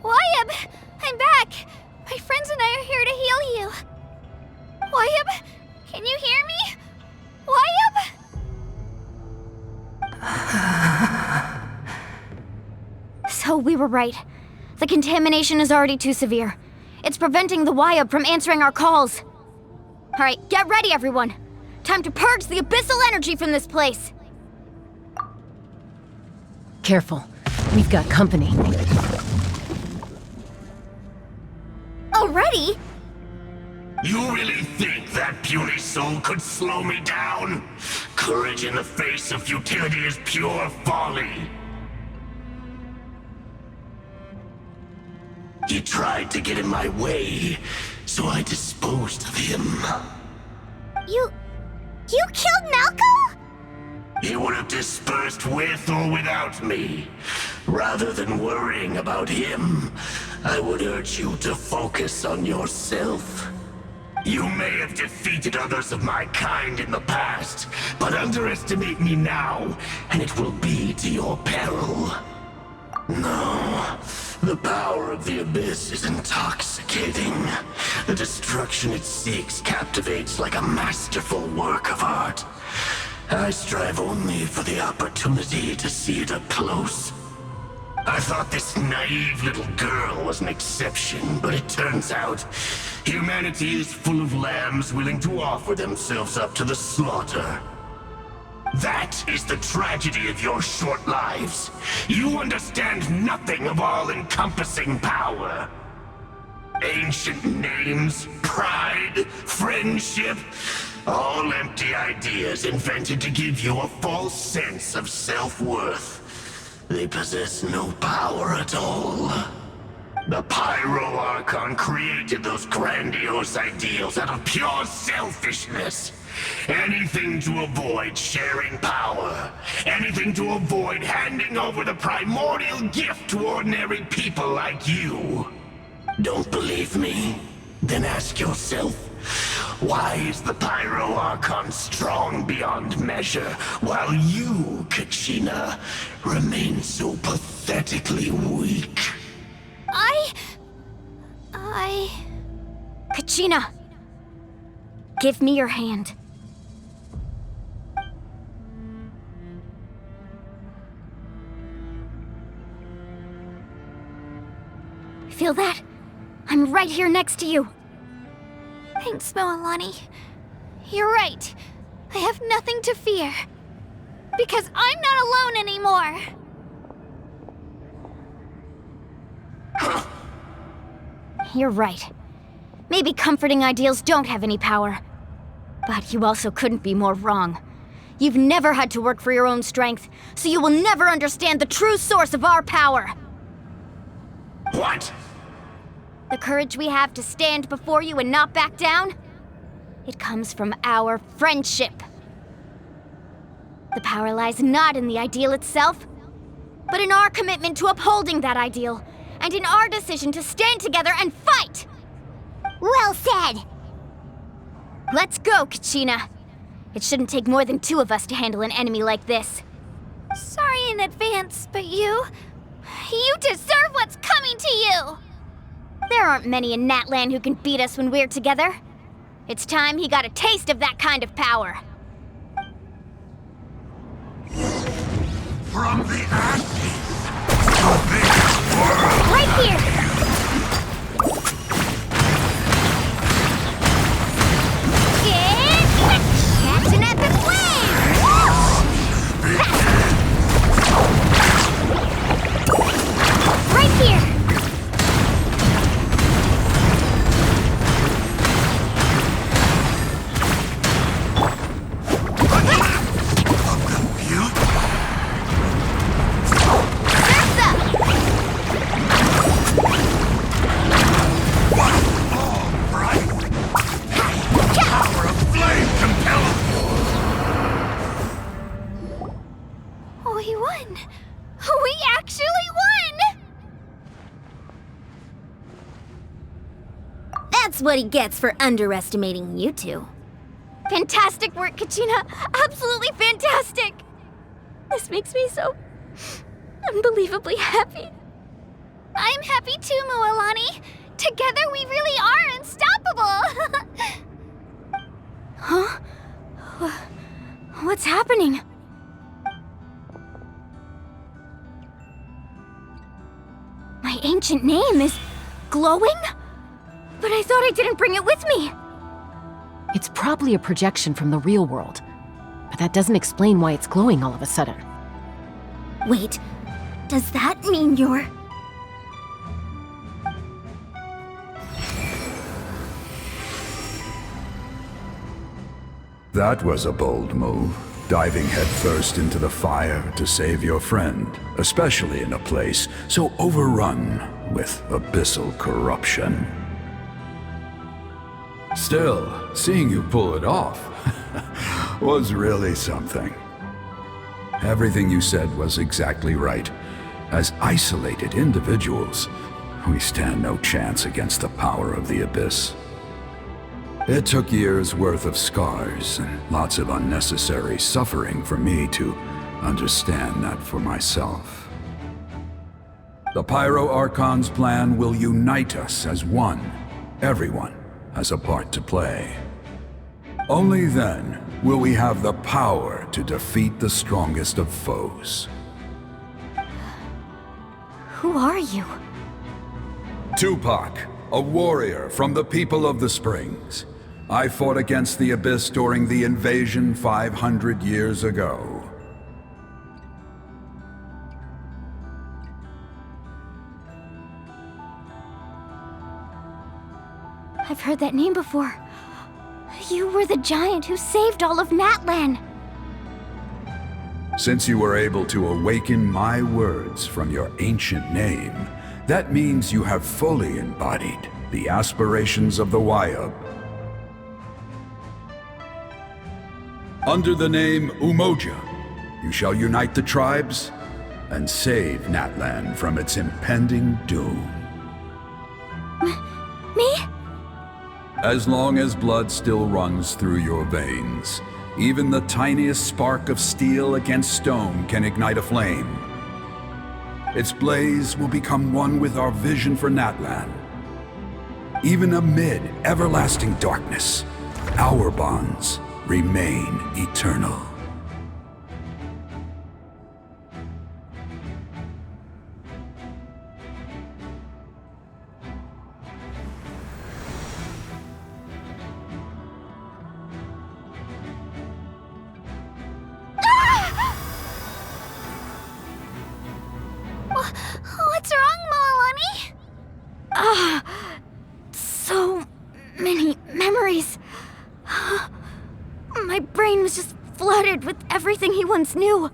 Wyab! I'm back! My friends and I are here to heal you. Wyab, can you hear me? Wyab? So we were right. The contamination is already too severe. It's preventing the Wyab from answering our calls. Alright, get ready everyone. Time to purge the abyssal energy from this place. Careful. We've got company. Already? You really think that puny soul could slow me down? Courage in the face of futility is pure folly. He tried to get in my way, so I disposed of him. You killed Malco? He would have dispersed with or without me. Rather than worrying about him, I would urge you to focus on yourself. You may have defeated others of my kind in the past, but underestimate me now, and it will be to your peril. No, the power of the Abyss is intoxicating. The destruction it seeks captivates like a masterful work of art. I strive only for the opportunity to see it up close. I thought this naive little girl was an exception, but it turns out humanity is full of lambs willing to offer themselves up to the slaughter. That is the tragedy of your short lives. You understand nothing of all-encompassing power. Ancient names, pride, friendship, all empty ideas invented to give you a false sense of self-worth. They possess no power at all. The Pyro Archon created those grandiose ideals out of pure selfishness. Anything to avoid sharing power. Anything to avoid handing over the primordial gift to ordinary people like you. Don't believe me? Then ask yourself, why is the Pyro Archon strong beyond measure, while you, Kachina, remain so pathetically weak? Kachina! Give me your hand. Feel that? I'm right here next to you. Thanks, Moalani. You're right. I have nothing to fear. Because I'm not alone anymore. You're right. Maybe comforting ideals don't have any power. But you also couldn't be more wrong. You've never had to work for your own strength, so you will never understand the true source of our power. What? The courage we have to stand before you and not back down? It comes from our friendship. The power lies not in the ideal itself, but in our commitment to upholding that ideal, and in our decision to stand together and fight! Well said! Let's go, Kachina. It shouldn't take more than 2 of us to handle an enemy like this. Sorry in advance, but you deserve what's coming to you! There aren't many in Natlan who can beat us when we're together. It's time he got a taste of that kind of power. From the ashes to this world! Right here! Catch an epic wave! Right here! We won! We actually won! That's what he gets for underestimating you two. Fantastic work, Kachina! Absolutely fantastic! This makes me so unbelievably happy. I'm happy too, Mualani. Together we really are unstoppable! Huh? What's happening? My ancient name is glowing? But I thought I didn't bring it with me. It's probably a projection from the real world, but that doesn't explain why it's glowing all of a sudden. Wait, does that mean you're... That was a bold move, diving headfirst into the fire to save your friend, especially in a place so overrun with abyssal corruption. Still, seeing you pull it off was really something. Everything you said was exactly right. As isolated individuals, we stand no chance against the power of the Abyss. It took years' worth of scars and lots of unnecessary suffering for me to understand that for myself. The Pyro Archon's plan will unite us as one. Everyone has a part to play. Only then will we have the power to defeat the strongest of foes. Who are you? Tupac, a warrior from the people of the Springs. I fought against the Abyss during the invasion 500 years ago. I've heard that name before. You were the giant who saved all of Natlan. Since you were able to awaken my words from your ancient name, that means you have fully embodied the aspirations of the Wayub. Under the name Umoja, you shall unite the tribes and save Natlan from its impending doom. Me? As long as blood still runs through your veins, even the tiniest spark of steel against stone can ignite a flame. Its blaze will become one with our vision for Natlan. Even amid everlasting darkness, our bonds remain eternal. What's wrong, Mualani? So many memories. My brain was just flooded with everything he once knew.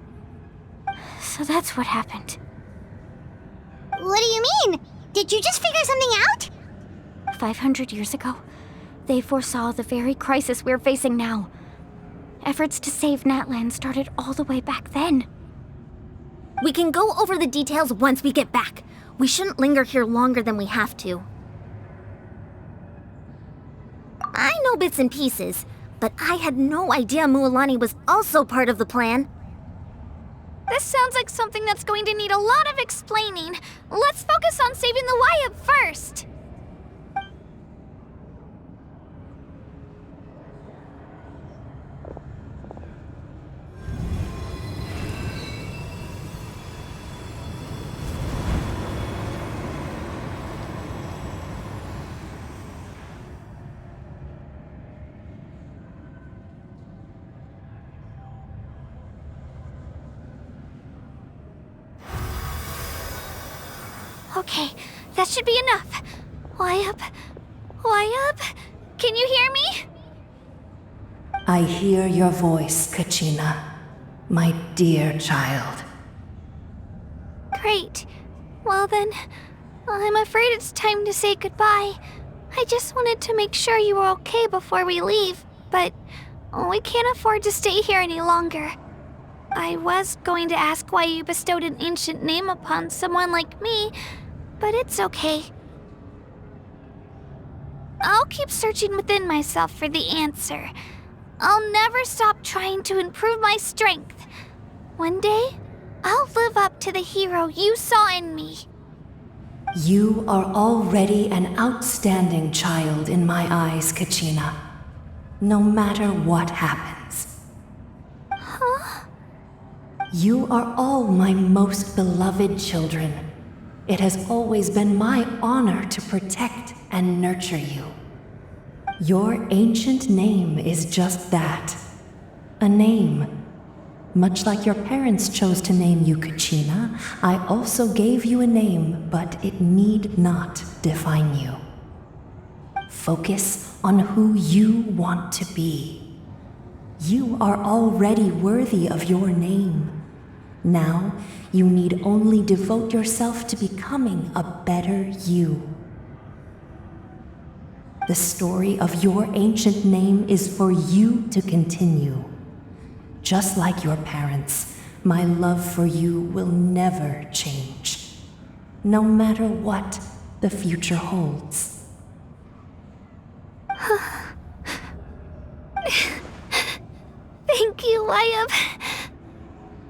So that's what happened. What do you mean? Did you just figure something out? 500 years ago, they foresaw the very crisis we're facing now. Efforts to save Natlan started all the way back then. We can go over the details once we get back. We shouldn't linger here longer than we have to. I know bits and pieces, But I had no idea Mualani was also part of the plan. This sounds like something that's going to need a lot of explaining. Let's focus on saving the Wyatt first. Okay, that should be enough. Wyatt? Can you hear me? I hear your voice, Kachina, my dear child. Great. Well then, I'm afraid it's time to say goodbye. I just wanted to make sure you were okay before we leave, but we can't afford to stay here any longer. I was going to ask why you bestowed an ancient name upon someone like me, but it's okay. I'll keep searching within myself for the answer. I'll never stop trying to improve my strength. One day, I'll live up to the hero you saw in me. You are already an outstanding child in my eyes, Kachina. No matter what happens. Huh? You are all my most beloved children. It has always been my honor to protect and nurture you. Your ancient name is just that. A name. Much like your parents chose to name you Kachina, I also gave you a name, but it need not define you. Focus on who you want to be. You are already worthy of your name. Now, you need only devote yourself to becoming a better you. The story of your ancient name is for you to continue. Just like your parents, my love for you will never change, no matter what the future holds. Thank you, Wyatt.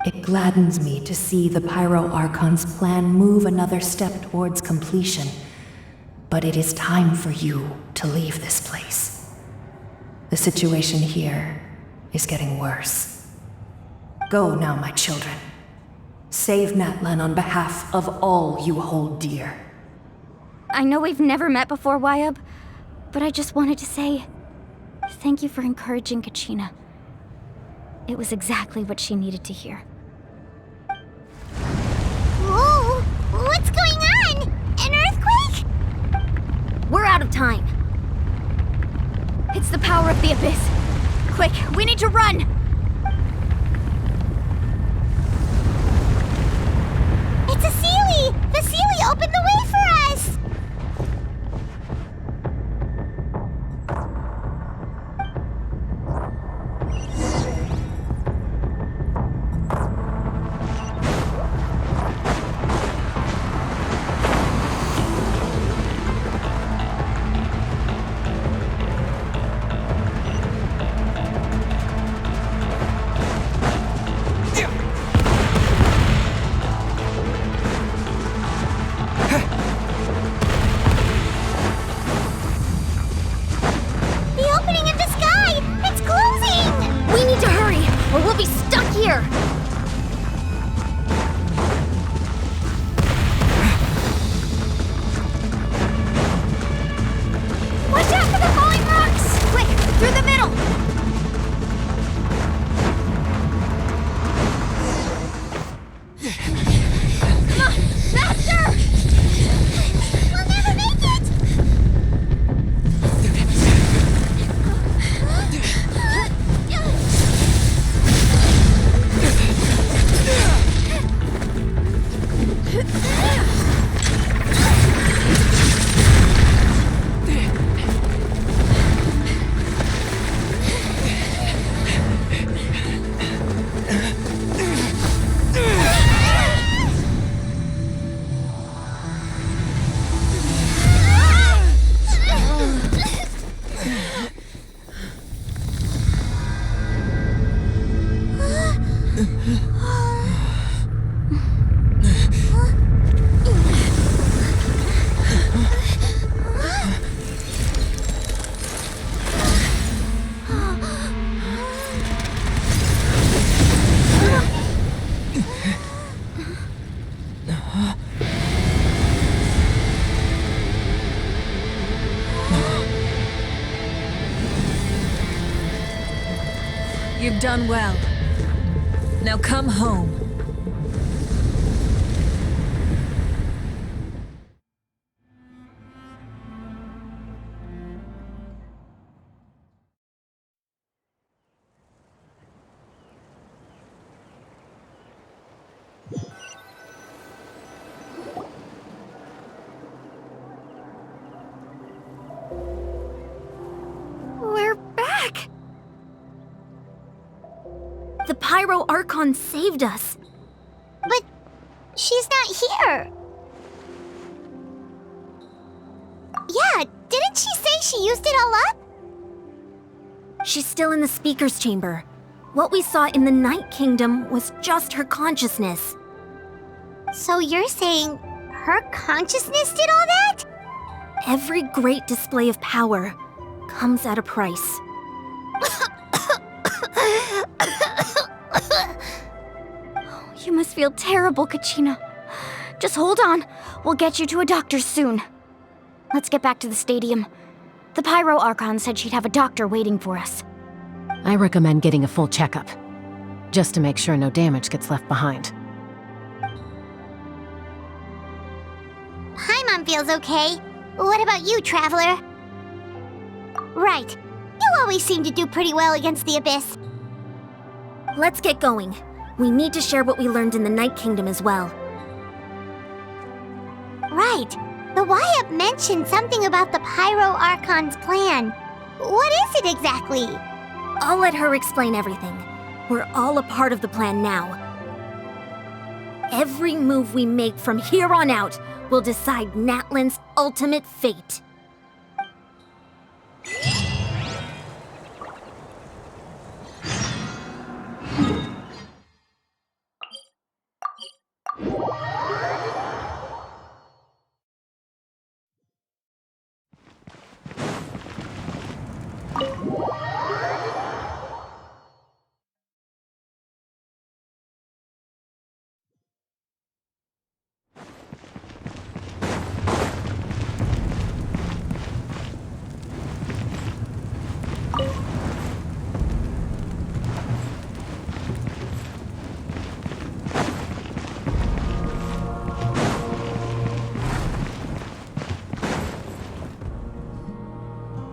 It gladdens me to see the Pyro Archon's plan move another step towards completion. But it is time for you to leave this place. The situation here is getting worse. Go now, my children. Save Natlan on behalf of all you hold dear. I know we've never met before, Wyatt, but I just wanted to say thank you for encouraging Kachina. It was exactly what she needed to hear. Whoa! What's going on? An earthquake? We're out of time. It's the power of the Abyss. Quick, we need to run! It's a Seelie! The Seelie opened the way for us! You've done well. Now come home. We're back! The Pyro Archon saved us. But she's not here. Yeah, didn't she say she used it all up? She's still in the Speaker's Chamber. What we saw in the Night Kingdom was just her consciousness. So you're saying her consciousness did all that? Every great display of power comes at a price. You must feel terrible, Kachina. Just hold on. We'll get you to a doctor soon. Let's get back to the stadium. The Pyro Archon said she'd have a doctor waiting for us. I recommend getting a full checkup, just to make sure no damage gets left behind. Paimon feels okay. What about you, Traveler? Right. You always seem to do pretty well against the Abyss. Let's get going. We need to share what we learned in the Night Kingdom as well. Right. The Y-Up mentioned something about the Pyro Archon's plan. What is it exactly? I'll let her explain everything. We're all a part of the plan now. Every move we make from here on out will decide Natlan's ultimate fate.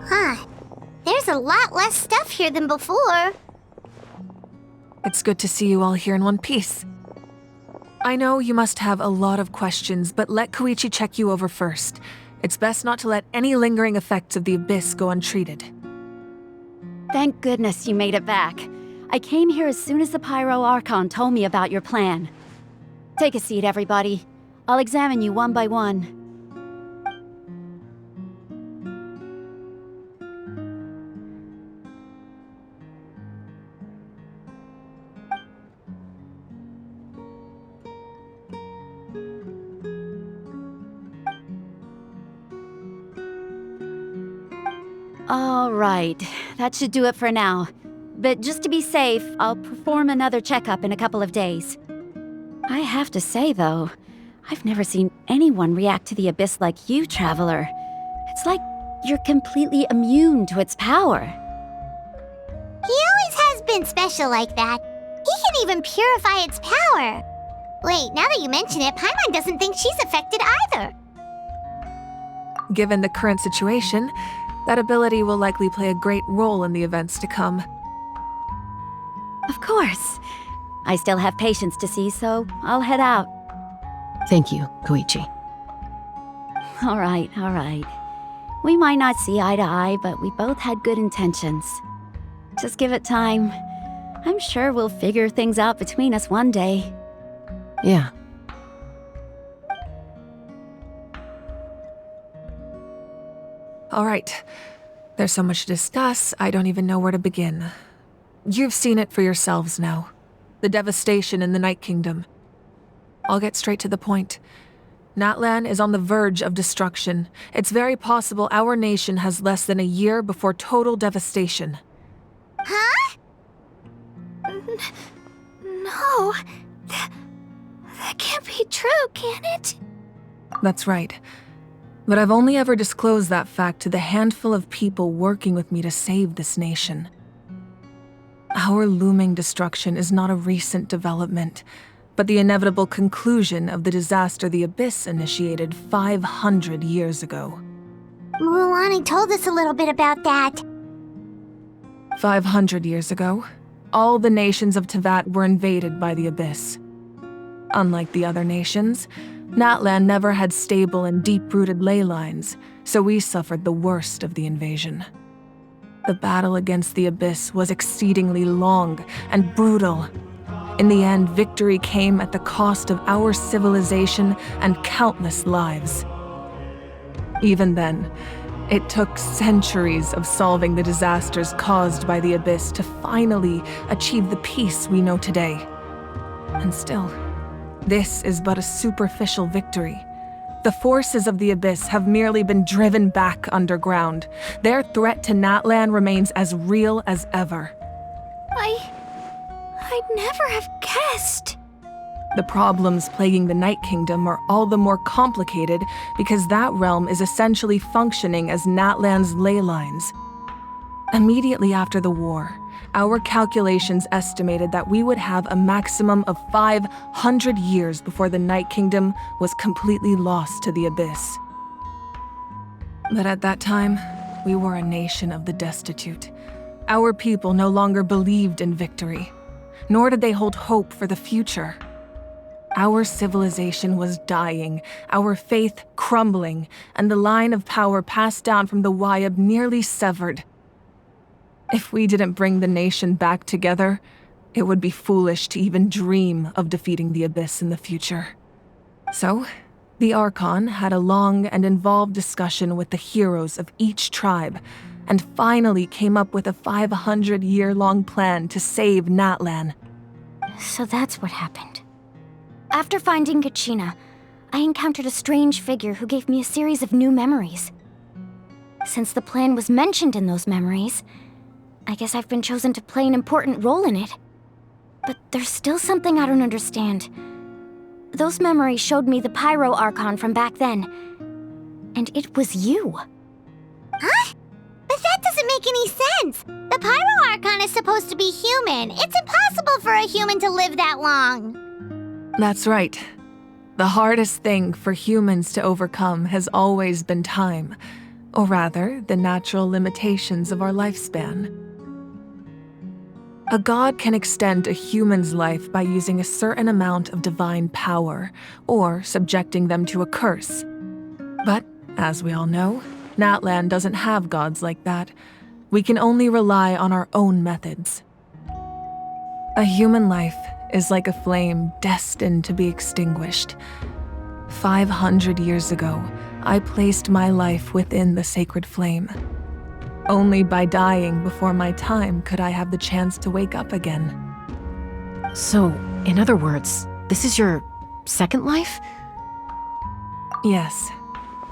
Huh. There's a lot less stuff here than before. It's good to see you all here in one piece. I know you must have a lot of questions, but let Koichi check you over first. It's best not to let any lingering effects of the Abyss go untreated. Thank goodness you made it back. I came here as soon as the Pyro Archon told me about your plan. Take a seat, everybody. I'll examine you one by one. All right, that should do it for now. But just to be safe, I'll perform another checkup in a couple of days. I have to say, though, I've never seen anyone react to the Abyss like you, Traveler. It's like you're completely immune to its power. He always has been special like that. He can even purify its power. Wait, now that you mention it, Paimon doesn't think she's affected either. Given the current situation, that ability will likely play a great role in the events to come. Of course. I still have patients to see, so I'll head out. Thank you, Koichi. All right. We might not see eye to eye, but we both had good intentions. Just give it time. I'm sure we'll figure things out between us one day. Yeah. All right. There's so much to discuss, I don't even know where to begin. You've seen it for yourselves now. The devastation in the Night Kingdom. I'll get straight to the point. Natlan is on the verge of destruction. It's very possible our nation has less than a year before total devastation. Huh? No. That can't be true, can it? That's right. But I've only ever disclosed that fact to the handful of people working with me to save this nation. Our looming destruction is not a recent development, but the inevitable conclusion of the disaster the Abyss initiated 500 years ago. Mualani told us a little bit about that. 500 years ago, all the nations of Teyvat were invaded by the Abyss. Unlike the other nations, Natlan never had stable and deep-rooted ley lines, so we suffered the worst of the invasion. The battle against the Abyss was exceedingly long and brutal. In the end, victory came at the cost of our civilization and countless lives. Even then, it took centuries of solving the disasters caused by the Abyss to finally achieve the peace we know today. And still, this is but a superficial victory. The forces of the Abyss have merely been driven back underground. Their threat to Natlan remains as real as ever. I'd never have guessed. The problems plaguing the Night Kingdom are all the more complicated because that realm is essentially functioning as Natlan's ley lines. Immediately after the war, our calculations estimated that we would have a maximum of 500 years before the Night Kingdom was completely lost to the Abyss. But at that time, we were a nation of the destitute. Our people no longer believed in victory, nor did they hold hope for the future. Our civilization was dying, our faith crumbling, and the line of power passed down from the Wayab nearly severed. If we didn't bring the nation back together, it would be foolish to even dream of defeating the Abyss in the future. So, the Archon had a long and involved discussion with the heroes of each tribe, and finally came up with a 500-year-long plan to save Natlan. So that's what happened. After finding Kachina, I encountered a strange figure who gave me a series of new memories. Since the plan was mentioned in those memories, I guess I've been chosen to play an important role in it. But there's still something I don't understand. Those memories showed me the Pyro Archon from back then, and it was you. Huh? But that doesn't make any sense. The Pyro Archon is supposed to be human. It's impossible for a human to live that long. That's right. The hardest thing for humans to overcome has always been time, or rather, the natural limitations of our lifespan. A god can extend a human's life by using a certain amount of divine power, or subjecting them to a curse. But, as we all know, Natlan doesn't have gods like that. We can only rely on our own methods. A human life is like a flame destined to be extinguished. 500 years ago, I placed my life within the sacred flame. Only by dying before my time could I have the chance to wake up again. So, in other words, this is your second life? Yes.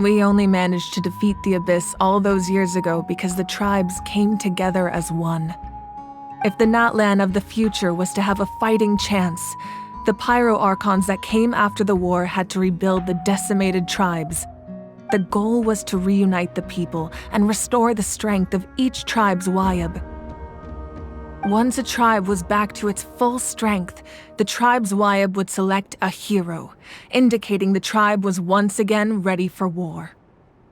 We only managed to defeat the Abyss all those years ago because the tribes came together as one. If the Natlan of the future was to have a fighting chance, the Pyro Archons that came after the war had to rebuild the decimated tribes. The goal was to reunite the people and restore the strength of each tribe's Wayab. Once a tribe was back to its full strength, the tribe's Wayab would select a hero, indicating the tribe was once again ready for war.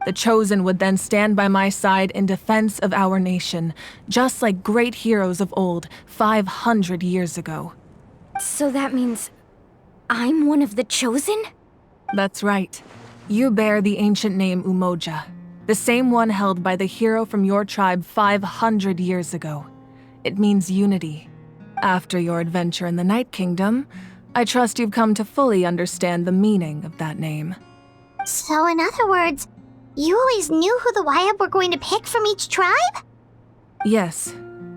The Chosen would then stand by my side in defense of our nation, just like great heroes of old 500 years ago. So that means I'm one of the Chosen? That's right. You bear the ancient name Umoja, the same one held by the hero from your tribe 500 years ago. It means unity. After your adventure in the Night Kingdom, I trust you've come to fully understand the meaning of that name. So in other words, you always knew who the Wayab were going to pick from each tribe? Yes.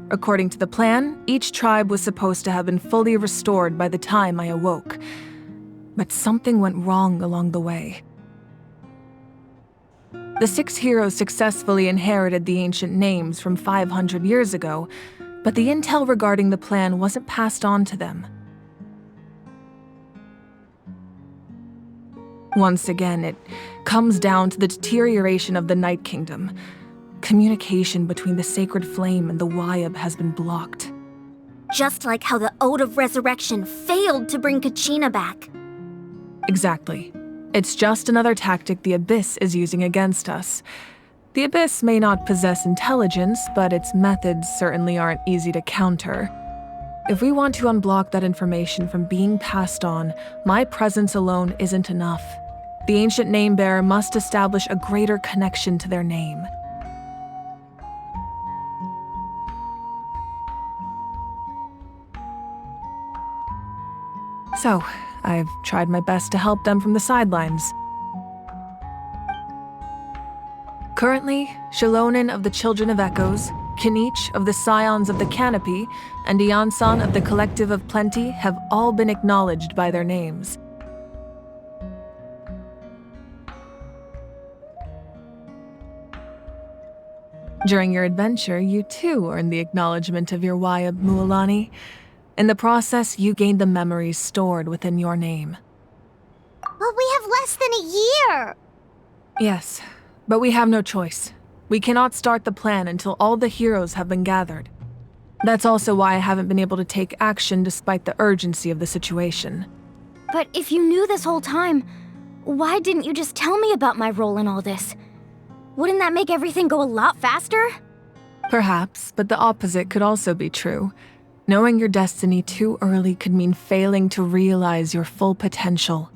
According to the plan, each tribe was supposed to have been fully restored by the time I awoke. But something went wrong along the way. The 6 heroes successfully inherited the ancient names from 500 years ago, but the intel regarding the plan wasn't passed on to them. Once again, it comes down to the deterioration of the Night Kingdom. Communication between the Sacred Flame and the Wayab has been blocked. Just like how the Ode of Resurrection failed to bring Kachina back. Exactly. It's just another tactic the Abyss is using against us. The Abyss may not possess intelligence, but its methods certainly aren't easy to counter. If we want to unblock that information from being passed on, my presence alone isn't enough. The ancient name-bearer must establish a greater connection to their name. So, I've tried my best to help them from the sidelines. Currently, Shilonin of the Children of Echoes, Kinich of the Scions of the Canopy, and Iansan of the Collective of Plenty have all been acknowledged by their names. During your adventure, you too earned the acknowledgement of your Wayab Mualani. In the process, you gained the memories stored within your name. But we have less than a year! Yes, but we have no choice. We cannot start the plan until all the heroes have been gathered. That's also why I haven't been able to take action despite the urgency of the situation. But if you knew this whole time, why didn't you just tell me about my role in all this? Wouldn't that make everything go a lot faster? Perhaps, but the opposite could also be true. Knowing your destiny too early could mean failing to realize your full potential.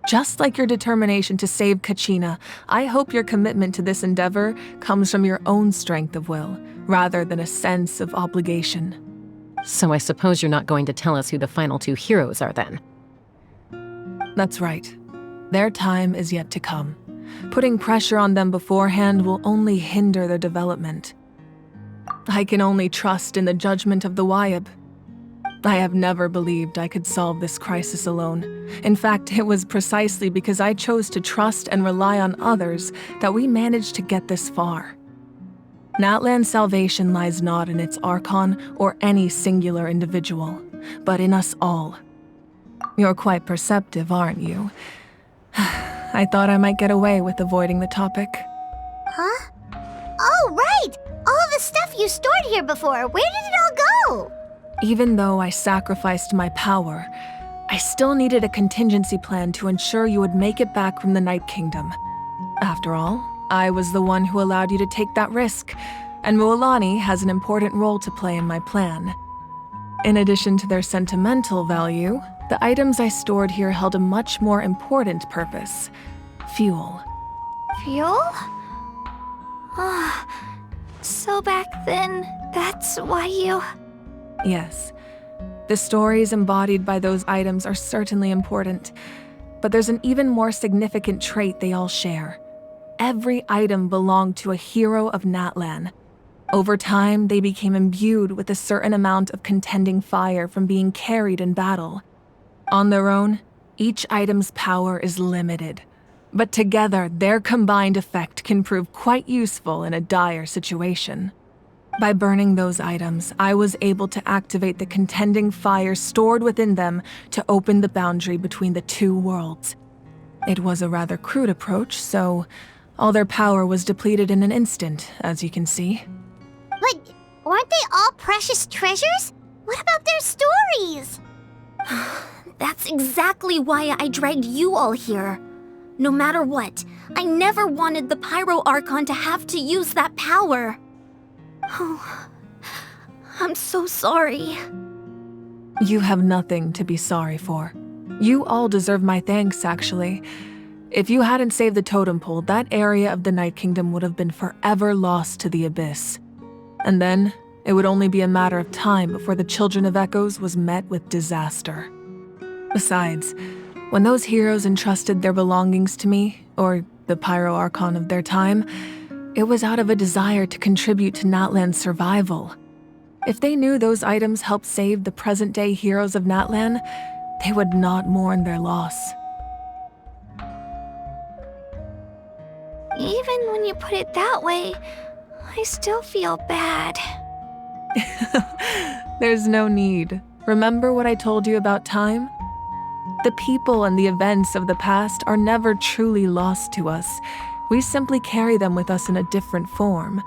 Just like your determination to save Kachina, I hope your commitment to this endeavor comes from your own strength of will, rather than a sense of obligation. So I suppose you're not going to tell us who the final two heroes are then? That's right. Their time is yet to come. Putting pressure on them beforehand will only hinder their development. I can only trust in the judgment of the Wayab. I have never believed I could solve this crisis alone. In fact, it was precisely because I chose to trust and rely on others that we managed to get this far. Natlan's salvation lies not in its Archon or any singular individual, but in us all. You're quite perceptive, aren't you? I thought I might get away with avoiding the topic. Huh? Oh, right! All the stuff you stored here before, where did it all go? Even though I sacrificed my power, I still needed a contingency plan to ensure you would make it back from the Night Kingdom. After all, I was the one who allowed you to take that risk, and Mualani has an important role to play in my plan. In addition to their sentimental value, the items I stored here held a much more important purpose: fuel. Fuel? So back then, that's why you... Yes. The stories embodied by those items are certainly important, but there's an even more significant trait they all share. Every item belonged to a hero of Natlan. Over time, they became imbued with a certain amount of contending fire from being carried in battle. On their own, each item's power is limited, but together, their combined effect can prove quite useful in a dire situation. By burning those items, I was able to activate the contending fire stored within them to open the boundary between the two worlds. It was a rather crude approach, so all their power was depleted in an instant, as you can see. But aren't they all precious treasures? What about their stories? That's exactly why I dragged you all here. No matter what, I never wanted the Pyro Archon to have to use that power. Oh, I'm so sorry. You have nothing to be sorry for. You all deserve my thanks, actually. If you hadn't saved the totem pole, that area of the Night Kingdom would have been forever lost to the Abyss. And then, it would only be a matter of time before the Children of Echoes was met with disaster. Besides, when those heroes entrusted their belongings to me, or the Pyro Archon of their time, it was out of a desire to contribute to Natlan's survival. If they knew those items helped save the present-day heroes of Natlan, they would not mourn their loss. Even when you put it that way, I still feel bad. There's no need. Remember what I told you about time? The people and the events of the past are never truly lost to us. We simply carry them with us in a different form.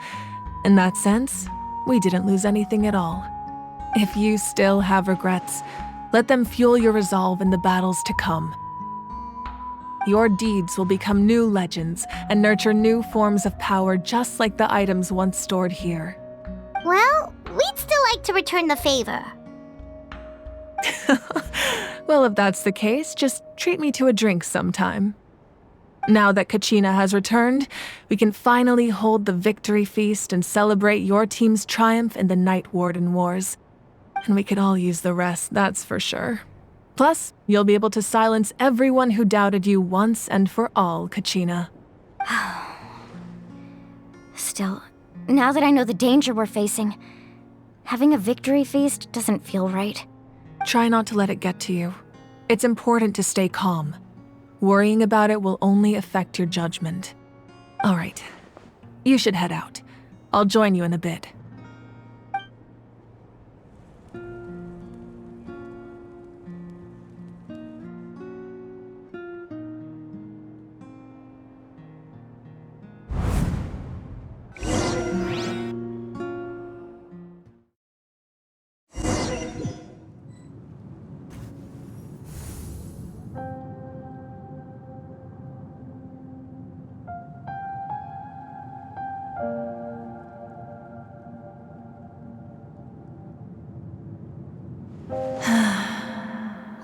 In that sense, we didn't lose anything at all. If you still have regrets, let them fuel your resolve in the battles to come. Your deeds will become new legends and nurture new forms of power just like the items once stored here. Well, we'd still like to return the favor. Well, if that's the case, just treat me to a drink sometime. Now that Kachina has returned, we can finally hold the victory feast and celebrate your team's triumph in the Night Warden Wars. And we could all use the rest, that's for sure. Plus, you'll be able to silence everyone who doubted you once and for all, Kachina. Still, now that I know the danger we're facing, having a victory feast doesn't feel right. Try not to let it get to you. It's important to stay calm. Worrying about it will only affect your judgment. All right, you should head out. I'll join you in a bit.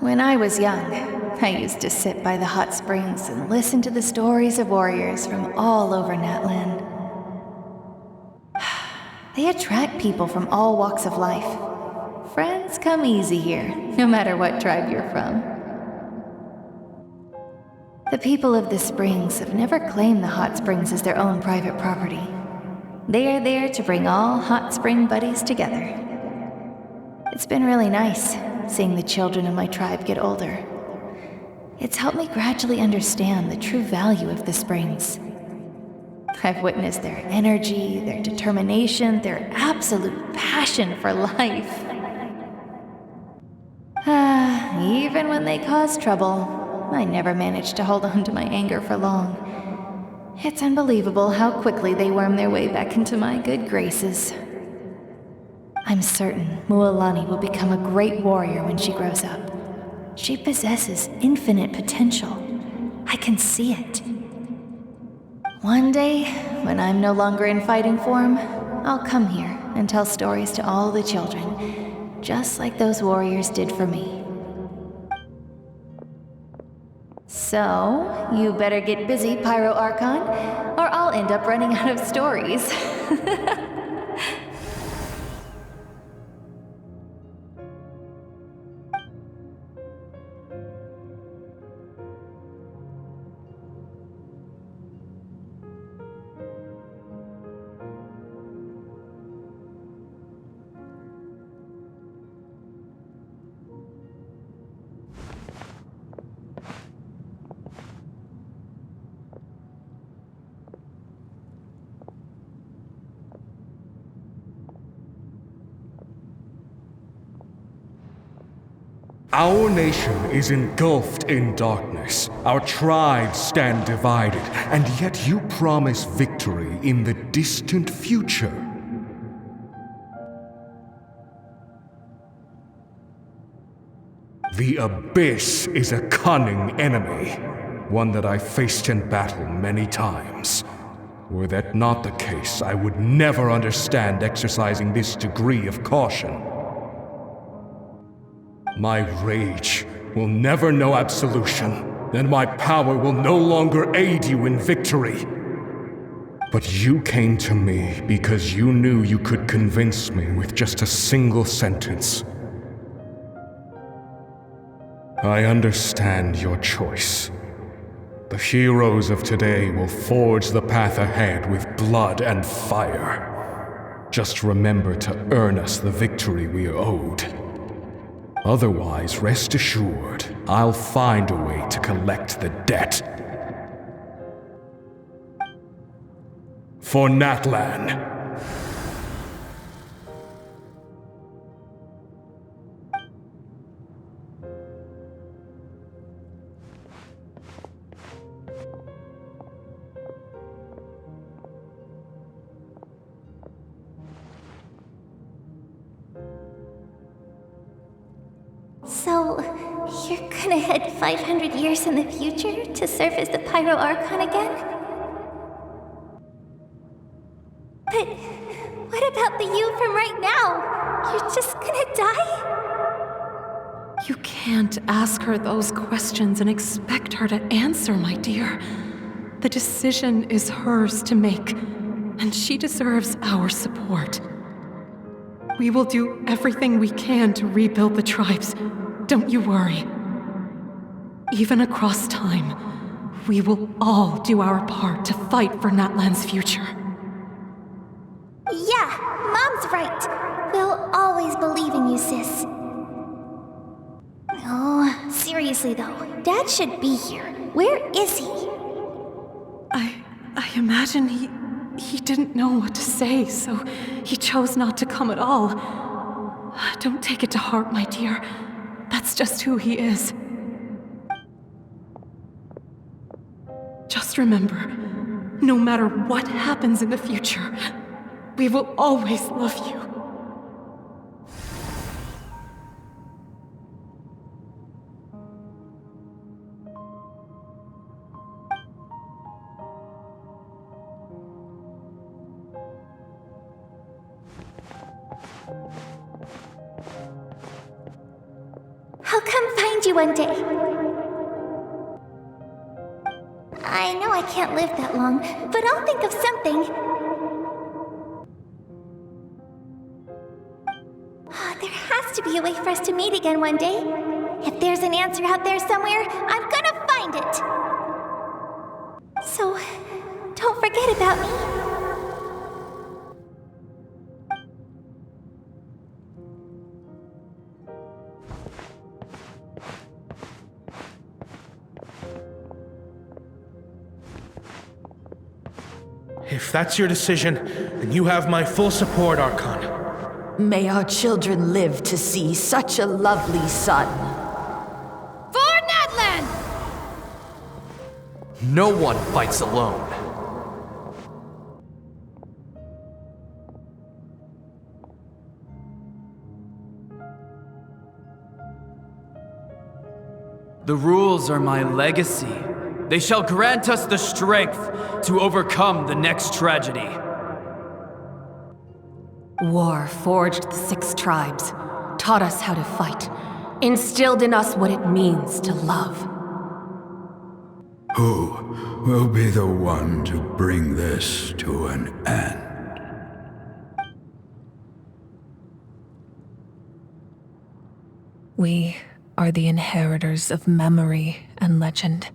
When I was young, I used to sit by the hot springs and listen to the stories of warriors from all over Natlan. They attract people from all walks of life. Friends come easy here, no matter what tribe you're from. The people of the springs have never claimed the hot springs as their own private property. They are there to bring all hot spring buddies together. It's been really nice seeing the children of my tribe get older. It's helped me gradually understand the true value of the springs. I've witnessed their energy, their determination, their absolute passion for life. Even when they cause trouble, I never managed to hold on to my anger for long. It's unbelievable how quickly they worm their way back into my good graces. I'm certain Mualani will become a great warrior when she grows up. She possesses infinite potential. I can see it. One day, when I'm no longer in fighting form, I'll come here and tell stories to all the children, just like those warriors did for me. So, you better get busy, Pyro Archon, or I'll end up running out of stories. Our nation is engulfed in darkness. Our tribes stand divided, and yet you promise victory in the distant future. The Abyss is a cunning enemy, one that I faced in battle many times. Were that not the case, I would never understand exercising this degree of caution. My rage will never know absolution, and my power will no longer aid you in victory. But you came to me because you knew you could convince me with just a single sentence. I understand your choice. The heroes of today will forge the path ahead with blood and fire. Just remember to earn us the victory we are owed. Otherwise, rest assured, I'll find a way to collect the debt. For Natlan. You're gonna head 500 years in the future to serve as the Pyro Archon again? But what about the you from right now? You're just gonna die? You can't ask her those questions and expect her to answer, my dear. The decision is hers to make, and she deserves our support. We will do everything we can to rebuild the tribes. Don't you worry. Even across time, we will all do our part to fight for Natlan's future. Yeah, Mom's right. We'll always believe in you, sis. Oh, seriously though, Dad should be here. Where is he? I imagine he didn't know what to say, so he chose not to come at all. Don't take it to heart, my dear. That's just who he is. Just remember, no matter what happens in the future, we will always love you. I'll come find you one day. I know I can't live that long, but I'll think of something. There has to be a way for us to meet again one day. If there's an answer out there somewhere, I'm gonna find it. So, don't forget about me. If that's your decision, then you have my full support, Archon. May our children live to see such a lovely son. For Natlan! No one fights alone. The rules are my legacy. They shall grant us the strength to overcome the next tragedy. War forged the 6 tribes, taught us how to fight, instilled in us what it means to love. Who will be the one to bring this to an end? We are the inheritors of memory and legend.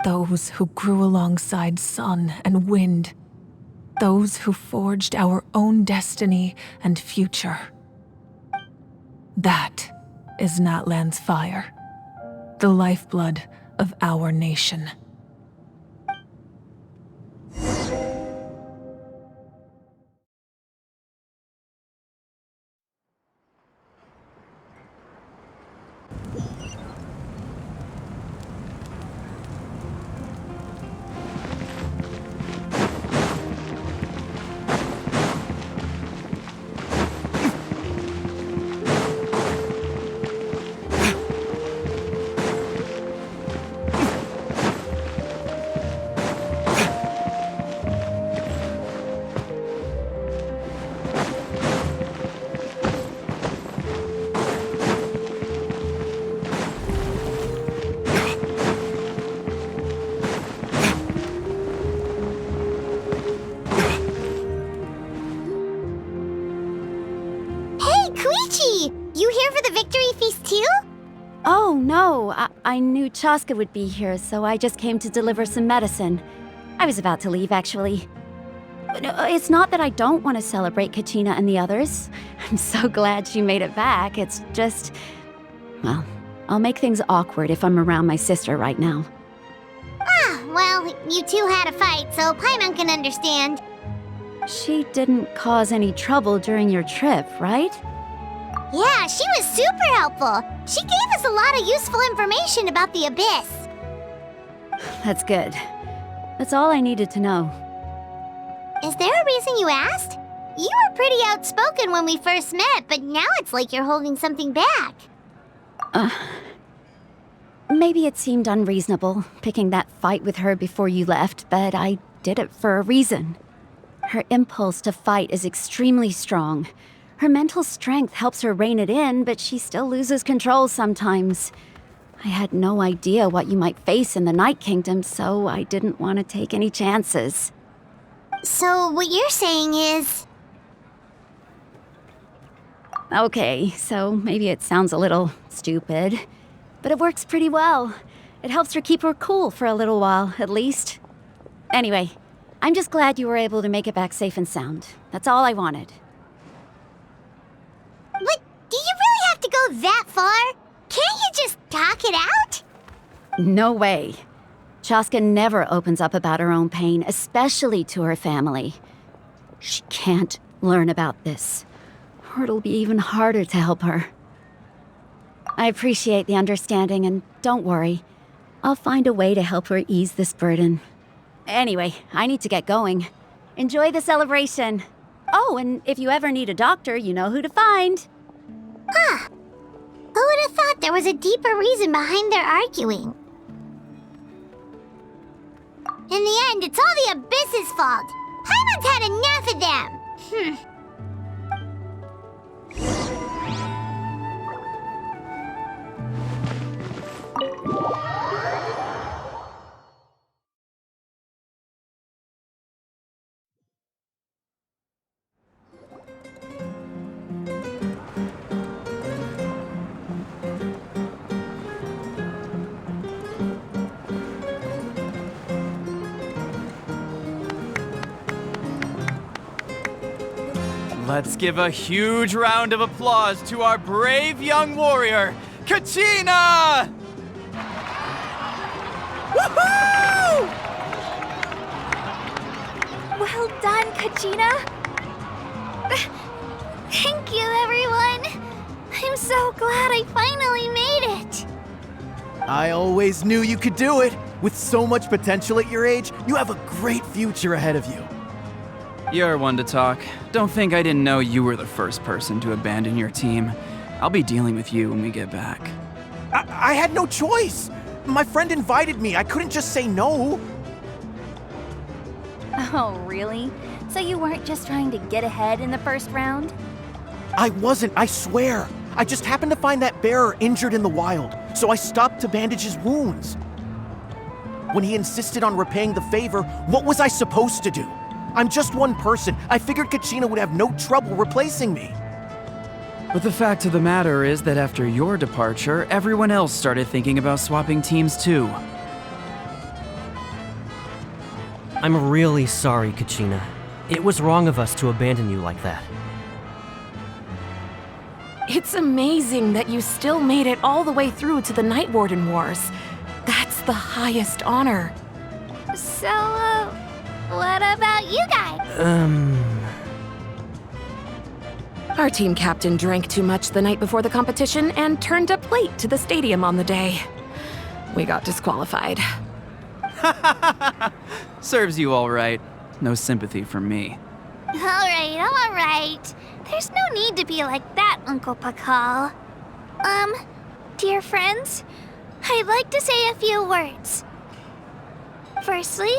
Those who grew alongside sun and wind. Those who forged our own destiny and future. That is Natlan's fire, the lifeblood of our nation. You here for the victory feast too? Oh, no. I knew Chaska would be here, so I just came to deliver some medicine. I was about to leave, actually. It's not that I don't want to celebrate Kachina and the others. I'm so glad she made it back. It's just... well, I'll make things awkward if I'm around my sister right now. Ah, well, you two had a fight, so Paimon can understand. She didn't cause any trouble during your trip, right? Yeah, she was super helpful. She gave us a lot of useful information about the Abyss. That's good. That's all I needed to know. Is there a reason you asked? You were pretty outspoken when we first met, but now it's like you're holding something back. Maybe it seemed unreasonable, picking that fight with her before you left, but I did it for a reason. Her impulse to fight is extremely strong. Her mental strength helps her rein it in, but she still loses control sometimes. I had no idea what you might face in the Night Kingdom, so I didn't want to take any chances. So what you're saying is... Okay, so maybe it sounds a little stupid, but it works pretty well. It helps her keep her cool for a little while, at least. Anyway, I'm just glad you were able to make it back safe and sound. That's all I wanted. What? Do you really have to go that far? Can't you just talk it out? No way. Chaska never opens up about her own pain, especially to her family. She can't learn about this, or it'll be even harder to help her. I appreciate the understanding, and don't worry. I'll find a way to help her ease this burden. Anyway, I need to get going. Enjoy the celebration. Oh, and if you ever need a doctor, you know who to find. Huh. Who would have thought there was a deeper reason behind their arguing? In the end, it's all the Abyss's fault. Paimon's had enough of them. Let's give a huge round of applause to our brave young warrior, Kachina! Woohoo! Well done, Kachina! Thank you, everyone! I'm so glad I finally made it! I always knew you could do it! With so much potential at your age, you have a great future ahead of you. You're one to talk. Don't think I didn't know you were the first person to abandon your team. I'll be dealing with you when we get back. I had no choice! My friend invited me, I couldn't just say no! Oh, really? So you weren't just trying to get ahead in the first round? I wasn't, I swear! I just happened to find that bearer injured in the wild, so I stopped to bandage his wounds. When he insisted on repaying the favor, what was I supposed to do? I'm just one person. I figured Kachina would have no trouble replacing me. But the fact of the matter is that after your departure, everyone else started thinking about swapping teams too. I'm really sorry, Kachina. It was wrong of us to abandon you like that. It's amazing that you still made it all the way through to the Night Warden Wars. That's the highest honor. So, what about you guys? Our team captain drank too much the night before the competition and turned up late to the stadium on the day. We got disqualified. Serves you all right. No sympathy from me. All right. There's no need to be like that, Uncle Pakal. Dear friends, I'd like to say a few words. Firstly,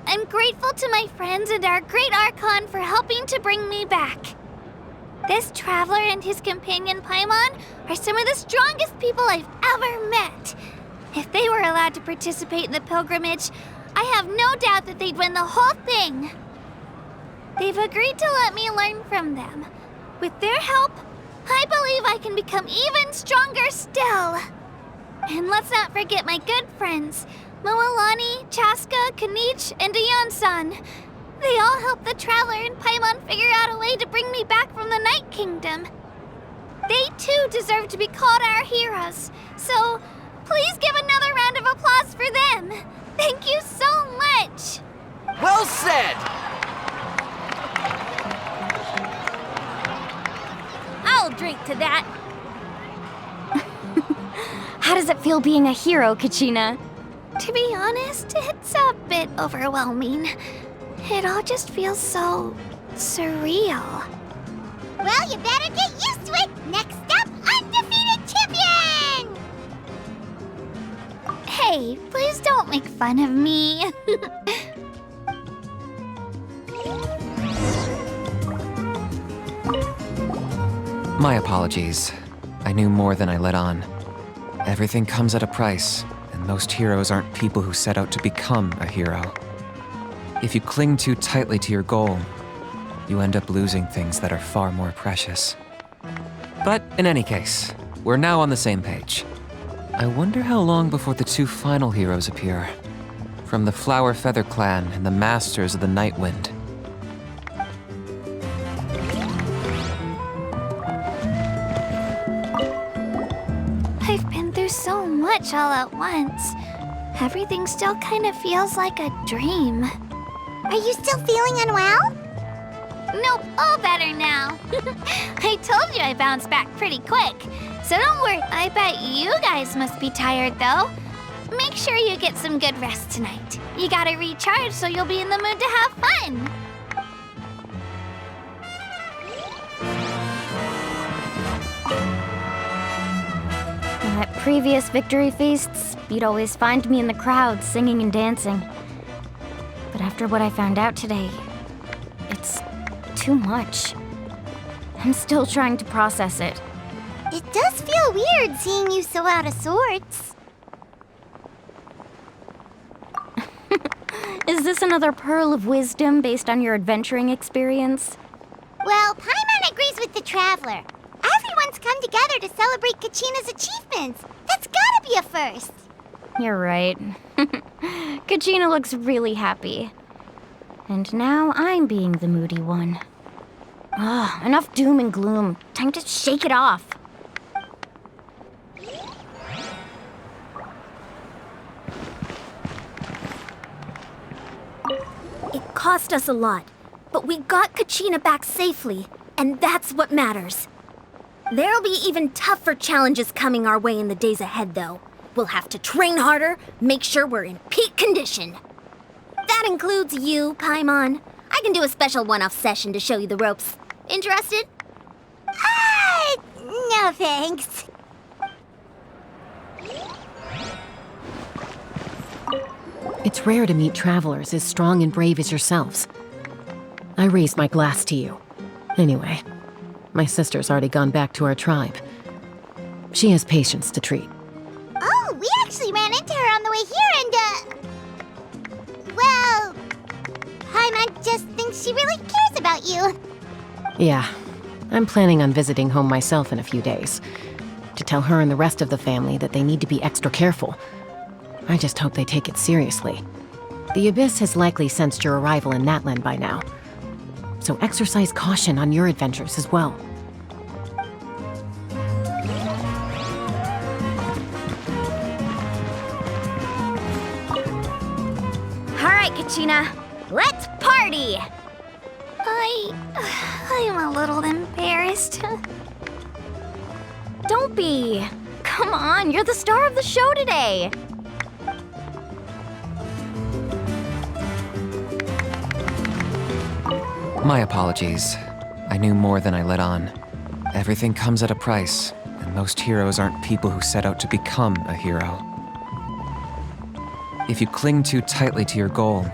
I'm grateful to my friends and our great Archon for helping to bring me back. This traveler and his companion Paimon are some of the strongest people I've ever met. If they were allowed to participate in the pilgrimage, I have no doubt that they'd win the whole thing. They've agreed to let me learn from them. With their help, I believe I can become even stronger still. And let's not forget my good friends, Moalani, Chaska, Kanich, and Ayan-san. They all helped the Traveler and Paimon figure out a way to bring me back from the Night Kingdom. They too deserve to be called our heroes, so please give another round of applause for them. Thank you so much! Well said! I'll drink to that. How does it feel being a hero, Kachina? To be honest, it's a bit overwhelming. It all just feels so surreal. Well, you better get used to it. Next up, undefeated champion! make fun of me. My apologies. I knew more than I let on. Everything comes at a price, and most heroes aren't people who set out to become a hero. If you cling too tightly to your goal, you end up losing things that are far more precious. But in any case, we're now on the same page. I wonder how long before the two final heroes appear. From the Flower Feather Clan and the Masters of the Night Wind. I've been through so much all at once. Everything still kind of feels like a dream. Are you still feeling unwell? Nope, all better now. I told you I bounced back pretty quick, so don't worry. I bet you guys must be tired though. Make sure you get some good rest tonight. You gotta recharge so you'll be in the mood to have fun. At previous victory feasts, you'd always find me in the crowd singing and dancing. But after what I found out today, it's too much. I'm still trying to process it. It does feel weird seeing you so out of sorts. Is this another pearl of wisdom based on your adventuring experience? Well, Paimon agrees with the Traveler. Everyone's come together to celebrate Kachina's achievements. That's gotta be a first. You're right. Kachina looks really happy. And now I'm being the moody one. Enough doom and gloom. Time to shake it off. It cost us a lot, but we got Kachina back safely, and that's what matters. There'll be even tougher challenges coming our way in the days ahead, though. We'll have to train harder, make sure we're in peak condition. That includes you, Paimon. I can do a special one-off session to show you the ropes. Interested? No thanks. It's rare to meet travelers as strong and brave as yourselves. I raise my glass to you. Anyway, my sister's already gone back to our tribe. She has patients to treat. Oh, we actually ran into her on the way here and, well, Paimon just thinks she really cares about you. Yeah, I'm planning on visiting home myself in a few days. To tell her and the rest of the family that they need to be extra careful. I just hope they take it seriously. The Abyss has likely sensed your arrival in Natlan by now. So exercise caution on your adventures as well. All right, Kachina, let's party! I'm a little embarrassed. Don't be. Come on, you're the star of the show today. My apologies. I knew more than I let on. Everything comes at a price, and most heroes aren't people who set out to become a hero. If you cling too tightly to your goal,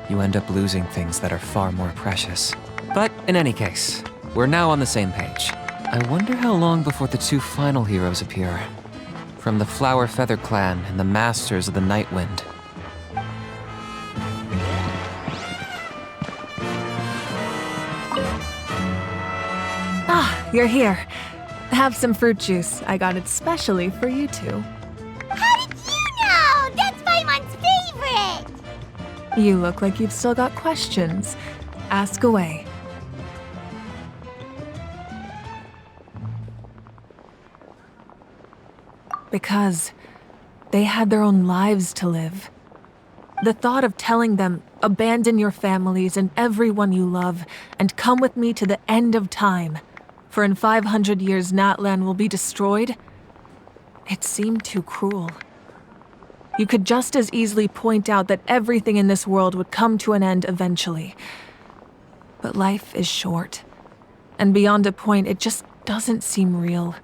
you end up losing things that are far more precious. But in any case, we're now on the same page. I wonder how long before the two final heroes appear. From the Flower Feather Clan and the Masters of the Night Wind. You're here. Have some fruit juice. I got it specially for you two. How did you know? That's Paimon's favorite! You look like you've still got questions. Ask away. Because they had their own lives to live. The thought of telling them, abandon your families and everyone you love, and come with me to the end of time, for in 500 years Natlan will be destroyed, it seemed too cruel. You could just as easily point out that everything in this world would come to an end eventually. But life is short, and beyond a point, it just doesn't seem real.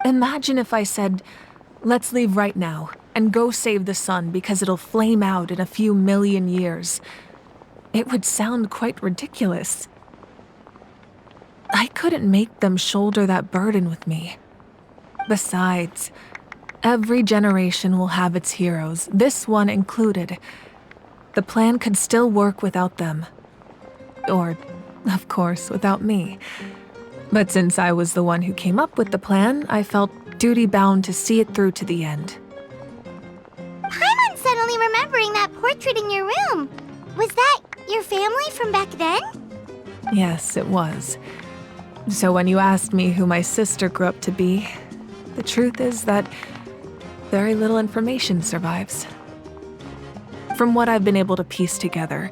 Imagine if I said, let's leave right now and go save the sun because it'll flame out in a few million years. It would sound quite ridiculous. I couldn't make them shoulder that burden with me. Besides, every generation will have its heroes, this one included. The plan could still work without them. Or, of course, without me. But since I was the one who came up with the plan, I felt duty-bound to see it through to the end. Paimon's suddenly remembering that portrait in your room. Was that your family from back then? Yes, it was. So when you asked me who my sister grew up to be, the truth is that very little information survives. From what I've been able to piece together,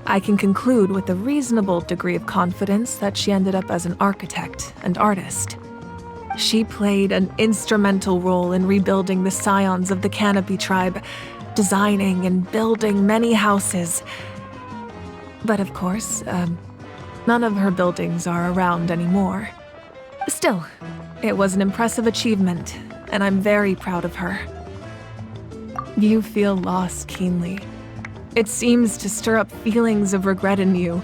I can conclude with a reasonable degree of confidence that she ended up as an architect and artist. She played an instrumental role in rebuilding the scions of the Canopy tribe, designing and building many houses. But of course, none of her buildings are around anymore. Still, it was an impressive achievement, and I'm very proud of her. You feel loss keenly. It seems to stir up feelings of regret in you.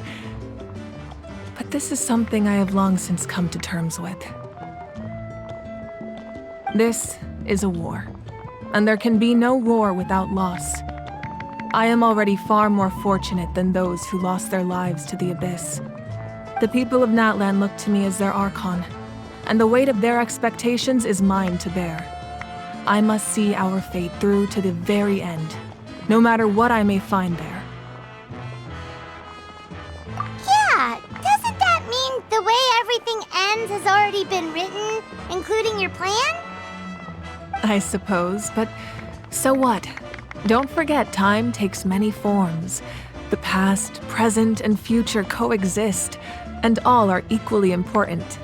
But this is something I have long since come to terms with. This is a war, and there can be no war without loss. I am already far more fortunate than those who lost their lives to the Abyss. The people of Natlan look to me as their Archon, and the weight of their expectations is mine to bear. I must see our fate through to the very end, no matter what I may find there. Yeah, doesn't that mean the way everything ends has already been written, including your plan? I suppose, but so what? Don't forget, time takes many forms. The past, present, and future coexist, and all are equally important.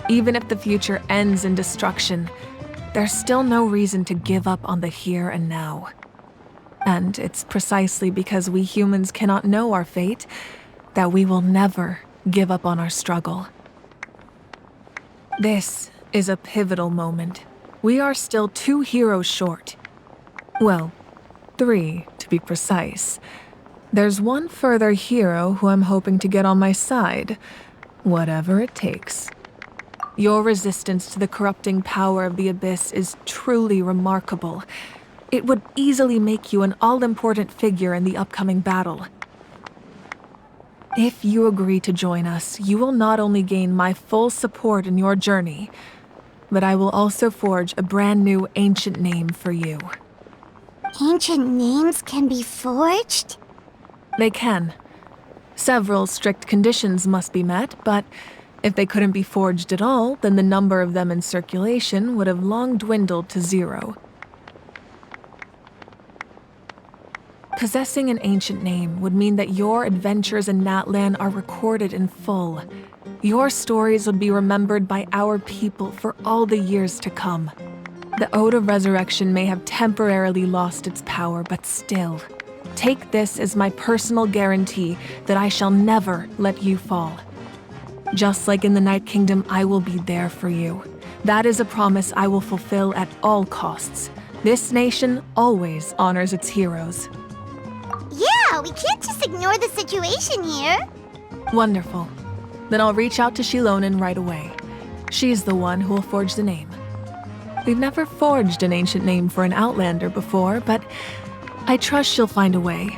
Even if the future ends in destruction, there's still no reason to give up on the here and now. And it's precisely because we humans cannot know our fate that we will never give up on our struggle. This is a pivotal moment. We are still 2 heroes short. Well, 3 to be precise. There's one further hero who I'm hoping to get on my side, whatever it takes. Your resistance to the corrupting power of the Abyss is truly remarkable. It would easily make you an all-important figure in the upcoming battle. If you agree to join us, you will not only gain my full support in your journey, but I will also forge a brand new ancient name for you. Ancient names can be forged? They can. Several strict conditions must be met, but if they couldn't be forged at all, then the number of them in circulation would have long dwindled to 0. Possessing an ancient name would mean that your adventures in Natlan are recorded in full. Your stories would be remembered by our people for all the years to come. The Ode of Resurrection may have temporarily lost its power, but still, take this as my personal guarantee that I shall never let you fall. Just like in the Night Kingdom, I will be there for you. That is a promise I will fulfill at all costs. This nation always honors its heroes. Yeah, we can't just ignore the situation here. Wonderful. Then I'll reach out to Shilonen right away. She's the one who will forge the name. We've never forged an ancient name for an Outlander before, but I trust she'll find a way.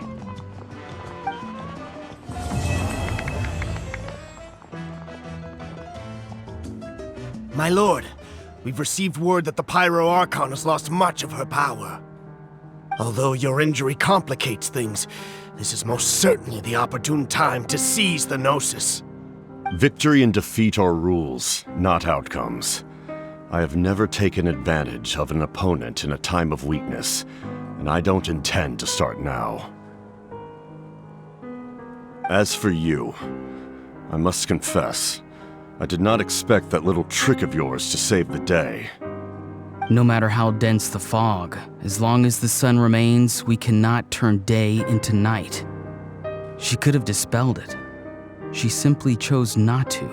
My lord, we've received word that the Pyro Archon has lost much of her power. Although your injury complicates things, this is most certainly the opportune time to seize the Gnosis. Victory and defeat are rules, not outcomes. I have never taken advantage of an opponent in a time of weakness, and I don't intend to start now. As for you, I must confess, I did not expect that little trick of yours to save the day. No matter how dense the fog, as long as the sun remains, we cannot turn day into night. She could have dispelled it. She simply chose not to.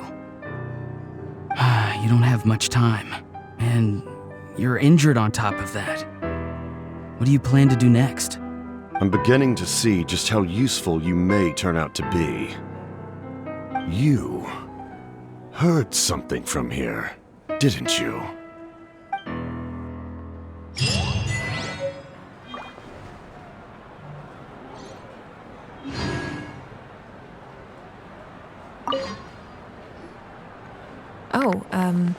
You don't have much time. And you're injured on top of that. What do you plan to do next? I'm beginning to see just how useful you may turn out to be. You heard something from here, didn't you? Oh,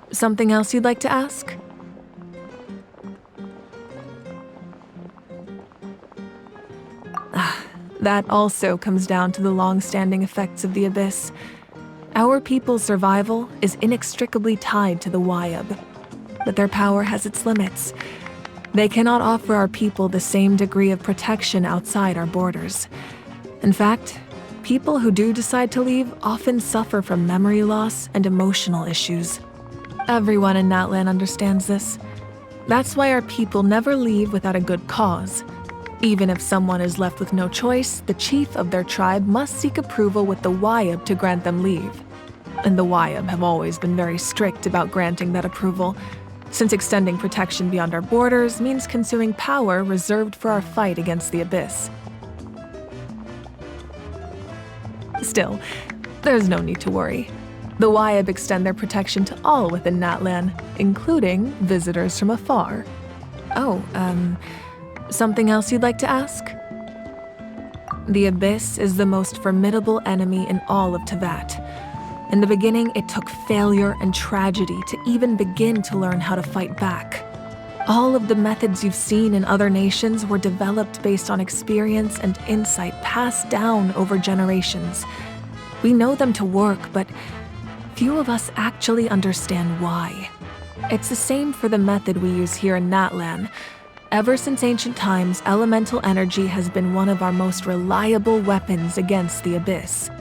something else you'd like to ask? That also comes down to the long-standing effects of the Abyss. Our people's survival is inextricably tied to the Wyab, but their power has its limits. They cannot offer our people the same degree of protection outside our borders. In fact, people who do decide to leave often suffer from memory loss and emotional issues. Everyone in Natlan understands this. That's why our people never leave without a good cause. Even if someone is left with no choice, the chief of their tribe must seek approval with the Wyab to grant them leave. And the Wyab have always been very strict about granting that approval, since extending protection beyond our borders means consuming power reserved for our fight against the Abyss. Still, there's no need to worry. The Wyab extend their protection to all within Natlan, including visitors from afar. Oh, something else you'd like to ask? The Abyss is the most formidable enemy in all of Teyvat. In the beginning, it took failure and tragedy to even begin to learn how to fight back. All of the methods you've seen in other nations were developed based on experience and insight passed down over generations. We know them to work, but few of us actually understand why. It's the same for the method we use here in Natlan. Ever since ancient times, elemental energy has been one of our most reliable weapons against the Abyss.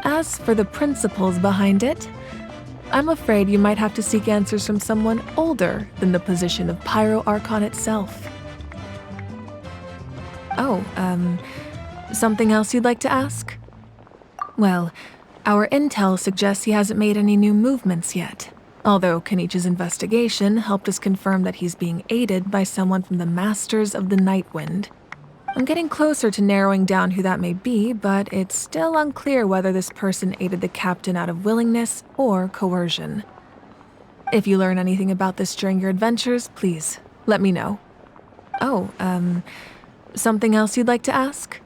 As for the principles behind it, I'm afraid you might have to seek answers from someone older than the position of Pyro Archon itself. Oh, something else you'd like to ask? Well, our intel suggests he hasn't made any new movements yet, although Kenichi's investigation helped us confirm that he's being aided by someone from the Masters of the Nightwind. I'm getting closer to narrowing down who that may be, but it's still unclear whether this person aided the captain out of willingness or coercion. If you learn anything about this during your adventures, please let me know. Oh, something else you'd like to ask?